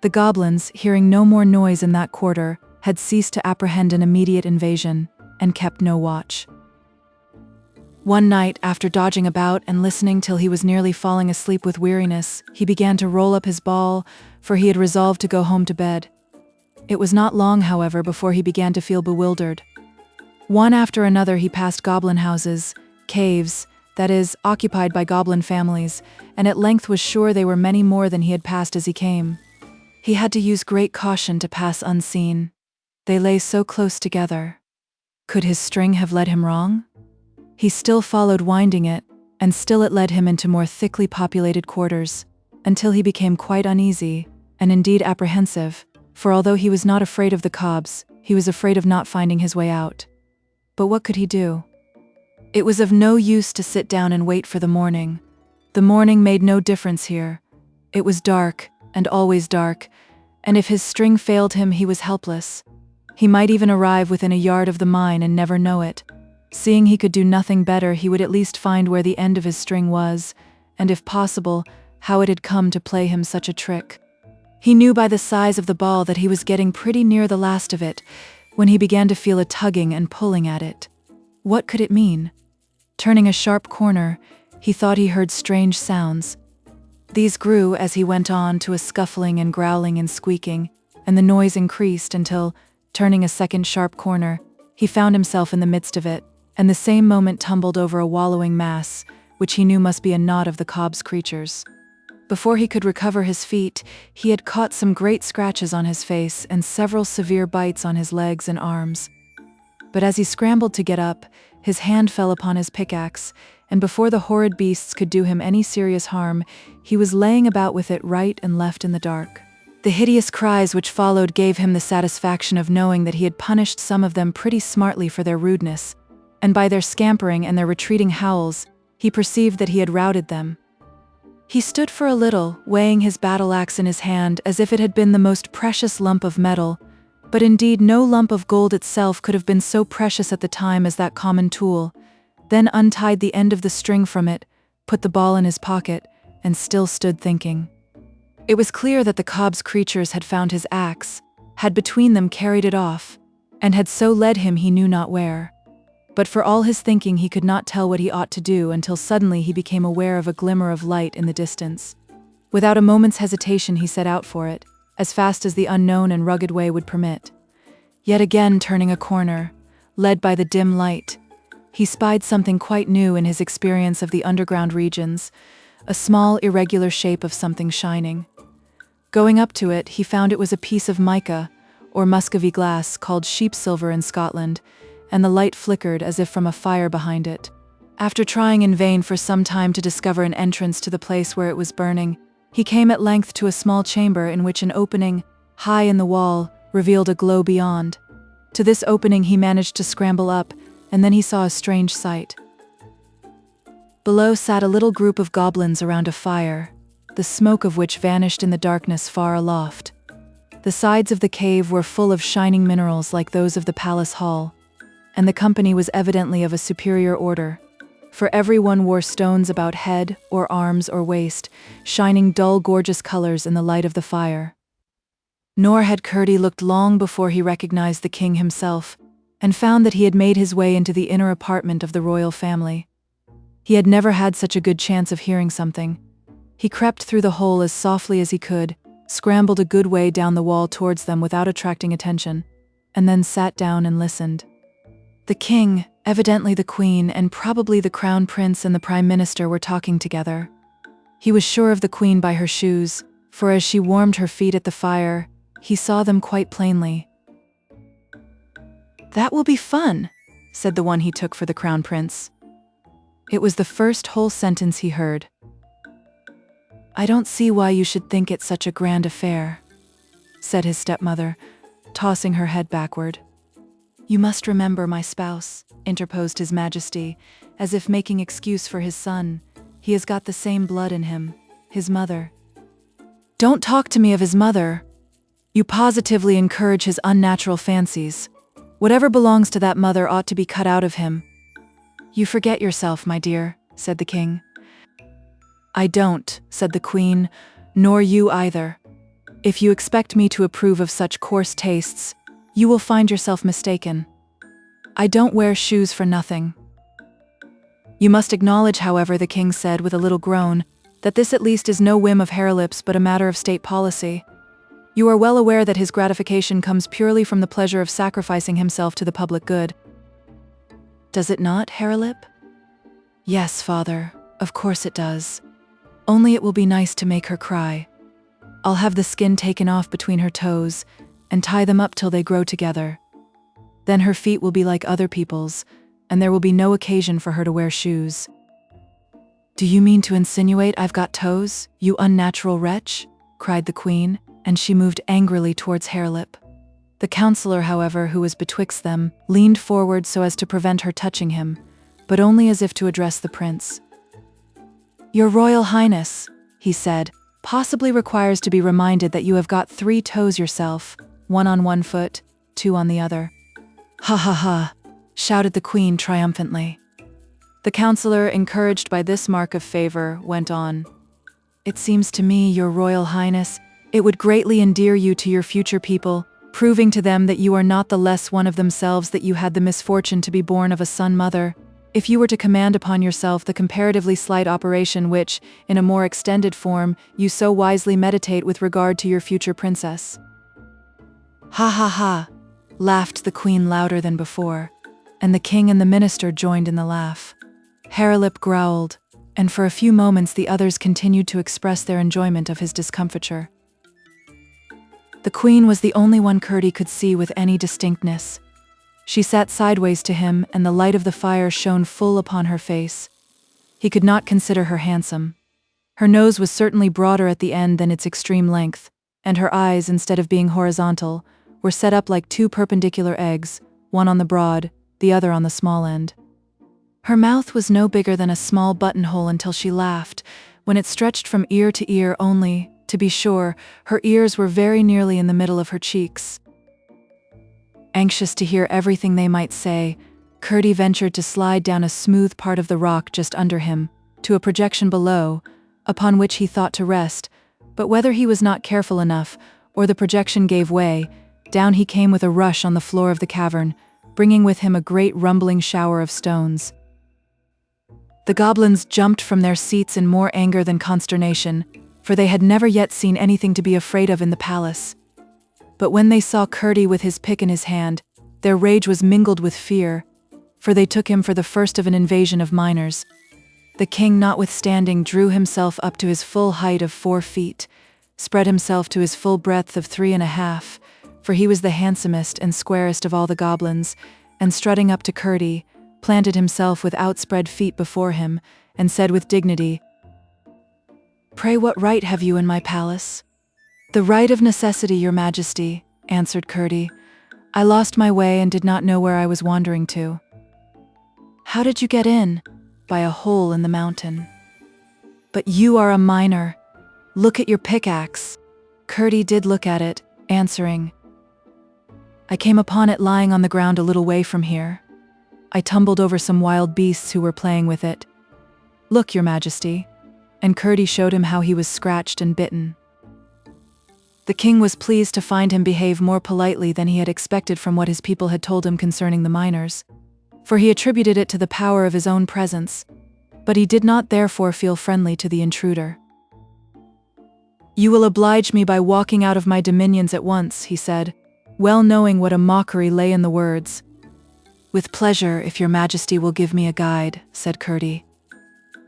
The goblins, hearing no more noise in that quarter, had ceased to apprehend an immediate invasion, and kept no watch. One night, after dodging about and listening till he was nearly falling asleep with weariness, he began to roll up his ball, for he had resolved to go home to bed. It was not long, however, before he began to feel bewildered. One after another he passed goblin houses, caves, that is, occupied by goblin families, and at length was sure they were many more than he had passed as he came. He had to use great caution to pass unseen. They lay so close together. Could his string have led him wrong? He still followed, winding it, and still it led him into more thickly populated quarters, until he became quite uneasy, and indeed apprehensive, for although he was not afraid of the Cobs, he was afraid of not finding his way out. But what could he do? It was of no use to sit down and wait for the morning. The morning made no difference here. It was dark, and always dark, and if his string failed him he was helpless. He might even arrive within a yard of the mine and never know it. Seeing he could do nothing better, he would at least find where the end of his string was, and if possible, how it had come to play him such a trick. He knew by the size of the ball that he was getting pretty near the last of it, when he began to feel a tugging and pulling at it. What could it mean? Turning a sharp corner, he thought he heard strange sounds. These grew as he went on to a scuffling and growling and squeaking, and the noise increased until, turning a second sharp corner, he found himself in the midst of it, and the same moment tumbled over a wallowing mass, which he knew must be a knot of the Cobs creatures. Before he could recover his feet, he had caught some great scratches on his face and several severe bites on his legs and arms. But as he scrambled to get up, his hand fell upon his pickaxe, and before the horrid beasts could do him any serious harm, he was laying about with it right and left in the dark. The hideous cries which followed gave him the satisfaction of knowing that he had punished some of them pretty smartly for their rudeness, and by their scampering and their retreating howls, he perceived that he had routed them. He stood for a little, weighing his battle-axe in his hand as if it had been the most precious lump of metal, but indeed no lump of gold itself could have been so precious at the time as that common tool, then untied the end of the string from it, put the ball in his pocket, and still stood thinking. It was clear that the Cobs creatures had found his axe, had between them carried it off, and had so led him he knew not where. But for all his thinking he could not tell what he ought to do until suddenly he became aware of a glimmer of light in the distance. Without a moment's hesitation he set out for it, as fast as the unknown and rugged way would permit. Yet again turning a corner, led by the dim light, he spied something quite new in his experience of the underground regions, a small irregular shape of something shining. Going up to it, he found it was a piece of mica, or Muscovy glass, called sheep silver in Scotland, and the light flickered as if from a fire behind it. After trying in vain for some time to discover an entrance to the place where it was burning, he came at length to a small chamber in which an opening, high in the wall, revealed a glow beyond. To this opening he managed to scramble up, and then he saw a strange sight. Below sat a little group of goblins around a fire, the smoke of which vanished in the darkness far aloft. The sides of the cave were full of shining minerals like those of the palace hall, and the company was evidently of a superior order, for everyone wore stones about head or arms or waist, shining dull gorgeous colors in the light of the fire. Nor had Curdie looked long before he recognized the king himself, and found that he had made his way into the inner apartment of the royal family. He had never had such a good chance of hearing something. He crept through the hole as softly as he could, scrambled a good way down the wall towards them without attracting attention, and then sat down and listened. The king, evidently the queen, and probably the crown prince and the prime minister were talking together. He was sure of the queen by her shoes, for as she warmed her feet at the fire, he saw them quite plainly. "That will be fun," said the one he took for the crown prince. It was the first whole sentence he heard. "I don't see why you should think it such a grand affair," said his stepmother, tossing her head backward. "You must remember, my spouse," interposed his majesty, as if making excuse for his son. "He has got the same blood in him, his mother." "Don't talk to me of his mother. You positively encourage his unnatural fancies. Whatever belongs to that mother ought to be cut out of him." "You forget yourself, my dear," said the king. "I don't," said the queen, "nor you either. If you expect me to approve of such coarse tastes, you will find yourself mistaken. I don't wear shoes for nothing." "You must acknowledge, however," the king said with a little groan, "that this at least is no whim of Harelip's but a matter of state policy. You are well aware that his gratification comes purely from the pleasure of sacrificing himself to the public good." "Does it not, Harelip?" "Yes, father, of course it does. Only it will be nice to make her cry. I'll have the skin taken off between her toes, and tie them up till they grow together. Then her feet will be like other people's, and there will be no occasion for her to wear shoes." "Do you mean to insinuate I've got toes, you unnatural wretch?" cried the queen, and she moved angrily towards Harelip. The counselor, however, who was betwixt them, leaned forward so as to prevent her touching him, but only as if to address the prince. "Your Royal Highness," he said, "possibly requires to be reminded that you have got 3 toes yourself, 1 on one foot, 2 on the other." "Ha ha ha," shouted the queen triumphantly. The counselor, encouraged by this mark of favor, went on. "It seems to me, Your Royal Highness, it would greatly endear you to your future people, proving to them that you are not the less one of themselves that you had the misfortune to be born of a son-mother, if you were to command upon yourself the comparatively slight operation which, in a more extended form, you so wisely meditate with regard to your future princess." "Ha ha ha," laughed the queen louder than before, and the king and the minister joined in the laugh. Harelip growled, and for a few moments the others continued to express their enjoyment of his discomfiture. The queen was the only one Curdie could see with any distinctness. She sat sideways to him, and the light of the fire shone full upon her face. He could not consider her handsome. Her nose was certainly broader at the end than its extreme length, and her eyes, instead of being horizontal, were set up like 2 perpendicular eggs, one on the broad, the other on the small end. Her mouth was no bigger than a small buttonhole until she laughed, when it stretched from ear to ear only. To be sure, her ears were very nearly in the middle of her cheeks. Anxious to hear everything they might say, Curdie ventured to slide down a smooth part of the rock just under him, to a projection below, upon which he thought to rest, but whether he was not careful enough, or the projection gave way, Down he came with a rush on the floor of the cavern, bringing with him a great rumbling shower of stones. The goblins jumped from their seats in more anger than consternation, for they had never yet seen anything to be afraid of in the palace. But when they saw Curdie with his pick in his hand, their rage was mingled with fear, for they took him for the first of an invasion of miners. The king, notwithstanding, drew himself up to his full height of 4 feet, spread himself to his full breadth of 3.5, for he was the handsomest and squarest of all the goblins, and strutting up to Curdie, planted himself with outspread feet before him, and said with dignity, "Pray, what right have you in my palace?" "The right of necessity, your majesty," answered Curdie. "I lost my way and did not know where I was wandering to." "How did you get in?" "By a hole in the mountain." "But you are a miner. Look at your pickaxe." Curdie did look at it, answering, "I came upon it lying on the ground a little way from here. I tumbled over some wild beasts who were playing with it. Look, your majesty." And Curdie showed him how he was scratched and bitten. The king was pleased to find him behave more politely than he had expected from what his people had told him concerning the miners, for he attributed it to the power of his own presence, but he did not therefore feel friendly to the intruder. "You will oblige me by walking out of my dominions at once," he said, well knowing what a mockery lay in the words. "With pleasure, if your majesty will give me a guide," said Curdie.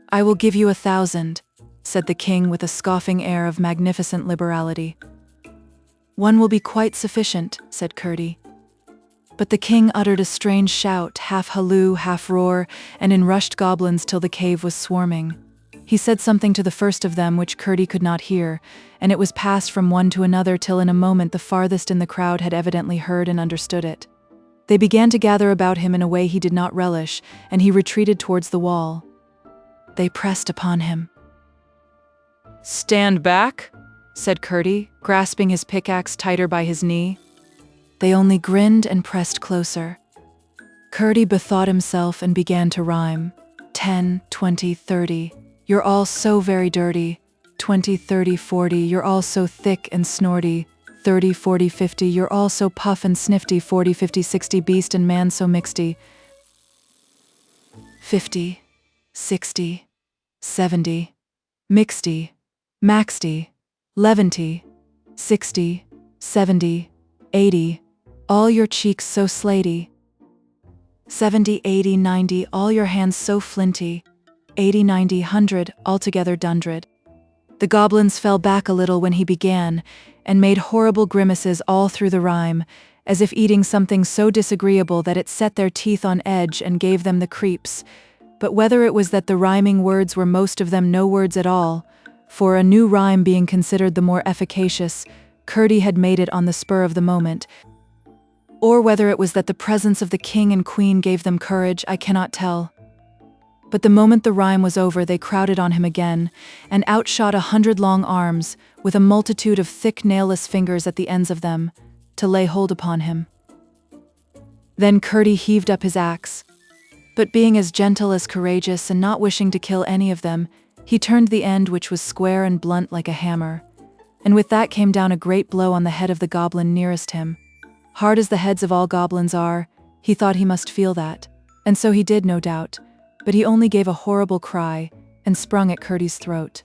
"I will give you 1,000, said the king with a scoffing air of magnificent liberality. "One will be quite sufficient," said Curdie. But the king uttered a strange shout, half halloo, half roar, and in rushed goblins till the cave was swarming. He said something to the first of them which Curdie could not hear, and it was passed from one to another till in a moment the farthest in the crowd had evidently heard and understood it. They began to gather about him in a way he did not relish, and he retreated towards the wall. They pressed upon him. "Stand back," said Curdie, grasping his pickaxe tighter by his knee. They only grinned and pressed closer. Curdie bethought himself and began to rhyme. 10, 20, 30. You're all so very dirty. 20, 30, 40. You're all so thick and snorty. 30, 40, 50. You're all so puff and snifty. 40, 50, 60. Beast and man so mixty. 50, 60, 70. Mixty, maxty, 11ty, 60, 70, 80. All your cheeks so slaty. 70, 80, 90. All your hands so flinty. 80, 90, 100. Altogether dundred. The goblins fell back a little when he began, and made horrible grimaces all through the rhyme, as if eating something so disagreeable that it set their teeth on edge and gave them the creeps. But whether it was that the rhyming words were most of them no words at all, for a new rhyme being considered the more efficacious, Curdie had made it on the spur of the moment, or whether it was that the presence of the king and queen gave them courage, I cannot tell. But the moment the rhyme was over, they crowded on him again, and outshot 100 long arms, with a multitude of thick nailless fingers at the ends of them, to lay hold upon him. Then Curdie heaved up his axe, but being as gentle as courageous and not wishing to kill any of them, he turned the end, which was square and blunt like a hammer, and with that came down a great blow on the head of the goblin nearest him. Hard as the heads of all goblins are, he thought he must feel that, and so he did, no doubt, but he only gave a horrible cry and sprung at Curdie's throat.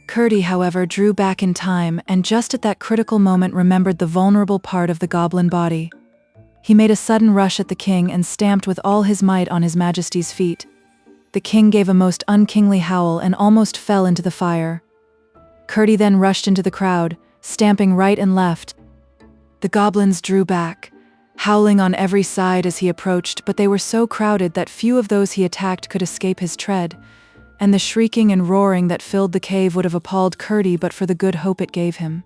Curdie, however, drew back in time, and just at that critical moment remembered the vulnerable part of the goblin body. He made a sudden rush at the king and stamped with all his might on his majesty's feet. The king gave a most unkingly howl and almost fell into the fire. Curdie then rushed into the crowd, stamping right and left. The goblins drew back, howling on every side as he approached, but they were so crowded that few of those he attacked could escape his tread, and the shrieking and roaring that filled the cave would have appalled Curdie but for the good hope it gave him.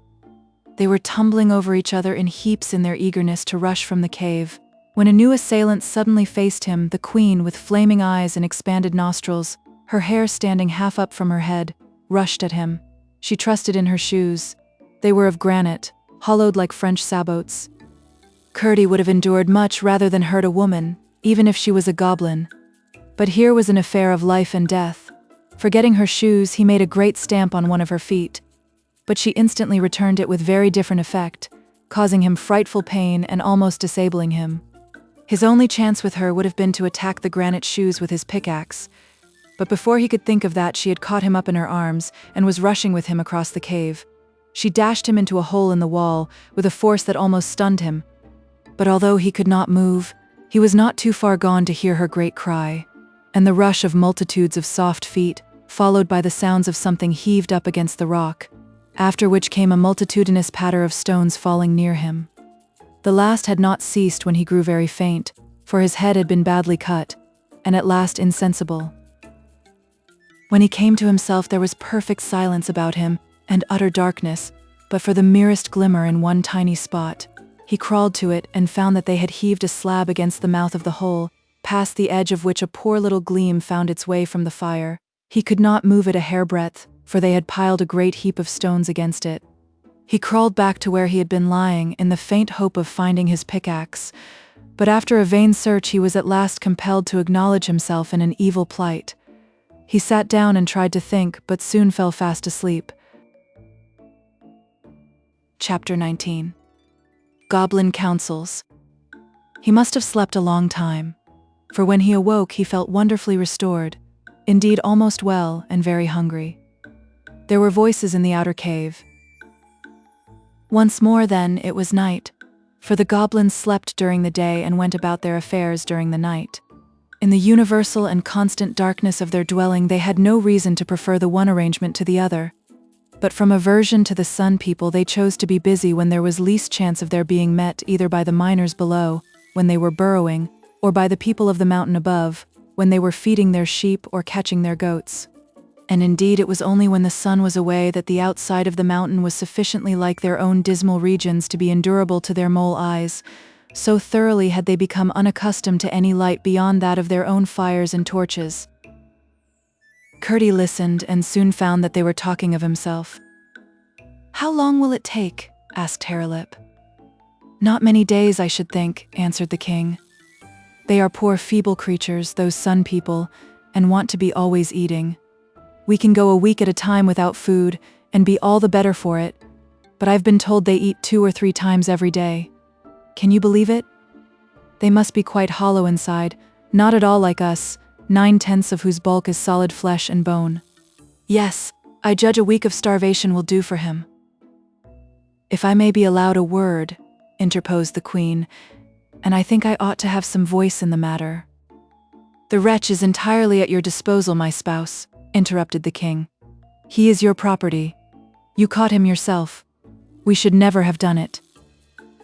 They were tumbling over each other in heaps in their eagerness to rush from the cave, when a new assailant suddenly faced him, the queen, with flaming eyes and expanded nostrils, her hair standing half up from her head, rushed at him. She trusted in her shoes. They were of granite, hollowed like French sabots. Curdie would have endured much rather than hurt a woman, even if she was a goblin. But here was an affair of life and death. Forgetting her shoes, he made a great stamp on one of her feet, but she instantly returned it with very different effect, causing him frightful pain and almost disabling him. His only chance with her would have been to attack the granite shoes with his pickaxe, but before he could think of that, she had caught him up in her arms and was rushing with him across the cave. She dashed him into a hole in the wall with a force that almost stunned him. But although he could not move, he was not too far gone to hear her great cry, and the rush of multitudes of soft feet, followed by the sounds of something heaved up against the rock, after which came a multitudinous patter of stones falling near him. The last had not ceased when he grew very faint, for his head had been badly cut, and at last insensible. When he came to himself, there was perfect silence about him and utter darkness, but for the merest glimmer in one tiny spot. He crawled to it and found that they had heaved a slab against the mouth of the hole, past the edge of which a poor little gleam found its way from the fire. He could not move it a hairbreadth, for they had piled a great heap of stones against it. He crawled back to where he had been lying in the faint hope of finding his pickaxe, but after a vain search he was at last compelled to acknowledge himself in an evil plight. He sat down and tried to think, but soon fell fast asleep. Chapter 19. Goblin Counsels. He must have slept a long time, for when he awoke he felt wonderfully restored, indeed almost well and very hungry. There were voices in the outer cave. Once more, then, it was night, for the goblins slept during the day and went about their affairs during the night. In the universal and constant darkness of their dwelling they had no reason to prefer the one arrangement to the other, but from aversion to the Sun People they chose to be busy when there was least chance of their being met either by the miners below, when they were burrowing, or by the people of the mountain above, when they were feeding their sheep or catching their goats. And indeed it was only when the sun was away that the outside of the mountain was sufficiently like their own dismal regions to be endurable to their mole eyes, so thoroughly had they become unaccustomed to any light beyond that of their own fires and torches. Curdie listened and soon found that they were talking of himself. "How long will it take?" asked Harelip. "Not many days, I should think," answered the king. "They are poor feeble creatures, those Sun People, and want to be always eating. We can go a week at a time without food, and be all the better for it, but I've been told they eat 2 or 3 times every day. Can you believe it? They must be quite hollow inside, not at all like us, 9/10 of whose bulk is solid flesh and bone. Yes, I judge a week of starvation will do for him." "If I may be allowed a word," interposed the queen, "and I think I ought to have some voice in the matter." "The wretch is entirely at your disposal, my spouse," interrupted the king. "He is your property. You caught him yourself. We should never have done it."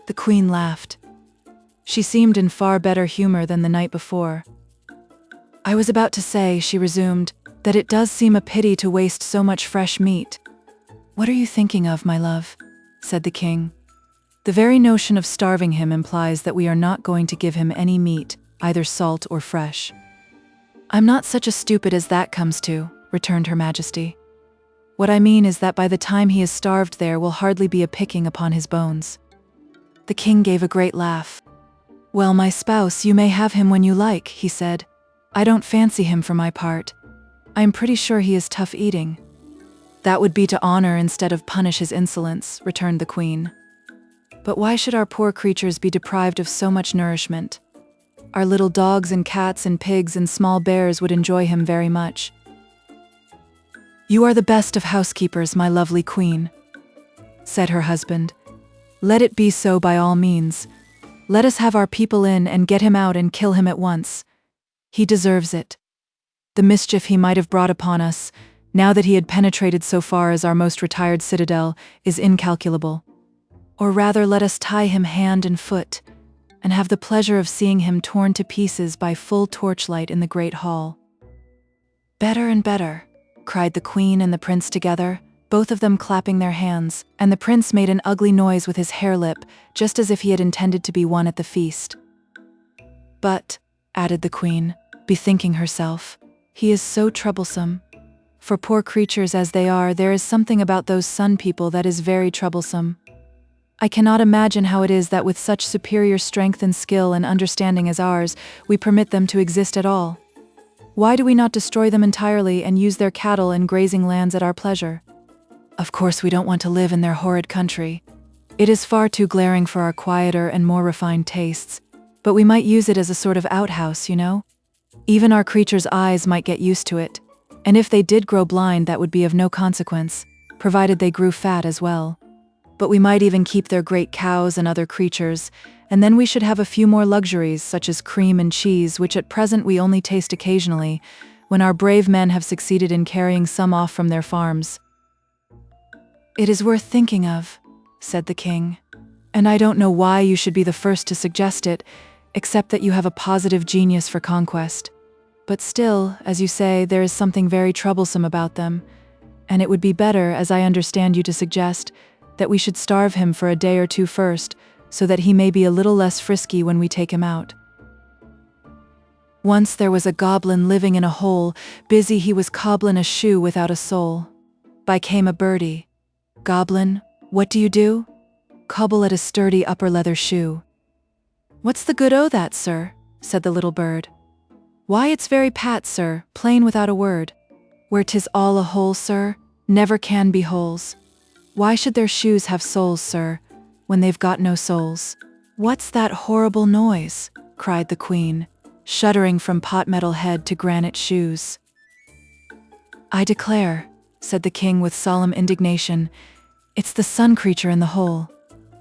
The queen laughed. She seemed in far better humor than the night before. "I was about to say," she resumed, "that it does seem a pity to waste so much fresh meat." "What are you thinking of, my love?" said the king. "The very notion of starving him implies that we are not going to give him any meat, either salt or fresh." "I'm not such a stupid as that comes to," returned Her Majesty. "What I mean is that by the time he is starved there will hardly be a picking upon his bones." The king gave a great laugh. "Well, my spouse, you may have him when you like," he said. "I don't fancy him for my part. I'm pretty sure he is tough eating." "That would be to honor instead of punish his insolence," returned the queen. "But why should our poor creatures be deprived of so much nourishment? Our little dogs and cats and pigs and small bears would enjoy him very much." "You are the best of housekeepers, my lovely queen," said her husband. "Let it be so by all means. Let us have our people in and get him out and kill him at once. He deserves it. The mischief he might have brought upon us, now that he had penetrated so far as our most retired citadel, is incalculable. Or rather, let us tie him hand and foot, and have the pleasure of seeing him torn to pieces by full torchlight in the great hall." "Better and better," cried the queen and the prince together, both of them clapping their hands, and the prince made an ugly noise with his hare-lip, just as if he had intended to be one at the feast. "But," added the queen, bethinking herself, "he is so troublesome. For poor creatures as they are, there is something about those Sun People that is very troublesome. I cannot imagine how it is that with such superior strength and skill and understanding as ours, we permit them to exist at all. Why do we not destroy them entirely and use their cattle and grazing lands at our pleasure? Of course we don't want to live in their horrid country. It is far too glaring for our quieter and more refined tastes, but we might use it as a sort of outhouse, you know? Even our creatures' eyes might get used to it, and if they did grow blind, that would be of no consequence, provided they grew fat as well. But we might even keep their great cows and other creatures, and then we should have a few more luxuries such as cream and cheese, which at present we only taste occasionally, when our brave men have succeeded in carrying some off from their farms. "It is worth thinking of," said the king, "and I don't know why you should be the first to suggest it, except that you have a positive genius for conquest. But still, as you say, there is something very troublesome about them, and it would be better, as I understand you to suggest, that we should starve him for a day or two first, so that he may be a little less frisky when we take him out. Once there was a goblin living in a hole, busy he was cobblin' a shoe without a sole. By came a birdie. Goblin, what do you do? Cobble at a sturdy upper leather shoe. What's the good o' that, sir? Said the little bird. Why, it's very pat, sir, plain without a word. Where 'tis all a hole, sir, never can be holes. Why should their shoes have soles, sir, when they've got no soles? What's that horrible noise? Cried the queen, shuddering from pot metal head to granite shoes. I declare, said the king with solemn indignation, it's the sun creature in the hole.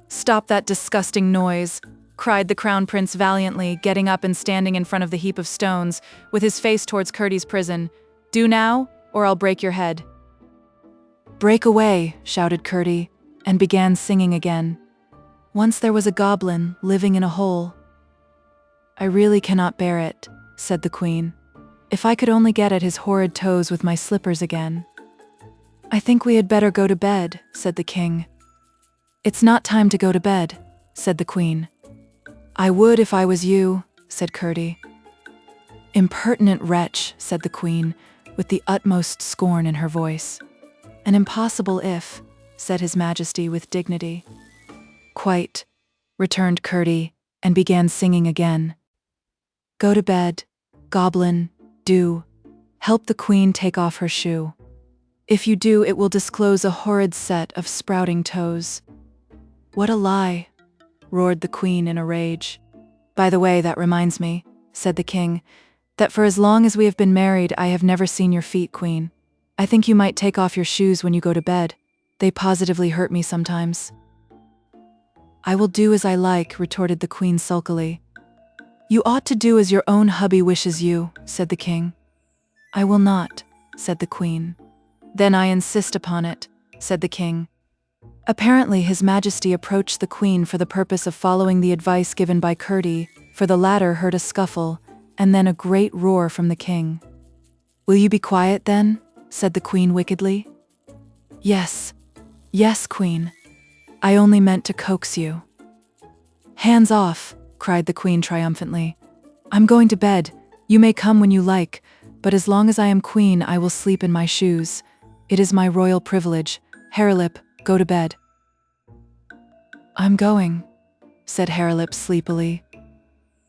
Stop that disgusting noise, cried the crown prince valiantly, getting up and standing in front of the heap of stones, with his face towards Curdie's prison. Do now, or I'll break your head. Break away, shouted Curdie, and began singing again. Once there was a goblin living in a hole. I really cannot bear it, said the queen. If I could only get at his horrid toes with my slippers again. I think we had better go to bed, said the king. It's not time to go to bed, said the queen. I would if I was you, said Curdie. Impertinent wretch, said the queen, with the utmost scorn in her voice. An impossible if, said his majesty with dignity. Quite, returned Curdie, and began singing again. Go to bed, goblin, do. Help the queen take off her shoe. If you do, it will disclose a horrid set of sprouting toes. What a lie, roared the queen in a rage. By the way, that reminds me, said the king, that for as long as we have been married, I have never seen your feet, queen. I think you might take off your shoes when you go to bed. They positively hurt me sometimes. I will do as I like, retorted the queen sulkily. You ought to do as your own hubby wishes you, said the king. I will not, said the queen. Then I insist upon it, said the king. Apparently his majesty approached the queen for the purpose of following the advice given by Curdie, for the latter heard a scuffle, and then a great roar from the king. Will you be quiet then? Said the queen wickedly. Yes, yes, queen. I only meant to coax you. Hands off, cried the queen triumphantly. I'm going to bed. You may come when you like, but as long as I am queen, I will sleep in my shoes. It is my royal privilege. Harelip, go to bed. I'm going, said Harelip sleepily.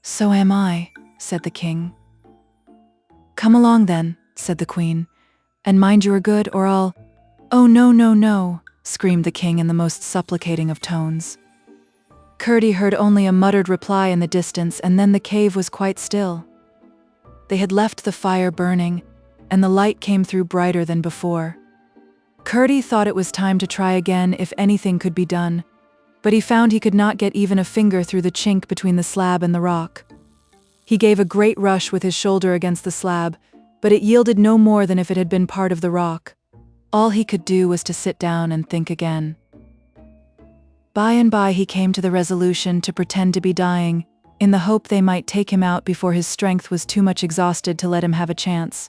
So am I, said the king. Come along then, said the queen, and mind you are good or I'll— Oh no, no, no, screamed the king in the most supplicating of tones. Curdie heard only a muttered reply in the distance, and then the cave was quite still. They had left the fire burning, and the light came through brighter than before. Curdie thought it was time to try again if anything could be done, but he found he could not get even a finger through the chink between the slab and the rock. He gave a great rush with his shoulder against the slab, but it yielded no more than if it had been part of the rock. All he could do was to sit down and think again. By and by he came to the resolution to pretend to be dying, in the hope they might take him out before his strength was too much exhausted to let him have a chance.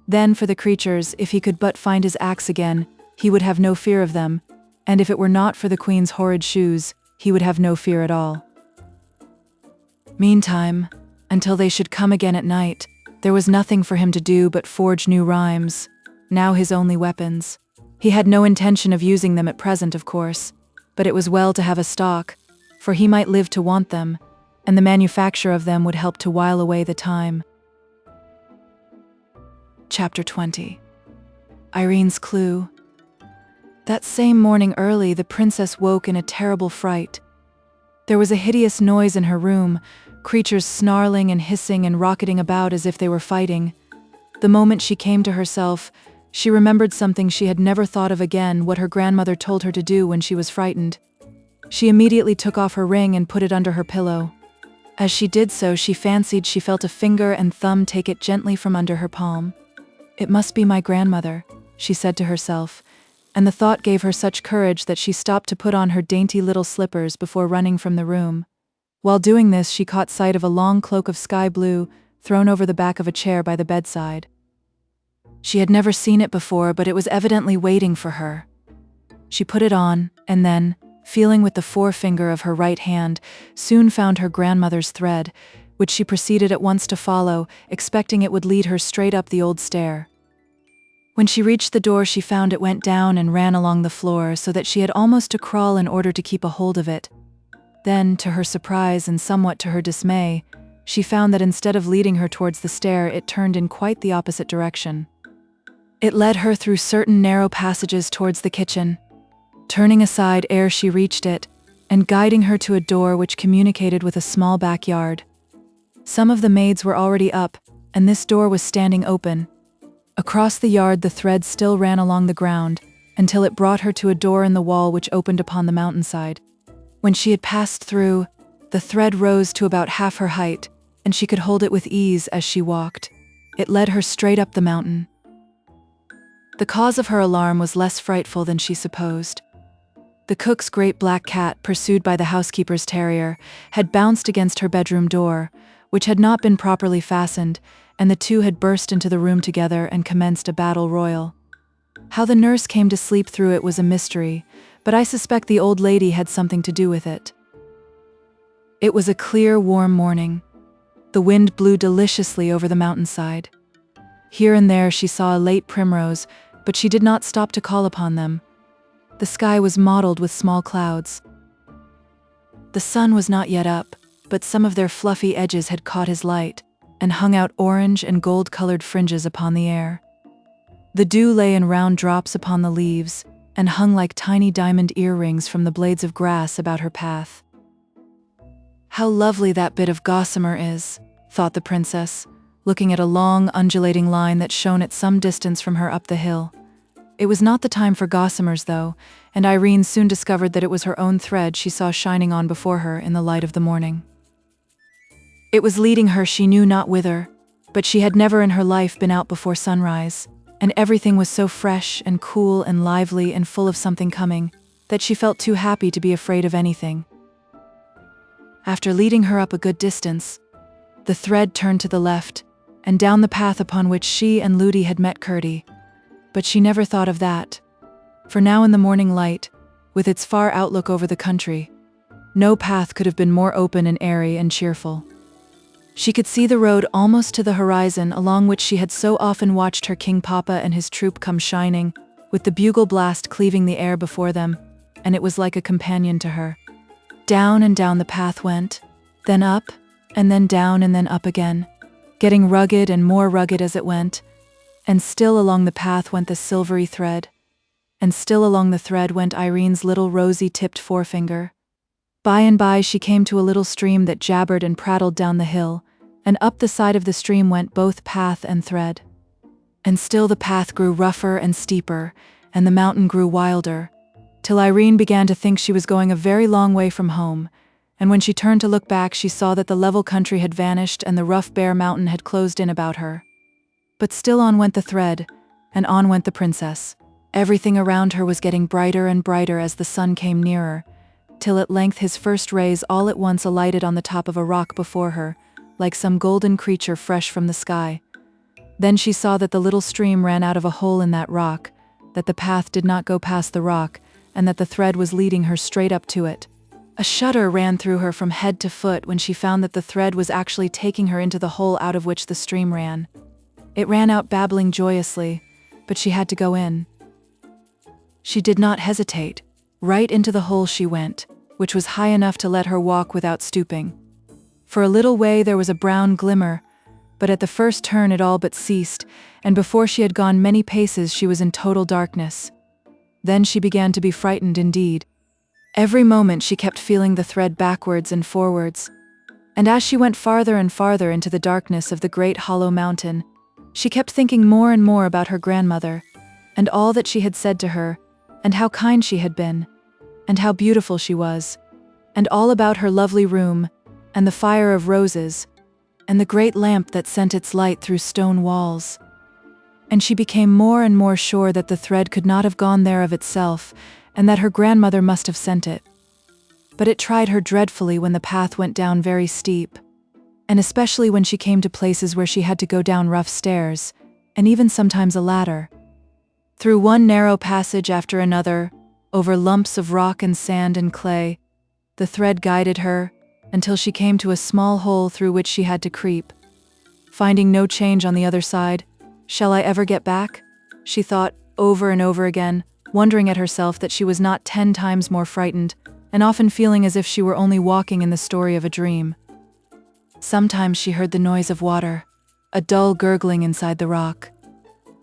Then for the creatures, if he could but find his axe again, he would have no fear of them, and if it were not for the queen's horrid shoes, he would have no fear at all. Meantime, until they should come again at night, there was nothing for him to do but forge new rhymes, now his only weapons. He had no intention of using them at present, of course, but it was well to have a stock, for he might live to want them, and the manufacture of them would help to while away the time. Chapter 20. Irene's Clue. That same morning early, the princess woke in a terrible fright. There was a hideous noise in her room, creatures snarling and hissing and rocketing about as if they were fighting. The moment she came to herself, she remembered something she had never thought of again, what her grandmother told her to do when she was frightened. She immediately took off her ring and put it under her pillow. As she did so, she fancied she felt a finger and thumb take it gently from under her palm. "It must be my grandmother," she said to herself, and the thought gave her such courage that she stopped to put on her dainty little slippers before running from the room. While doing this, she caught sight of a long cloak of sky blue thrown over the back of a chair by the bedside. She had never seen it before, but it was evidently waiting for her. She put it on, and then, feeling with the forefinger of her right hand, soon found her grandmother's thread, which she proceeded at once to follow, expecting it would lead her straight up the old stair. When she reached the door, she found it went down and ran along the floor, so that she had almost to crawl in order to keep a hold of it. Then, to her surprise and somewhat to her dismay, she found that instead of leading her towards the stair, it turned in quite the opposite direction. It led her through certain narrow passages towards the kitchen, turning aside ere she reached it, and guiding her to a door which communicated with a small backyard. Some of the maids were already up, and this door was standing open. Across the yard the thread still ran along the ground, until it brought her to a door in the wall which opened upon the mountainside. When she had passed through, the thread rose to about half her height, and she could hold it with ease as she walked. It led her straight up the mountain. The cause of her alarm was less frightful than she supposed. The cook's great black cat, pursued by the housekeeper's terrier, had bounced against her bedroom door, which had not been properly fastened, and the two had burst into the room together and commenced a battle royal. How the nurse came to sleep through it was a mystery, but I suspect the old lady had something to do with it. It was a clear, warm morning. The wind blew deliciously over the mountainside. Here and there she saw a late primrose, but she did not stop to call upon them. The sky was mottled with small clouds. The sun was not yet up, but some of their fluffy edges had caught his light, and hung out orange and gold-colored fringes upon the air. The dew lay in round drops upon the leaves, and hung like tiny diamond earrings from the blades of grass about her path. "How lovely that bit of gossamer is," thought the princess, looking at a long, undulating line that shone at some distance from her up the hill. It was not the time for gossamers, though, and Irene soon discovered that it was her own thread she saw shining on before her in the light of the morning. It was leading her she knew not whither, but she had never in her life been out before sunrise, and everything was so fresh and cool and lively and full of something coming, that she felt too happy to be afraid of anything. After leading her up a good distance, the thread turned to the left, and down the path upon which she and Ludi had met Curdie. But she never thought of that, for now in the morning light, with its far outlook over the country, no path could have been more open and airy and cheerful. She could see the road almost to the horizon along which she had so often watched her King Papa and his troop come shining, with the bugle blast cleaving the air before them, and it was like a companion to her. Down and down the path went, then up, and then down and then up again, getting rugged and more rugged as it went, and still along the path went the silvery thread, and still along the thread went Irene's little rosy-tipped forefinger. By and by she came to a little stream that jabbered and prattled down the hill, and up the side of the stream went both path and thread. And still the path grew rougher and steeper, and the mountain grew wilder, till Irene began to think she was going a very long way from home, and when she turned to look back she saw that the level country had vanished and the rough bare mountain had closed in about her. But still on went the thread, and on went the princess. Everything around her was getting brighter and brighter as the sun came nearer, till at length his first rays all at once alighted on the top of a rock before her, like some golden creature fresh from the sky. Then she saw that the little stream ran out of a hole in that rock, that the path did not go past the rock, and that the thread was leading her straight up to it. A shudder ran through her from head to foot when she found that the thread was actually taking her into the hole out of which the stream ran. It ran out babbling joyously, but she had to go in. She did not hesitate. Right into the hole she went, which was high enough to let her walk without stooping. For a little way there was a brown glimmer, but at the first turn it all but ceased, and before she had gone many paces she was in total darkness. Then she began to be frightened indeed. Every moment she kept feeling the thread backwards and forwards. And as she went farther and farther into the darkness of the great hollow mountain, she kept thinking more and more about her grandmother, and all that she had said to her, and how kind she had been, and how beautiful she was, and all about her lovely room, and the fire of roses, and the great lamp that sent its light through stone walls. And she became more and more sure that the thread could not have gone there of itself, and that her grandmother must have sent it. But it tried her dreadfully when the path went down very steep, and especially when she came to places where she had to go down rough stairs, and even sometimes a ladder. Through one narrow passage after another, over lumps of rock and sand and clay, the thread guided her, until she came to a small hole through which she had to creep. Finding no change on the other side, "Shall I ever get back?" she thought over and over again, wondering at herself that she was not 10 times more frightened, and often feeling as if she were only walking in the story of a dream. Sometimes she heard the noise of water, a dull gurgling inside the rock.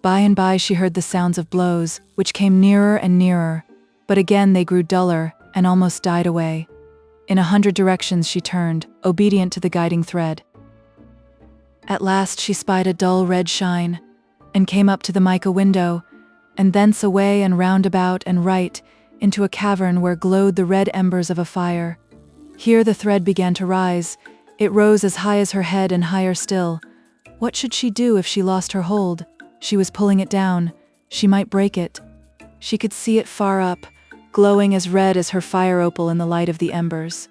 By and by she heard the sounds of blows, which came nearer and nearer, but again they grew duller and almost died away. In 100 directions she turned, obedient to the guiding thread. At last she spied a dull red shine, and came up to the mica window, and thence away and round about and right, into a cavern where glowed the red embers of a fire. Here the thread began to rise. It rose as high as her head and higher still. What should she do if she lost her hold? She was pulling it down. She might break it. She could see it far up, glowing as red as her fire opal in the light of the embers.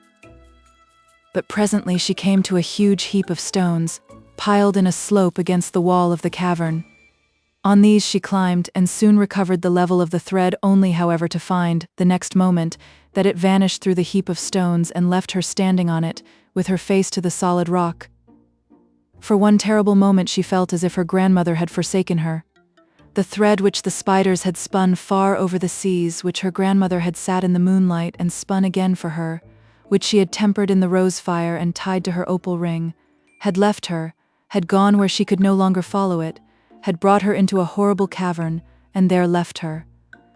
But presently she came to a huge heap of stones, piled in a slope against the wall of the cavern. On these she climbed and soon recovered the level of the thread, only however to find, the next moment, that it vanished through the heap of stones and left her standing on it, with her face to the solid rock. For one terrible moment she felt as if her grandmother had forsaken her. The thread which the spiders had spun far over the seas, which her grandmother had sat in the moonlight and spun again for her, which she had tempered in the rose fire and tied to her opal ring, had left her, had gone where she could no longer follow it, had brought her into a horrible cavern, and there left her.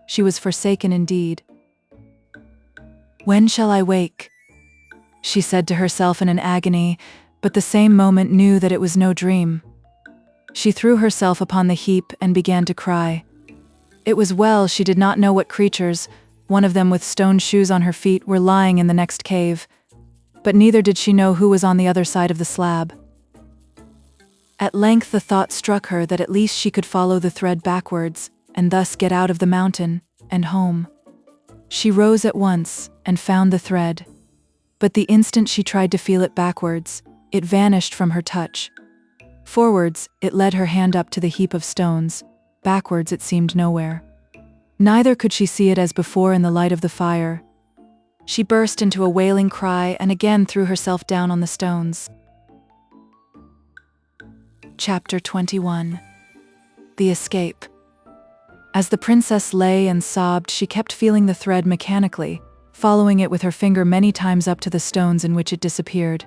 She was forsaken indeed. "When shall I wake?" she said to herself in an agony, but the same moment knew that it was no dream. She threw herself upon the heap and began to cry. It was well she did not know what creatures, one of them with stone shoes on her feet, were lying in the next cave, but neither did she know who was on the other side of the slab. At length the thought struck her that at least she could follow the thread backwards, and thus get out of the mountain, and home. She rose at once, and found the thread. But the instant she tried to feel it backwards, it vanished from her touch. Forwards, it led her hand up to the heap of stones. Backwards it seemed nowhere. Neither could she see it as before in the light of the fire. She burst into a wailing cry and again threw herself down on the stones. Chapter 21. The Escape. As the princess lay and sobbed, she kept feeling the thread mechanically, following it with her finger many times up to the stones in which it disappeared.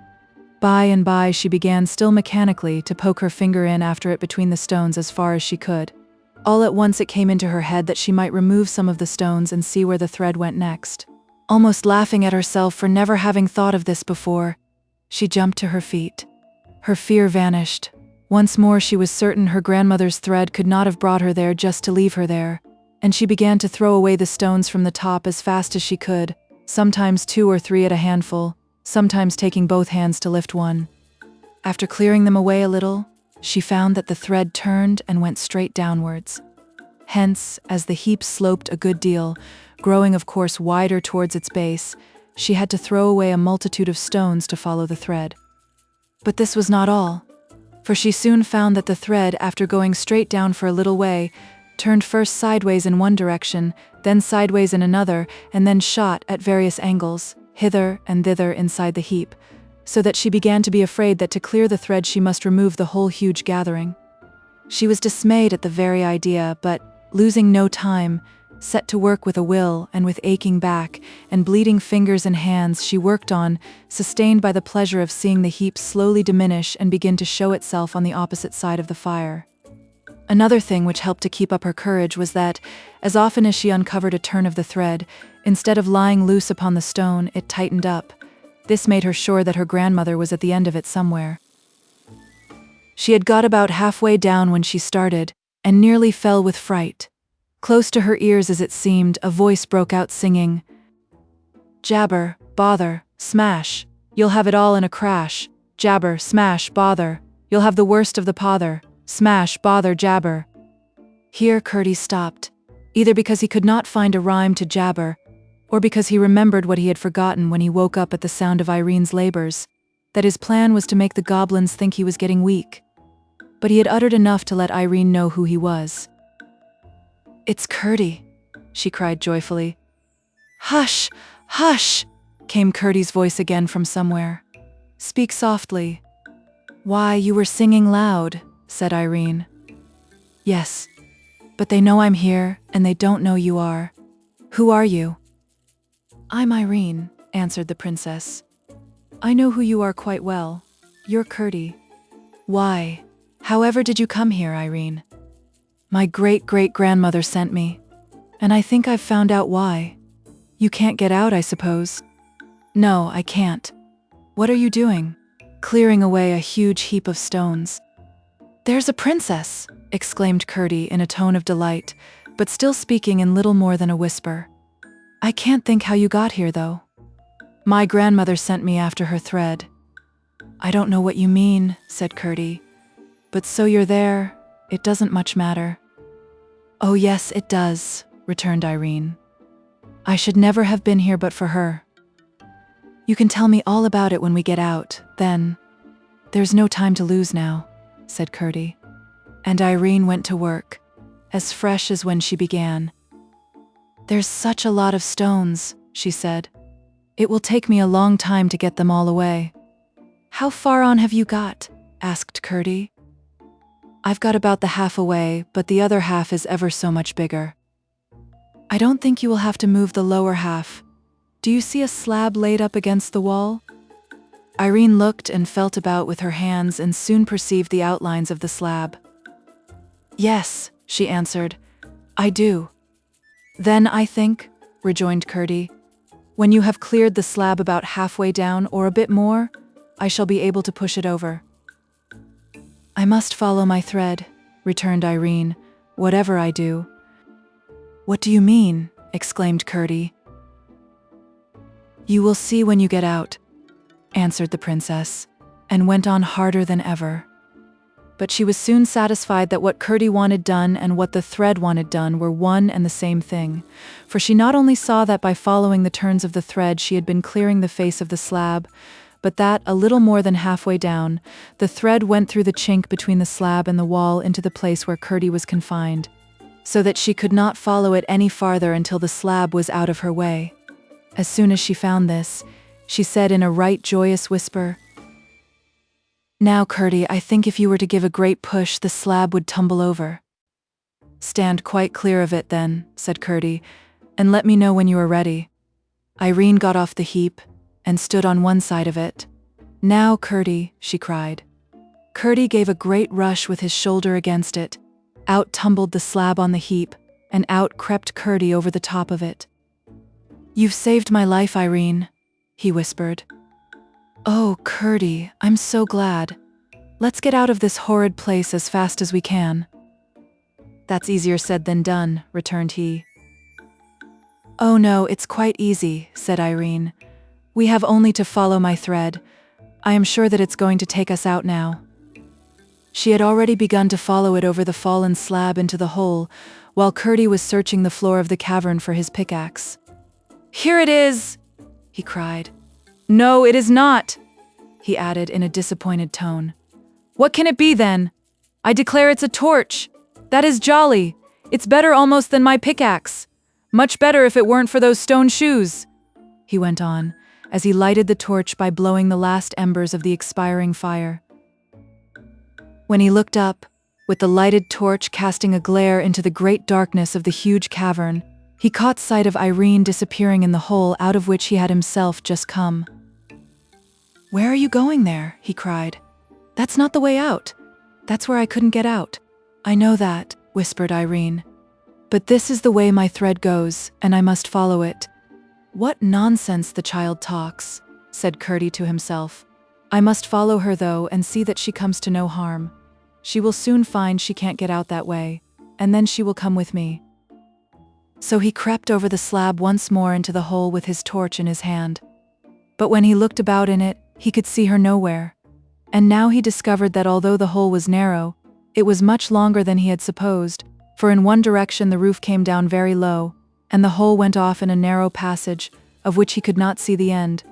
By and by she began, still mechanically, to poke her finger in after it between the stones as far as she could. All at once it came into her head that she might remove some of the stones and see where the thread went next. Almost laughing at herself for never having thought of this before, she jumped to her feet. Her fear vanished. Once more she was certain her grandmother's thread could not have brought her there just to leave her there, and she began to throw away the stones from the top as fast as she could, sometimes 2 or 3 at a handful, sometimes taking both hands to lift one. After clearing them away a little, she found that the thread turned and went straight downwards. Hence, as the heap sloped a good deal, growing of course wider towards its base, she had to throw away a multitude of stones to follow the thread. But this was not all, for she soon found that the thread, after going straight down for a little way, turned first sideways in one direction, then sideways in another, and then shot at various angles, hither and thither inside the heap, so that she began to be afraid that to clear the thread she must remove the whole huge gathering. She was dismayed at the very idea, but, losing no time, set to work with a will, and with aching back and bleeding fingers and hands she worked on, sustained by the pleasure of seeing the heap slowly diminish and begin to show itself on the opposite side of the fire. Another thing which helped to keep up her courage was that, as often as she uncovered a turn of the thread, instead of lying loose upon the stone, it tightened up. This made her sure that her grandmother was at the end of it somewhere. She had got about halfway down when she started, and nearly fell with fright. Close to her ears as it seemed, a voice broke out singing, "Jabber, bother, smash, you'll have it all in a crash. Jabber, smash, bother, you'll have the worst of the pother. Smash, bother, jabber." Here Curdie stopped, either because he could not find a rhyme to jabber, or because he remembered what he had forgotten when he woke up at the sound of Irene's labors, that his plan was to make the goblins think he was getting weak. But he had uttered enough to let Irene know who he was. "It's Curdie," she cried joyfully. "Hush, hush," came Curdie's voice again from somewhere. "Speak softly." "Why, you were singing loud," said Irene. "Yes, but they know I'm here, and they don't know you are. Who are you?" "I'm Irene," answered the princess. "I know who you are quite well. You're Curdie." "Why? However did you come here, Irene?" "My great-great-grandmother sent me, and I think I've found out why. You can't get out, I suppose?" "No, I can't." "What are you doing?" "Clearing away a huge heap of stones." "There's a princess!" exclaimed Curdie in a tone of delight, but still speaking in little more than a whisper. "I can't think how you got here, though." "My grandmother sent me after her thread." "I don't know what you mean," said Curdie. "But so you're there, it doesn't much matter." "Oh yes, it does," returned Irene. "I should never have been here but for her." "You can tell me all about it when we get out, then." "There's no time to lose now," said Curdie. And Irene went to work, as fresh as when she began. "There's such a lot of stones," she said. "It will take me a long time to get them all away." "How far on have you got?" asked Curdie. "I've got about the half away, but the other half is ever so much bigger." "I don't think you will have to move the lower half. Do you see a slab laid up against the wall?" Irene looked and felt about with her hands and soon perceived the outlines of the slab. "Yes," she answered, "I do." "Then I think," rejoined Curdie, "when you have cleared the slab about halfway down or a bit more, I shall be able to push it over." "I must follow my thread," returned Irene, "whatever I do." "What do you mean?" exclaimed Curdie. "You will see when you get out," answered the princess, and went on harder than ever. But she was soon satisfied that what Curdie wanted done and what the thread wanted done were one and the same thing, for she not only saw that by following the turns of the thread she had been clearing the face of the slab, but that, a little more than halfway down, the thread went through the chink between the slab and the wall into the place where Curdie was confined, so that she could not follow it any farther until the slab was out of her way. As soon as she found this, she said in a right joyous whisper, "Now, Curdie, I think if you were to give a great push, the slab would tumble over." "Stand quite clear of it, then," said Curdie, "and let me know when you are ready." Irene got off the heap and stood on one side of it. "Now, Curdie," she cried. Curdie gave a great rush with his shoulder against it. Out tumbled the slab on the heap, and out crept Curdie over the top of it. "You've saved my life, Irene," he whispered. "Oh, Curdie, I'm so glad. Let's get out of this horrid place as fast as we can." "That's easier said than done," returned he. "Oh no, it's quite easy," said Irene. "We have only to follow my thread. I am sure that it's going to take us out now." She had already begun to follow it over the fallen slab into the hole, while Curdie was searching the floor of the cavern for his pickaxe. "Here it is!" he cried. "No, it is not," he added in a disappointed tone. "What can it be then? I declare it's a torch. That is jolly. It's better almost than my pickaxe. Much better if it weren't for those stone shoes," he went on, as he lighted the torch by blowing the last embers of the expiring fire. When he looked up, with the lighted torch casting a glare into the great darkness of the huge cavern, he caught sight of Irene disappearing in the hole out of which he had himself just come. "Where are you going there?" he cried. "That's not the way out. That's where I couldn't get out. I know that, whispered Irene. But this is the way my thread goes, and I must follow it. What nonsense the child talks, said Curdie to himself. I must follow her though and see that she comes to no harm. She will soon find she can't get out that way, and then she will come with me. So he crept over the slab once more into the hole with his torch in his hand. But when he looked about in it, he could see her nowhere. And now he discovered that although the hole was narrow, it was much longer than he had supposed, for in one direction the roof came down very low, and the hole went off in a narrow passage, of which he could not see the end.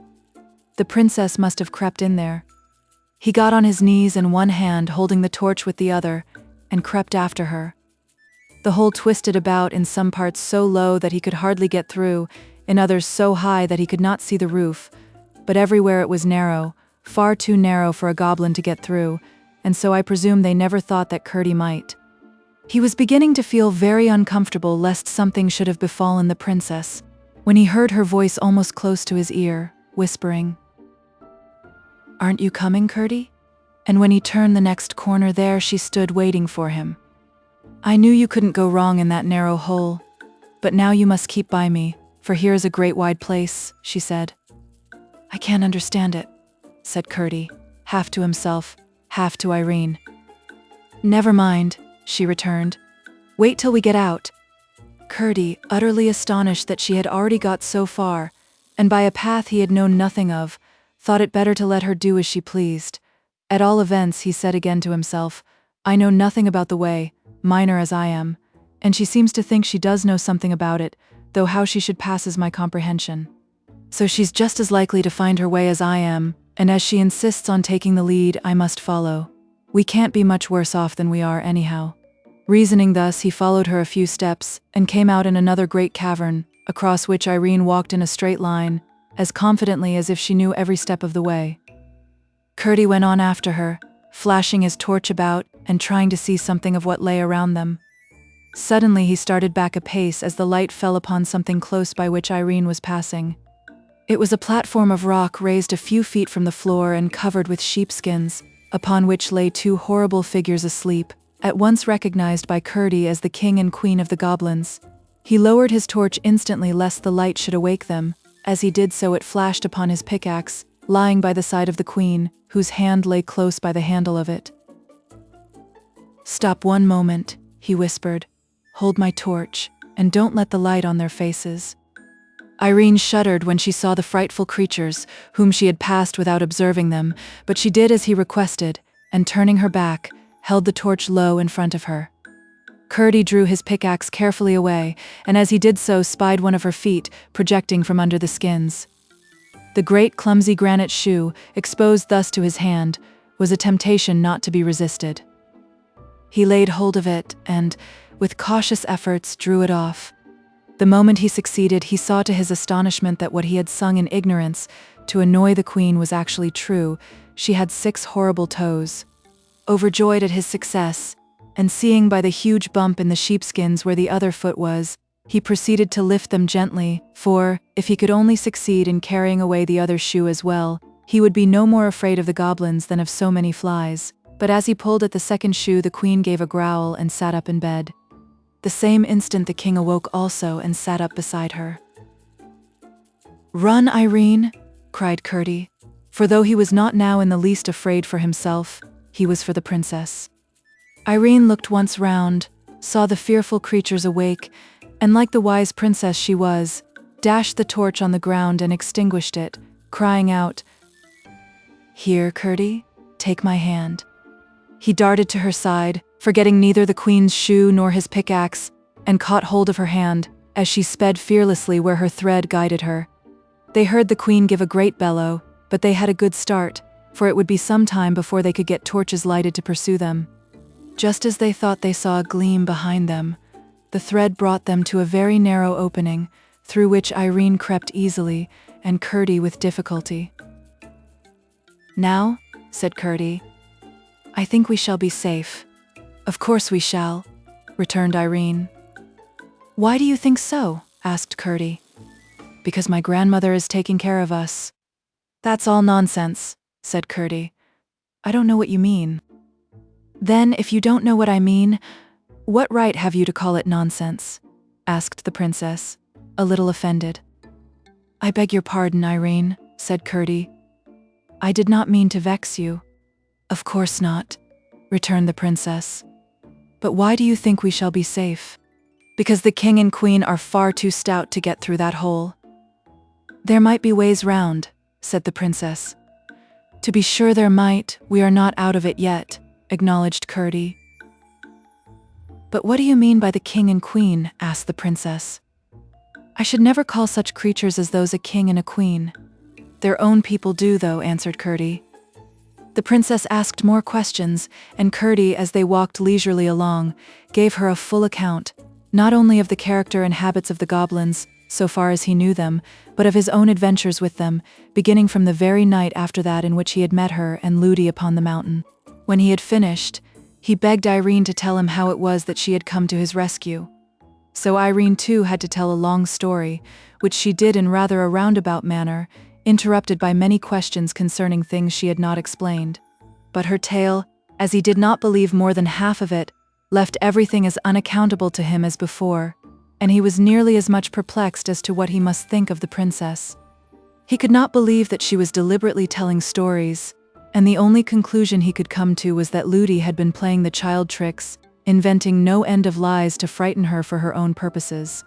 The princess must have crept in there. He got on his knees in one hand, holding the torch with the other, and crept after her. The hole twisted about in some parts so low that he could hardly get through, in others so high that he could not see the roof, but everywhere it was narrow, far too narrow for a goblin to get through, and so I presume they never thought that Curdie might. He was beginning to feel very uncomfortable lest something should have befallen the princess, when he heard her voice almost close to his ear, whispering, "Aren't you coming, Curdie?" And when he turned the next corner, there she stood waiting for him. "I knew you couldn't go wrong in that narrow hole, but now you must keep by me, for here is a great wide place," she said. "I can't understand it," said Curdie, half to himself, half to Irene. "Never mind," she returned. "Wait till we get out." Curdie, utterly astonished that she had already got so far, and by a path he had known nothing of, thought it better to let her do as she pleased. At all events, he said again to himself, "I know nothing about the way, miner as I am, and she seems to think she does know something about it, though how she should passes my comprehension. So she's just as likely to find her way as I am, and as she insists on taking the lead, I must follow. We can't be much worse off than we are anyhow." Reasoning thus, he followed her a few steps, and came out in another great cavern, across which Irene walked in a straight line, as confidently as if she knew every step of the way. Curdie went on after her, flashing his torch about and trying to see something of what lay around them. Suddenly he started back a pace as the light fell upon something close by which Irene was passing. It was a platform of rock raised a few feet from the floor and covered with sheepskins, upon which lay two horrible figures asleep, at once recognized by Curdie as the king and queen of the goblins. He lowered his torch instantly lest the light should awake them. As he did so, it flashed upon his pickaxe, lying by the side of the queen, whose hand lay close by the handle of it. "Stop one moment," he whispered. "Hold my torch, and don't let the light on their faces." Irene shuddered when she saw the frightful creatures, whom she had passed without observing them, but she did as he requested, and turning her back, held the torch low in front of her. Curdie drew his pickaxe carefully away, and as he did so spied one of her feet projecting from under the skins. The great clumsy granite shoe, exposed thus to his hand, was a temptation not to be resisted. He laid hold of it and, with cautious efforts, drew it off. The moment he succeeded, he saw to his astonishment that what he had sung in ignorance to annoy the queen was actually true. She had 6 horrible toes. Overjoyed at his success, and seeing by the huge bump in the sheepskins where the other foot was, he proceeded to lift them gently, for, if he could only succeed in carrying away the other shoe as well, he would be no more afraid of the goblins than of so many flies. But as he pulled at the second shoe, the queen gave a growl and sat up in bed. The same instant the king awoke also and sat up beside her. "Run, Irene!" cried Curdie, for though he was not now in the least afraid for himself, he was for the princess. Irene looked once round, saw the fearful creatures awake, and like the wise princess she was, dashed the torch on the ground and extinguished it, crying out, "Here, Curdie, take my hand." He darted to her side, forgetting neither the queen's shoe nor his pickaxe, and caught hold of her hand, as she sped fearlessly where her thread guided her. They heard the queen give a great bellow, but they had a good start, for it would be some time before they could get torches lighted to pursue them. Just as they thought they saw a gleam behind them, the thread brought them to a very narrow opening, through which Irene crept easily, and Curdie with difficulty. "Now," said Curdie, "I think we shall be safe." "Of course we shall," returned Irene. "Why do you think so?" asked Curdie. "Because my grandmother is taking care of us." "That's all nonsense," said Curdie. "I don't know what you mean." "Then, if you don't know what I mean, What right have you to call it nonsense? Asked the princess, a little offended. I beg your pardon, Irene, said Curdie. I did not mean to vex you. Of course not, returned the princess. But why do you think we shall be safe? Because the king and queen are far too stout to get through that hole. There might be ways round, said the princess. To be sure there might, we are not out of it yet, acknowledged Curdie. But what do you mean by the king and queen? Asked the princess. I should never call such creatures as those a king and a queen. Their own people do, though, answered Curdie. The princess asked more questions, and Curdie, as they walked leisurely along, gave her a full account, not only of the character and habits of the goblins, so far as he knew them, but of his own adventures with them, beginning from the very night after that in which he had met her and Ludi upon the mountain. When he had finished, he begged Irene to tell him how it was that she had come to his rescue. So Irene too had to tell a long story, which she did in rather a roundabout manner, interrupted by many questions concerning things she had not explained. But her tale, as he did not believe more than half of it, left everything as unaccountable to him as before, and he was nearly as much perplexed as to what he must think of the princess. He could not believe that she was deliberately telling stories, and the only conclusion he could come to was that Ludi had been playing the child tricks, inventing no end of lies to frighten her for her own purposes.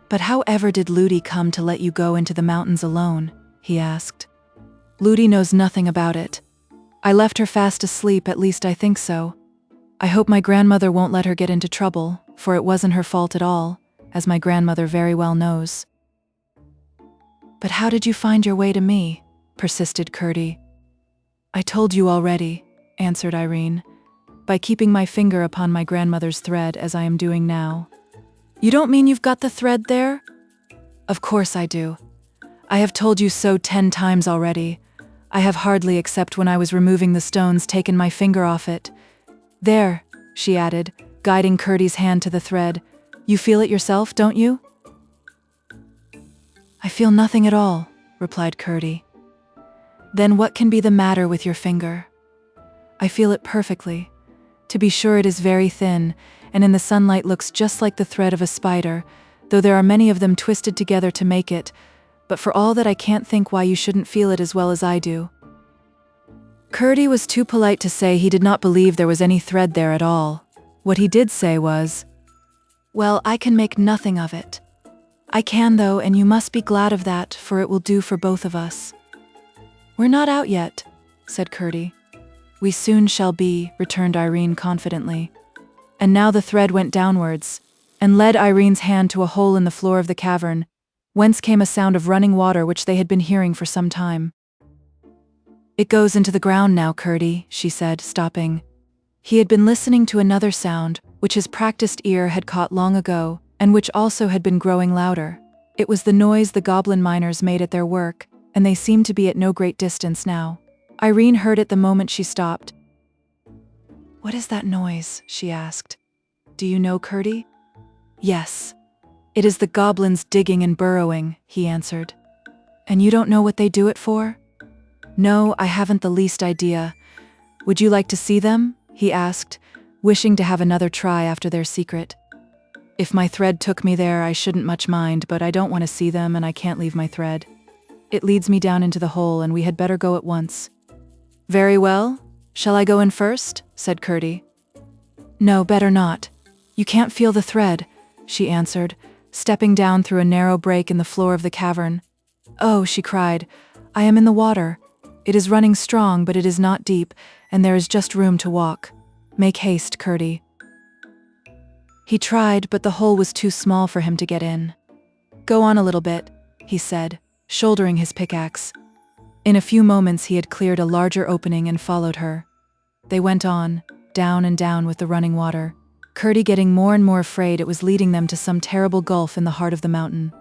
But how ever did Ludi come to let you go into the mountains alone? He asked. Ludi knows nothing about it. I left her fast asleep, at least I think so. I hope my grandmother won't let her get into trouble, for it wasn't her fault at all, as my grandmother very well knows. But how did you find your way to me? Persisted Curdie. I told you already, answered Irene, by keeping my finger upon my grandmother's thread as I am doing now. You don't mean you've got the thread there? Of course I do. I have told you so 10 times already. I have hardly, except when I was removing the stones, taken my finger off it. There, she added, guiding Curdie's hand to the thread. You feel it yourself, don't you? I feel nothing at all, replied Curdie. Then what can be the matter with your finger? I feel it perfectly. To be sure, it is very thin, and in the sunlight looks just like the thread of a spider, though there are many of them twisted together to make it, but for all that I can't think why you shouldn't feel it as well as I do. Curdie was too polite to say he did not believe there was any thread there at all. What he did say was, Well, I can make nothing of it. I can, though, and you must be glad of that, for it will do for both of us. We're not out yet, said Curdie. We soon shall be, returned Irene confidently. And now the thread went downwards, and led Irene's hand to a hole in the floor of the cavern, whence came a sound of running water which they had been hearing for some time. It goes into the ground now, Curdie, she said, stopping. He had been listening to another sound, which his practiced ear had caught long ago, and which also had been growing louder. It was the noise the Goblin-Miners made at their work, and they seemed to be at no great distance now. Irene heard it the moment she stopped. What is that noise? She asked. Do you know, Curdie? Yes. It is the goblins digging and burrowing, he answered. And you don't know what they do it for? No, I haven't the least idea. Would you like to see them? He asked, wishing to have another try after their secret. If my thread took me there, I shouldn't much mind, but I don't want to see them and I can't leave my thread. It leads me down into the hole and we had better go at once. Very well. Shall I go in first? Said Curdie. No, better not. You can't feel the thread, she answered, stepping down through a narrow break in the floor of the cavern. Oh, she cried, I am in the water. It is running strong, but it is not deep, and there is just room to walk. Make haste, Curdie. He tried, but the hole was too small for him to get in. Go on a little bit, he said, shouldering his pickaxe. In a few moments he had cleared a larger opening and followed her. They went on, down and down with the running water, Curdie getting more and more afraid it was leading them to some terrible gulf in the heart of the mountain.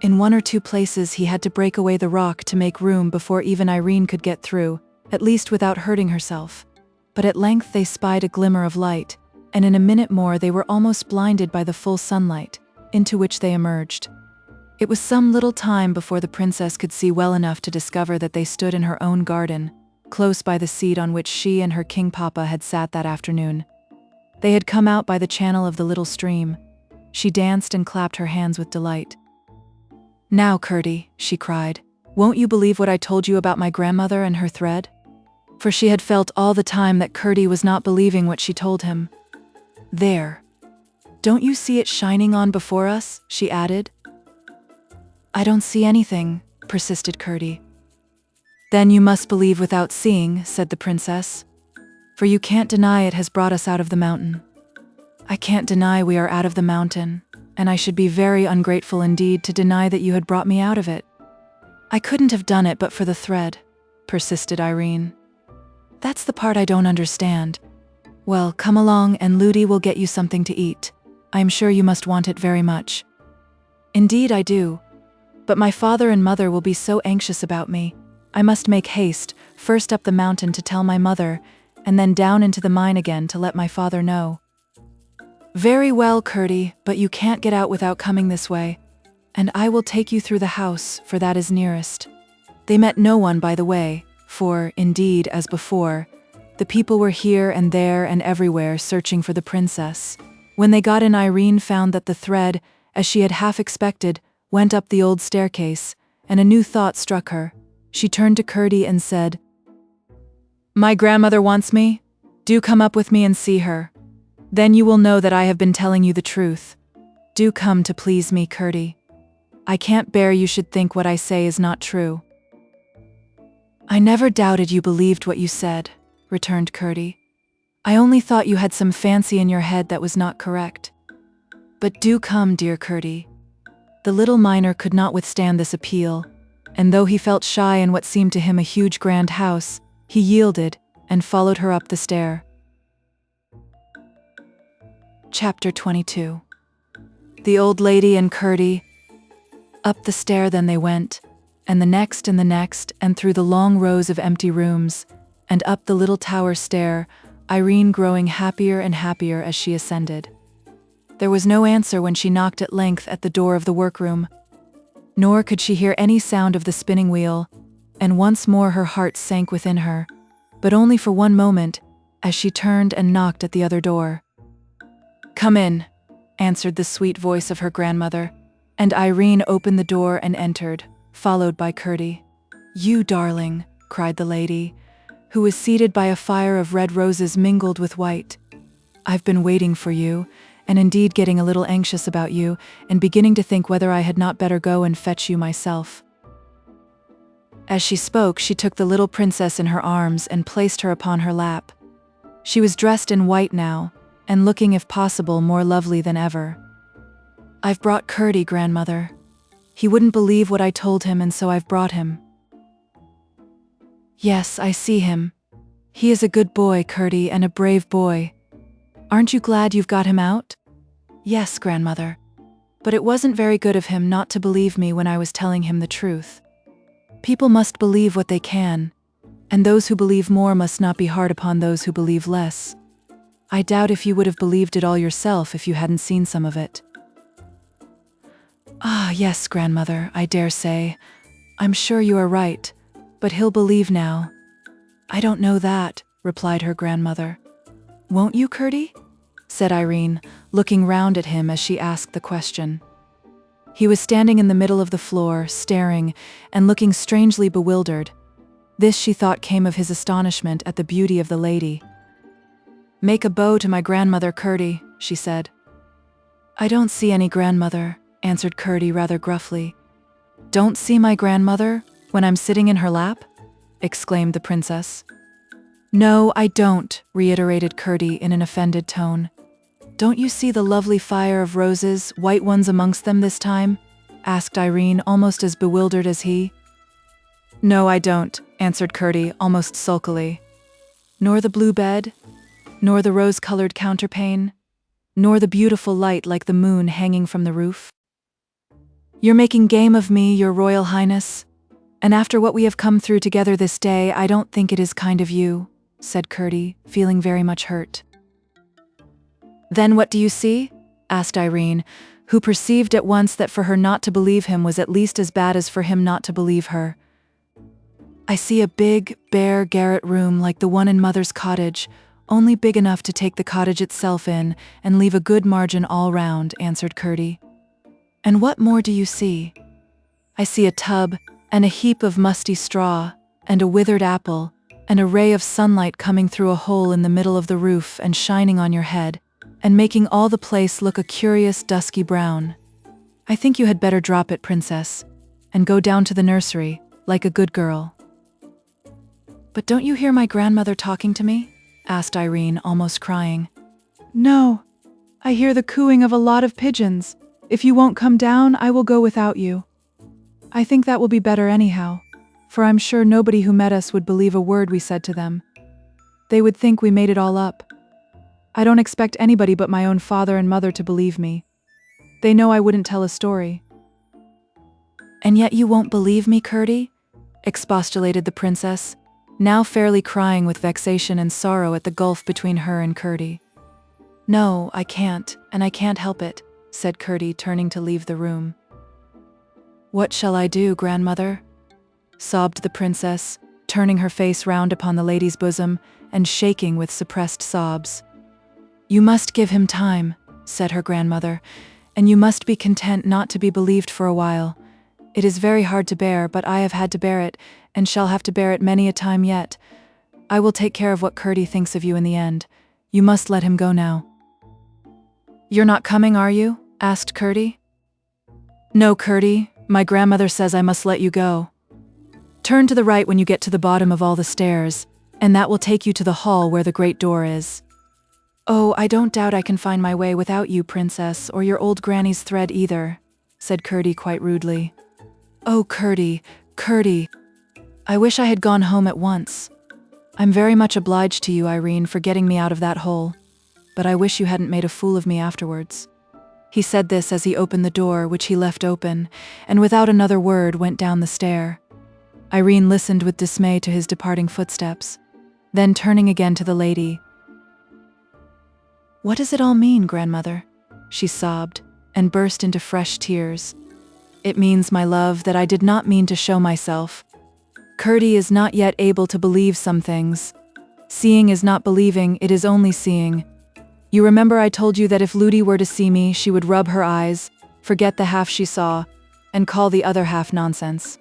In one or two places he had to break away the rock to make room before even Irene could get through, at least without hurting herself. But at length they spied a glimmer of light, and in a minute more they were almost blinded by the full sunlight, into which they emerged. It was some little time before the princess could see well enough to discover that they stood in her own garden, close by the seat on which she and her king papa had sat that afternoon. They had come out by the channel of the little stream. She danced and clapped her hands with delight. "Now, Curdie," she cried, "won't you believe what I told you about my grandmother and her thread?" For she had felt all the time that Curdie was not believing what she told him. "There. Don't you see it shining on before us?" she added. "I don't see anything," persisted Curdie. "Then you must believe without seeing," said the princess. "For you can't deny it has brought us out of the mountain." "I can't deny we are out of the mountain, and I should be very ungrateful indeed to deny that you had brought me out of it." "I couldn't have done it but for the thread," persisted Irene. "That's the part I don't understand. Well, come along and Ludi will get you something to eat. I am sure you must want it very much." "Indeed I do. But my father and mother will be so anxious about me. I must make haste, first up the mountain to tell my mother, and then down into the mine again to let my father know." "Very well, Curdie, but you can't get out without coming this way, and I will take you through the house, for that is nearest." They met no one by the way, for, indeed, as before, the people were here and there and everywhere searching for the princess. When they got in, Irene found that the thread, as she had half expected, went up the old staircase, and a new thought struck her. She turned to Curdie and said, "My grandmother wants me. Do come up with me and see her. Then you will know that I have been telling you the truth. Do come to please me, Curdie. I can't bear you should think what I say is not true." "I never doubted you believed what you said," returned Curdie. "I only thought you had some fancy in your head that was not correct. But do come, dear Curdie." The little miner could not withstand this appeal, and though he felt shy in what seemed to him a huge grand house, he yielded and followed her up the stair. Chapter 22. The old lady and Curdie. Up the stair then they went, and the next, and through the long rows of empty rooms, and up the little tower stair, Irene growing happier and happier as she ascended. There was no answer when she knocked at length at the door of the workroom, nor could she hear any sound of the spinning wheel, and once more her heart sank within her, but only for one moment, as she turned and knocked at the other door. "Come in," answered the sweet voice of her grandmother, and Irene opened the door and entered, followed by Curdie. "You darling," cried the lady, who was seated by a fire of red roses mingled with white. "I've been waiting for you, and indeed getting a little anxious about you, and beginning to think whether I had not better go and fetch you myself." As she spoke, she took the little princess in her arms and placed her upon her lap. She was dressed in white now, and looking, if possible, more lovely than ever. "I've brought Curdie, grandmother. He wouldn't believe what I told him, and so I've brought him." "Yes, I see him. He is a good boy, Curdie, and a brave boy. Aren't you glad you've got him out?" "Yes, grandmother. But it wasn't very good of him not to believe me when I was telling him the truth. People must believe what they can, and those who believe more must not be hard upon those who believe less. I doubt if you would have believed it all yourself if you hadn't seen some of it." "Ah, yes, grandmother, I dare say. I'm sure you are right, but he'll believe now." "I don't know that," replied her grandmother. "Won't you, Curdie?" said Irene, looking round at him as she asked the question. He was standing in the middle of the floor, staring, and looking strangely bewildered. This, she thought, came of his astonishment at the beauty of the lady. "Make a bow to my grandmother, Curdie," she said. "I don't see any grandmother," answered Curdie rather gruffly. "Don't see my grandmother, when I'm sitting in her lap?" exclaimed the princess. "No, I don't," reiterated Curdie in an offended tone. "Don't you see the lovely fire of roses, white ones amongst them this time?" asked Irene, almost as bewildered as he. "No, I don't," answered Curdie, almost sulkily. "Nor the blue bed? Nor the rose-colored counterpane? Nor the beautiful light like the moon hanging from the roof?" "You're making game of me, your royal highness, and after what we have come through together this day, I don't think it is kind of you," said Curdie, feeling very much hurt. "Then what do you see?" asked Irene, who perceived at once that for her not to believe him was at least as bad as for him not to believe her. "I see a big, bare garret room like the one in Mother's cottage, Only big enough to take the cottage itself in and leave a good margin all round, answered Curdie. And what more do you see? I see a tub, and a heap of musty straw, and a withered apple, and a ray of sunlight coming through a hole in the middle of the roof and shining on your head, and making all the place look a curious dusky brown. I think you had better drop it, princess, and go down to the nursery, like a good girl. But don't you hear my grandmother talking to me? Asked Irene, almost crying. No, I hear the cooing of a lot of pigeons. If you won't come down, I will go without you. I think that will be better anyhow, for I'm sure nobody who met us would believe a word we said to them. They would think we made it all up. I don't expect anybody but my own father and mother to believe me. They know I wouldn't tell a story. And yet you won't believe me, Curdie? Expostulated the princess, now fairly crying with vexation and sorrow at the gulf between her and Curdie. No, I can't, and I can't help it, said Curdie, turning to leave the room. What shall I do, grandmother? Sobbed the princess, turning her face round upon the lady's bosom and shaking with suppressed sobs. You must give him time, said her grandmother, and you must be content not to be believed for a while. It is very hard to bear, but I have had to bear it, and shall have to bear it many a time yet. I will take care of what Curdie thinks of you in the end. You must let him go now. You're not coming, are you? Asked Curdie. No, Curdie, my grandmother says I must let you go. Turn to the right when you get to the bottom of all the stairs, and that will take you to the hall where the great door is. Oh, I don't doubt I can find my way without you, princess, or your old granny's thread either, said Curdie quite rudely. Oh, Curdie, Curdie, I wish I had gone home at once. I'm very much obliged to you, Irene, for getting me out of that hole, but I wish you hadn't made a fool of me afterwards. He said this as he opened the door, which he left open, and without another word went down the stair. Irene listened with dismay to his departing footsteps. Then turning again to the lady. What does it all mean, grandmother? She sobbed, and burst into fresh tears. It means, my love, that I did not mean to show myself. Curdie is not yet able to believe some things. Seeing is not believing, it is only seeing. You remember I told you that if Ludi were to see me, she would rub her eyes, forget the half she saw, and call the other half nonsense.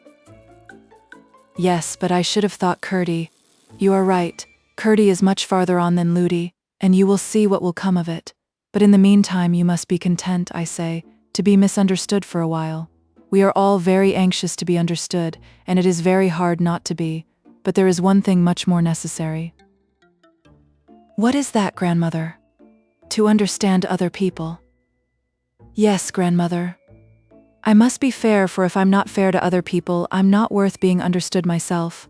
Yes, but I should have thought Curdie. You are right, Curdie is much farther on than Ludi, and you will see what will come of it. But in the meantime you must be content, I say, to be misunderstood for a while. We are all very anxious to be understood, and it is very hard not to be, but there is one thing much more necessary. What is that, grandmother? To understand other people. Yes, grandmother. I must be fair, for if I'm not fair to other people, I'm not worth being understood myself.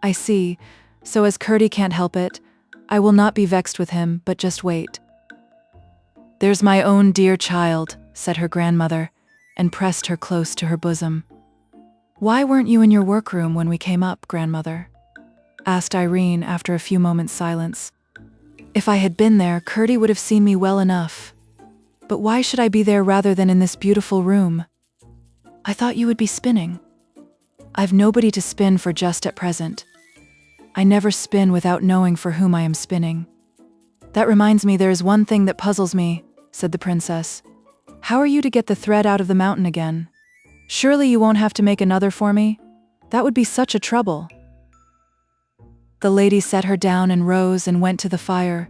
I see, so as Curdie can't help it, I will not be vexed with him, but just wait. There's my own dear child, said her grandmother, and pressed her close to her bosom. Why weren't you in your workroom when we came up, grandmother? Asked Irene after a few moments' silence. If I had been there, Curdie would have seen me well enough. But why should I be there rather than in this beautiful room? I thought you would be spinning. I've nobody to spin for just at present. I never spin without knowing for whom I am spinning. That reminds me, there is one thing that puzzles me, said the princess. How are you to get the thread out of the mountain again? Surely you won't have to make another for me? That would be such a trouble. The lady set her down and rose and went to the fire.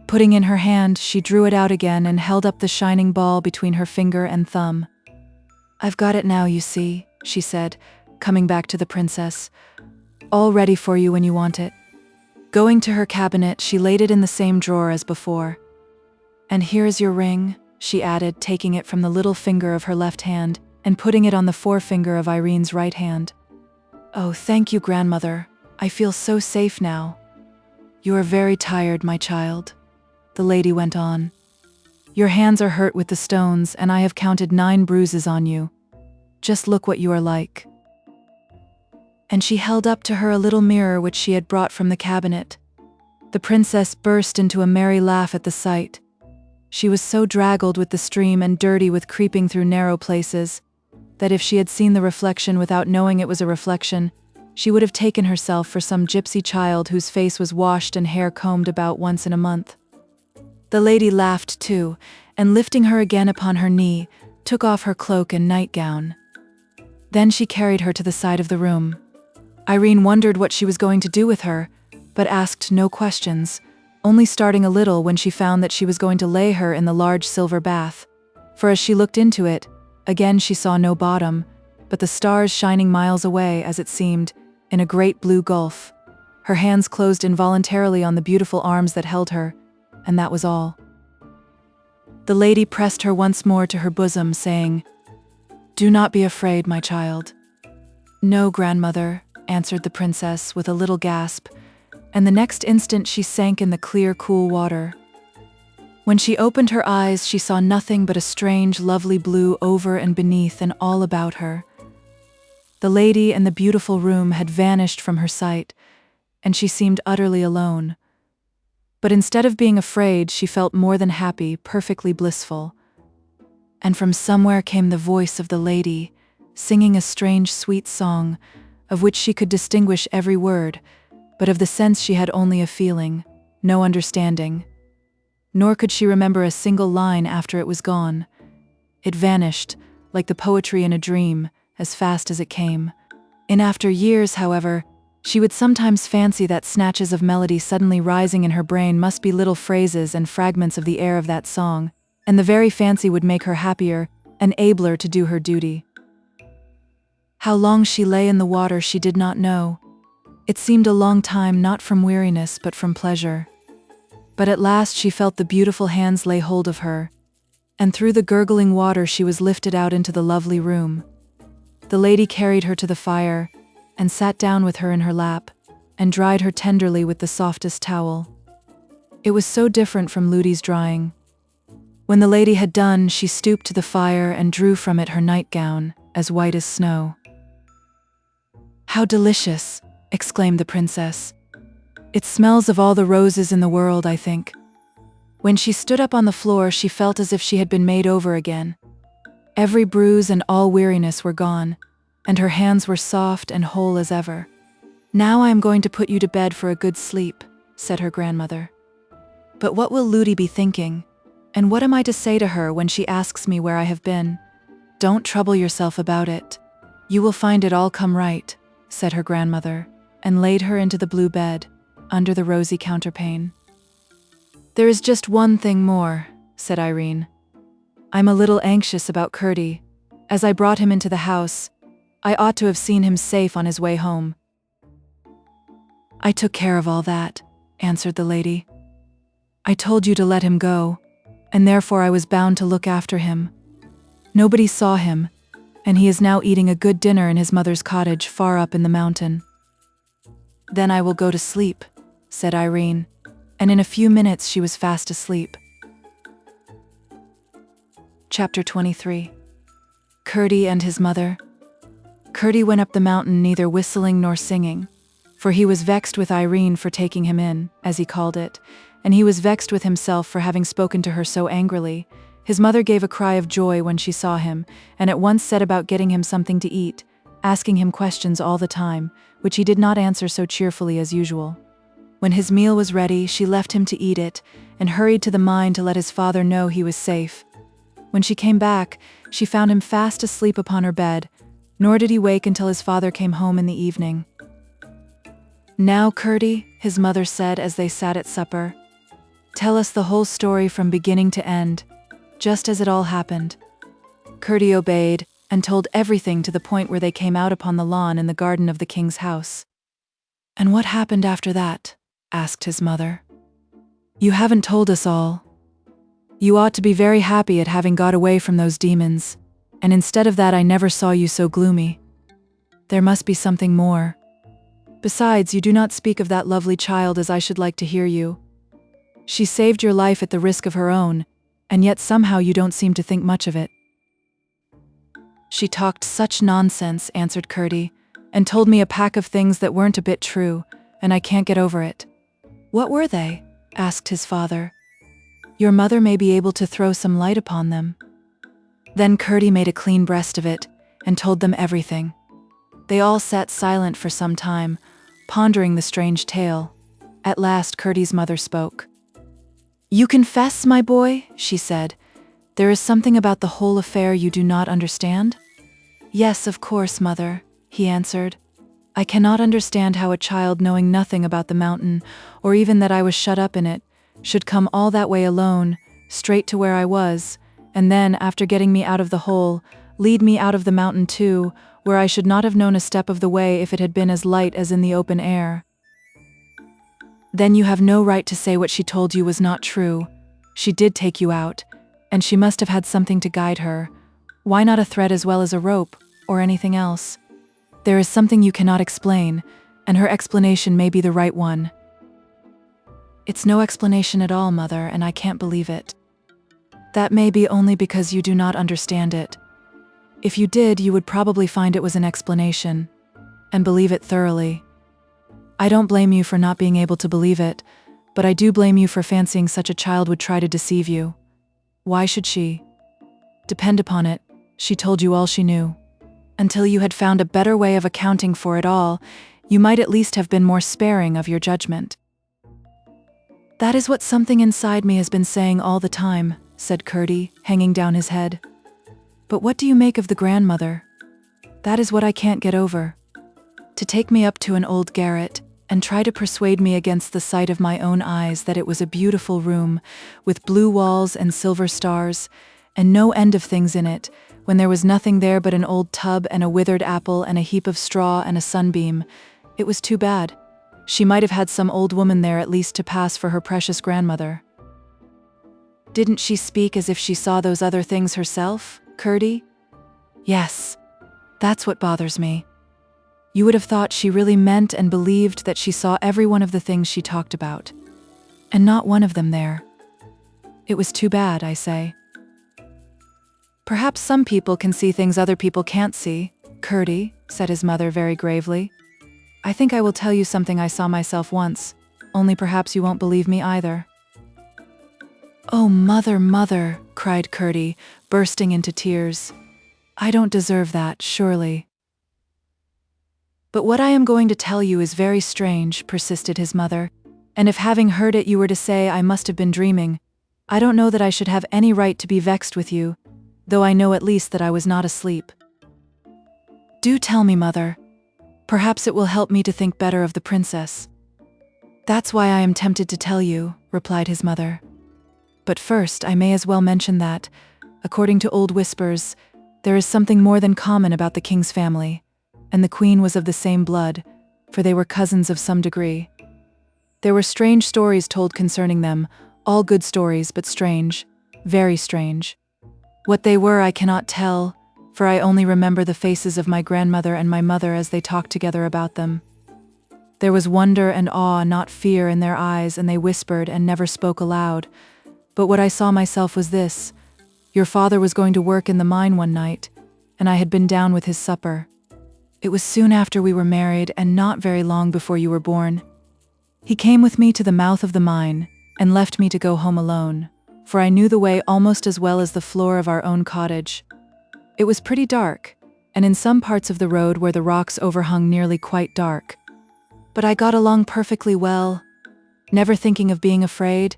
Putting in her hand, she drew it out again and held up the shining ball between her finger and thumb. I've got it now, you see, she said, coming back to the princess. All ready for you when you want it. Going to her cabinet, she laid it in the same drawer as before. And here is your ring, she added, taking it from the little finger of her left hand and putting it on the forefinger of Irene's right hand. Oh, thank you, grandmother. I feel so safe now. You are very tired, my child, the lady went on. Your hands are hurt with the stones, and I have counted 9 bruises on you. Just look what you are like. And she held up to her a little mirror which she had brought from the cabinet. The princess burst into a merry laugh at the sight. She was so draggled with the stream and dirty with creeping through narrow places, that if she had seen the reflection without knowing it was a reflection, she would have taken herself for some gypsy child whose face was washed and hair combed about once in a month. The lady laughed too, and lifting her again upon her knee, took off her cloak and nightgown. Then she carried her to the side of the room. Irene wondered what she was going to do with her, but asked no questions, only starting a little when she found that she was going to lay her in the large silver bath. For as she looked into it, again she saw no bottom, but the stars shining miles away, as it seemed, in a great blue gulf. Her hands closed involuntarily on the beautiful arms that held her, and that was all. The lady pressed her once more to her bosom, saying, "Do not be afraid, my child." "No, grandmother," answered the princess with a little gasp, and the next instant she sank in the clear, cool water. When she opened her eyes, she saw nothing but a strange, lovely blue over and beneath and all about her. The lady and the beautiful room had vanished from her sight, and she seemed utterly alone. But instead of being afraid, she felt more than happy, perfectly blissful. And from somewhere came the voice of the lady, singing a strange, sweet song, of which she could distinguish every word, but of the sense she had only a feeling, no understanding. Nor could she remember a single line after it was gone. It vanished, like the poetry in a dream, as fast as it came. In after years, however, she would sometimes fancy that snatches of melody suddenly rising in her brain must be little phrases and fragments of the air of that song, and the very fancy would make her happier and abler to do her duty. How long she lay in the water she did not know. It seemed a long time, not from weariness but from pleasure. But at last she felt the beautiful hands lay hold of her, and through the gurgling water she was lifted out into the lovely room. The lady carried her to the fire, and sat down with her in her lap, and dried her tenderly with the softest towel. It was so different from Ludi's drying. When the lady had done, she stooped to the fire and drew from it her nightgown, as white as snow. "How delicious!" exclaimed the princess. "It smells of all the roses in the world, I think." When she stood up on the floor, she felt as if she had been made over again. Every bruise and all weariness were gone, and her hands were soft and whole as ever. "Now I am going to put you to bed for a good sleep," said her grandmother. "But what will Ludi be thinking? And what am I to say to her when she asks me where I have been? Don't trouble yourself about it. You will find it all come right," said her grandmother, and laid her into the blue bed, under the rosy counterpane. "There is just one thing more," said Irene. "I'm a little anxious about Curdie. As I brought him into the house, I ought to have seen him safe on his way home." "I took care of all that," answered the lady. "I told you to let him go, and therefore I was bound to look after him. Nobody saw him, and he is now eating a good dinner in his mother's cottage far up in the mountain." "Then I will go to sleep," said Irene, and in a few minutes she was fast asleep. Chapter 23. Curdie and his mother. Curdie went up the mountain neither whistling nor singing, for he was vexed with Irene for taking him in, as he called it, and he was vexed with himself for having spoken to her so angrily. His mother gave a cry of joy when she saw him, and at once set about getting him something to eat, asking him questions all the time, which he did not answer so cheerfully as usual. When his meal was ready, she left him to eat it, and hurried to the mine to let his father know he was safe. When she came back, she found him fast asleep upon her bed, nor did he wake until his father came home in the evening. "Now, Curdie," his mother said as they sat at supper, "tell us the whole story from beginning to end, just as it all happened." Curdie obeyed, and told everything to the point where they came out upon the lawn in the garden of the king's house. "And what happened after that?" asked his mother. "You haven't told us all. You ought to be very happy at having got away from those demons, and instead of that I never saw you so gloomy. There must be something more. Besides, you do not speak of that lovely child as I should like to hear you. She saved your life at the risk of her own, and yet somehow you don't seem to think much of it." "She talked such nonsense," answered Curdie, "and told me a pack of things that weren't a bit true, and I can't get over it." "What were they?" asked his father. "Your mother may be able to throw some light upon them." Then Curdie made a clean breast of it, and told them everything. They all sat silent for some time, pondering the strange tale. At last, Curdie's mother spoke. "You confess, my boy," she said. "There is something about the whole affair you do not understand?" "Yes, of course, mother," he answered. "I cannot understand how a child knowing nothing about the mountain, or even that I was shut up in it, should come all that way alone, straight to where I was, and then, after getting me out of the hole, lead me out of the mountain too, where I should not have known a step of the way if it had been as light as in the open air." "Then you have no right to say what she told you was not true. She did take you out, and she must have had something to guide her. Why not a thread as well as a rope, or anything else? There is something you cannot explain, and her explanation may be the right one." "It's no explanation at all, mother, and I can't believe it." "That may be only because you do not understand it. If you did, you would probably find it was an explanation, and believe it thoroughly. I don't blame you for not being able to believe it, but I do blame you for fancying such a child would try to deceive you. Why should she? Depend upon it, she told you all she knew. Until you had found a better way of accounting for it all, you might at least have been more sparing of your judgment." "That is what something inside me has been saying all the time," said Curdie, hanging down his head. "But what do you make of the grandmother? That is what I can't get over. To take me up to an old garret, and try to persuade me against the sight of my own eyes that it was a beautiful room, with blue walls and silver stars, and no end of things in it, when there was nothing there but an old tub and a withered apple and a heap of straw and a sunbeam. It was too bad. She might have had some old woman there at least to pass for her precious grandmother." "Didn't she speak as if she saw those other things herself, Curdie?" "Yes. That's what bothers me. You would have thought she really meant and believed that she saw every one of the things she talked about. And not one of them there. It was too bad, I say." "Perhaps some people can see things other people can't see, Curdie," said his mother very gravely. "I think I will tell you something I saw myself once, only perhaps you won't believe me either." "Oh, mother, mother," cried Curdie, bursting into tears. "I don't deserve that, surely." "But what I am going to tell you is very strange," persisted his mother, "and if having heard it you were to say I must have been dreaming, I don't know that I should have any right to be vexed with you, though I know at least that I was not asleep." "Do tell me, mother. Perhaps it will help me to think better of the princess." "That's why I am tempted to tell you," replied his mother. "But first I may as well mention that, according to old whispers, there is something more than common about the king's family, and the queen was of the same blood, for they were cousins of some degree. There were strange stories told concerning them, all good stories, but strange, very strange. What they were I cannot tell, for I only remember the faces of my grandmother and my mother as they talked together about them. There was wonder and awe, not fear, in their eyes, and they whispered and never spoke aloud. But what I saw myself was this: your father was going to work in the mine one night, and I had been down with his supper. It was soon after we were married and not very long before you were born. He came with me to the mouth of the mine and left me to go home alone, for I knew the way almost as well as the floor of our own cottage. It was pretty dark, and in some parts of the road where the rocks overhung nearly quite dark. But I got along perfectly well, never thinking of being afraid,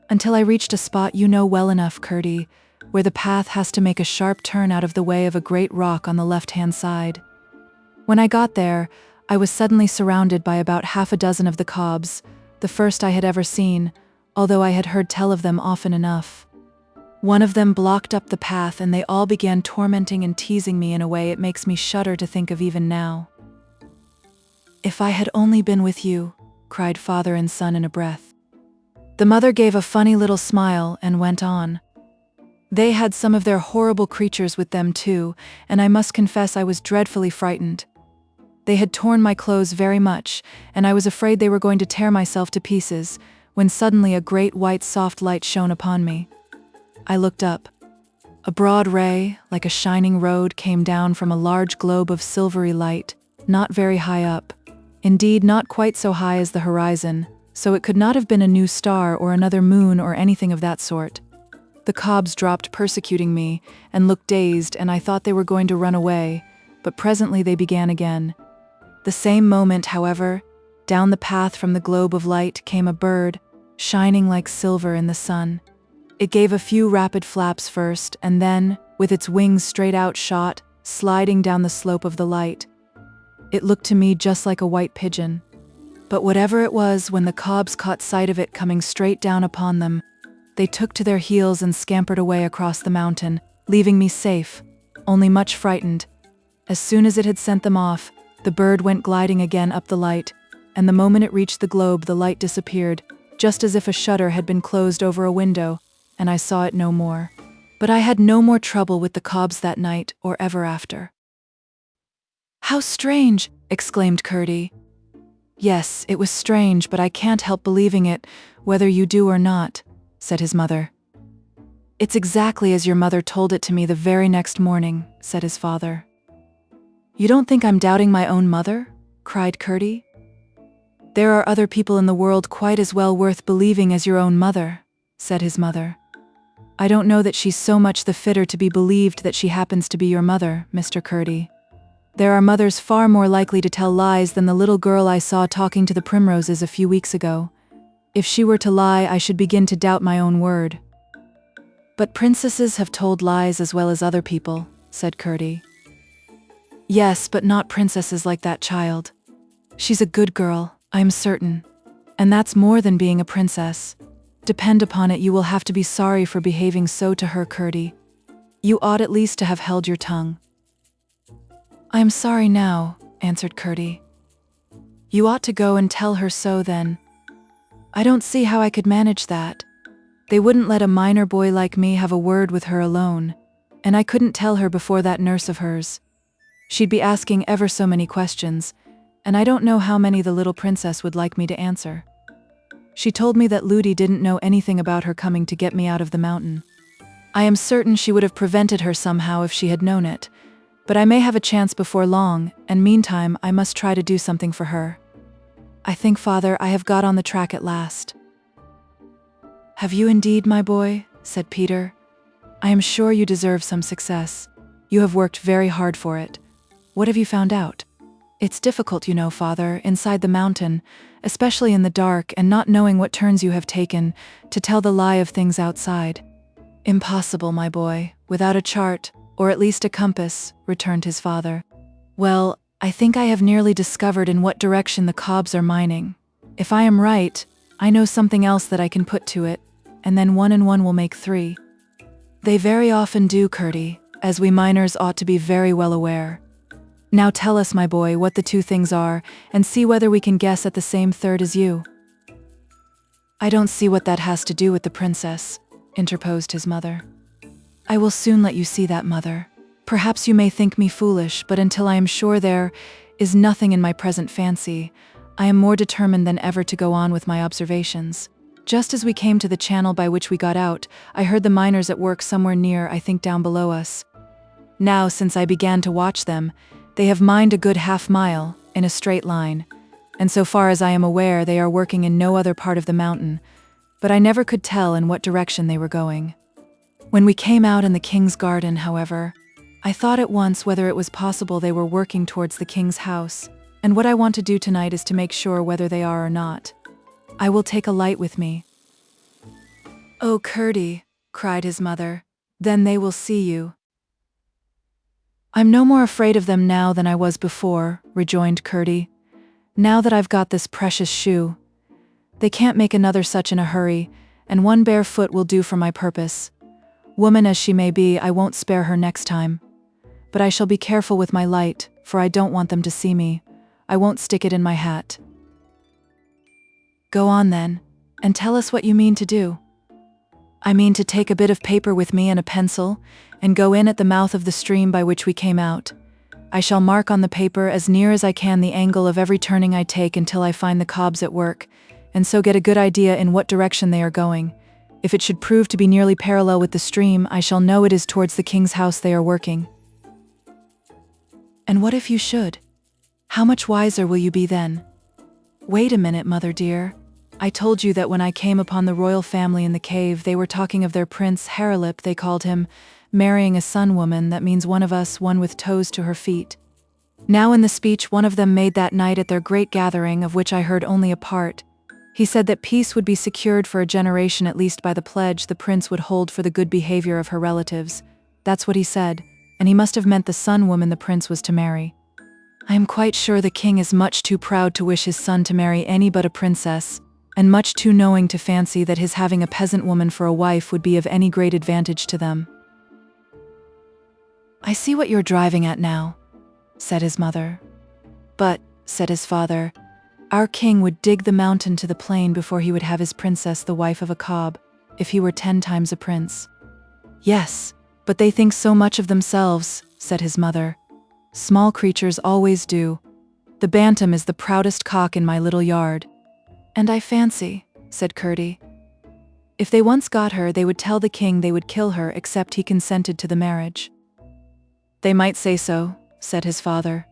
until I reached a spot you know well enough, Curdie, where the path has to make a sharp turn out of the way of a great rock on the left-hand side. When I got there, I was suddenly surrounded by about half a dozen of the Cobs, the first I had ever seen, although I had heard tell of them often enough. One of them blocked up the path, and they all began tormenting and teasing me in a way it makes me shudder to think of even now. "If I had only been with you," cried father and son in a breath. The mother gave a funny little smile and went on. "They had some of their horrible creatures with them too, and I must confess I was dreadfully frightened. They had torn my clothes very much, and I was afraid they were going to tear myself to pieces, when suddenly a great white soft light shone upon me. I looked up. A broad ray, like a shining road, came down from a large globe of silvery light, not very high up, indeed not quite so high as the horizon, so it could not have been a new star or another moon or anything of that sort. The Cobs dropped persecuting me, and looked dazed, and I thought they were going to run away, but presently they began again. The same moment, however, down the path from the globe of light came a bird, shining like silver in the sun. It gave a few rapid flaps first, and then, with its wings straight out, shot, sliding down the slope of the light. It looked to me just like a white pigeon. But whatever it was, when the Cobs caught sight of it coming straight down upon them, they took to their heels and scampered away across the mountain, leaving me safe, only much frightened. As soon as it had sent them off, the bird went gliding again up the light, and the moment it reached the globe, the light disappeared, just as if a shutter had been closed over a window, and I saw it no more. But I had no more trouble with the Cobs that night or ever after. "How strange!" exclaimed Curdie. "Yes, it was strange, but I can't help believing it, whether you do or not," said his mother. "It's exactly as your mother told it to me the very next morning," said his father. "You don't think I'm doubting my own mother?" cried Curdie. "There are other people in the world quite as well worth believing as your own mother," said his mother. "I don't know that she's so much the fitter to be believed that she happens to be your mother, Mr. Curdie. There are mothers far more likely to tell lies than the little girl I saw talking to the primroses a few weeks ago. If she were to lie, I should begin to doubt my own word." "But princesses have told lies as well as other people," said Curdie. "Yes, but not princesses like that child. She's a good girl, I'm certain. And that's more than being a princess. Depend upon it, you will have to be sorry for behaving so to her, Curdie. You ought at least to have held your tongue." "I am sorry now," answered Curdie. "You ought to go and tell her so then." "I don't see how I could manage that. They wouldn't let a miner boy like me have a word with her alone, and I couldn't tell her before that nurse of hers. She'd be asking ever so many questions, and I don't know how many the little princess would like me to answer. She told me that Ludi didn't know anything about her coming to get me out of the mountain. I am certain she would have prevented her somehow if she had known it, but I may have a chance before long, and meantime I must try to do something for her. I think, Father, I have got on the track at last." "Have you indeed, my boy?" said Peter. "I am sure you deserve some success. You have worked very hard for it. What have you found out? It's difficult, you know, Father, inside the mountain, especially in the dark and not knowing what turns you have taken, to tell the lie of things outside." "Impossible, my boy, without a chart, or at least a compass," returned his father. "Well, I think I have nearly discovered in what direction the Cobs are mining. If I am right, I know something else that I can put to it, and then 1 and 1 will make 3. They very often do, Curdie, as we miners ought to be very well aware. Now tell us, my boy, what the 2 things are, and see whether we can guess at the same third as you." "I don't see what that has to do with the princess," interposed his mother. "I will soon let you see that, Mother. Perhaps you may think me foolish, but until I am sure there is nothing in my present fancy, I am more determined than ever to go on with my observations. Just as we came to the channel by which we got out, I heard the miners at work somewhere near, I think down below us. Now, since I began to watch them, they have mined a good half-mile, in a straight line, and so far as I am aware, they are working in no other part of the mountain, but I never could tell in what direction they were going. When we came out in the king's garden, however, I thought at once whether it was possible they were working towards the king's house, and what I want to do tonight is to make sure whether they are or not. I will take a light with me." "Oh, Curdie," cried his mother, "then they will see you." "I'm no more afraid of them now than I was before," rejoined Curdie. "Now that I've got this precious shoe. They can't make another such in a hurry, and 1 bare foot will do for my purpose. Woman as she may be, I won't spare her next time. But I shall be careful with my light, for I don't want them to see me. I won't stick it in my hat." "Go on then, and tell us what you mean to do." "I mean to take a bit of paper with me and a pencil, and go in at the mouth of the stream by which we came out. I shall mark on the paper as near as I can the angle of every turning I take until I find the Cobs at work, and so get a good idea in what direction they are going. If it should prove to be nearly parallel with the stream, I shall know it is towards the king's house they are working." "And what if you should? How much wiser will you be then?" "Wait a minute, mother dear. I told you that when I came upon the royal family in the cave, they were talking of their prince, Harelip they called him, marrying a sun woman, that means one of us, one with toes to her feet. Now in the speech one of them made that night at their great gathering, of which I heard only a part, he said that peace would be secured for a generation at least by the pledge the prince would hold for the good behavior of her relatives. That's what he said, and he must have meant the son woman the prince was to marry. I am quite sure the king is much too proud to wish his son to marry any but a princess, and much too knowing to fancy that his having a peasant woman for a wife would be of any great advantage to them. I see what you're driving at now, said his mother. But, said his father, our king would dig the mountain to the plain before he would have his princess the wife of a cob, if he were 10 times a prince. Yes, but they think so much of themselves, said his mother. Small creatures always do. The bantam is the proudest cock in my little yard. And I fancy, said Curdie, if they once got her, they would tell the king they would kill her except he consented to the marriage. They might say so, said his father,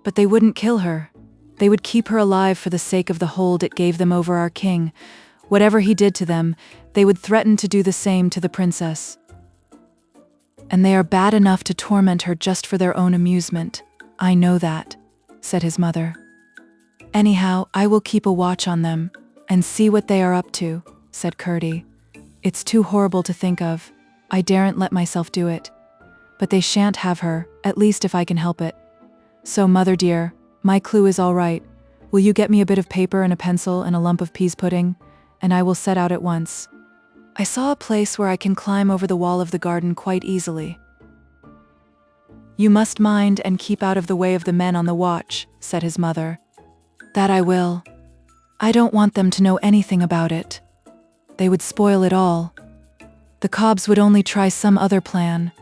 but they wouldn't kill her. They would keep her alive for the sake of the hold it gave them over our king. Whatever he did to them, they would threaten to do the same to the princess. And they are bad enough to torment her just for their own amusement. I know that, said his mother. Anyhow, I will keep a watch on them, and see what they are up to, said Curdie. It's too horrible to think of. I daren't let myself do it. But they shan't have her, at least if I can help it. So, mother dear, my clue is all right. Will you get me a bit of paper and a pencil and a lump of peas pudding, and I will set out at once. I saw a place where I can climb over the wall of the garden quite easily. You must mind and keep out of the way of the men on the watch, said his mother. That I will. I don't want them to know anything about it. They would spoil it all. The Cobs would only try some other plan.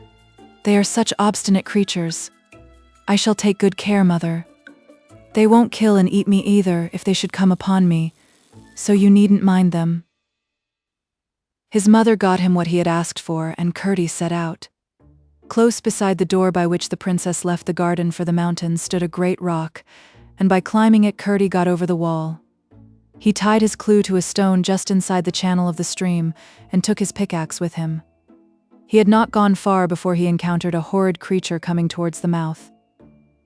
They are such obstinate creatures. I shall take good care, mother. They won't kill and eat me either if they should come upon me, so you needn't mind them. His mother got him what he had asked for, and Curdie set out. Close beside the door by which the princess left the garden for the mountain stood a great rock, and by climbing it Curdie got over the wall. He tied his clue to a stone just inside the channel of the stream, and took his pickaxe with him. He had not gone far before he encountered a horrid creature coming towards the mouth.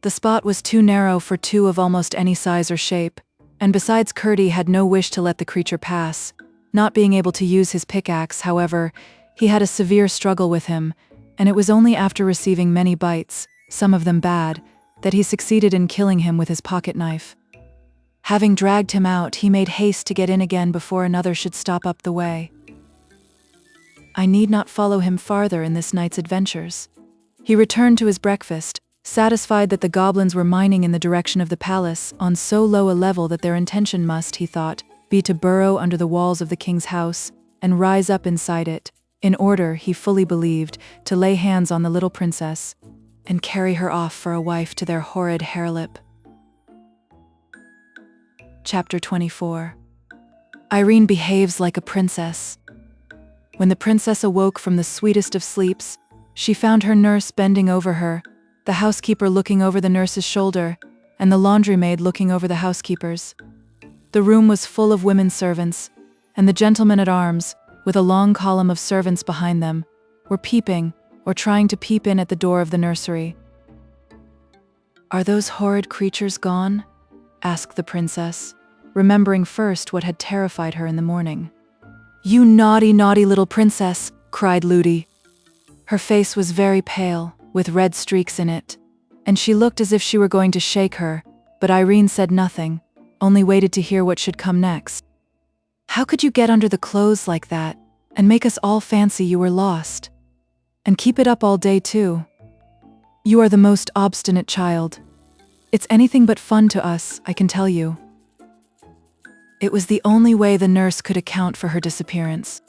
The spot was too narrow for two of almost any size or shape, and besides Curdie had no wish to let the creature pass. Not being able to use his pickaxe, however, he had a severe struggle with him, and it was only after receiving many bites, some of them bad, that he succeeded in killing him with his pocket knife. Having dragged him out, he made haste to get in again before another should stop up the way. I need not follow him farther in this night's adventures. He returned to his breakfast, satisfied that the goblins were mining in the direction of the palace on so low a level that their intention must, he thought, be to burrow under the walls of the king's house and rise up inside it, in order, he fully believed, to lay hands on the little princess and carry her off for a wife to their horrid harelip. Chapter 24. Irene behaves like a princess. When the princess awoke from the sweetest of sleeps, she found her nurse bending over her, the housekeeper looking over the nurse's shoulder, and the laundry maid looking over the housekeeper's. The room was full of women servants, and the gentlemen at arms, with a long column of servants behind them, were peeping, or trying to peep in at the door of the nursery. Are those horrid creatures gone? Asked the princess, remembering first what had terrified her in the morning. You naughty, naughty little princess, cried Ludi. Her face was very pale, with red streaks in it, and she looked as if she were going to shake her, but Irene said nothing, only waited to hear what should come next. How could you get under the clothes like that, and make us all fancy you were lost? And keep it up all day too? You are the most obstinate child. It's anything but fun to us, I can tell you. It was the only way the nurse could account for her disappearance.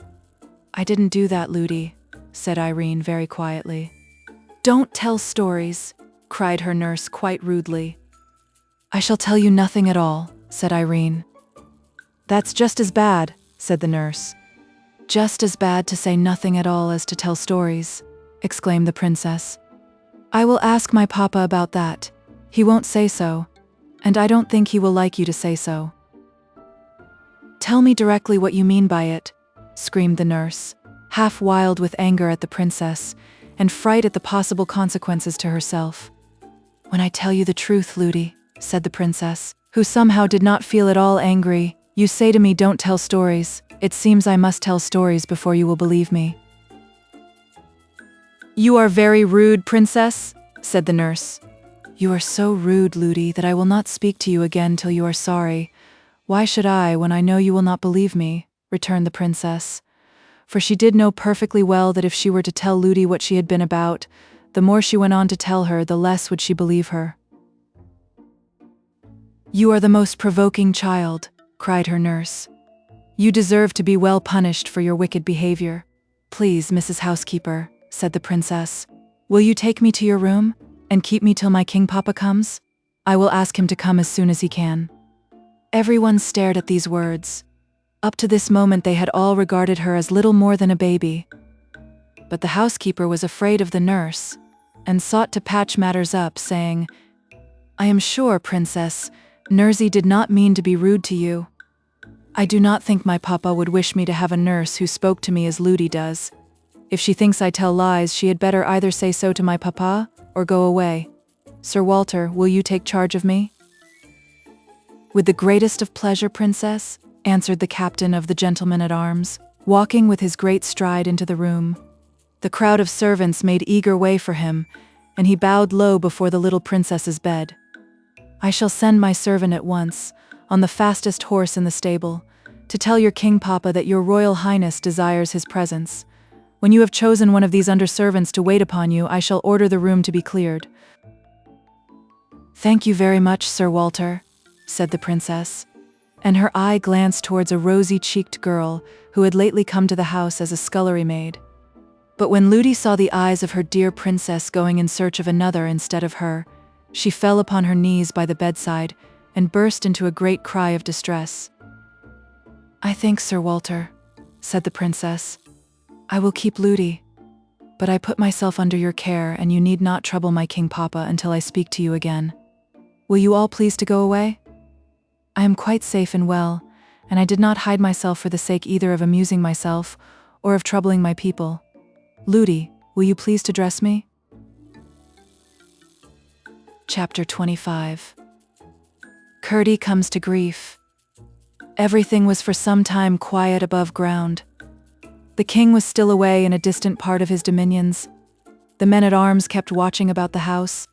I didn't do that, Ludi, said Irene very quietly. Don't tell stories, cried her nurse quite rudely. I shall tell you nothing at all, said Irene. That's just as bad, said the nurse. Just as bad to say nothing at all as to tell stories, exclaimed the princess. I will ask my papa about that. He won't say so, and I don't think he will like you to say so. Tell me directly what you mean by it, screamed the nurse, half wild with anger at the princess, and fright at the possible consequences to herself. "When I tell you the truth, Ludi," said the princess, who somehow did not feel at all angry, "you say to me, don't tell stories. It seems I must tell stories before you will believe me." "You are very rude, princess," said the nurse. "You are so rude, Ludi, that I will not speak to you again till you are sorry. Why should I, when I know you will not believe me?" returned the princess. For she did know perfectly well that if she were to tell Ludi what she had been about, the more she went on to tell her, the less would she believe her. "You are the most provoking child," cried her nurse. "You deserve to be well punished for your wicked behavior." "Please, Mrs. Housekeeper," said the princess, "will you take me to your room, and keep me till my king papa comes? I will ask him to come as soon as he can." Everyone stared at these words. Up to this moment they had all regarded her as little more than a baby. But the housekeeper was afraid of the nurse, and sought to patch matters up, saying, "I am sure, Princess, Nursey did not mean to be rude to you. I do not think my papa would wish me to have a nurse who spoke to me as Ludi does. If she thinks I tell lies, she had better either say so to my papa, or go away. Sir Walter, will you take charge of me?" "With the greatest of pleasure, Princess," answered the captain of the gentlemen-at-arms, walking with his great stride into the room. The crowd of servants made eager way for him, and he bowed low before the little princess's bed. "I shall send my servant at once, on the fastest horse in the stable, to tell your king papa that your royal highness desires his presence. When you have chosen one of these under-servants to wait upon you, I shall order the room to be cleared." "Thank you very much, Sir Walter," said the princess, and her eye glanced towards a rosy-cheeked girl who had lately come to the house as a scullery maid. But when Ludi saw the eyes of her dear princess going in search of another instead of her, she fell upon her knees by the bedside and burst into a great cry of distress. "I think, Sir Walter," said the princess, "I will keep Ludi. But I put myself under your care, and you need not trouble my king papa until I speak to you again. Will you all please to go away? I am quite safe and well, and I did not hide myself for the sake either of amusing myself or of troubling my people. Ludi, will you please to dress me?" Chapter 25. Curdie comes to grief. Everything was for some time quiet above ground. The king was still away in a distant part of his dominions. The men-at-arms kept watching about the house.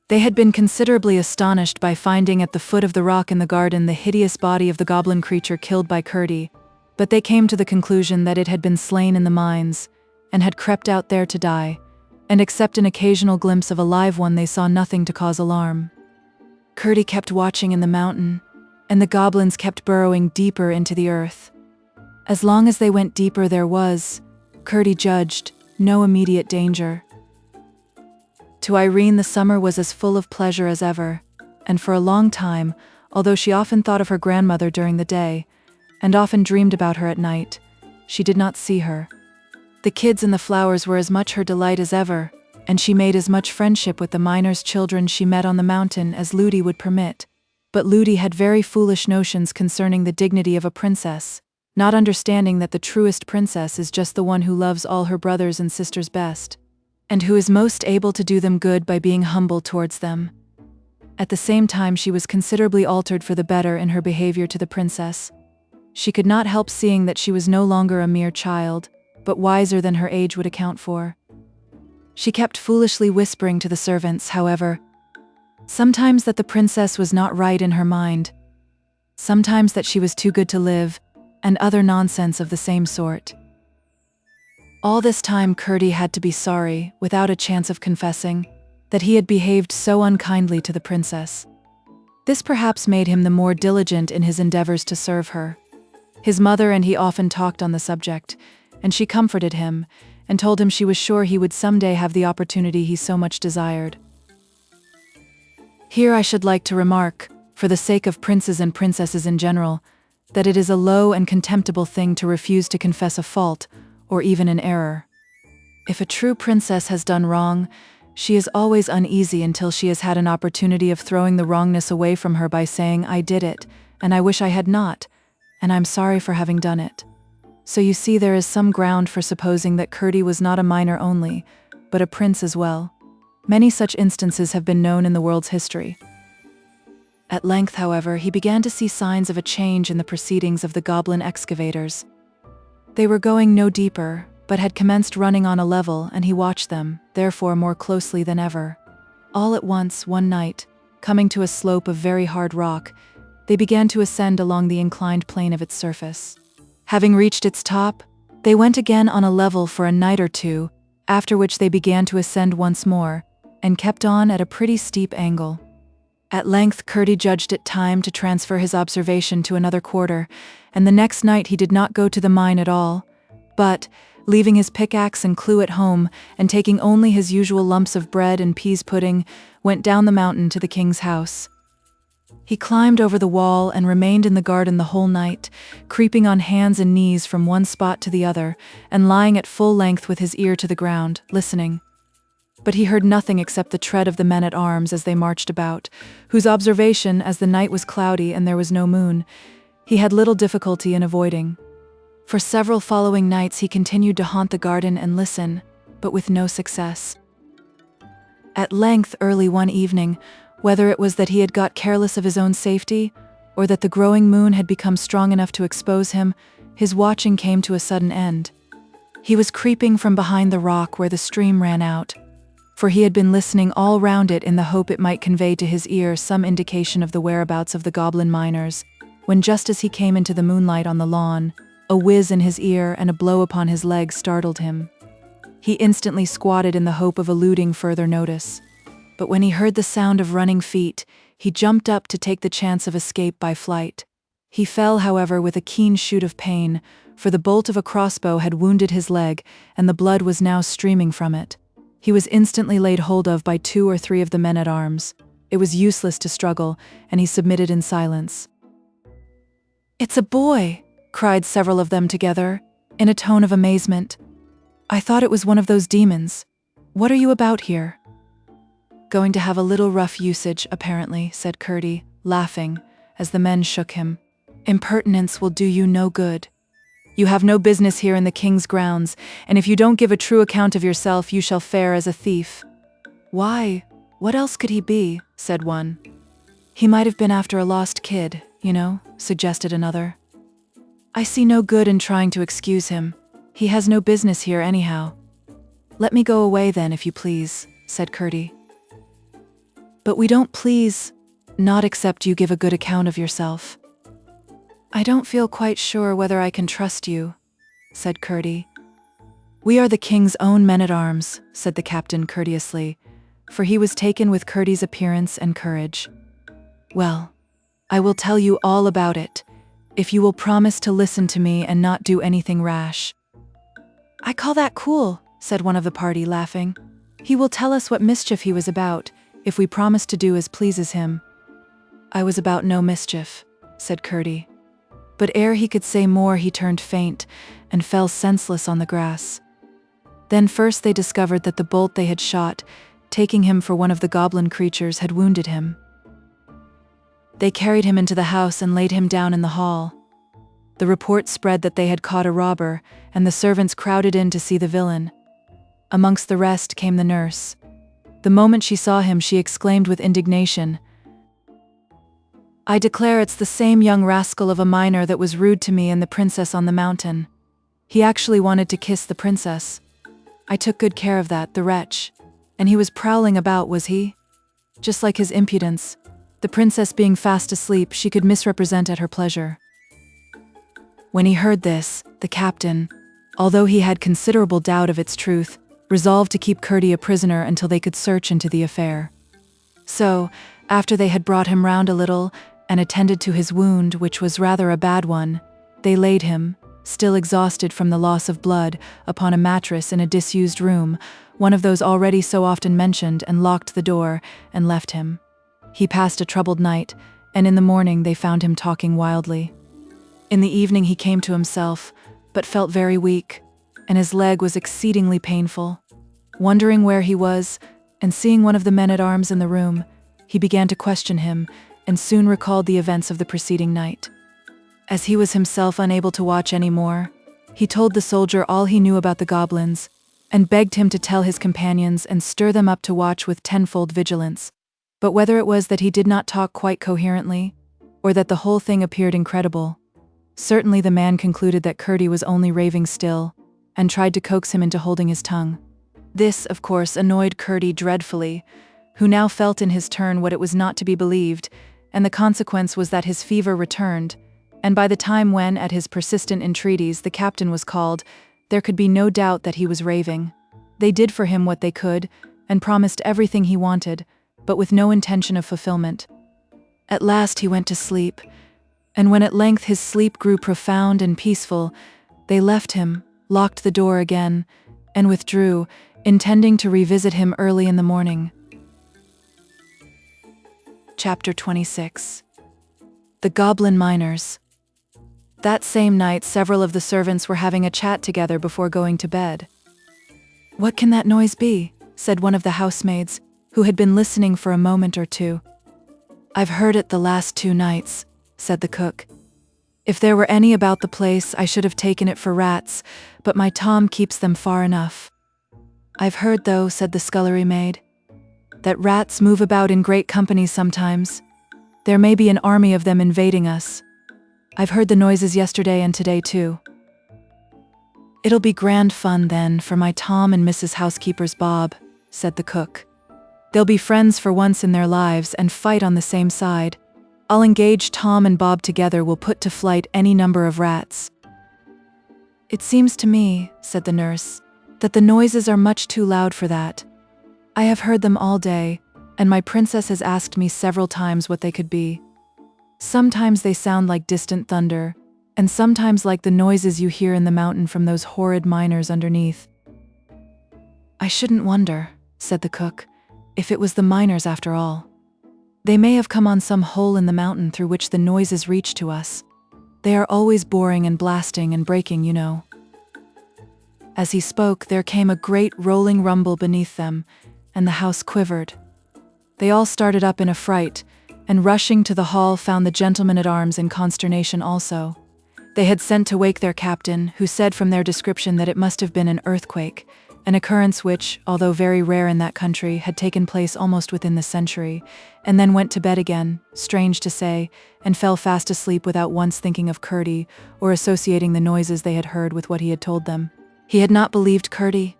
They had been considerably astonished by finding at the foot of the rock in the garden the hideous body of the goblin creature killed by Curdie, but they came to the conclusion that it had been slain in the mines, and had crept out there to die, and except an occasional glimpse of a live one they saw nothing to cause alarm. Curdie kept watching in the mountain, and the goblins kept burrowing deeper into the earth. As long as they went deeper there was, Curdie judged, no immediate danger. To Irene the summer was as full of pleasure as ever, and for a long time, although she often thought of her grandmother during the day, and often dreamed about her at night, she did not see her. The kids and the flowers were as much her delight as ever, and she made as much friendship with the miners' children she met on the mountain as Ludi would permit. But Ludi had very foolish notions concerning the dignity of a princess, not understanding that the truest princess is just the one who loves all her brothers and sisters best, and who is most able to do them good by being humble towards them. At the same time she was considerably altered for the better in her behavior to the princess. She could not help seeing that she was no longer a mere child, but wiser than her age would account for. She kept foolishly whispering to the servants, however, sometimes that the princess was not right in her mind, sometimes that she was too good to live, and other nonsense of the same sort. All this time Curdie had to be sorry, without a chance of confessing, that he had behaved so unkindly to the princess. This perhaps made him the more diligent in his endeavors to serve her. His mother and he often talked on the subject, and she comforted him, and told him she was sure he would someday have the opportunity he so much desired. Here I should like to remark, for the sake of princes and princesses in general, that it is a low and contemptible thing to refuse to confess a fault, or even an error. If a true princess has done wrong, she is always uneasy until she has had an opportunity of throwing the wrongness away from her by saying, "I did it, and I wish I had not, and I'm sorry for having done it." So you see there is some ground for supposing that Curdie was not a miner only, but a prince as well. Many such instances have been known in the world's history. At length, however, he began to see signs of a change in the proceedings of the goblin excavators. They were going no deeper, but had commenced running on a level, and he watched them, therefore, more closely than ever. All at once, one night, coming to a slope of very hard rock, they began to ascend along the inclined plane of its surface. Having reached its top, they went again on a level for a night or two, after which they began to ascend once more, and kept on at a pretty steep angle. At length Curdie judged it time to transfer his observation to another quarter, and the next night he did not go to the mine at all, but, leaving his pickaxe and clue at home, and taking only his usual lumps of bread and peas pudding, went down the mountain to the king's house. He climbed over the wall and remained in the garden the whole night, creeping on hands and knees from one spot to the other, and lying at full length with his ear to the ground, listening. But he heard nothing except the tread of the men-at-arms as they marched about, whose observation, as the night was cloudy and there was no moon, he had little difficulty in avoiding. For several following nights he continued to haunt the garden and listen, but with no success. At length, early one evening, whether it was that he had got careless of his own safety, or that the growing moon had become strong enough to expose him, his watching came to a sudden end. He was creeping from behind the rock where the stream ran out, for he had been listening all round it in the hope it might convey to his ear some indication of the whereabouts of the Goblin-Miners, when just as he came into the moonlight on the lawn, a whiz in his ear and a blow upon his leg startled him. He instantly squatted in the hope of eluding further notice. But when he heard the sound of running feet, he jumped up to take the chance of escape by flight. He fell, however, with a keen shoot of pain, for the bolt of a crossbow had wounded his leg, and the blood was now streaming from it. He was instantly laid hold of by 2 or 3 of the men-at-arms. It was useless to struggle, and he submitted in silence. "It's a boy!" cried several of them together, in a tone of amazement. "I thought it was one of those demons. What are you about here?" "Going to have a little rough usage, apparently," said Curdie, laughing, as the men shook him. "Impertinence will do you no good. You have no business here in the king's grounds, and if you don't give a true account of yourself, you shall fare as a thief." "Why, what else could he be?" said one. "He might have been after a lost kid, you know," suggested another. "I see no good in trying to excuse him. He has no business here anyhow." "Let me go away then, if you please," said Curdie. "But we don't please, not except you give a good account of yourself." "I don't feel quite sure whether I can trust you," said Curdie. "We are the king's own men-at-arms," said the captain courteously, for he was taken with Curdie's appearance and courage. "Well, I will tell you all about it, if you will promise to listen to me and not do anything rash." "I call that cool," said one of the party, laughing. "He will tell us what mischief he was about, if we promise to do as pleases him." "I was about no mischief," said Curdie. But ere he could say more, he turned faint and fell senseless on the grass. Then first they discovered that the bolt they had shot, taking him for one of the goblin creatures, had wounded him. They carried him into the house and laid him down in the hall. The report spread that they had caught a robber, and the servants crowded in to see the villain. Amongst the rest came the nurse. The moment she saw him, she exclaimed with indignation, "I declare it's the same young rascal of a miner that was rude to me and the princess on the mountain. He actually wanted to kiss the princess. I took good care of that, the wretch. And he was prowling about, was he? Just like his impudence. The princess being fast asleep, she could misrepresent at her pleasure." When he heard this, the captain, although he had considerable doubt of its truth, resolved to keep Curdie a prisoner until they could search into the affair. So, after they had brought him round a little, and attended to his wound, which was rather a bad one, they laid him, still exhausted from the loss of blood, upon a mattress in a disused room, one of those already so often mentioned, and locked the door, and left him. He passed a troubled night, and in the morning they found him talking wildly. In the evening he came to himself, but felt very weak, and his leg was exceedingly painful. Wondering where he was, and seeing one of the men-at-arms in the room, he began to question him, and soon recalled the events of the preceding night. As he was himself unable to watch any more, he told the soldier all he knew about the goblins, and begged him to tell his companions and stir them up to watch with tenfold vigilance. But whether it was that he did not talk quite coherently, or that the whole thing appeared incredible, certainly the man concluded that Curdie was only raving still, and tried to coax him into holding his tongue. This, of course, annoyed Curdie dreadfully, who now felt in his turn what it was not to be believed, and the consequence was that his fever returned, and by the time when, at his persistent entreaties, the captain was called, there could be no doubt that he was raving. They did for him what they could, and promised everything he wanted, but with no intention of fulfillment. At last he went to sleep, and when at length his sleep grew profound and peaceful, they left him, locked the door again, and withdrew, intending to revisit him early in the morning. Chapter 26. The Goblin-Miners. That same night, several of the servants were having a chat together before going to bed. "What can that noise be?" said one of the housemaids, who had been listening for a moment or two. "I've heard it the last 2 nights," said the cook. "If there were any about the place, I should have taken it for rats, but my Tom keeps them far enough." "I've heard, though," said the scullery maid, "that rats move about in great companies sometimes. There may be an army of them invading us. I've heard the noises yesterday and today too." "It'll be grand fun then for my Tom and Mrs. Housekeeper's Bob," said the cook. "They'll be friends for once in their lives and fight on the same side. I'll engage Tom and Bob together will put to flight any number of rats." "It seems to me," said the nurse, "that the noises are much too loud for that. I have heard them all day, and my princess has asked me several times what they could be. Sometimes they sound like distant thunder, and sometimes like the noises you hear in the mountain from those horrid miners underneath." "I shouldn't wonder," said the cook, "if it was the miners after all. They may have come on some hole in the mountain through which the noises reach to us. They are always boring and blasting and breaking, you know." As he spoke, there came a great rolling rumble beneath them, and the house quivered. They all started up in a fright, and rushing to the hall found the gentlemen-at-arms in consternation also. They had sent to wake their captain, who said from their description that it must have been an earthquake, an occurrence which, although very rare in that country, had taken place almost within the century, and then went to bed again, strange to say, and fell fast asleep without once thinking of Curdie, or associating the noises they had heard with what he had told them. He had not believed Curdie.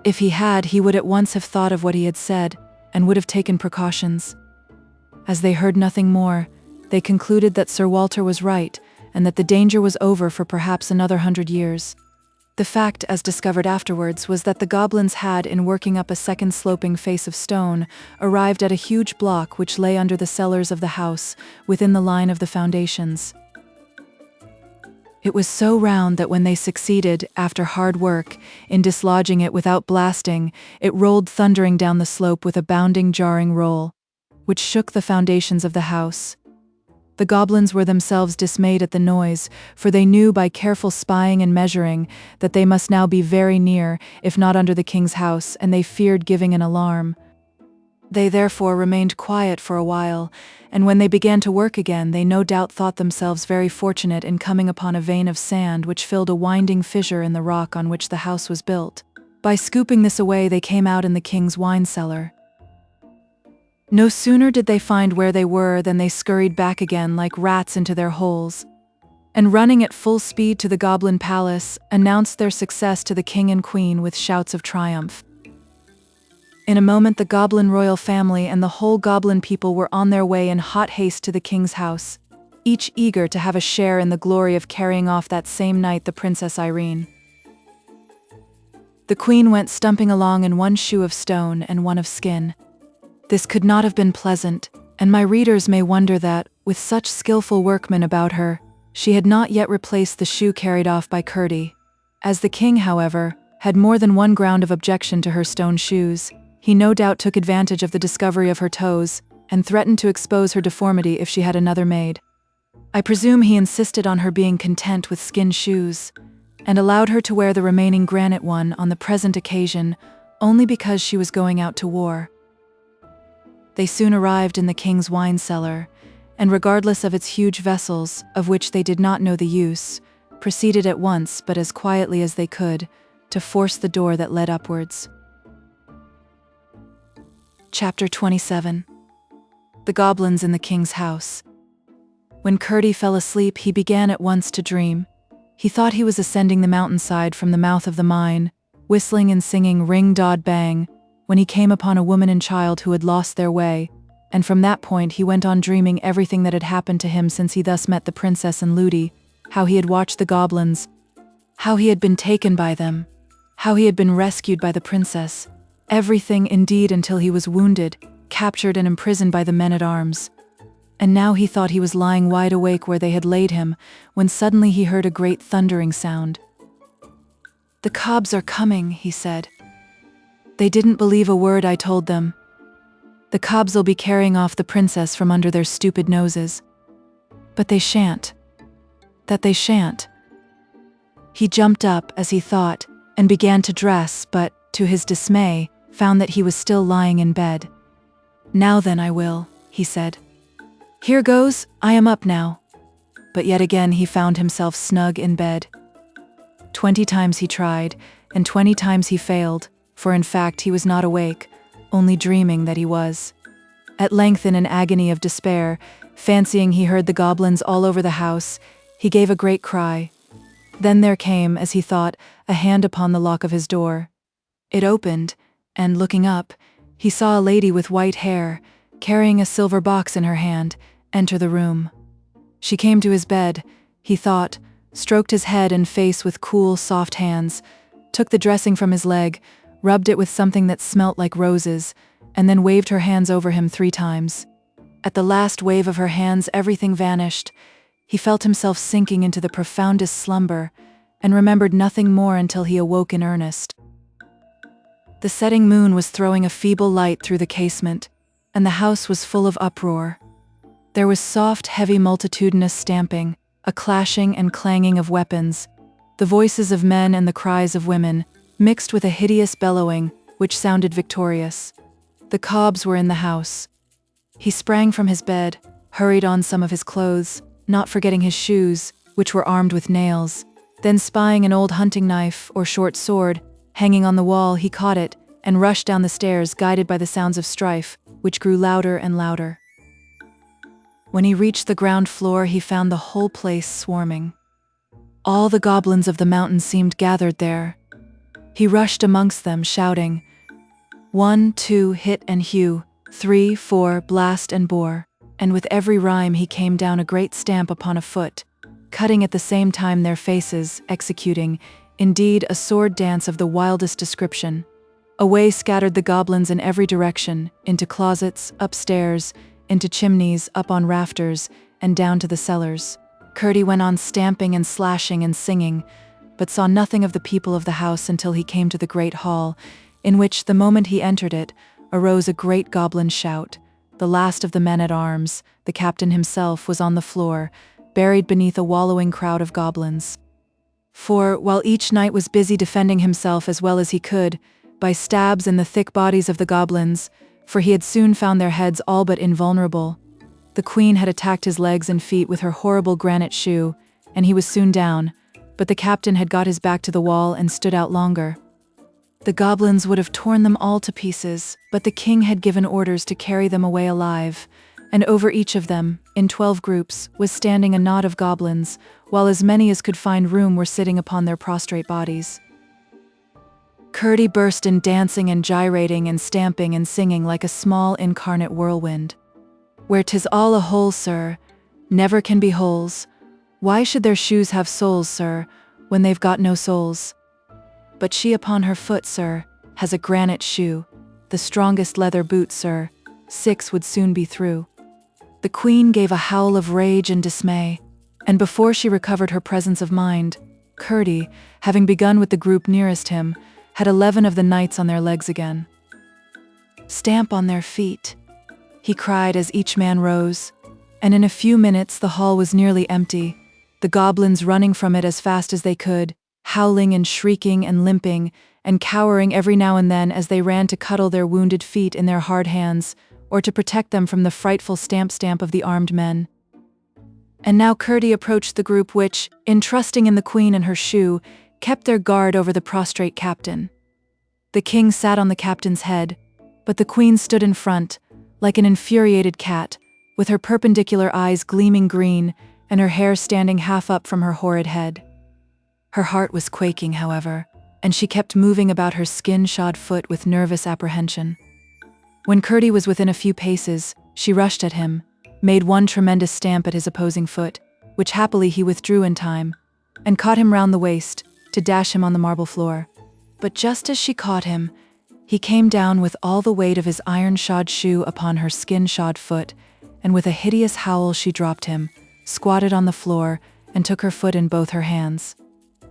If he had, he would at once have thought of what he had said, and would have taken precautions. As they heard nothing more, they concluded that Sir Walter was right, and that the danger was over for perhaps another 100 years. The fact, as discovered afterwards, was that the goblins had, in working up a second sloping face of stone, arrived at a huge block which lay under the cellars of the house, within the line of the foundations. It was so round that when they succeeded, after hard work, in dislodging it without blasting, it rolled thundering down the slope with a bounding, jarring roll, which shook the foundations of the house. The goblins were themselves dismayed at the noise, for they knew by careful spying and measuring that they must now be very near, if not under the king's house, and they feared giving an alarm. They therefore remained quiet for a while, and when they began to work again, they no doubt thought themselves very fortunate in coming upon a vein of sand which filled a winding fissure in the rock on which the house was built. By scooping this away, they came out in the king's wine cellar. No sooner did they find where they were than they scurried back again like rats into their holes, and running at full speed to the Goblin Palace, announced their success to the king and queen with shouts of triumph. In a moment the Goblin royal family and the whole Goblin people were on their way in hot haste to the king's house, each eager to have a share in the glory of carrying off that same night the Princess Irene. The queen went stumping along in one shoe of stone and one of skin. This could not have been pleasant, and my readers may wonder that, with such skillful workmen about her, she had not yet replaced the shoe carried off by Curdie. As the king, however, had more than one ground of objection to her stone shoes, he no doubt took advantage of the discovery of her toes, and threatened to expose her deformity if she had another made. I presume he insisted on her being content with skin shoes, and allowed her to wear the remaining granite one on the present occasion only because she was going out to war. They soon arrived in the king's wine cellar, and regardless of its huge vessels, of which they did not know the use, proceeded at once, but as quietly as they could, to force the door that led upwards. Chapter 27. The Goblins in the King's House. When Curdie fell asleep, he began at once to dream. He thought he was ascending the mountainside from the mouth of the mine, whistling and singing ring-dod-bang, when he came upon a woman and child who had lost their way, and from that point he went on dreaming everything that had happened to him since he thus met the princess and Ludi, how he had watched the goblins, how he had been taken by them, how he had been rescued by the princess, everything indeed until he was wounded, captured and imprisoned by the men-at-arms. And now he thought he was lying wide awake where they had laid him, when suddenly he heard a great thundering sound. "The Cobs are coming," he said. "They didn't believe a word I told them. The Cobs'll be carrying off the princess from under their stupid noses. But they shan't. That they shan't." He jumped up, as he thought, and began to dress, but, to his dismay, found that he was still lying in bed. "Now then I will," he said. "Here goes, I am up now." But yet again he found himself snug in bed. 20 times he tried, and 20 times he failed, for in fact he was not awake, only dreaming that he was. At length, in an agony of despair, fancying he heard the goblins all over the house, he gave a great cry. Then there came, as he thought, a hand upon the lock of his door. It opened, and, looking up, he saw a lady with white hair, carrying a silver box in her hand, enter the room. She came to his bed, he thought, stroked his head and face with cool, soft hands, took the dressing from his leg, rubbed it with something that smelt like roses, and then waved her hands over him 3 times. At the last wave of her hands everything vanished. He felt himself sinking into the profoundest slumber, and remembered nothing more until he awoke in earnest. The setting moon was throwing a feeble light through the casement, and the house was full of uproar. There was soft, heavy, multitudinous stamping, a clashing and clanging of weapons, the voices of men and the cries of women, mixed with a hideous bellowing, which sounded victorious. The Cobs were in the house. He sprang from his bed, hurried on some of his clothes, not forgetting his shoes, which were armed with nails. Then, spying an old hunting knife or short sword hanging on the wall, he caught it and rushed down the stairs, guided by the sounds of strife, which grew louder and louder. When he reached the ground floor, he found the whole place swarming. All the goblins of the mountain seemed gathered there. He rushed amongst them, shouting, 1, 2, hit and hew, 3, 4, blast and bore, and with every rhyme he came down a great stamp upon a foot, cutting at the same time their faces, executing, indeed, a sword dance of the wildest description. Away scattered the goblins in every direction, into closets, upstairs, into chimneys, up on rafters, and down to the cellars. Curdie went on stamping and slashing and singing, but saw nothing of the people of the house until he came to the great hall, in which, the moment he entered it, arose a great goblin shout. The last of the men-at-arms, the captain himself, was on the floor, buried beneath a wallowing crowd of goblins. For, while each knight was busy defending himself as well as he could, by stabs in the thick bodies of the goblins, for he had soon found their heads all but invulnerable, the queen had attacked his legs and feet with her horrible granite shoe, and he was soon down, but the captain had got his back to the wall and stood out longer. The goblins would have torn them all to pieces, but the king had given orders to carry them away alive, and over each of them, in 12 groups, was standing a knot of goblins, while as many as could find room were sitting upon their prostrate bodies. Curdie burst in dancing and gyrating and stamping and singing like a small incarnate whirlwind. "Where 'tis all a hole, sir, never can be holes. Why should their shoes have soles, sir, when they've got no soles? But she upon her foot, sir, has a granite shoe, the strongest leather boot, sir, 6 would soon be through." The queen gave a howl of rage and dismay, and before she recovered her presence of mind, Curdie, having begun with the group nearest him, had 11 of the knights on their legs again. "Stamp on their feet," he cried as each man rose, and in a few minutes the hall was nearly empty, the goblins running from it as fast as they could, howling and shrieking and limping, and cowering every now and then as they ran to cuddle their wounded feet in their hard hands, or to protect them from the frightful stamp of the armed men. And now Curdie approached the group which, in trusting in the queen and her shoe, kept their guard over the prostrate captain. The king sat on the captain's head, but the queen stood in front, like an infuriated cat, with her perpendicular eyes gleaming green and her hair standing half up from her horrid head. Her heart was quaking, however, and she kept moving about her skin-shod foot with nervous apprehension. When Curdie was within a few paces, she rushed at him, made one tremendous stamp at his opposing foot, which happily he withdrew in time, and caught him round the waist to dash him on the marble floor. But just as she caught him, he came down with all the weight of his iron-shod shoe upon her skin-shod foot, and with a hideous howl she dropped him, squatted on the floor, and took her foot in both her hands.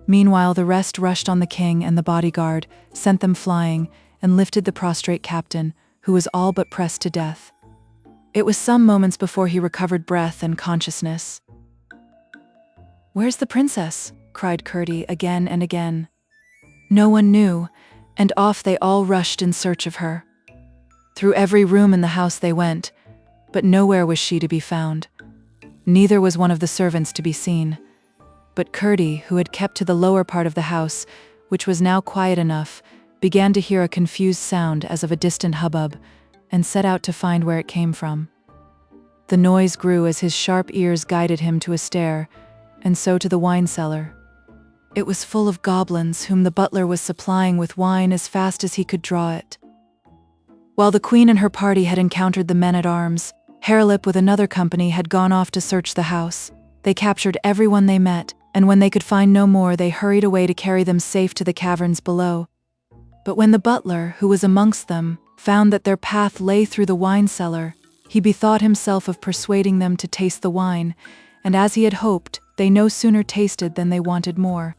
Meanwhile the rest rushed on the king and the bodyguard, sent them flying, and lifted the prostrate captain, who was all but pressed to death. It was some moments before he recovered breath and consciousness. "Where's the princess?" cried Curdie again and again. No one knew, and off they all rushed in search of her. Through every room in the house they went, but nowhere was she to be found. Neither was one of the servants to be seen. But Curdie, who had kept to the lower part of the house, which was now quiet enough, began to hear a confused sound as of a distant hubbub, and set out to find where it came from. The noise grew as his sharp ears guided him to a stair, and so to the wine cellar. It was full of goblins whom the butler was supplying with wine as fast as he could draw it. While the queen and her party had encountered the men-at-arms, Harelip with another company had gone off to search the house. They captured everyone they met, and when they could find no more they hurried away to carry them safe to the caverns below. But when the butler, who was amongst them, found that their path lay through the wine cellar, he bethought himself of persuading them to taste the wine, and as he had hoped, they no sooner tasted than they wanted more.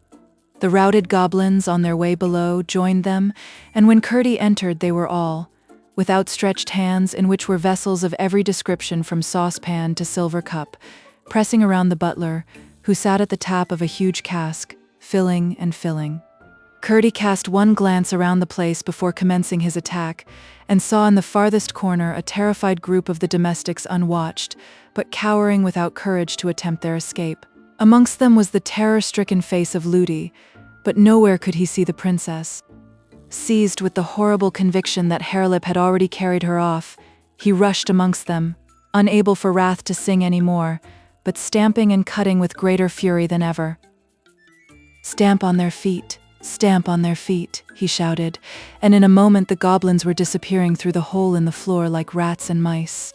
The routed goblins on their way below joined them, and when Curdie entered they were all, with outstretched hands in which were vessels of every description from saucepan to silver cup, pressing around the butler, who sat at the tap of a huge cask, filling and filling. Curdie cast one glance around the place before commencing his attack, and saw in the farthest corner a terrified group of the domestics unwatched, but cowering without courage to attempt their escape. Amongst them was the terror-stricken face of Ludi, but nowhere could he see the princess. Seized with the horrible conviction that Harelip had already carried her off, he rushed amongst them, unable for wrath to sing any more, but stamping and cutting with greater fury than ever. "Stamp on their feet! Stamp on their feet!" he shouted, and in a moment the goblins were disappearing through the hole in the floor like rats and mice.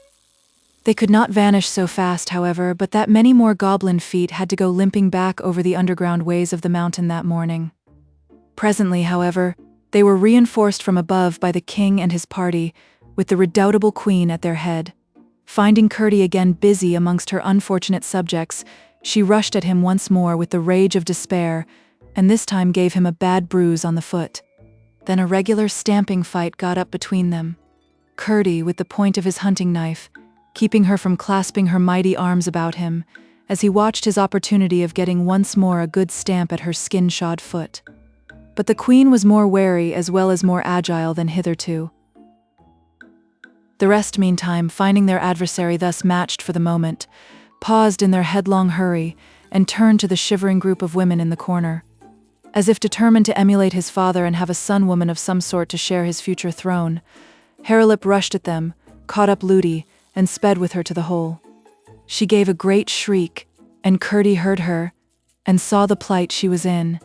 They could not vanish so fast, however, but that many more goblin feet had to go limping back over the underground ways of the mountain that morning. Presently, however, they were reinforced from above by the king and his party, with the redoubtable queen at their head. Finding Curdie again busy amongst her unfortunate subjects, she rushed at him once more with the rage of despair, and this time gave him a bad bruise on the foot. Then a regular stamping fight got up between them. Curdie, with the point of his hunting knife, keeping her from clasping her mighty arms about him, as he watched his opportunity of getting once more a good stamp at her skin-shod foot. But the queen was more wary as well as more agile than hitherto. The rest, meantime, finding their adversary thus matched for the moment, paused in their headlong hurry and turned to the shivering group of women in the corner. As if determined to emulate his father and have a son-woman of some sort to share his future throne, Harelip rushed at them, caught up Ludi, and sped with her to the hole. She gave a great shriek, and Curdie heard her, and saw the plight she was in.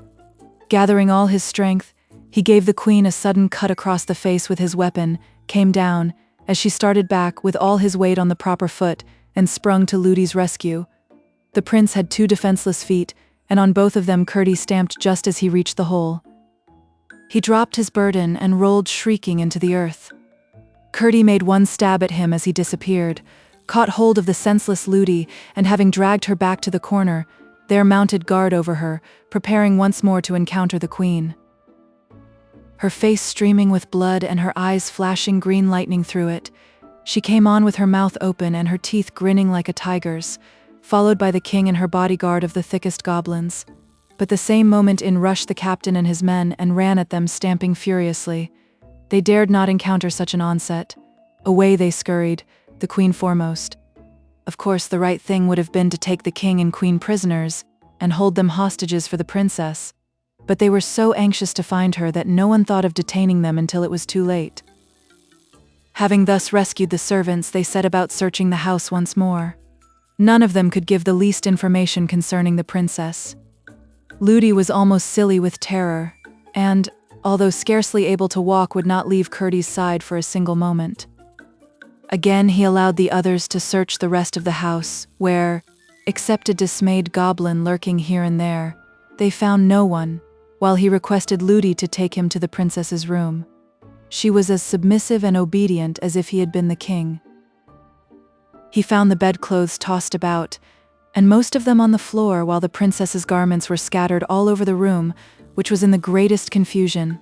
Gathering all his strength, he gave the queen a sudden cut across the face with his weapon, came down, as she started back with all his weight on the proper foot, and sprung to Ludi's rescue. The prince had 2 defenseless feet, and on both of them Curdie stamped just as he reached the hole. He dropped his burden and rolled shrieking into the earth. Curdie made one stab at him as he disappeared, caught hold of the senseless Ludi, and having dragged her back to the corner, there mounted guard over her, preparing once more to encounter the queen. Her face streaming with blood and her eyes flashing green lightning through it, she came on with her mouth open and her teeth grinning like a tiger's, followed by the king and her bodyguard of the thickest goblins. But the same moment in rushed the captain and his men and ran at them, stamping furiously. They dared not encounter such an onset. Away they scurried, the queen foremost. Of course, the right thing would have been to take the king and queen prisoners and hold them hostages for the princess. but they were so anxious to find her that no one thought of detaining them until it was too late. Having thus rescued the servants, they set about searching the house once more. None of them could give the least information concerning the princess. Ludi was almost silly with terror, and, although scarcely able to walk, would not leave Curdie's side for a single moment. Again he allowed the others to search the rest of the house, where, except a dismayed goblin lurking here and there, they found no one, while he requested Ludi to take him to the princess's room. She was as submissive and obedient as if he had been the king. He found the bedclothes tossed about, and most of them on the floor, while the princess's garments were scattered all over the room, which was in the greatest confusion.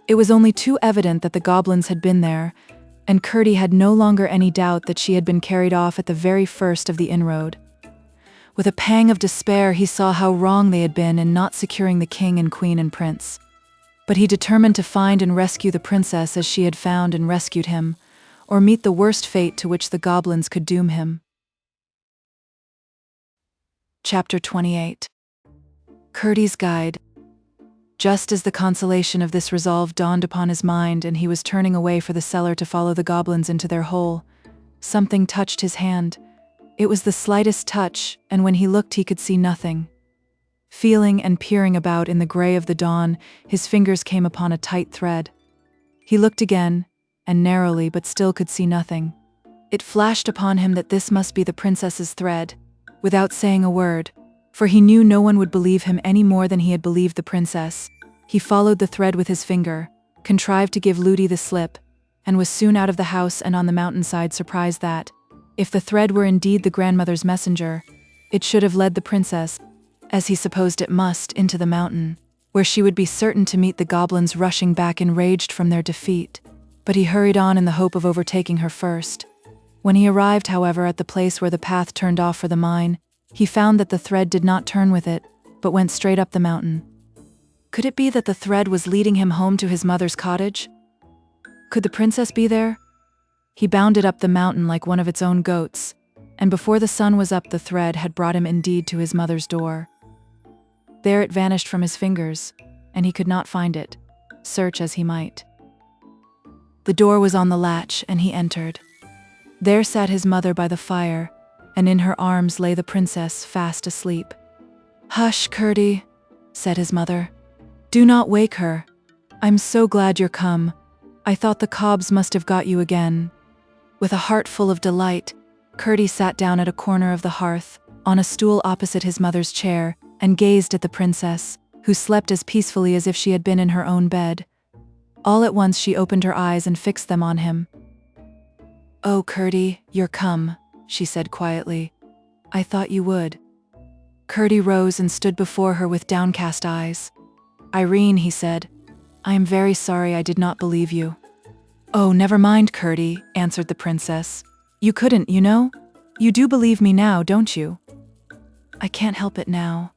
It was only too evident that the goblins had been there, and Curdie had no longer any doubt that she had been carried off at the very first of the inroad. With a pang of despair, he saw how wrong they had been in not securing the king and queen and prince. But he determined to find and rescue the princess as she had found and rescued him, or meet the worst fate to which the goblins could doom him. Chapter 28. Curdie's Guide. Just as the consolation of this resolve dawned upon his mind and he was turning away for the cellar to follow the goblins into their hole, something touched his hand. It was the slightest touch, and when he looked he could see nothing. Feeling and peering about in the gray of the dawn, his fingers came upon a tight thread. He looked again, and narrowly, but still could see nothing. It flashed upon him that this must be the princess's thread, without saying a word, for he knew no one would believe him any more than he had believed the princess. He followed the thread with his finger, contrived to give Ludi the slip, and was soon out of the house and on the mountainside, surprised that, if the thread were indeed the grandmother's messenger, it should have led the princess, as he supposed it must, into the mountain, where she would be certain to meet the goblins rushing back enraged from their defeat. But he hurried on in the hope of overtaking her first. When he arrived, however, at the place where the path turned off for the mine, he found that the thread did not turn with it, but went straight up the mountain. Could it be that the thread was leading him home to his mother's cottage? Could the princess be there? He bounded up the mountain like one of its own goats, and before the sun was up the thread had brought him indeed to his mother's door. There it vanished from his fingers, and he could not find it, search as he might. The door was on the latch, and he entered. There sat his mother by the fire, and in her arms lay the princess fast asleep. "Hush, Curdie," said his mother. "Do not wake her. I'm so glad you're come. I thought the Cobs must have got you again." With a heart full of delight, Curdie sat down at a corner of the hearth, on a stool opposite his mother's chair, and gazed at the princess, who slept as peacefully as if she had been in her own bed. All at once she opened her eyes and fixed them on him. "Oh, Curdie, you're come," she said quietly. "I thought you would." Curdie rose and stood before her with downcast eyes. "Irene," he said, "I am very sorry I did not believe you." "Oh, never mind, Curdie," answered the princess. "You couldn't, you know. You do believe me now, don't you?" "I can't help it now.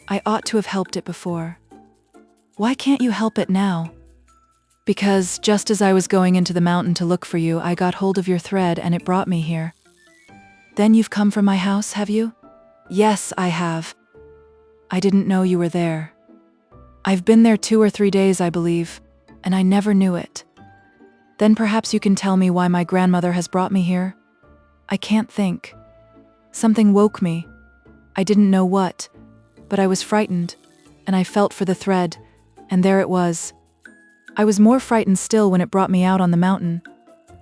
I ought to have helped it before." "Why can't you help it now?" "Because, just as I was going into the mountain to look for you, I got hold of your thread and it brought me here." "Then you've come from my house, have you?" "Yes, I have." "I didn't know you were there." "I've been there 2 or 3 days, I believe, and I never knew it." "Then perhaps you can tell me why my grandmother has brought me here?" "I can't think. Something woke me. I didn't know what, but I was frightened, and I felt for the thread, and there it was. I was more frightened still when it brought me out on the mountain,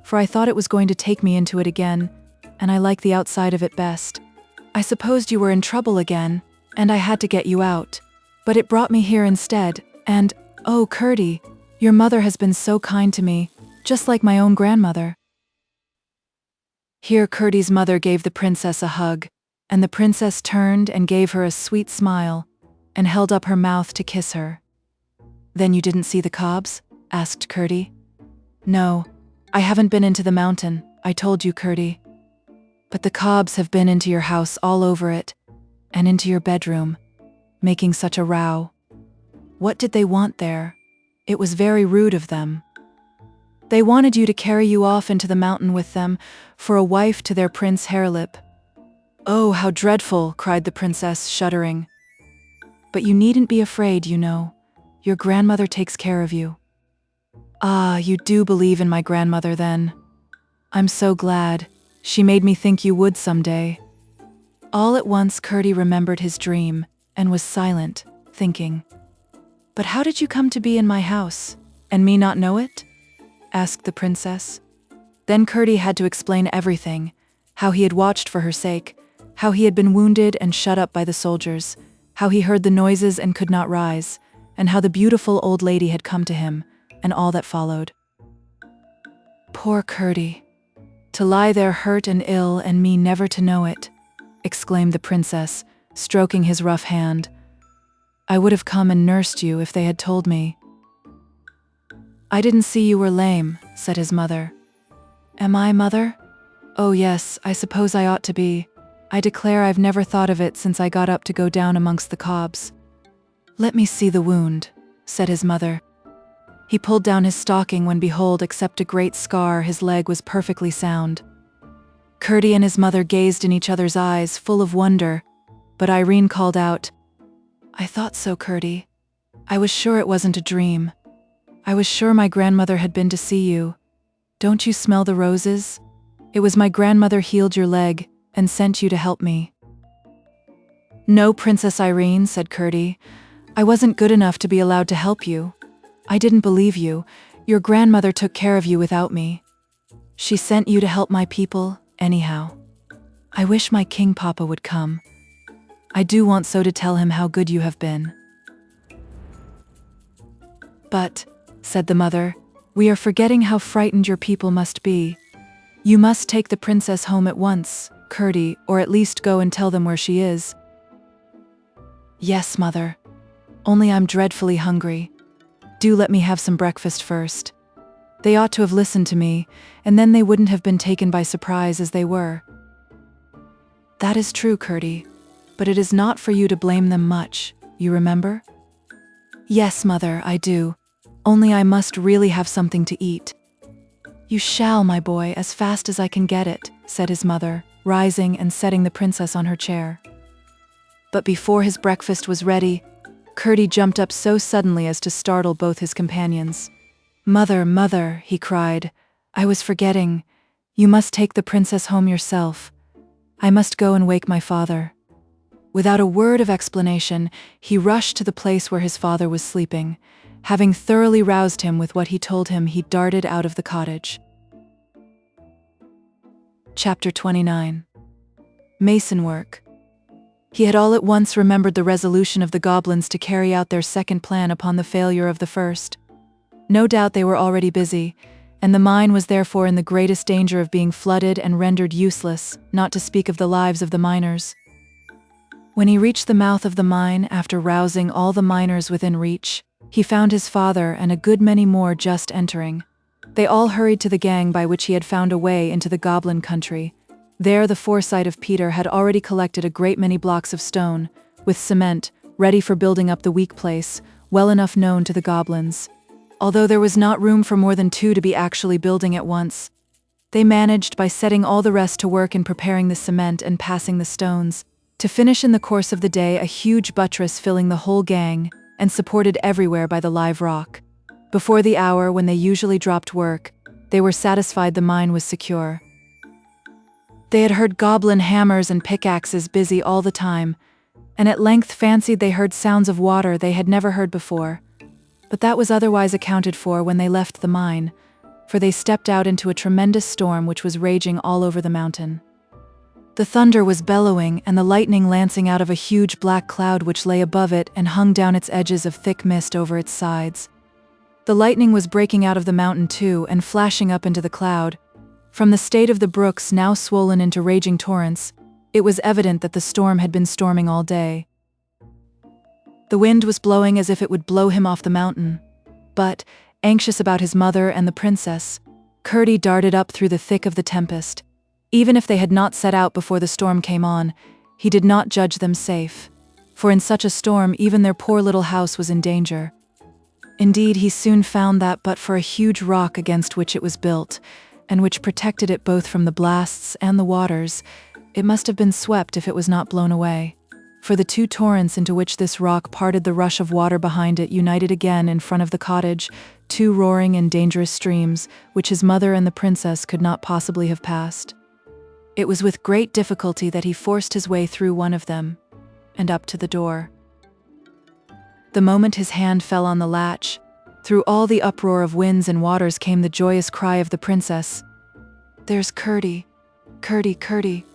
for I thought it was going to take me into it again, and I like the outside of it best. I supposed you were in trouble again, and I had to get you out, but it brought me here instead, and, oh, Curdie, your mother has been so kind to me, just like my own grandmother." Here Curdie's mother gave the princess a hug, and the princess turned and gave her a sweet smile, and held up her mouth to kiss her. "Then you didn't see the Cobs?" asked Curdie. "No, I haven't been into the mountain, I told you, Curdie. But the Cobs have been into your house all over it, and into your bedroom, making such a row. What did they want there? It was very rude of them. They wanted you to carry you off into the mountain with them, for a wife to their Prince Harelip." "Oh, how dreadful," cried the princess, shuddering. "But you needn't be afraid, you know. Your grandmother takes care of you." "Ah, you do believe in my grandmother then. I'm so glad. She made me think you would someday." All at once Curdie remembered his dream and was silent, thinking, "But how did you come to be in my house, and me not know it?" asked the princess. Then Curdie had to explain everything, how he had watched for her sake, how he had been wounded and shut up by the soldiers, how he heard the noises and could not rise, and how the beautiful old lady had come to him, and all that followed. "Poor Curdie. To lie there hurt and ill and me never to know it," exclaimed the princess, stroking his rough hand. "I would have come and nursed you if they had told me." "I didn't see you were lame," said his mother. "Am I, mother? Oh yes, I suppose I ought to be. I declare I've never thought of it since I got up to go down amongst the Cobs." "Let me see the wound," said his mother. He pulled down his stocking when behold, except a great scar, his leg was perfectly sound. Curdie and his mother gazed in each other's eyes, full of wonder, but Irene called out, "I thought so, Curdie. I was sure it wasn't a dream. I was sure my grandmother had been to see you. Don't you smell the roses? It was my grandmother healed your leg and sent you to help me." "No, Princess Irene," said Curdie. "I wasn't good enough to be allowed to help you. I didn't believe you. Your grandmother took care of you without me. She sent you to help my people, anyhow. I wish my king papa would come. I do want so to tell him how good you have been." "But," said the mother, "we are forgetting how frightened your people must be. You must take the princess home at once, Curdie, or at least go and tell them where she is." "Yes, mother. Only I'm dreadfully hungry. Do let me have some breakfast first." They ought to have listened to me, and then they wouldn't have been taken by surprise as they were. "That is true, Curdie, but it is not for you to blame them much, you remember?" "Yes, mother, I do. Only I must really have something to eat." "You shall, my boy, as fast as I can get it," said his mother, rising and setting the princess on her chair. But before his breakfast was ready, Curdie jumped up so suddenly as to startle both his companions. "Mother, mother," he cried, "I was forgetting. You must take the princess home yourself. I must go and wake my father." Without a word of explanation, he rushed to the place where his father was sleeping. Having thoroughly roused him with what he told him, he darted out of the cottage. Chapter 29. Masonwork. He had all at once remembered the resolution of the goblins to carry out their second plan upon the failure of the first. No doubt they were already busy, and the mine was therefore in the greatest danger of being flooded and rendered useless, not to speak of the lives of the miners. When he reached the mouth of the mine, after rousing all the miners within reach, he found his father and a good many more just entering. They all hurried to the gang by which he had found a way into the goblin country. There the foresight of Peter had already collected a great many blocks of stone, with cement, ready for building up the weak place, well enough known to the goblins. Although there was not room for more than 2 to be actually building at once, they managed, by setting all the rest to work in preparing the cement and passing the stones, to finish in the course of the day a huge buttress filling the whole gang and supported everywhere by the live rock. Before the hour when they usually dropped work, they were satisfied the mine was secure. They had heard goblin hammers and pickaxes busy all the time, and at length fancied they heard sounds of water they had never heard before. But that was otherwise accounted for when they left the mine, for they stepped out into a tremendous storm which was raging all over the mountain. The thunder was bellowing and the lightning lancing out of a huge black cloud which lay above it and hung down its edges of thick mist over its sides. The lightning was breaking out of the mountain too and flashing up into the cloud. From the state of the brooks now swollen into raging torrents, it was evident that the storm had been storming all day. The wind was blowing as if it would blow him off the mountain. But, anxious about his mother and the princess, Curdie darted up through the thick of the tempest. Even if they had not set out before the storm came on, he did not judge them safe, for in such a storm even their poor little house was in danger. Indeed, he soon found that but for a huge rock against which it was built, and which protected it both from the blasts and the waters, it must have been swept if it was not blown away. for the two torrents into which this rock parted the rush of water behind it united again in front of the cottage, two roaring and dangerous streams, which his mother and the princess could not possibly have passed. It was with great difficulty that he forced his way through one of them, and up to the door. The moment his hand fell on the latch, through all the uproar of winds and waters came the joyous cry of the princess. "There's Curdie! Curdie, Curdie!"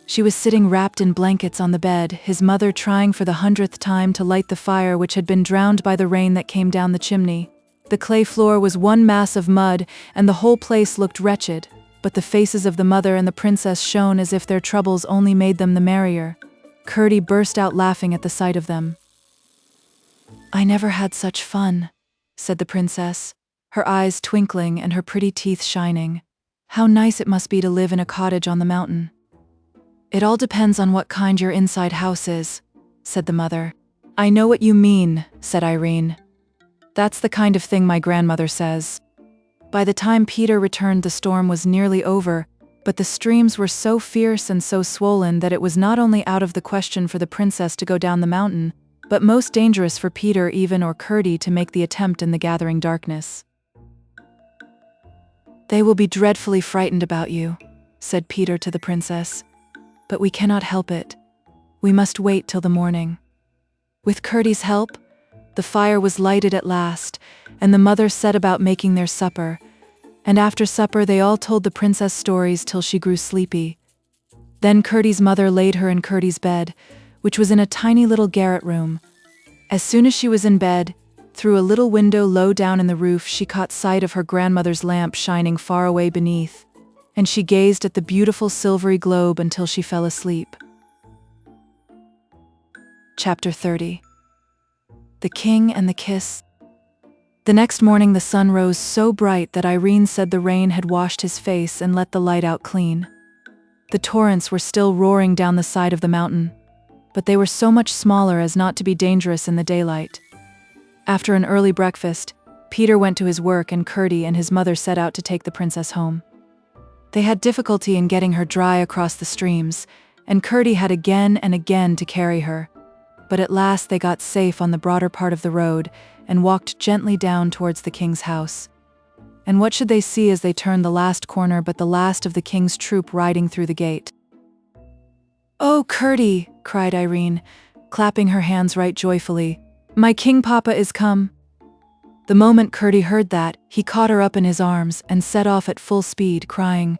She was sitting wrapped in blankets on the bed, his mother trying for the 100th time to light the fire which had been drowned by the rain that came down the chimney. The clay floor was one mass of mud, and the whole place looked wretched, but the faces of the mother and the princess shone as if their troubles only made them the merrier. Curdie burst out laughing at the sight of them. "I never had such fun," said the princess, her eyes twinkling and her pretty teeth shining. "How nice it must be to live in a cottage on the mountain." "It all depends on what kind your inside house is," said the mother. "I know what you mean," said Irene. "That's the kind of thing my grandmother says." By the time Peter returned, the storm was nearly over, but the streams were so fierce and so swollen that it was not only out of the question for the princess to go down the mountain, but most dangerous for Peter even or Curdie to make the attempt in the gathering darkness. "They will be dreadfully frightened about you," said Peter to the princess. "But we cannot help it. We must wait till the morning." With Curdie's help, the fire was lighted at last, and the mother set about making their supper, and after supper they all told the princess stories till she grew sleepy. Then Curdie's mother laid her in Curdie's bed, which was in a tiny little garret room. As soon as she was in bed, through a little window low down in the roof she caught sight of her grandmother's lamp shining far away beneath, and she gazed at the beautiful silvery globe until she fell asleep. Chapter 30. The King and the Kiss. The next morning the sun rose so bright that Irene said the rain had washed his face and let the light out clean. The torrents were still roaring down the side of the mountain, but they were so much smaller as not to be dangerous in the daylight. After an early breakfast, Peter went to his work and Curdie and his mother set out to take the princess home. They had difficulty in getting her dry across the streams, and Curdie had again and again to carry her. But at last they got safe on the broader part of the road and walked gently down towards the king's house. And what should they see as they turned the last corner but the last of the king's troop riding through the gate? "Oh, Curdie!" cried Irene, clapping her hands right joyfully. "My king papa is come!" The moment Curdie heard that, he caught her up in his arms and set off at full speed, crying,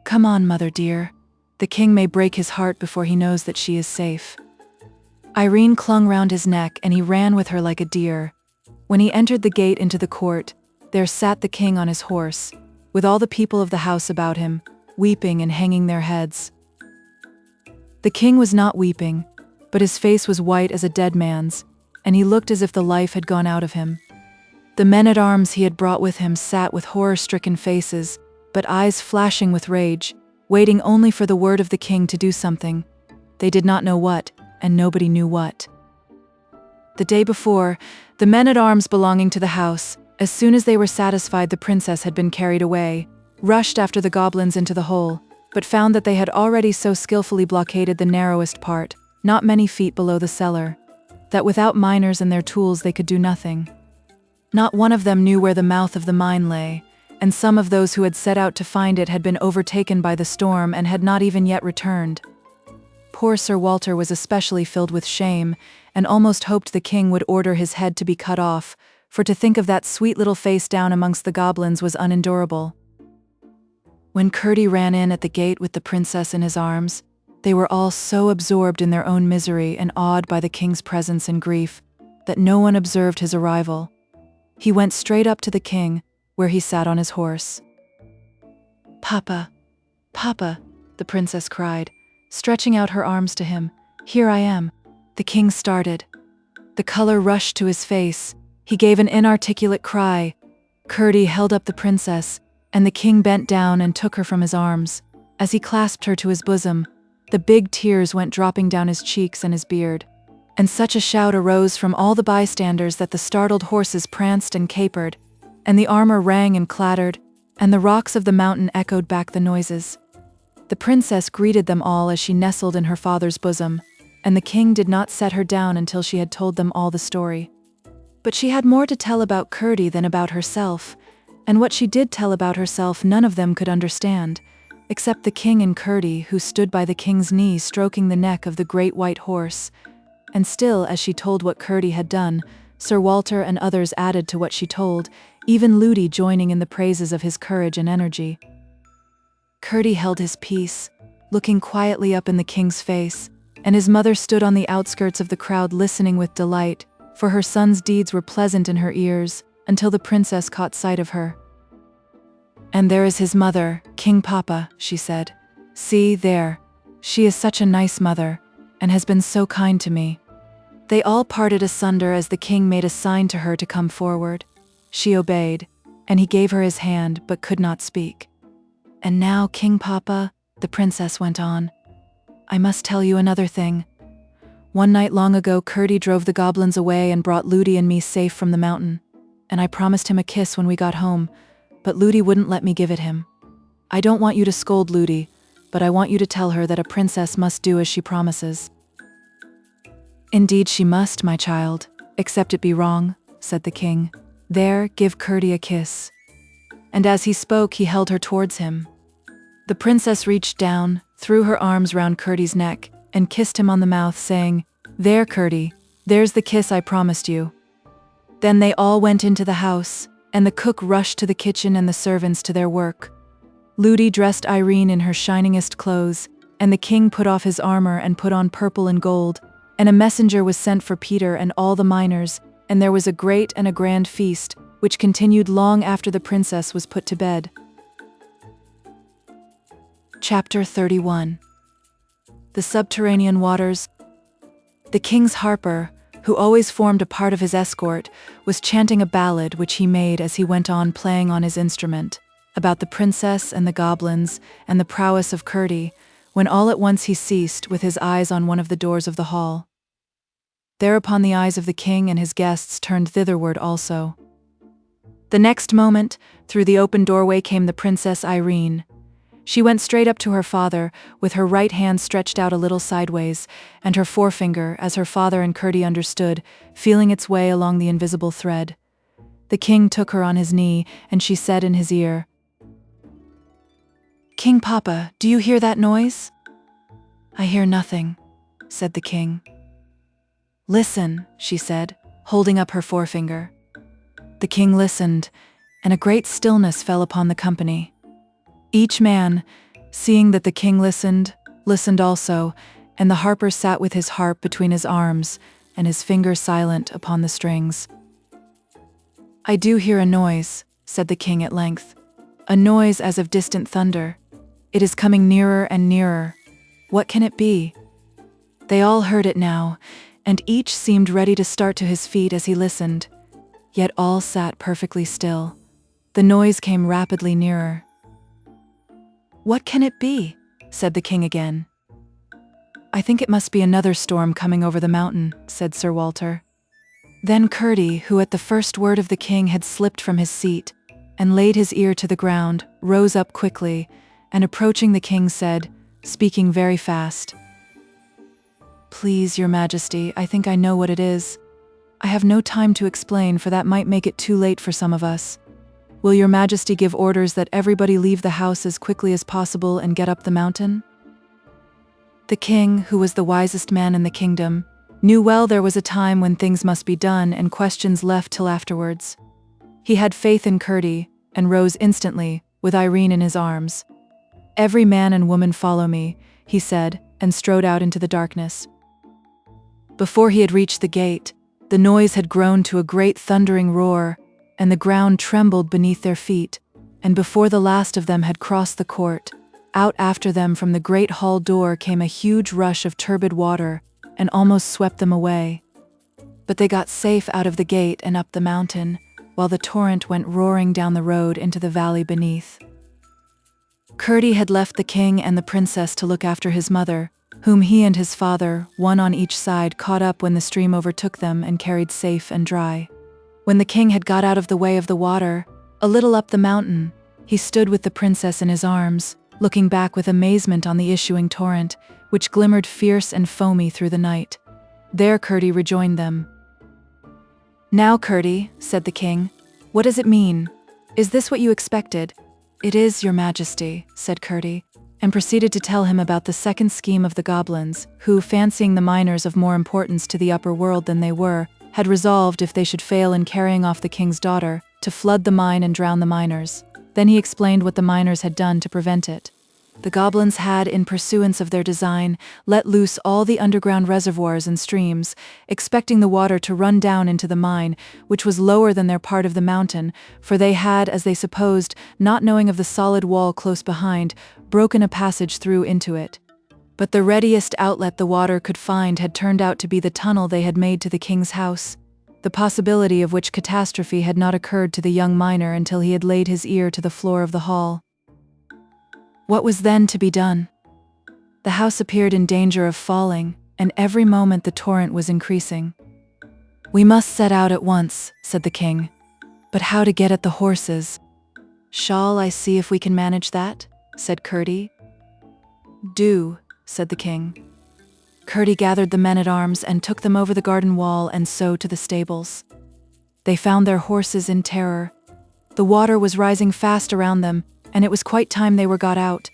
"Come on, mother dear. The king may break his heart before he knows that she is safe." Irene clung round his neck and he ran with her like a deer. When he entered the gate into the court, there sat the king on his horse, with all the people of the house about him, weeping and hanging their heads. The king was not weeping, but his face was white as a dead man's, and he looked as if the life had gone out of him. The men-at-arms he had brought with him sat with horror-stricken faces, but eyes flashing with rage, waiting only for the word of the king to do something. They did not know what, and nobody knew what. The day before, the men-at-arms belonging to the house, as soon as they were satisfied the princess had been carried away, rushed after the goblins into the hole, but found that they had already so skillfully blockaded the narrowest part, not many feet below the cellar, that without miners and their tools they could do nothing. Not one of them knew where the mouth of the mine lay, and some of those who had set out to find it had been overtaken by the storm and had not even yet returned. Poor Sir Walter was especially filled with shame, and almost hoped the king would order his head to be cut off, for to think of that sweet little face down amongst the goblins was unendurable. When Curdie ran in at the gate with the princess in his arms, they were all so absorbed in their own misery and awed by the king's presence and grief, that no one observed his arrival. He went straight up to the king, where he sat on his horse. "Papa, Papa," the princess cried, stretching out her arms to him. "Here I am." The king started. The color rushed to his face. He gave an inarticulate cry. Curdie held up the princess, and the king bent down and took her from his arms. As he clasped her to his bosom, the big tears went dropping down his cheeks and his beard. And such a shout arose from all the bystanders that the startled horses pranced and capered, and the armor rang and clattered, and the rocks of the mountain echoed back the noises. The princess greeted them all as she nestled in her father's bosom, and the king did not set her down until she had told them all the story. But she had more to tell about Curdie than about herself, and what she did tell about herself none of them could understand, except the king and Curdie, who stood by the king's knee stroking the neck of the great white horse. And still, as she told what Curdie had done, Sir Walter and others added to what she told, even Ludi joining in the praises of his courage and energy. Curdie held his peace, looking quietly up in the king's face, and his mother stood on the outskirts of the crowd listening with delight, for her son's deeds were pleasant in her ears, until the princess caught sight of her. "And there is his mother, King Papa," she said. "See, there. She is such a nice mother, and has been so kind to me." They all parted asunder as the king made a sign to her to come forward. She obeyed, and he gave her his hand but could not speak. "And now, King Papa," the princess went on, "I must tell you another thing. One night long ago, Curdie drove the goblins away and brought Ludi and me safe from the mountain, and I promised him a kiss when we got home, but Ludi wouldn't let me give it him. I don't want you to scold Ludi, but I want you to tell her that a princess must do as she promises." "Indeed she must, my child, except it be wrong," said the king. "There, give Curdie a kiss." And as he spoke, he held her towards him. The princess reached down, threw her arms round Curdie's neck, and kissed him on the mouth, saying, "There, Curdie, there's the kiss I promised you." Then they all went into the house, and the cook rushed to the kitchen and the servants to their work. Ludi dressed Irene in her shiningest clothes, and the king put off his armor and put on purple and gold, and a messenger was sent for Peter and all the miners, and there was a great and a grand feast, which continued long after the princess was put to bed. Chapter 31. The Subterranean Waters. The king's harper, who always formed a part of his escort, was chanting a ballad which he made as he went on playing on his instrument, about the princess and the goblins and the prowess of Curdie, when all at once he ceased, with his eyes on one of the doors of the hall. Thereupon the eyes of the king and his guests turned thitherward also. The next moment, through the open doorway came the Princess Irene. She went straight up to her father, with her right hand stretched out a little sideways, and her forefinger, as her father and Curdie understood, feeling its way along the invisible thread. The king took her on his knee, and she said in his ear, "King Papa, do you hear that noise?" "I hear nothing," said the king. "Listen," she said, holding up her forefinger. The king listened, and a great stillness fell upon the company. Each man, seeing that the king listened also, and the harper sat with his harp between his arms, and his finger silent upon the strings. "I do hear a noise," said the king at length, "a noise as of distant thunder. It is coming nearer and nearer. What can it be?" They all heard it now, and each seemed ready to start to his feet as he listened. Yet all sat perfectly still. The noise came rapidly nearer. "What can it be?" said the king again. "I think it must be another storm coming over the mountain," said Sir Walter. Then Curdie, who at the first word of the king had slipped from his seat, and laid his ear to the ground, rose up quickly, and approaching the king said, speaking very fast, "Please, your majesty, I think I know what it is. I have no time to explain, for that might make it too late for some of us. Will your majesty give orders that everybody leave the house as quickly as possible and get up the mountain?" The king, who was the wisest man in the kingdom, knew well there was a time when things must be done and questions left till afterwards. He had faith in Curdie, and rose instantly, with Irene in his arms. "Every man and woman follow me," he said, and strode out into the darkness. Before he had reached the gate, the noise had grown to a great thundering roar, and the ground trembled beneath their feet, and before the last of them had crossed the court, out after them from the great hall door came a huge rush of turbid water, and almost swept them away. But they got safe out of the gate and up the mountain, while the torrent went roaring down the road into the valley beneath. Curdie had left the king and the princess to look after his mother, whom he and his father, one on each side, caught up when the stream overtook them and carried safe and dry. When the king had got out of the way of the water, a little up the mountain, he stood with the princess in his arms, looking back with amazement on the issuing torrent, which glimmered fierce and foamy through the night. There Curdie rejoined them. "Now, Curdie," said the king, "what does it mean? Is this what you expected?" "It is, your majesty," said Curdie, and proceeded to tell him about the second scheme of the goblins, who, fancying the miners of more importance to the upper world than they were, had resolved, if they should fail in carrying off the king's daughter, to flood the mine and drown the miners. Then he explained what the miners had done to prevent it. The goblins had, in pursuance of their design, let loose all the underground reservoirs and streams, expecting the water to run down into the mine, which was lower than their part of the mountain, for they had, as they supposed, not knowing of the solid wall close behind, broken a passage through into it. But the readiest outlet the water could find had turned out to be the tunnel they had made to the king's house, the possibility of which catastrophe had not occurred to the young miner until he had laid his ear to the floor of the hall. What was then to be done? The house appeared in danger of falling, and every moment the torrent was increasing. "We must set out at once," said the king. "But how to get at the horses?" "Shall I see if we can manage that?" said Curdie. "Do," said the king. Curdie gathered the men-at-arms and took them over the garden wall and so to the stables. They found their horses in terror. The water was rising fast around them, and it was quite time they were got out.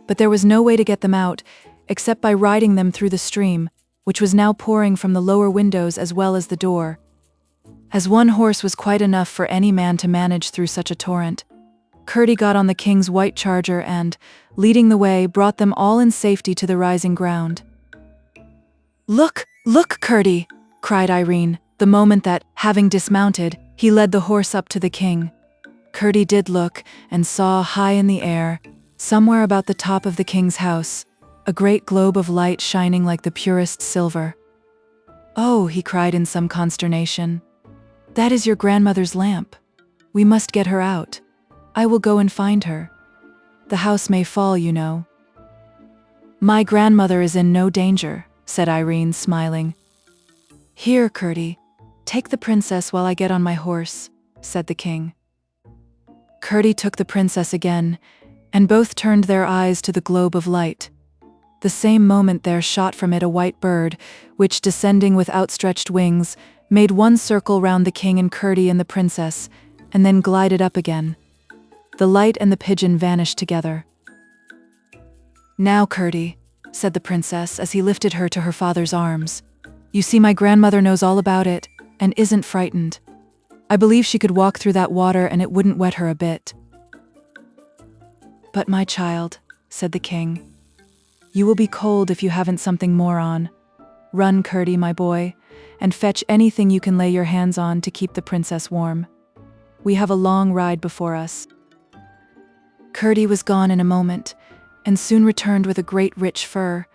But there was no way to get them out, except by riding them through the stream, which was now pouring from the lower windows as well as the door. As one horse was quite enough for any man to manage through such a torrent, Curdie got on the king's white charger and, leading the way, brought them all in safety to the rising ground. "Look, look, Curdie!" cried Irene, the moment that, having dismounted, he led the horse up to the king. Curdie did look, and saw high in the air, somewhere about the top of the king's house, a great globe of light shining like the purest silver. "Oh," he cried in some consternation, "that is your grandmother's lamp. We must get her out. I will go and find her. The house may fall, you know." "My grandmother is in no danger," said Irene, smiling. "Here, Curdie, take the princess while I get on my horse," said the king. Curdie took the princess again, and both turned their eyes to the globe of light. The same moment there shot from it a white bird, which, descending with outstretched wings, made one circle round the king and Curdie and the princess, and then glided up again. The light and the pigeon vanished together. "Now, Curdie," said the princess as he lifted her to her father's arms, "you see my grandmother knows all about it, and isn't frightened. I believe she could walk through that water and it wouldn't wet her a bit." "But my child," said the king, "you will be cold if you haven't something more on. Run, Curdie, my boy, and fetch anything you can lay your hands on to keep the princess warm. We have a long ride before us." Curdie was gone in a moment, and soon returned with a great rich fur,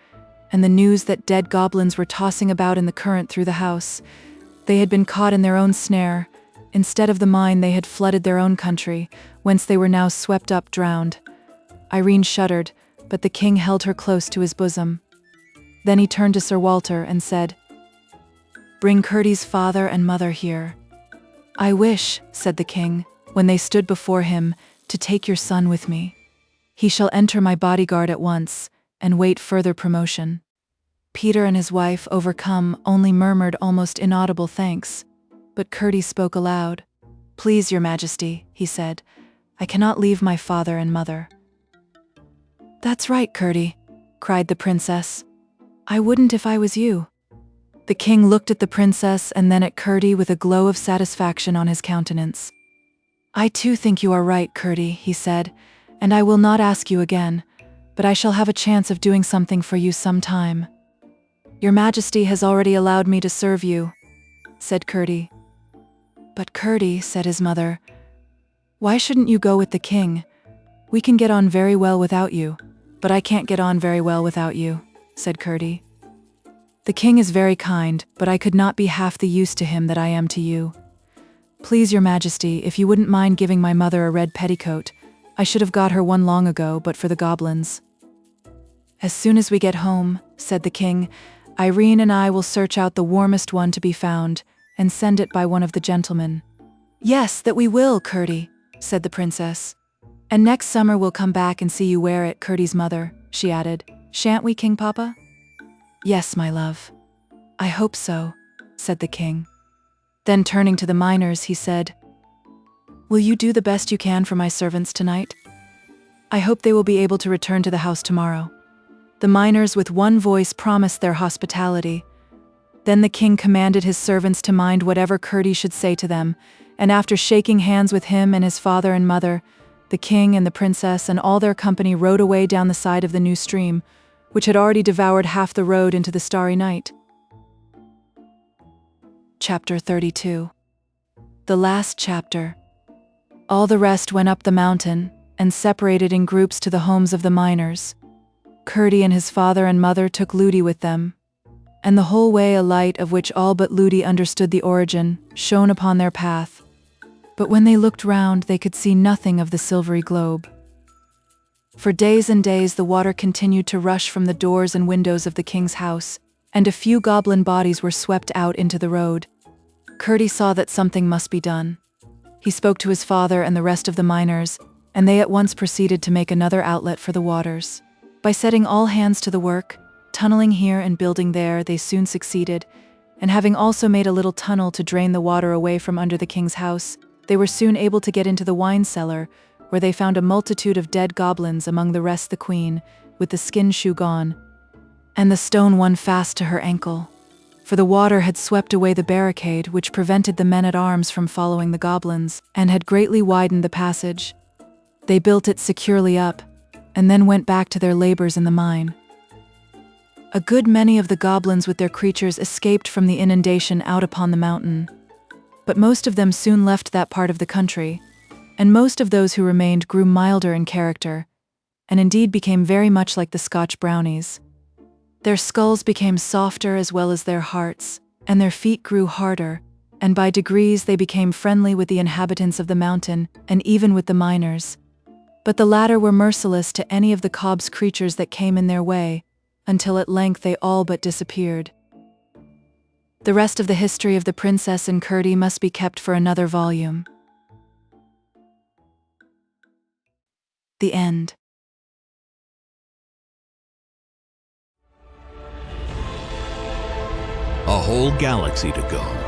and the news that dead goblins were tossing about in the current through the house. They had been caught in their own snare. Instead of the mine, they had flooded their own country, whence they were now swept up drowned. Irene shuddered, but the king held her close to his bosom. Then he turned to Sir Walter and said, "Bring Curdie's father and mother here." "I wish," said the king, when they stood before him, "to take your son with me. He shall enter my bodyguard at once, and wait further promotion." Peter and his wife, overcome, only murmured almost inaudible thanks, but Curdie spoke aloud. "Please, your majesty," he said, "I cannot leave my father and mother." "That's right, Curdie," cried the princess. "I wouldn't if I was you." The king looked at the princess and then at Curdie with a glow of satisfaction on his countenance. "I too think you are right, Curdie," he said, "and I will not ask you again, but I shall have a chance of doing something for you some time." "Your majesty has already allowed me to serve you," said Curdie. "But Curdie," said his mother, "why shouldn't you go with the king? We can get on very well without you." "But I can't get on very well without you," said Curdie. "The king is very kind, but I could not be half the use to him that I am to you. Please, your majesty, if you wouldn't mind giving my mother a red petticoat. I should have got her one long ago, but for the goblins." "As soon as we get home," said the king, "Irene and I will search out the warmest one to be found, and send it by one of the gentlemen." "Yes, that we will, Curdie," said the princess. And next summer we'll come back and see you wear it, Curdie's mother, she added. Shan't we, King Papa? Yes, my love. I hope so, said the king. Then turning to the miners, he said, Will you do the best you can for my servants tonight? I hope they will be able to return to the house tomorrow. The miners with one voice promised their hospitality. Then the king commanded his servants to mind whatever Curdie should say to them, and after shaking hands with him and his father and mother, the king and the princess and all their company rode away down the side of the new stream, which had already devoured half the road into the starry night. Chapter 32. The last chapter. All the rest went up the mountain and separated in groups to the homes of the miners. Curdie and his father and mother took Ludi with them, and the whole way a light of which all but Ludi understood the origin shone upon their path. But when they looked round, they could see nothing of the silvery globe. For days and days the water continued to rush from the doors and windows of the king's house, and a few goblin bodies were swept out into the road. Curdie saw that something must be done. He spoke to his father and the rest of the miners, and they at once proceeded to make another outlet for the waters. By setting all hands to the work, tunneling here and building there, they soon succeeded, and having also made a little tunnel to drain the water away from under the king's house, they were soon able to get into the wine cellar, where they found a multitude of dead goblins, among the rest the queen, with the skin shoe gone, and the stone one fast to her ankle. For the water had swept away the barricade which prevented the men-at-arms from following the goblins, and had greatly widened the passage. They built it securely up, and then went back to their labors in the mine. A good many of the goblins with their creatures escaped from the inundation out upon the mountain, but most of them soon left that part of the country, and most of those who remained grew milder in character, and indeed became very much like the Scotch brownies. Their skulls became softer as well as their hearts, and their feet grew harder, and by degrees they became friendly with the inhabitants of the mountain, and even with the miners. But the latter were merciless to any of the Cobs' creatures that came in their way, until at length they all but disappeared. The rest of the history of the princess and Curdie must be kept for another volume. The end. A whole galaxy to go.